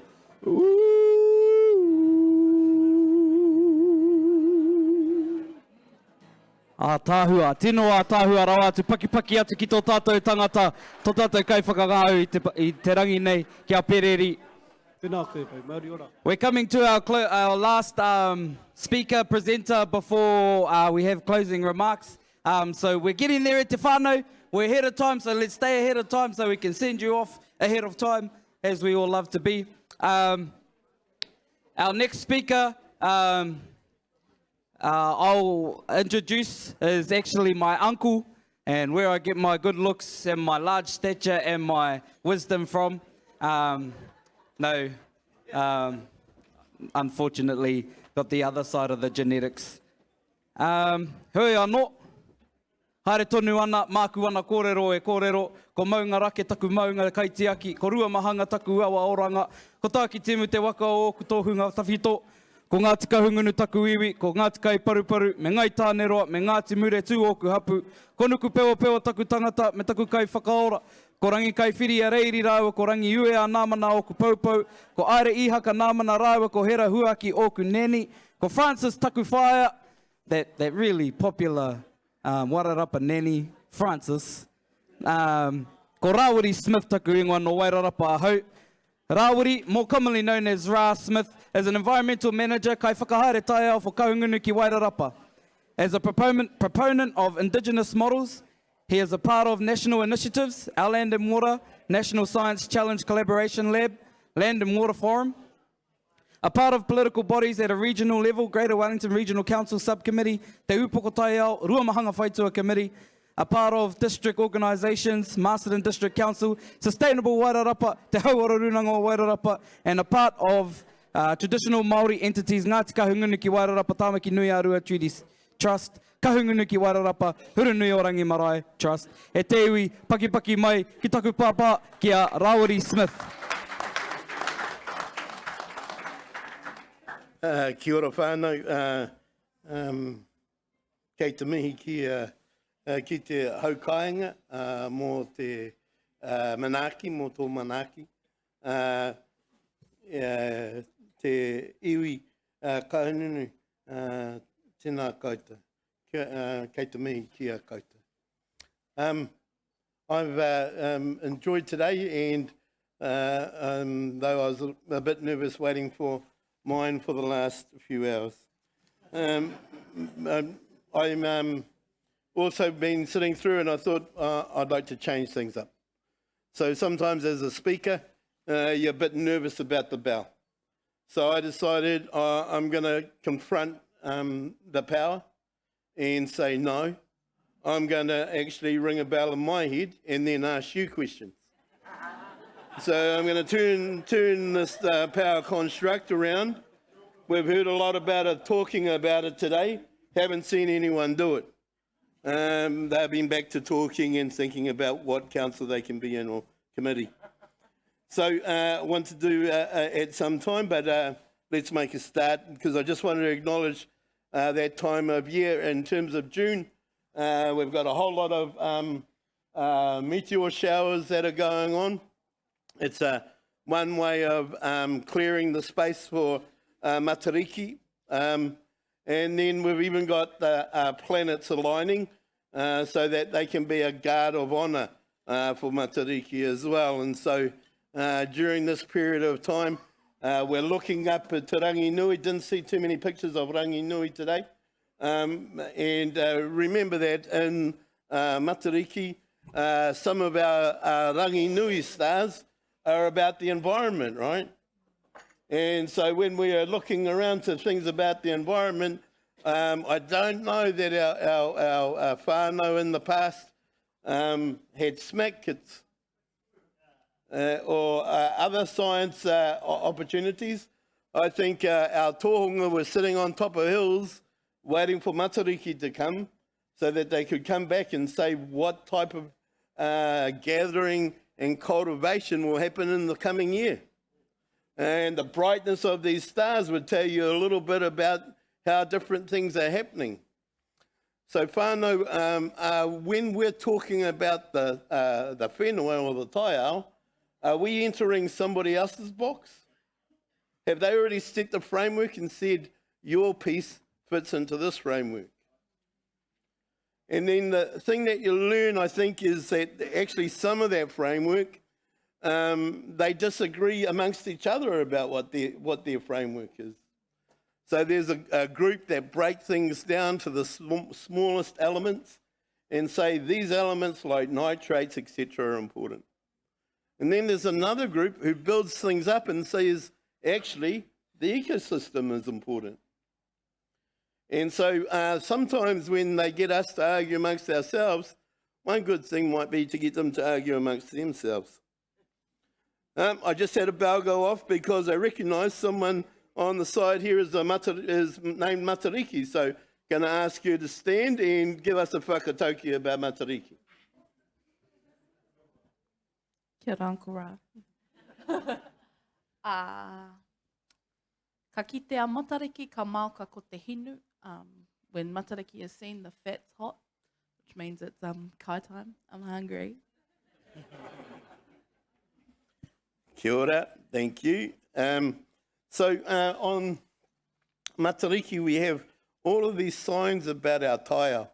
Tāhua, tino a tāhua rau atu, paki atu ki tō tātou tangata, tō tātou kai whakangāu I te rangi nei, kia pereri.
Tēnā koe pai, Māori ora.
We're coming to our last speaker, presenter, before we have closing remarks. So we're getting there at Te Whānau. We're ahead of time, so let's stay ahead of time so we can send you off ahead of time, as we all love to be. Our next speaker, I'll introduce, is actually my uncle, and where I get my good looks and my large stature and my wisdom from. Unfortunately, got the other side of the genetics. Hui anō, haere tonu ana, māku ana kōrero e kōrero, ko maunga rake taku maunga kaitiaki, ko rua mahanga taku awa oranga, ko tāki tēmu te waka o ku tōhunga tawhito, ko Ngāti Kahungunu taku iwi, ko Ngāti Kai Paruparu, me ngai tāneroa, me Ngāti Mure tū o ku hapu, ko nuku peo taku tangata, me taku kai whakaora, ko rangi kai whiri a reiri rāua, ko rangi ue a nāmana o ku paupau, ko aere ihaka nāmana rāua, ko hera huaki o ku neni, ko Francis taku whaia, that really popular Wararapa neni, Francis. Ko Rawiri Smith taku ingoa no Wairarapa ahau. Rawiri, more commonly known as Ra Smith, is an environmental manager kai whakahaere tae ao for Kahungunu ki Wairarapa. As a proponent of Indigenous models, he is a part of national initiatives, Our Land and Water, National Science Challenge Collaboration Lab, Land and Water Forum. A part of political bodies at a regional level, Greater Wellington Regional Council Subcommittee, Te Upoko Taiao, Ruamahanga Whaitua Committee. A part of district organisations, Masterton District Council, Sustainable Wairarapa, Te Hauora Runanga o Wairarapa, and a part of traditional Māori entities, Ngāti Kahungunuki Wairarapa Tāmaki Nui Arua Treaties Trust, Kahungunuki Wairarapa, Hurunui Orangi Marae Trust. E te iwi, paki mai, ki taku pāpā, kia Rawiri Smith.
Kia ora whānau, kei te mihi ki te haukainga mō te manaki, mō tō manaki. Te iwi kahununu tēnā koutou, kei te mihi kia koutou. I've enjoyed today, and though I was a bit nervous waiting for mine for the last few hours. I'm also been sitting through, and I thought I'd like to change things up. So sometimes as a speaker, you're a bit nervous about the bell. So I decided I'm going to confront the power and say no. I'm going to actually ring a bell in my head and then ask you questions. So I'm going to turn this power construct around. We've heard a lot about it, talking about it today. Haven't seen anyone do it. They've been back to talking and thinking about what council they can be in or committee. So I want to do at some time, but let's make a start, because I just want to acknowledge that time of year. In terms of June, we've got a whole lot of meteor showers that are going on. It's one way of clearing the space for Matariki. And then we've even got the planets aligning so that they can be a guard of honour for Matariki as well. And so during this period of time, we're looking up at Te Ranginui. Didn't see too many pictures of Ranginui today. And remember that in Matariki, some of our Ranginui stars are about the environment, right? And so when we are looking around to things about the environment, I don't know that our whānau in the past had smack kits or other science opportunities. I think our tohunga were sitting on top of hills waiting for Matariki to come so that they could come back and say what type of gathering and cultivation will happen in the coming year. And the brightness of these stars would tell you a little bit about how different things are happening. So whānau, when we're talking about the whenua or the taiao, are we entering somebody else's box? Have they already set the framework and said, your piece fits into this framework? And then the thing that you learn, I think, is that actually some of that framework, they disagree amongst each other about what their framework is. So there's a group that break things down to the smallest elements and say these elements like nitrates, etc. are important. And then there's another group who builds things up and says, actually, the ecosystem is important. And so sometimes when they get us to argue amongst ourselves, one good thing might be to get them to argue amongst themselves. I just had a bell go off because I recognise someone on the side here is named Matariki. So going to ask you to stand and give us a whakatauki about Matariki.
Kia ora, Uncle Ra. Ka kite a Matariki, ka mauka ko te hinu. When Matariki is seen, the fat's hot, which means it's kai time. I'm hungry.
Kia ora, thank you. So on Matariki, we have all of these signs about our taiao.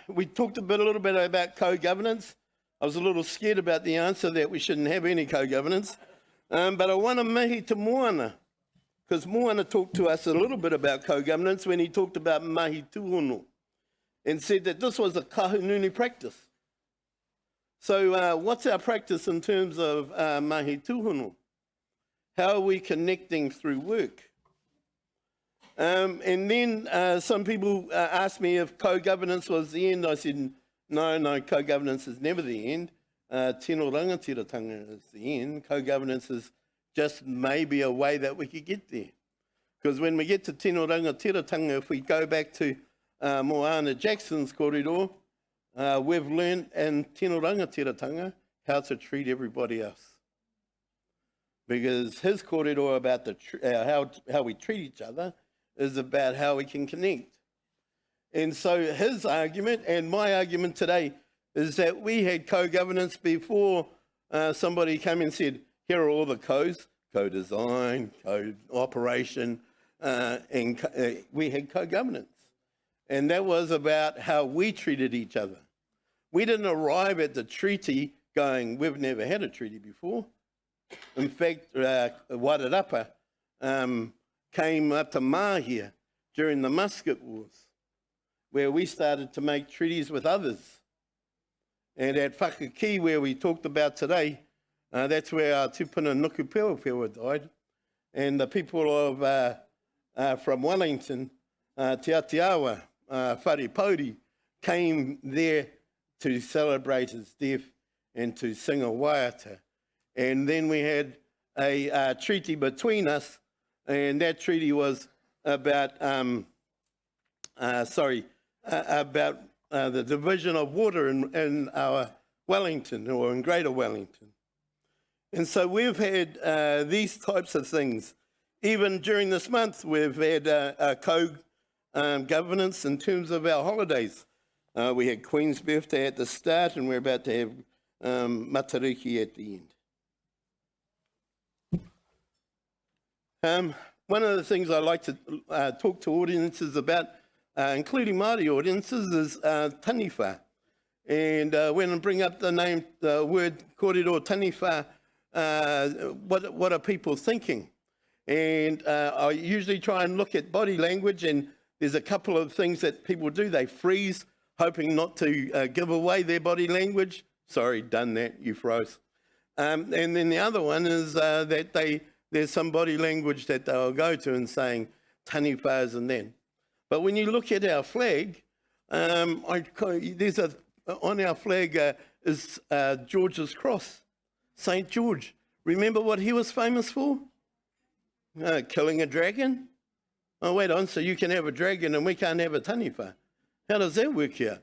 We talked a little bit about co-governance. I was a little scared about the answer that we shouldn't have any co-governance. But I want to mihi to Moana, because Moana talked to us a little bit about co-governance when he talked about mahi tūhono and said that this was a kahununi practice. So what's our practice in terms of mahi tūhono? How are we connecting through work? And then some people asked me if co-governance was the end. I said, no, co-governance is never the end. Tino rangatiratanga is the end. Co-governance is just maybe a way that we could get there. Because when we get to tino rangatiratanga, if we go back to Moana Jackson's kōrero, we've learned in tino rangatiratanga how to treat everybody else. Because his kōrero about how we treat each other is about how we can connect. And so his argument and my argument today is that we had co-governance before somebody came and said, here are all the codes, co-design, co-operation, and we had co-governance. And that was about how we treated each other. We didn't arrive at the treaty going, we've never had a treaty before. In fact, Wairarapa came up to Mahia during the Musket Wars, where we started to make treaties with others. And at Whakaki, where we talked about today, that's where our tupuna Nuku Pewapewā died. And the people of from Wellington, Te Atiawa, Whare came there to celebrate his death and to sing a waiata. And then we had a treaty between us, and that treaty was about the division of water in our Wellington, or in Greater Wellington. And so we've had these types of things. Even during this month, we've had co-governance in terms of our holidays. We had Queen's birthday at the start, and we're about to have Matariki at the end. One of the things I like to talk to audiences about, including Māori audiences, is taniwha. And when I bring up the word kōrero taniwha, what are people thinking? And I usually try and look at body language, and there's a couple of things that people do. They freeze, hoping not to give away their body language. Sorry, done that, you froze. And then the other one is that there's some body language that they'll go to and saying, taniwhas and then. But when you look at our flag, on our flag is George's cross, St. George. Remember what he was famous for? Killing a dragon? Oh, wait on, so you can have a dragon and we can't have a taniwha. How does that work here?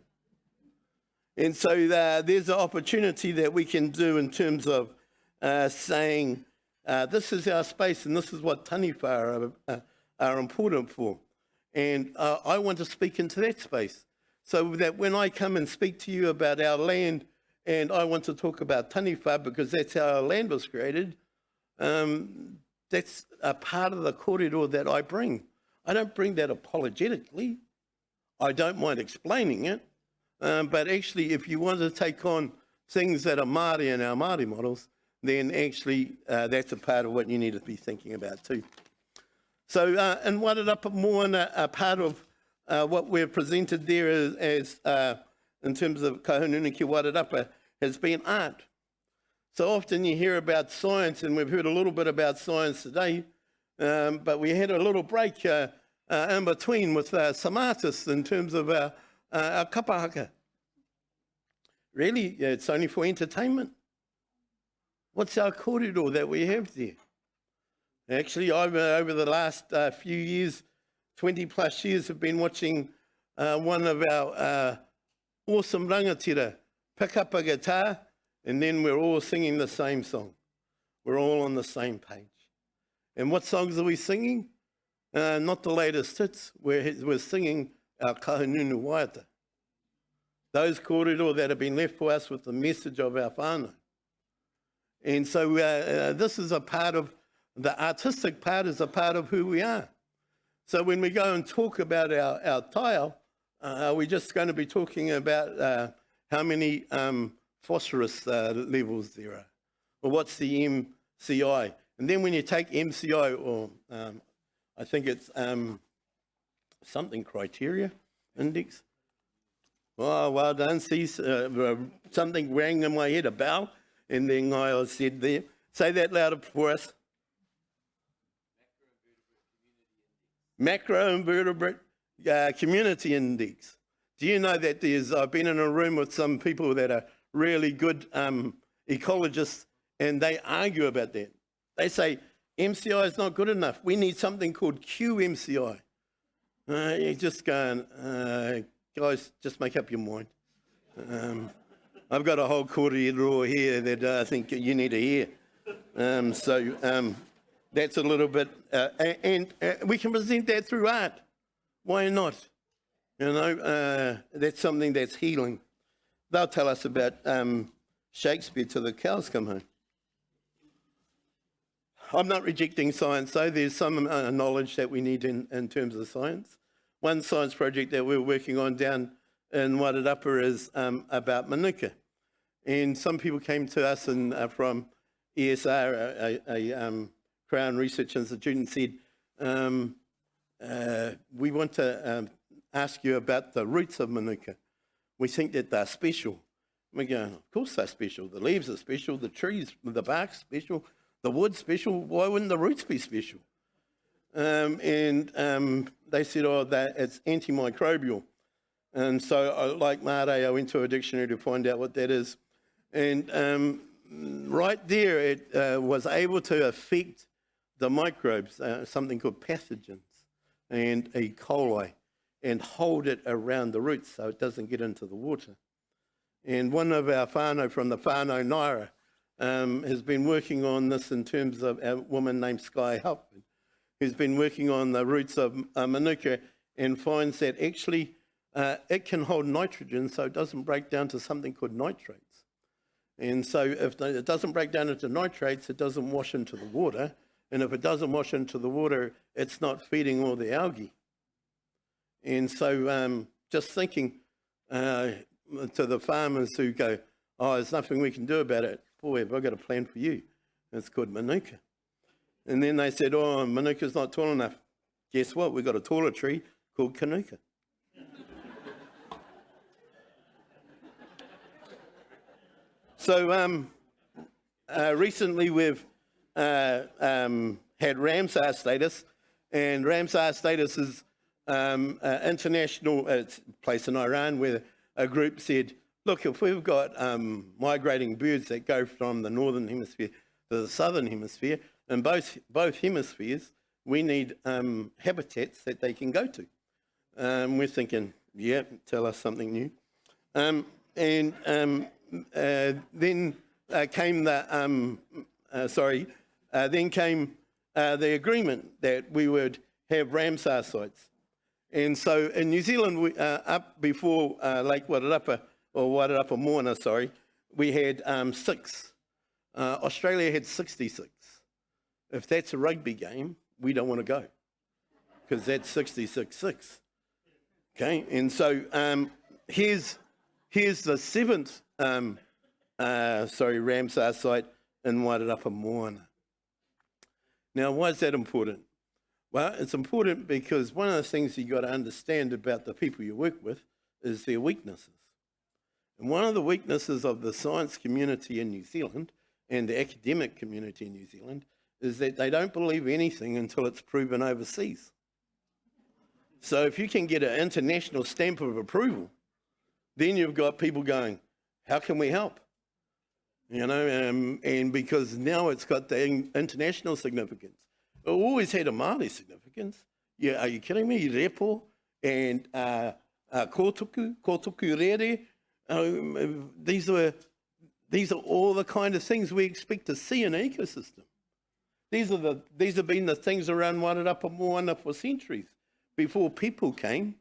And so there's an opportunity that we can do in terms of saying, this is our space and this is what taniwha are important for. And I want to speak into that space so that when I come and speak to you about our land, and I want to talk about taniwha because that's how our land was created, that's a part of the kōrero that I bring. I don't bring that apologetically. I don't mind explaining it. But actually, if you want to take on things that are Māori and our Māori models, then actually that's a part of what you need to be thinking about too. So in Wairarapa Moana, a part of what we've presented there as in terms of kahununa ki Wairarapa has been art. So often you hear about science, and we've heard a little bit about science today, but we had a little break in between with some artists in terms of our kapahaka. Really, it's only for entertainment. What's our kōrero that we have there? Actually, over the last few years, 20 plus years, have been watching one of our awesome rangatira pick up a guitar, and then we're all singing the same song. We're all on the same page. And what songs are we singing? Not the latest hits. We're singing our kahununu waiata. Those kōrero that have been left for us with the message of our whānau. And so this is a part of, the artistic part is a part of who we are. So when we go and talk about our tile, we're just going to be talking about how many phosphorus levels there are, or what's the MCI. And then when you take MCI, or I think it's something criteria index. Oh, well done. See, something rang in my head, a bell, and then I said there. Say that louder for us. macroinvertebrate community index. Do you know that I've been in a room with some people that are really good ecologists, and they argue about that. They say MCI is not good enough. We need something called QMCI. You're just going, guys, just make up your mind. I've got a whole kōrero here that I think you need to hear. That's a little bit, and we can present that through art. Why not? You know, that's something that's healing. They'll tell us about Shakespeare till the cows come home. I'm not rejecting science, though. There's some knowledge that we need in terms of science. One science project that we're working on down in Wairarapa is about manuka. And some people came to us from ESR, a Crown Research Institute, and said, we want to ask you about the roots of manuka. We think that they're special. We go, of course they're special. The leaves are special, the trees, the bark's special, the wood's special. Why wouldn't the roots be special? They said, oh, that it's antimicrobial. And so, like Mare, I went to a dictionary to find out what that is. And right there, it was able to affect the microbes, something called pathogens and E. coli, and hold it around the roots so it doesn't get into the water. And one of our whānau from the whānau Naira has been working on this in terms of a woman named Sky Halford, who's been working on the roots of manuka and finds that actually it can hold nitrogen so it doesn't break down to something called nitrates. And so if it doesn't break down into nitrates, it doesn't wash into the water. And if it doesn't wash into the water, it's not feeding all the algae. And so just thinking to the farmers who go, oh, there's nothing we can do about it. Boy, have I got a plan for you. It's called manuka. And then they said, oh, manuka's not tall enough. Guess what? We've got a taller tree called kanuka. So recently we've had Ramsar status, and Ramsar status is international. It's a place in Iran where a group said, look, if we've got migrating birds that go from the northern hemisphere to the southern hemisphere, in both hemispheres, we need habitats that they can go to. We're thinking, yeah, tell us something new. Then came the agreement that we would have Ramsar sites. And so in New Zealand, we, up before Lake Wairarapa, or Wairarapa Moana, sorry, we had 6. Australia had 66. If that's a rugby game, we don't want to go, because that's 66-6. Okay, and so here's the 7th Ramsar site in Wairarapa Moana. Now, why is that important? Well, it's important because one of the things you've got to understand about the people you work with is their weaknesses. And one of the weaknesses of the science community in New Zealand and the academic community in New Zealand is that they don't believe anything until it's proven overseas. So if you can get an international stamp of approval, then you've got people going, how can we help? You know, and because now it's got the international significance. It always had a Māori significance. Yeah, are you kidding me? Repo and kōtuku rere. These are all the kind of things we expect to see in an ecosystem. These have been the things around Wairarapa Moana for centuries before people came.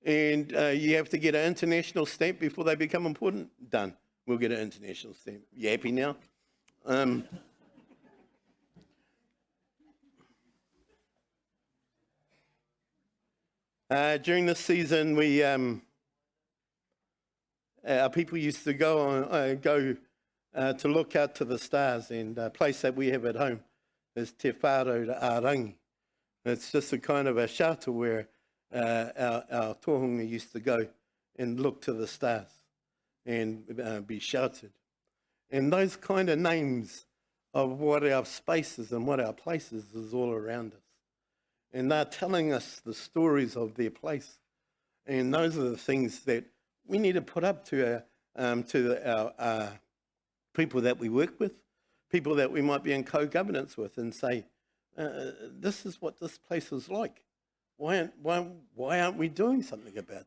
And you have to get an international stamp before they become important. Done. We'll get an international stamp. You happy now? During this season, we our people used to go to look out to the stars, and a place that we have at home is Te Whāro Ārangi. It's just a kind of a shelter where our tohunga used to go and look to the stars and be sheltered. And those kind of names of what our spaces and what our places is all around us. And they're telling us the stories of their place. And those are the things that we need to put up to our people that we work with, people that we might be in co-governance with, and say, this is what this place is like. Why aren't we doing something about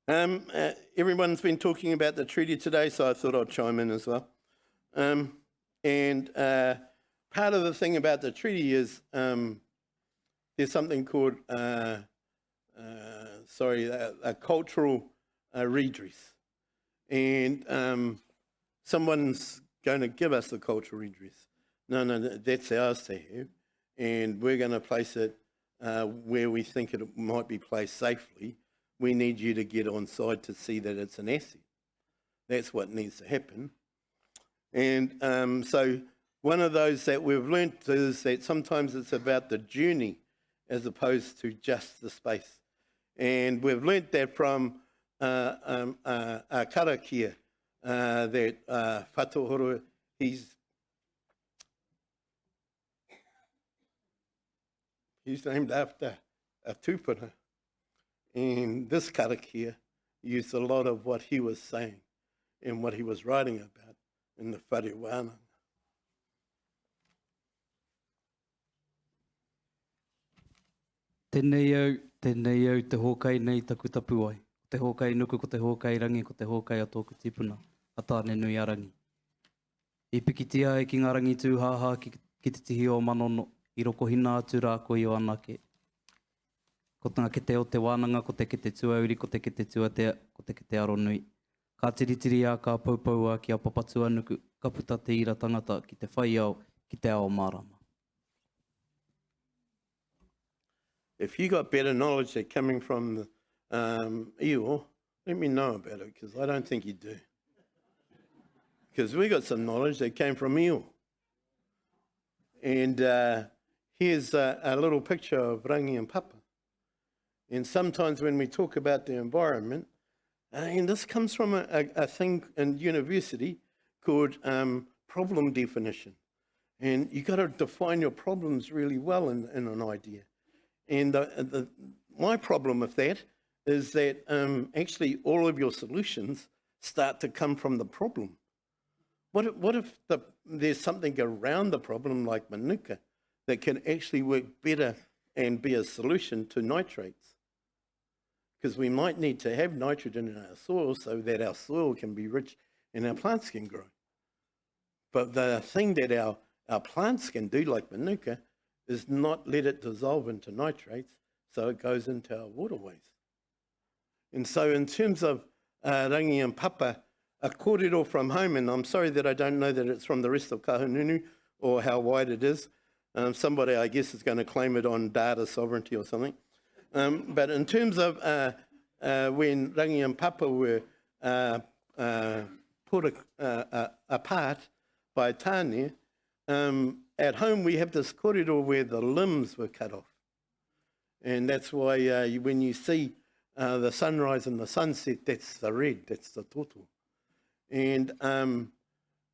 that? Everyone's been talking about the treaty today, so I thought I'd chime in as well. Part of the thing about the treaty is there's something called, a cultural redress. And someone's going to give us the cultural redress. No, that's ours to have. And we're going to place it where we think it might be placed safely. We need you to get on side to see that it's an asset. That's what needs to happen. And so one of those that we've learnt is that sometimes it's about the journey as opposed to just the space. And we've learnt that from Karakia, that Whatuhoro, he's named after a tūpuna. And this Karakia used a lot of what he was saying and what he was writing about in the Whare Wānanga.
Tēnei au te hōkai nei taku tapu ai. Te hōkai nuku ko te hōkai rangi ko te hōkai a tōku tipuna. A tāne nui a rangi. I pikitia e ki ngā rangi tūhāhā ki te tihi o manono. I roko hina atu rā ko i o anake. Ko tanga kete o te wānanga, ko te kete tuauri, ko te kete tuatea, ko te kete aronui. Ka tiritiri a ka paupau a ki a papatu anuku, ka puta te ira tangata ki te whai au, ki te ao marama.
If you got better knowledge that coming from Io, let me know about it, because I don't think you do. Because we got some knowledge that came from Io. And here's a little picture of Rangi and Papa. And sometimes when we talk about the environment, and this comes from a thing in university called problem definition. And you got to define your problems really well in an idea. And my problem with that is that actually all of your solutions start to come from the problem. What if there's something around the problem like manuka that can actually work better and be a solution to nitrates? Because we might need to have nitrogen in our soil so that our soil can be rich and our plants can grow. But the thing that our plants can do, like manuka, is not let it dissolve into nitrates, so it goes into our waterways. And so in terms of Rangi and Papa, a kōrero from home, and I'm sorry that I don't know that it's from the rest of Kahungunu or how wide it is. Somebody, I guess, is going to claim it on data sovereignty or something. But in terms of when Rangi and Papa were put apart by Tāne, at home we have this kōrero where the limbs were cut off. And that's why when you see the sunrise and the sunset, that's the red, that's the toto. And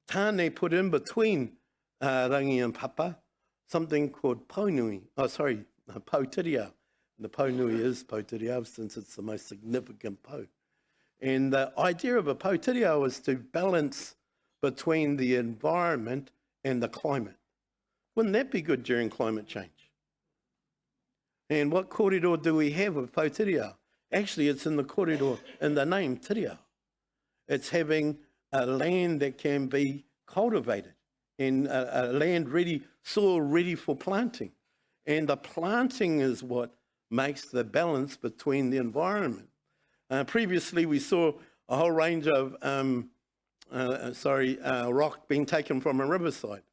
Tāne put in between Rangi and Papa something called paunui, pautiriau. The paunui is pautiriau since it's the most significant pau. And the idea of a pautiriau is to balance between the environment and the climate. Wouldn't that be good during climate change? And what kōrero do we have with pautiriau? Actually, it's in the kōrero, in the name, tiriau. It's having a land that can be cultivated and a land ready, soil ready for planting. And the planting is what makes the balance between the environment. Previously, we saw a whole range of rock being taken from a riverside.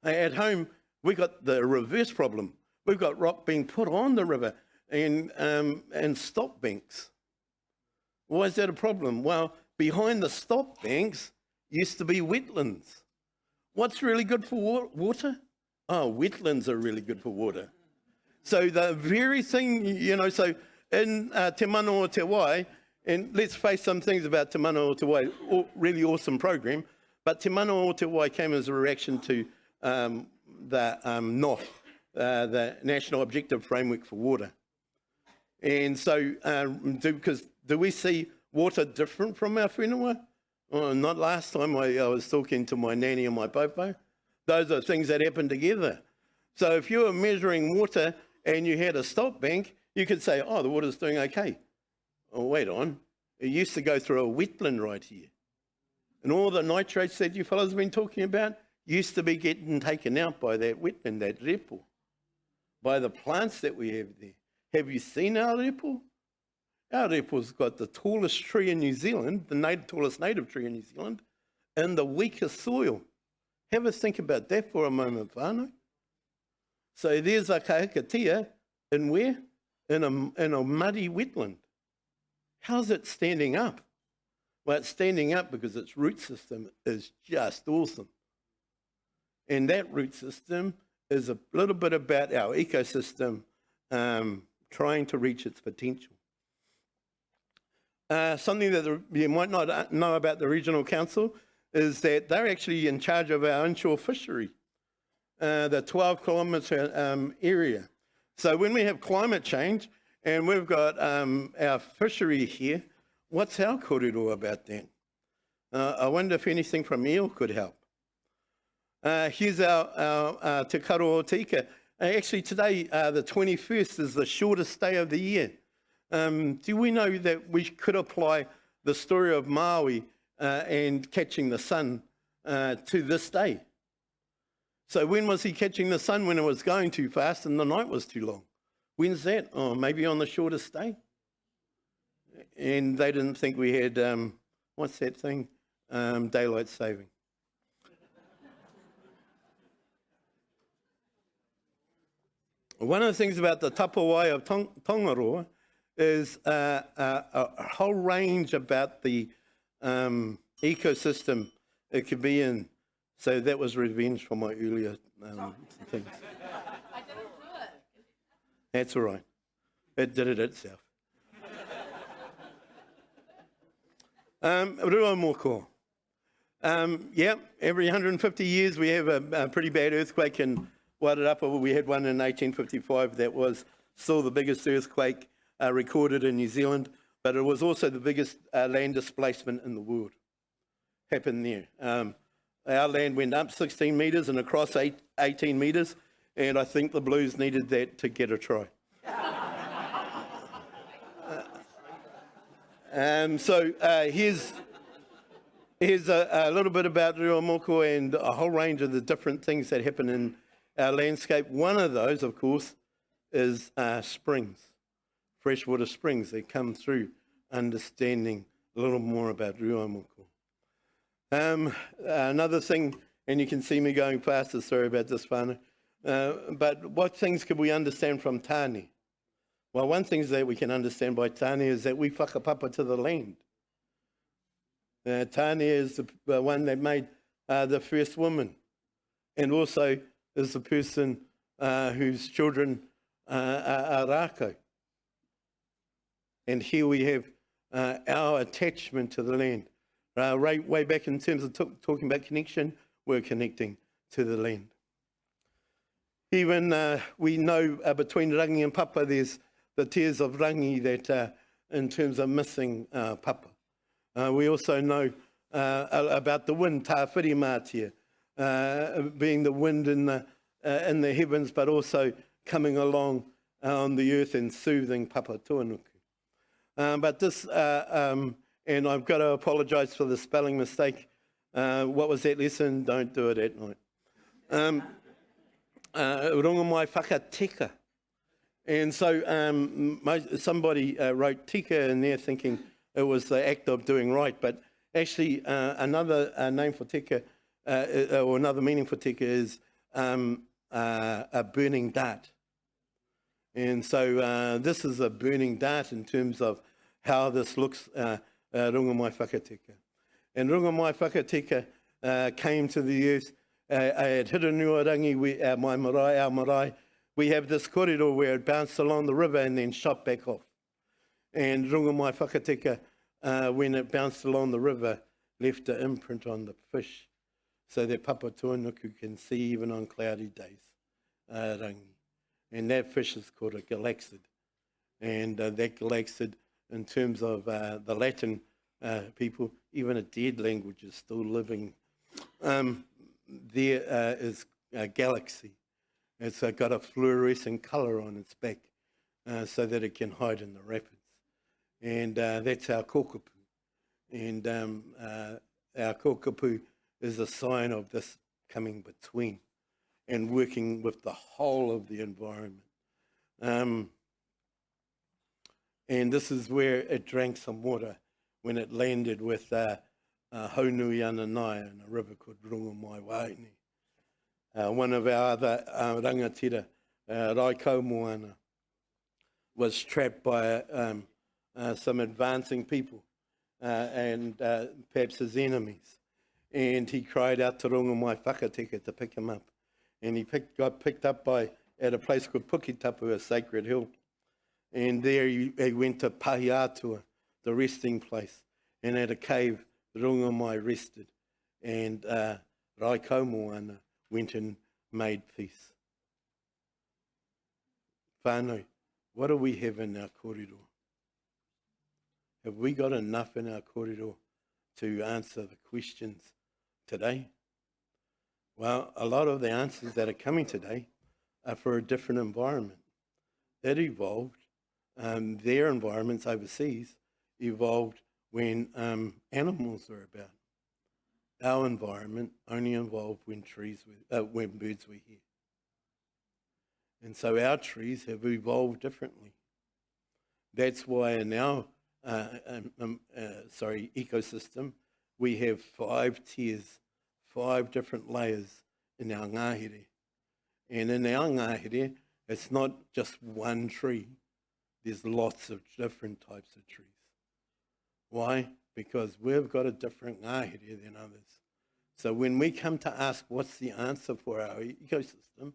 At home, we got the reverse problem. We've got rock being put on the river and stop banks. Why is that a problem? Well, behind the stop banks used to be wetlands. What's really good for water? Oh, wetlands are really good for water. So the very thing, so in Te Mana o Te Wai, and let's face some things about Te Mana o Te Wai, really awesome program, but Te Mana o Te Wai came as a reaction to NOF, the National Objective Framework for Water. And so, do we see water different from our whenua? Oh, not last time I was talking to my nanny and my popo. Those are things that happen together. So if you were measuring water and you had a stop bank, you could say, oh, the water's doing okay. Oh, wait on. It used to go through a wetland right here. And all the nitrates that you fellows have been talking about used to be getting taken out by that wetland, that repo, by the plants that we have there. Have you seen our repo? Our repo's got the tallest tree in New Zealand, the tallest native tree in New Zealand, and the weakest soil. Have a think about that for a moment, whānau. So there's a kahikatea in where? In a muddy wetland. How's it standing up? Well, it's standing up because its root system is just awesome. And that root system is a little bit about our ecosystem trying to reach its potential. Something that you might not know about the Regional Council is that they're actually in charge of our inshore fishery, the 12-kilometre area. So when we have climate change and we've got our fishery here, what's our kōrero about that? I wonder if anything from eel could help. Here's our Te Karo o Tika. Actually today, the 21st, is the shortest day of the year. Do we know that we could apply the story of Maui and catching the sun to this day? So when was he catching the sun? When it was going too fast and the night was too long. When's that? Oh, maybe on the shortest day? And they didn't think we had, what's that thing? Daylight saving. One of the things about the Tapawai of Tongaroa is a whole range about the ecosystem it could be in. So that was revenge for my earlier things.
I didn't do it.
That's all right. It did it itself. Rua moko. Yeah, every 150 years we have a pretty bad earthquake in Wairarapa. We had one in 1855 that was still the biggest earthquake recorded in New Zealand, but it was also the biggest land displacement in the world. Happened there. Our land went up 16 metres and across 18 metres, and I think the Blues needed that to get a try. So here's a little bit about Rua moko and a whole range of the different things that happen in our landscape. One of those, of course, is springs, freshwater springs. They come through understanding a little more about Rua moko. Another thing, and you can see me going faster, sorry about this, whānau, but what things could we understand from Tāne? Well, one thing that we can understand by Tāne is that we whakapapa to the land. Tāne is the one that made the first woman, and also is the person whose children are rākau. And here we have our attachment to the land. Right way back in terms of talking about connection, we're connecting to the land. Even we know between Rangi and Papa, there's the tears of Rangi that in terms of missing Papa. We also know about the wind, Tāwhiri Mātia, being the wind in the heavens, but also coming along on the earth and soothing Papa Tuanuku. But this, and I've got to apologise for the spelling mistake. What was that lesson? Don't do it at night. Runga mai whakateka. And so somebody wrote tika in there thinking it was the act of doing right, but actually another name for tika, or another meaning for tika is a burning dart. And so this is a burning dart in terms of how this looks, runga mai whakateka. And runga mai whakateka came to the earth at Hiranuarangi, our marae. We have this kōrero where it bounced along the river and then shot back off. And runga mai whakateka, when it bounced along the river, left an imprint on the fish so that Papa Tuanuku can see even on cloudy days. Rangi. And that fish is called a galaxid. And that galaxid, in terms of the Latin people, even a dead language is still living. There is a galaxy. It's got a fluorescent colour on its back so that it can hide in the rapids. And that's our kōkapu. And our kōkapu is a sign of this coming between and working with the whole of the environment. And this is where it drank some water when it landed with Haunui Ananai in a river called Rungomai Waini. One of our other rangatira, Raikau Moana, was trapped by some advancing people and perhaps his enemies. And he cried out to Rungomai Whakateka to pick him up. And he got picked up at a place called Pukitapu, a sacred hill. And there he went to Pahiatua, the resting place. And at a cave, Rungomai rested. And Raikau Moana went and made peace. Whānau, what do we have in our kōrero? Have we got enough in our kōrero to answer the questions today? Well, a lot of the answers that are coming today are for a different environment. It evolved, their environments overseas evolved when animals were about. Our environment only evolved when birds were here. And so our trees have evolved differently. That's why in our ecosystem, we have 5 tiers, 5 different layers in our ngahere. And in our ngahere, it's not just one tree. There's lots of different types of trees. Why? Because we've got a different ngahere than others. So when we come to ask what's the answer for our ecosystem,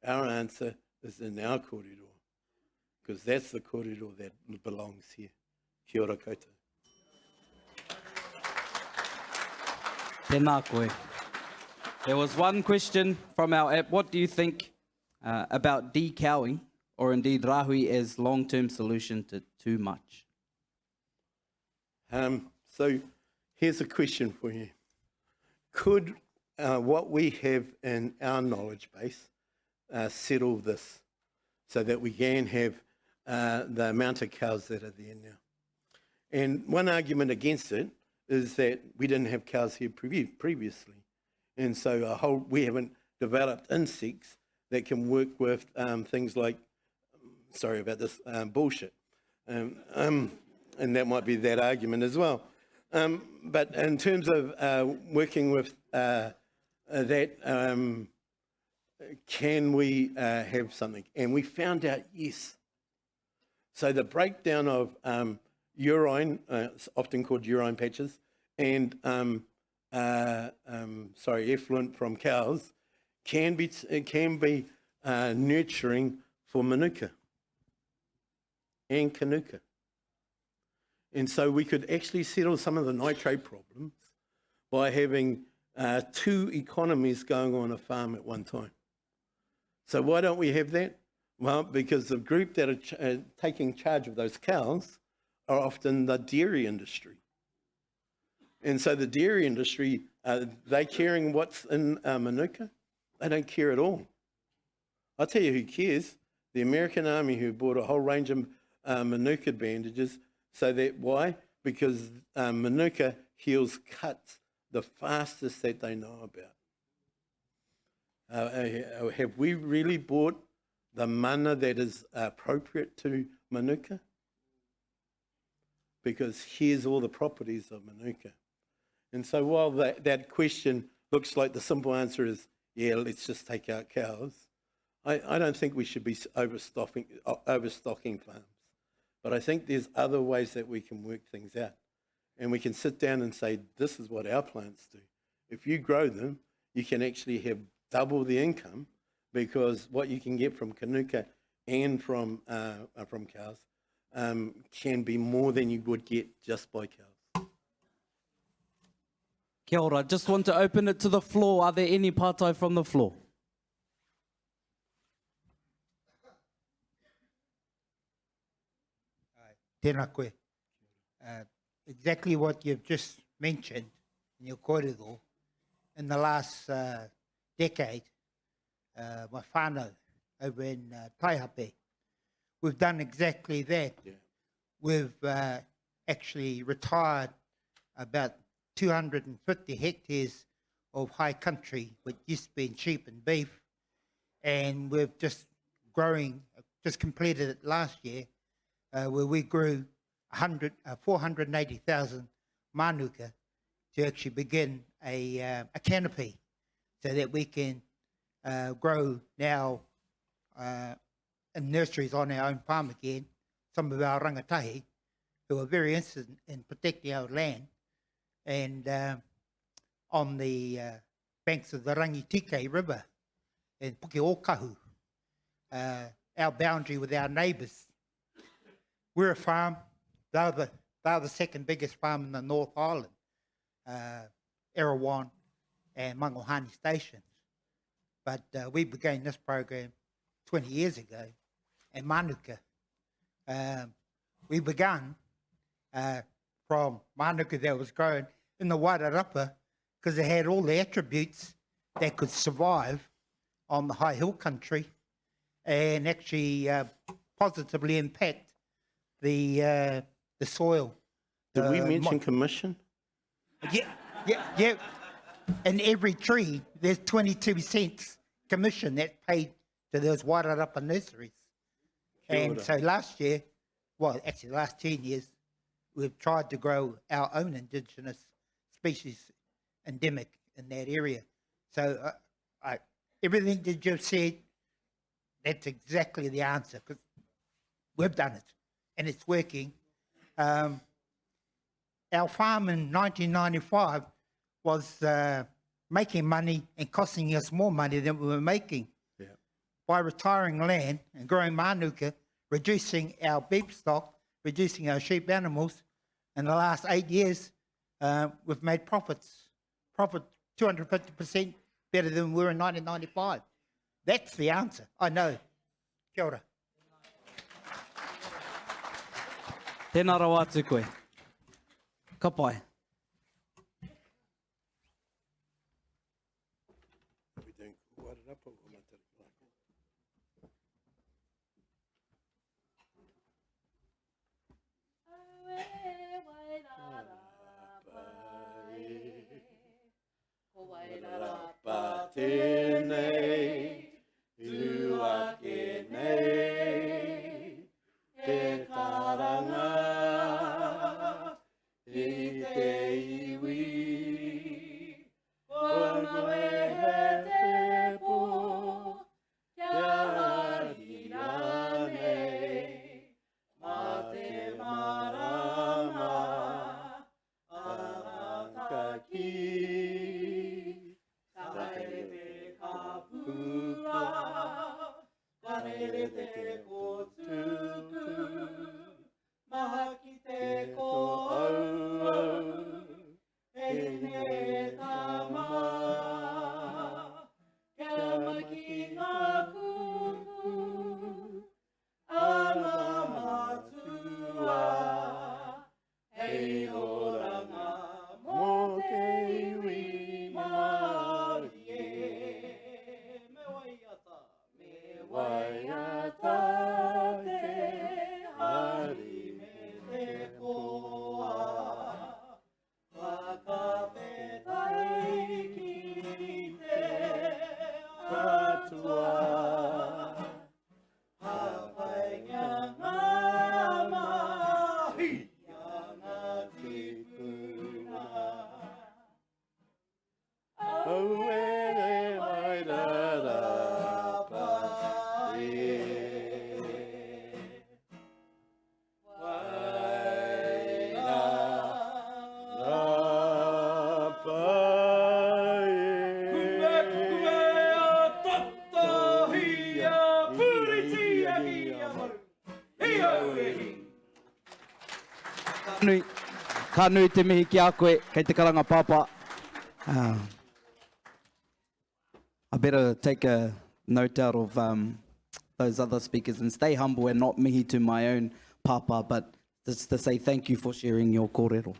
our answer is in our kōrero, because that's the kōrero that belongs here. Kia ora koutou.
Tēnā koe. There was one question from our app. What do you think about decowing, or indeed rahui, as long-term solution to too much?
So here's a question for you. Could what we have in our knowledge base settle this so that we can have the amount of cows that are there now? And one argument against it is that we didn't have cows here previously. And so we haven't developed insects that can work with things like, sorry about this, bullshit. And that might be that argument as well. But in terms of working with that, can we have something? And we found out yes. So the breakdown of urine, it's often called urine patches, and effluent from cows can be nurturing for manuka and kanuka. And so we could actually settle some of the nitrate problems by having 2 economies going on a farm at one time. So why don't we have that? Well, because the group that are taking charge of those cows are often the dairy industry. And so the dairy industry, they caring what's in manuka? They don't care at all. I'll tell you who cares. The American Army, who bought a whole range of manuka bandages. So that, why? Because manuka heals cuts the fastest that they know about. Have we really bought the mana that is appropriate to manuka? Because here's all the properties of manuka. And so while that question looks like the simple answer is, yeah, let's just take out cows, I don't think we should be overstocking farms. But I think there's other ways that we can work things out. And we can sit down and say, this is what our plants do. If you grow them, you can actually have double the income, because what you can get from kanuka and from cows can be more than you would get just by cows.
Kia ora. Just want to open it to the floor. Are there any pātai from the floor?
Tēnā koe. Exactly what you've just mentioned in your kōrero, in the last decade, my whānau over in Taihape, we've done exactly that. Yeah. We've actually retired about 250 hectares of high country, which used to be in sheep and beef, and we've just completed it last year, where we grew 480,000 manuka to actually begin a canopy so that we can grow now in nurseries on our own farm again. Some of our rangatahi who are very interested in protecting our land, and on the banks of the Rangitike River in Puke Okahu, our boundary with our neighbours. We're a farm. They're the second biggest farm in the North Island, Erawan and Mangohani stations. But we began this program 20 years ago, and Manuka. We began from Manuka that was grown in the Wairarapa because it had all the attributes that could survive on the high hill country and actually positively impact the soil.
Did we mention commission?
Yeah. In every tree, there's 22 cents commission that's paid to those Wairarapa nurseries. And so last year, well, actually the last 10 years, we've tried to grow our own indigenous species endemic in that area. So everything that you've said, that's exactly the answer, because we've done it and it's working. Our farm in 1995 was making money and costing us more money than we were making. Yeah. By retiring land and growing manuka, reducing our beef stock, reducing our sheep animals, in the last 8 years, we've made profit 250% better than we were in 1995. That's the answer. I know. Kia ora.
Tēnā rau atu koe. Ka pai.
Tēnei, tuake nei, te karanga, i te iwi, whanau e he te pō, kia harira nei, mā te marama, araka ki. Karere te ko tuku, maha ki te ko au, e ne tama, kia maki ngā kuku, ana matua, hei oranga, mō te iwi mahi e, me waiata. Waiata te hari me te koa, whakawhetai ki te atua, hawhainga ngā mahi a ngā tipuna. Au e wairara.
Ka nui te mihi ki a koe, kei te karanga pāpā. I better take a note out of those other speakers and stay humble and not mihi to my own papa, but just to say thank you for sharing your kōrero.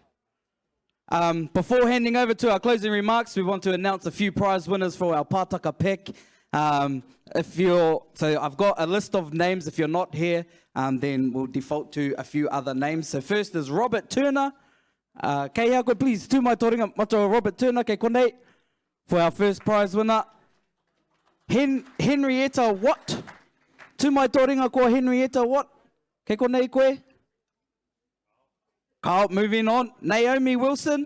Before handing over to our closing remarks, we want to announce a few prize winners for our Pātaka Pek. So I've got a list of names. If you're not here, then we'll default to a few other names. So first is Robert Turner. Kei hea koe, please, tū mai tōringa matua Robert Turner, kei konei, for our first prize winner. Henrietta Watt. Tū mai tōringa ko Henrietta Watt, kei konei koe. Carl, moving on. Naomi Wilson.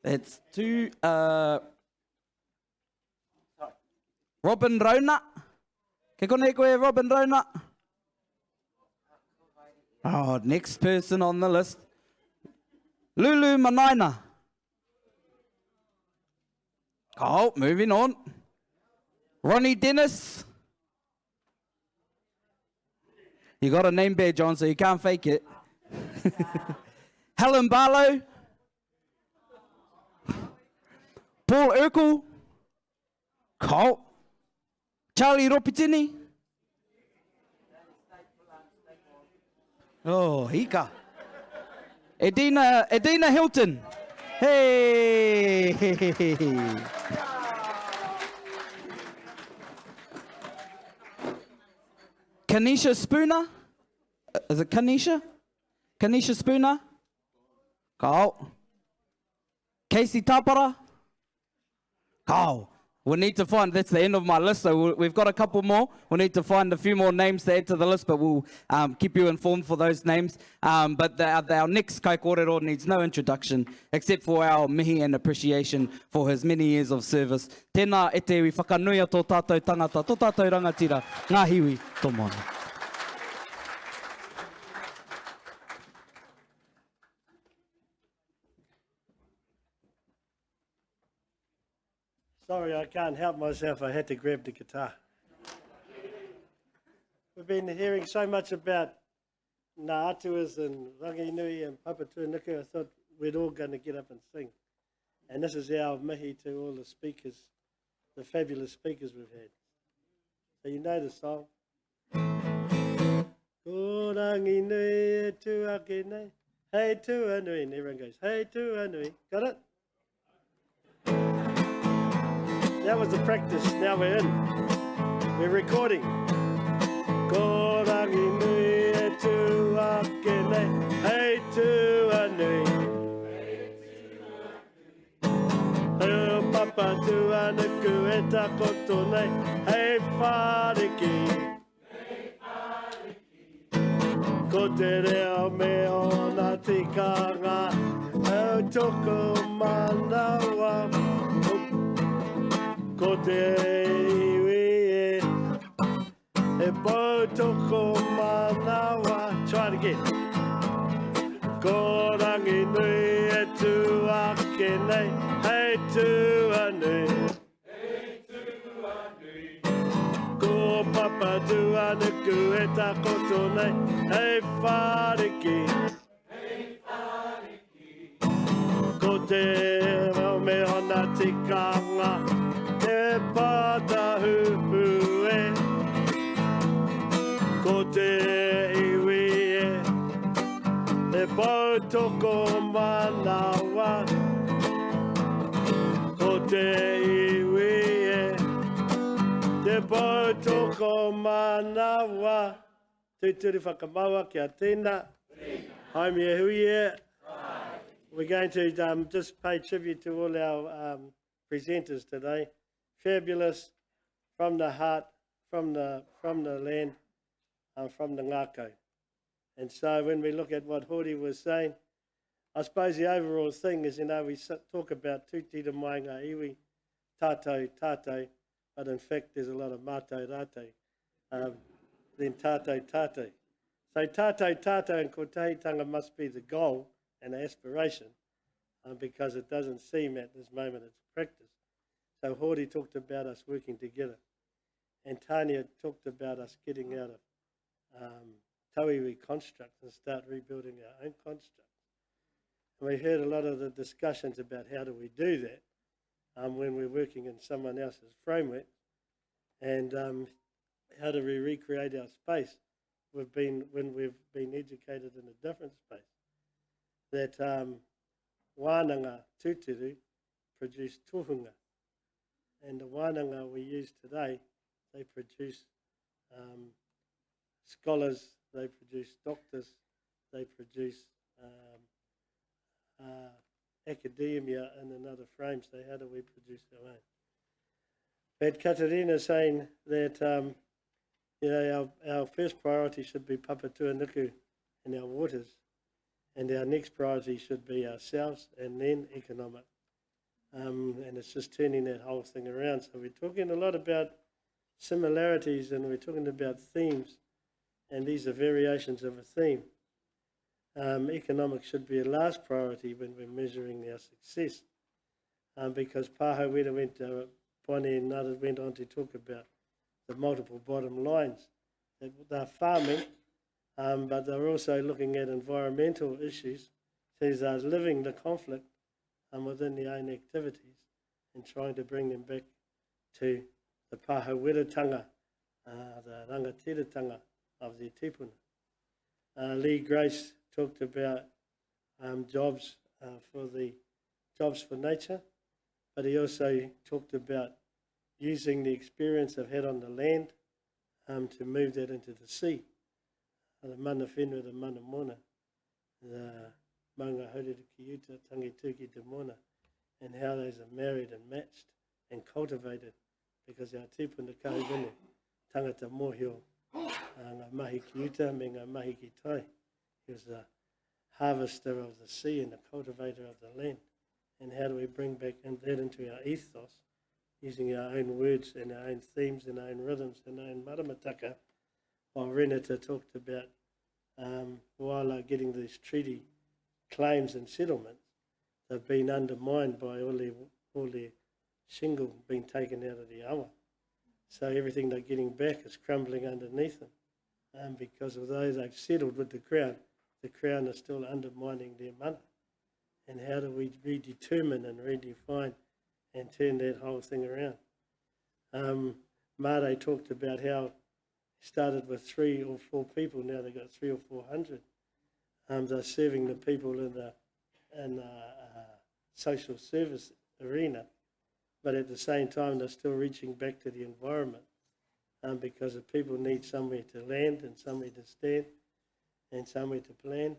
That's two. Robin Rona. Ke konei koe, Robin Rona. Oh, next person on the list. Lulu Manaina. Oh, moving on. Ronnie Dennis. You got a name badge, John, so you can't fake it. Helen Barlow. Paul Urkel. Colt. Charlie Ropitini. Oh, hika. Edina Hilton. Hey. Kanisha Spooner. Is it Kanisha? Kanisha Spooner. Kau. Casey Tapara. Kau. We need to find, that's the end of my list, so we've got a couple more. We need to find a few more names to add to the list, but we'll keep you informed for those names. But our next kai kōrero needs no introduction, except for our mihi and appreciation for his many years of service. Tēnā e te iwi whakanuia tō tātou tangata, tō tātou rangatira, ngā hiwi tō moana.
Sorry, I can't help myself. I had to grab the guitar. We've been hearing so much about Ngā Atuas and Ranginui and Papatūānuku. I thought we're all going to get up and sing. And this is our mihi to all the speakers, the fabulous speakers we've had. So you know the song. Ko Ranginui e tuake nei, hei tuanui. And everyone goes, hei tuanui. Got it? That was the practice. Now we're in. We're recording. Ko Ranginui e tuake nei, hei tuanui. Hei Papatūānuku e takoto nei, hei whāriki. Ko te reo me ona tikanga, au toko manawa. Ko te iwi e pau toko manawa. Try it again. Ko Ranginui e tuake nei, hei tuanui. Ko Papatūānuku e takoto nei, hei whāriki. Ko te reo me ona tikanga, te pātahuhu e. Ko te iwi e pau toko manawa. Ko te iwi te pau toko manawa. Tūturi whakamaua kia tēnā. Haumi e hui e. We're going to just pay tribute to all our presenters today. Fabulous, from the heart, from the land, from the ngākau. And so when we look at what Hori was saying, I suppose the overall thing is, we talk about tūtira mai ngā iwi, tātou, but in fact there's a lot of mātou rātou, then tātou. So tātou and kotahitanga must be the goal and aspiration, because it doesn't seem at this moment it's practice. So Hori talked about us working together, and Tanya talked about us getting out of tauiwi constructs and start rebuilding our own constructs. And we heard a lot of the discussions about how do we do that when we're working in someone else's framework, and how do we recreate our space when we've been educated in a different space. That wānanga tūturu produce tohunga, and the wānanga we use today, they produce scholars, they produce doctors, they produce academia in other frames. So how do we produce our own? But Katarina saying that our first priority should be Papatūānuku and our waters, and our next priority should be ourselves and then economic. And it's just turning that whole thing around. So we're talking a lot about similarities and we're talking about themes, and these are variations of a theme. Economic should be a last priority when we're measuring our success, because Pāho Wera went to Pone and others went on to talk about the multiple bottom lines. That they're farming, but they're also looking at environmental issues. So they're living the conflict within their own activities and trying to bring them back to the Pāho Weratanga, the rangatiratanga of their tipuna. Lee Grace talked about jobs for nature, but he also talked about using the experience they've had on the land to move that into the sea. The mana whenua, the mana mona, the maunga haurere ki uta, tangi tūki te mona, and how those are married and matched and cultivated, because our tipuna kahuvene, tangata mōhio, ngā mahi ki uta me ngā mahi ki tai. He was a harvester of the sea and a cultivator of the land. And how do we bring back that into our ethos, using our own words and our own themes and our own rhythms and our own maramataka, while Renata talked about Wala getting these treaty claims and settlements. They've been undermined by all their shingle being taken out of the awa. So everything they're getting back is crumbling underneath them. Because although they've settled with the Crown is still undermining their mana. And how do we redetermine and redefine and turn that whole thing around? Mare talked about how it started with 3 or 4 people, now they've got 300 or 400. They're serving the people in the social service arena, but at the same time they're still reaching back to the environment, because the people need somewhere to land and somewhere to stand and somewhere to plan.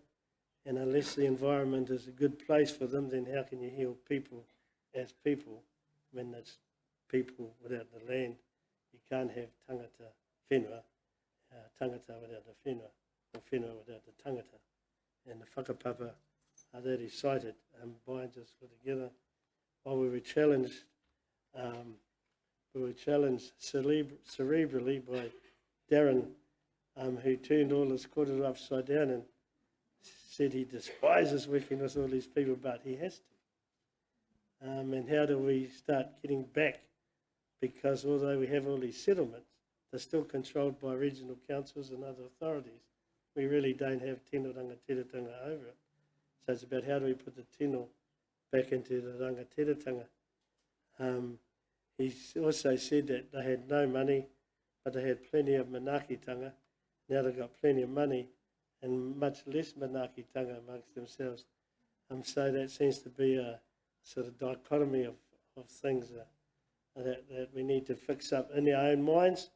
And unless the environment is a good place for them, then how can you heal people as people when it's people without the land? You can't have tangata whenua, tangata without the whenua, or whenua without the tangata. And the whakapapa that he cited, Brian just put together, while we were challenged cerebrally by Darren, who turned all his kōrero upside down and said he despises working with all these people, but he has to. And how do we start getting back? Because although we have all these settlements, they're still controlled by regional councils and other authorities. We really don't have tino rangatiratanga over it. So it's about how do we put the tino back into the rangatiratanga. He also said that they had no money, but they had plenty of manakitanga. Now they've got plenty of money and much less manakitanga amongst themselves. So that seems to be a sort of dichotomy of things that we need to fix up in our own minds.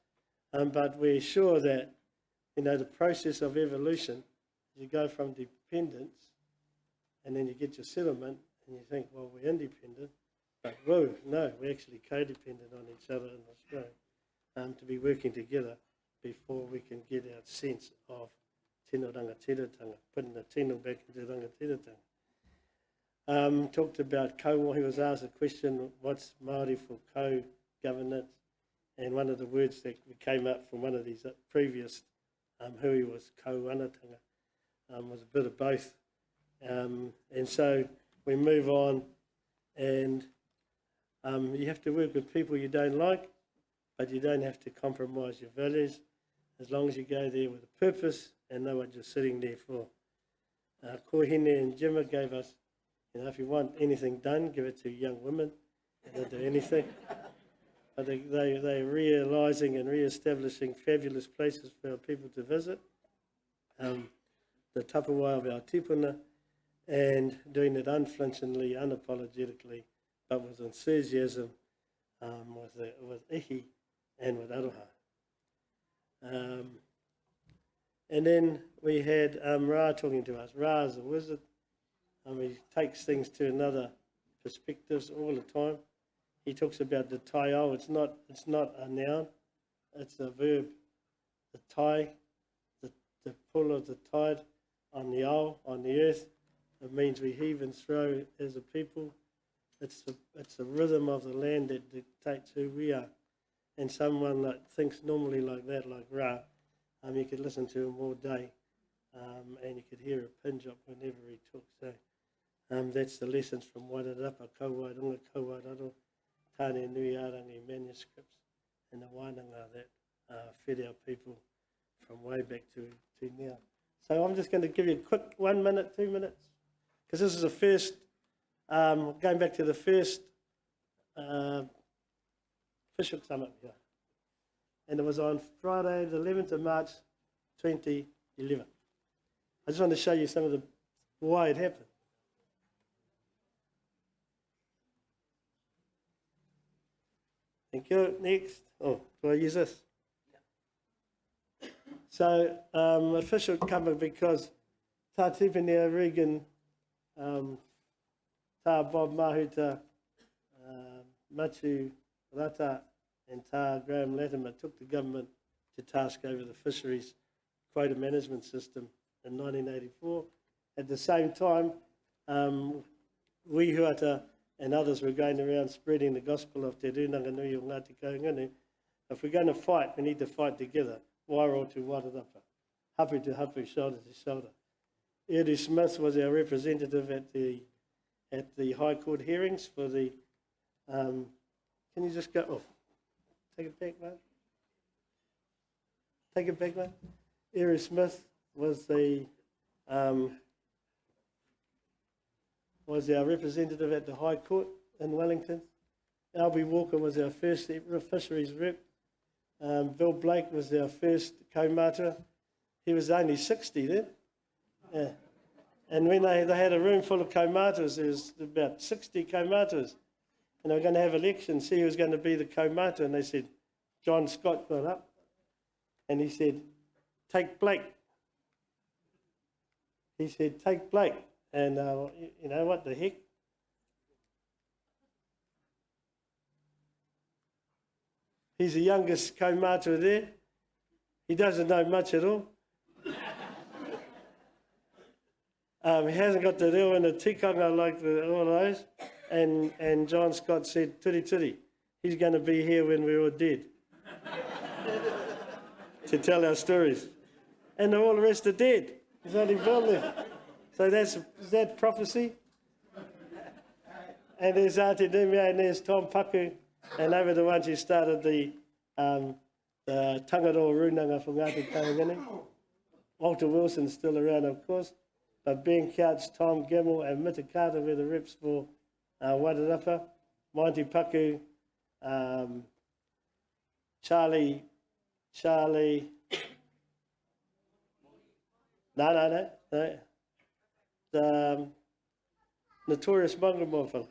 But we're sure that, the process of evolution, you go from dependence and then you get your settlement and you think, well, we're independent, but whoa, no, we're actually codependent on each other in Australia, to be working together before we can get our sense of tino rangatiratanga, putting the tino back into rangatiratanga. Talked about he was asked a question, what's Māori for co-governance? And one of the words that came up from one of these previous hui was ko-anatanga, was a bit of both. And so we move on, and you have to work with people you don't like, but you don't have to compromise your values. as long as you go there with a purpose and know what you're sitting there for. Kohine and Jimmer gave us, if you want anything done, give it to young women. They don't do anything. But they're realising and re-establishing fabulous places for our people to visit. The tapawai of our tipuna, and doing it unflinchingly, unapologetically, but with enthusiasm, with ihi and with aroha. And then we had Ra talking to us. Ra is a wizard. He takes things to another perspectives all the time. He talks about the taiao. It's not a noun, it's a verb. The tai, the pull of the tide on the ao, on the earth. It means we heave and throw as a people. It's the rhythm of the land that dictates who we are. And someone that thinks normally like that, like Ra, you could listen to him all day, and you could hear a pinch up whenever he talks. So that's the lessons from Wairarapa, Kauwairunga, Kauwairaro, Tāne Nui Arangi manuscripts, and the Wainanga that fed our people from way back to now. So I'm just going to give you a quick 1 minute, 2 minutes, because this is the first, going back to the first Fishhook Summit here. And it was on Friday, the 11th of March, 2011. I just want to show you some of the why it happened. Thank you. Next. Oh, do I use this? So, official cover because tā Tipenia Regan, tā Bob Mahuta, Matu Rata, and tā Graham Latimer took the government to task over the fisheries quota management system in 1984. At the same time, Wihuata and others were going around spreading the gospel of Te Rūnanga Nui o Ngāti Kahungunu. If we're going to fight, we need to fight together. Wairo to Wairarapa, hapu to hapu, shoulder to shoulder. Eddie Smith was our representative at the High Court hearings for the. Can you just go? Oh, take it back, mate. Take it back, mate. Eddie Smith was our representative at the High Court in Wellington. Albie Walker was our first fisheries rep. Bill Blake was our first kaumata. He was only 60 then. Yeah. And when they had a room full of kaumatas, there was about 60 kaumatas. And they were going to have elections, see who was going to be the kaumata. And they said, John Scott got up and he said, take Blake. He said, take Blake. And you know what the heck? He's the youngest kaumata there. He doesn't know much at all. He hasn't got the reo and the tikanga like all those. And John Scott said, turi turi, he's going to be here when we're all dead to tell our stories. And all the rest are dead. There's only Bill left. So is that prophecy? And there's Ate Numia and there's Tom Paku. And they were the ones who started the Tangaro Runanga from Ngāti Kahungunu. Walter Wilson's still around, of course. But Ben Couch, Tom Gemmell and Mita Carter were the reps for Wairarapa. Monty Paku, Charlie, no. The notorious Mongrel fellow.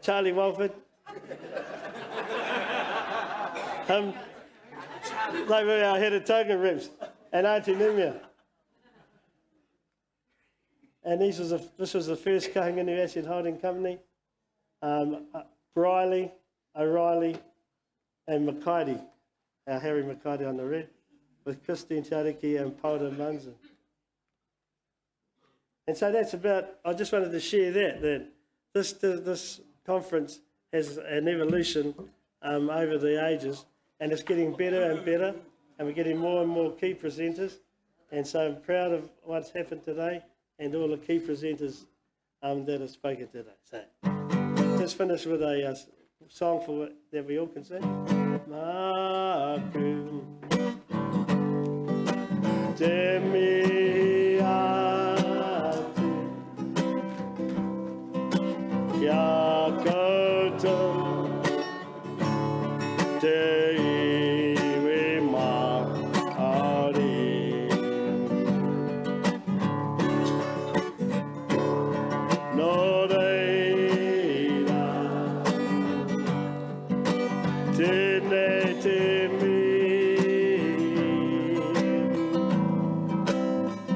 Charlie Walford. They were our head of token reps, and Auntie Numia. And this was the first Kahungunu Asset Holding Company. Briley, O'Reilly, and Makaiti, our Harry Makaiti on the red, with Christine Tariki and Paula Munson. And so that's about, I just wanted to share that this conference has an evolution over the ages, and it's getting better and better, and we're getting more and more key presenters. And so I'm proud of what's happened today and all the key presenters that have spoken today. So just finish with a song that we all can sing. Maku. te mihi atu kia koutou te iwi maari. No reira, tēnei te mihi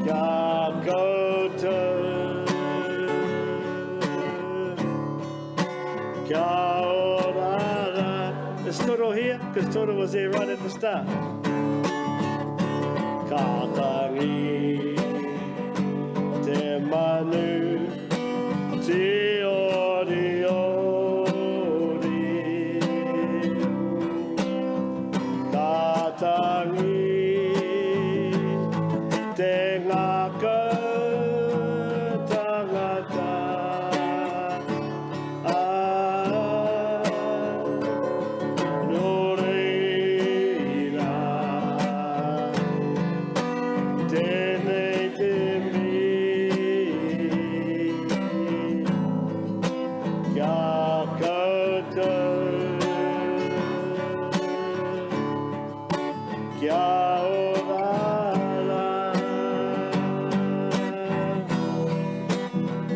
kia koutou kia orara. Is Toro here? Because Toro was there right at the start. Ka tangi te manu te ori ori. Ka tangi te ngaka tangata. No reira, tēnei te mihi kia koutou kia orara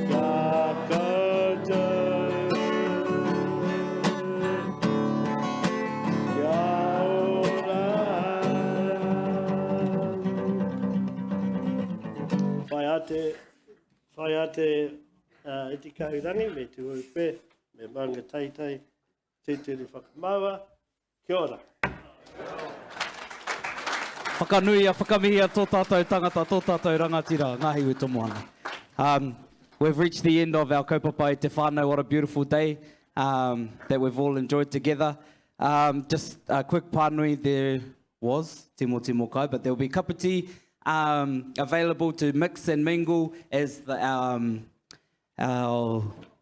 kia koutou kia orara. Whai ate e te kaurangi me te upe, me manga taitai, te tere whakamaua. Kia ora.
Whakanui a whakamihi a tō tātou tangata, tō tātou rangatira, ngahi uta moana. We've reached the end of our kaupapa i te whānau. What a beautiful day that we've all enjoyed together. Just a quick pānui, there was timo kai, but there will be a cup of tea available to mix and mingle as our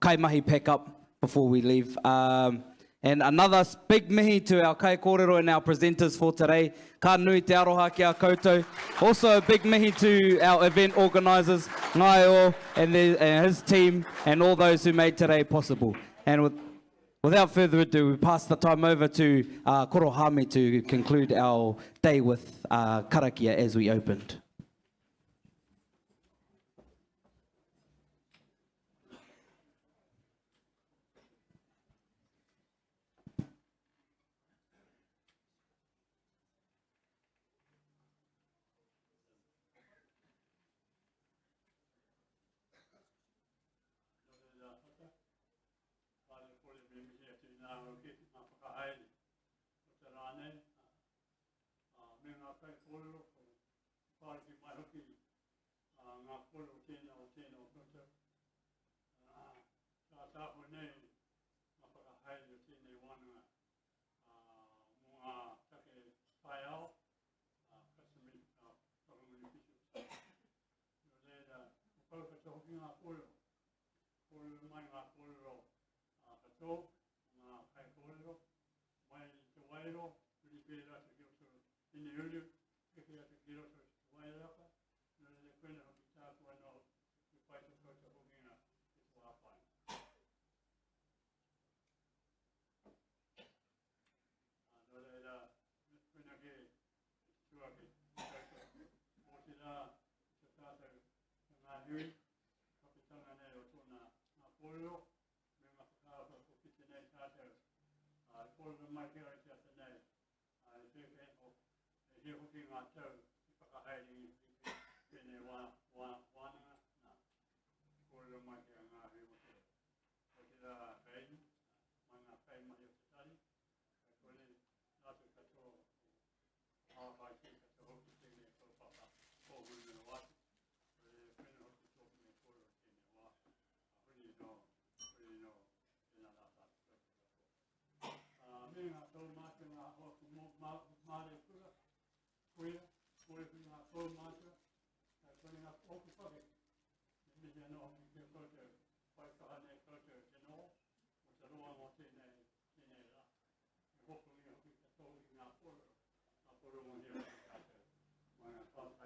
kaimahi pack up before we leave. And another big mihi to our kai kōrero and our presenters for today. Ka nui te aroha ki a koutou. Also a big mihi to our event organisers, Ngaio and his team, and all those who made today possible. And without further ado, we pass the time over to Korohame to conclude our day with karakia as we opened.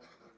Thank you.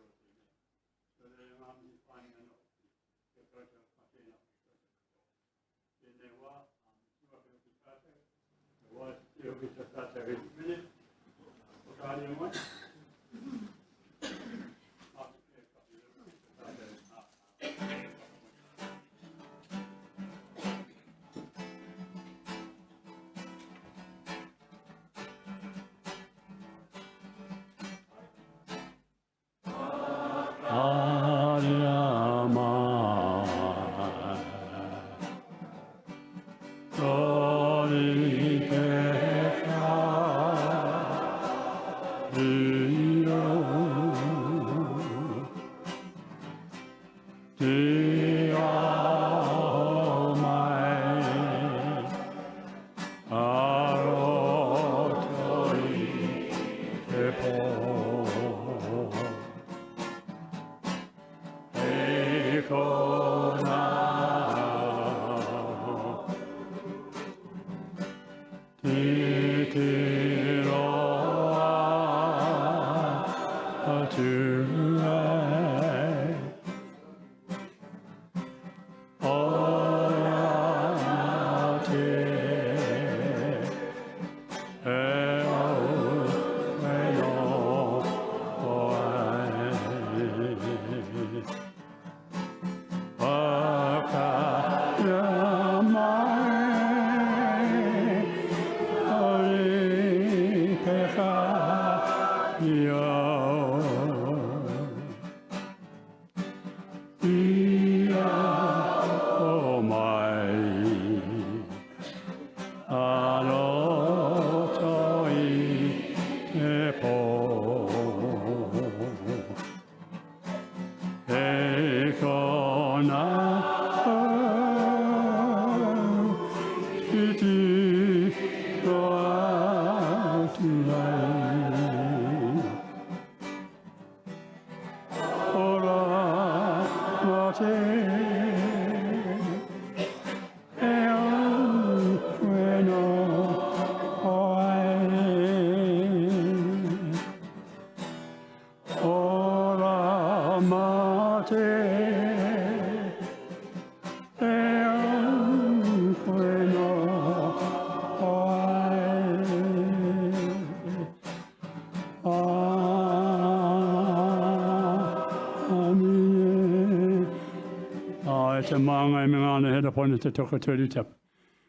Te maangai me ngāna hera pone te toka turi tapu.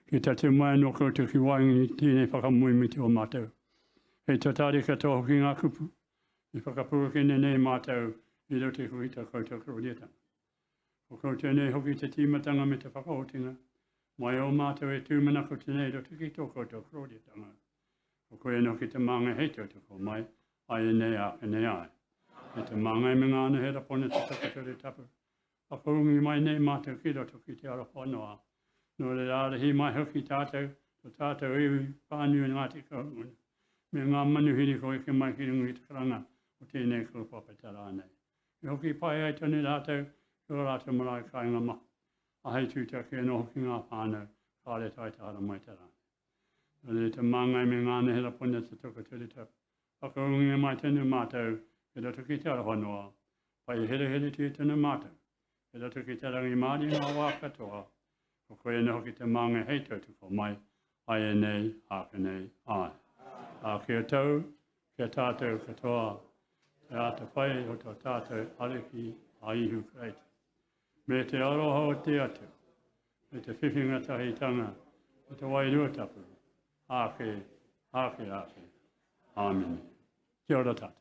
Ki ta te mai no koutou ki waingi tēnei whakamui miti o mātou. Hei tatari katoa ki ngā kupu. I whakapua nei mātou I rau te huita koutou krudieta. O koutou nei hoki te tīmatanga me te whakahotinga. Mai o mātou tūmana ko te nei roto ki tō koutou krudieta. O koe no ki te maangai hei tautoko mai. Ai nei a nei ai. E te maangai me ngāna hera pone te toka turi tapu. A koungi mai nei mātou ki roto ki te ara whanoa. No re rāra hi mai hoki tātou, to tātou iwi pāniu ngā te kaunga. Me ngā manuhiri koe ke mai ki rungi te karanga o tēnei kūpapa te rānei. I hoki pai ai tonu rātou, ki o rātou marae kāinga ma. A hei tūtaki no hoki ngā pānau, kāre tai te hara mai te rānei. No re te māngai me ngāna hera pone te toka turi tapu. A koungi mai tonu mātou, ki roto ki te ara whanoa. Pai here tū tonu mātou. E rato ki te rangi māri ngā wā katoa, o koe ne hoki te māngai hei tautuko mai, ai e nei, ake nei, ai. A kia tau, kia tātou katoa, te ata whai o tō tātou ariki a ihu kreite. Me te aroha o te atu, me te whiwhinga tahitanga, me te wairua tapu, ake, ake, ake, amen. Kia ora tātou.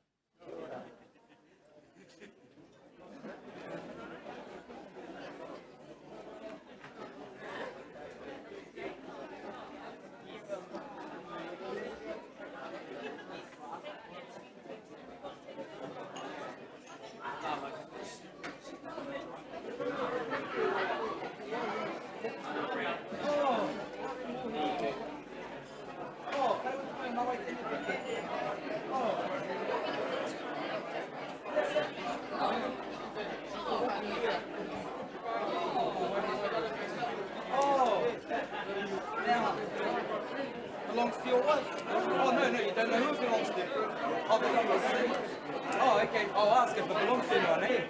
Belongs to your wife? Oh, no, you don't know who it belongs to. Oh, okay. I'll ask if it belongs to anyone, eh?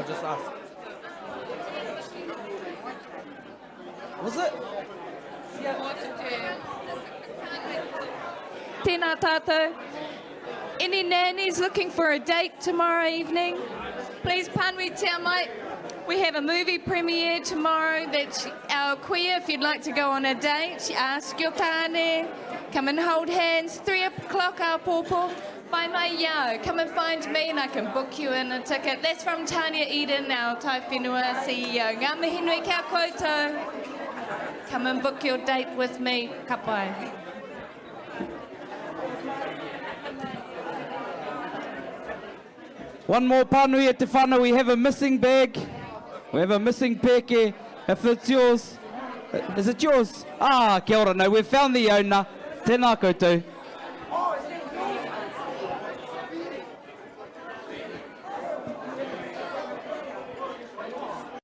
I just asked. Was it?
Tēnā tātou. Any nannies looking for a date tomorrow evening? Please, Panui Te Mai. We have a movie premiere tomorrow that's our queer. If you'd like to go on a date, ask your tāne. Come and hold hands. 3 o'clock, our pōpō. Whai mai iau. Come and find me and I can book you in a ticket. That's from Tanya Eden, our Tai Whenua CEO. Ngā mihi nui kia koutou. Come and book your date with me. Ka pai.
One more pānui e te whānau, we have a missing bag. We have a missing peke. If it's yours, is it yours? Ah, kia ora, no, we've found the owner. Tēnā koutou.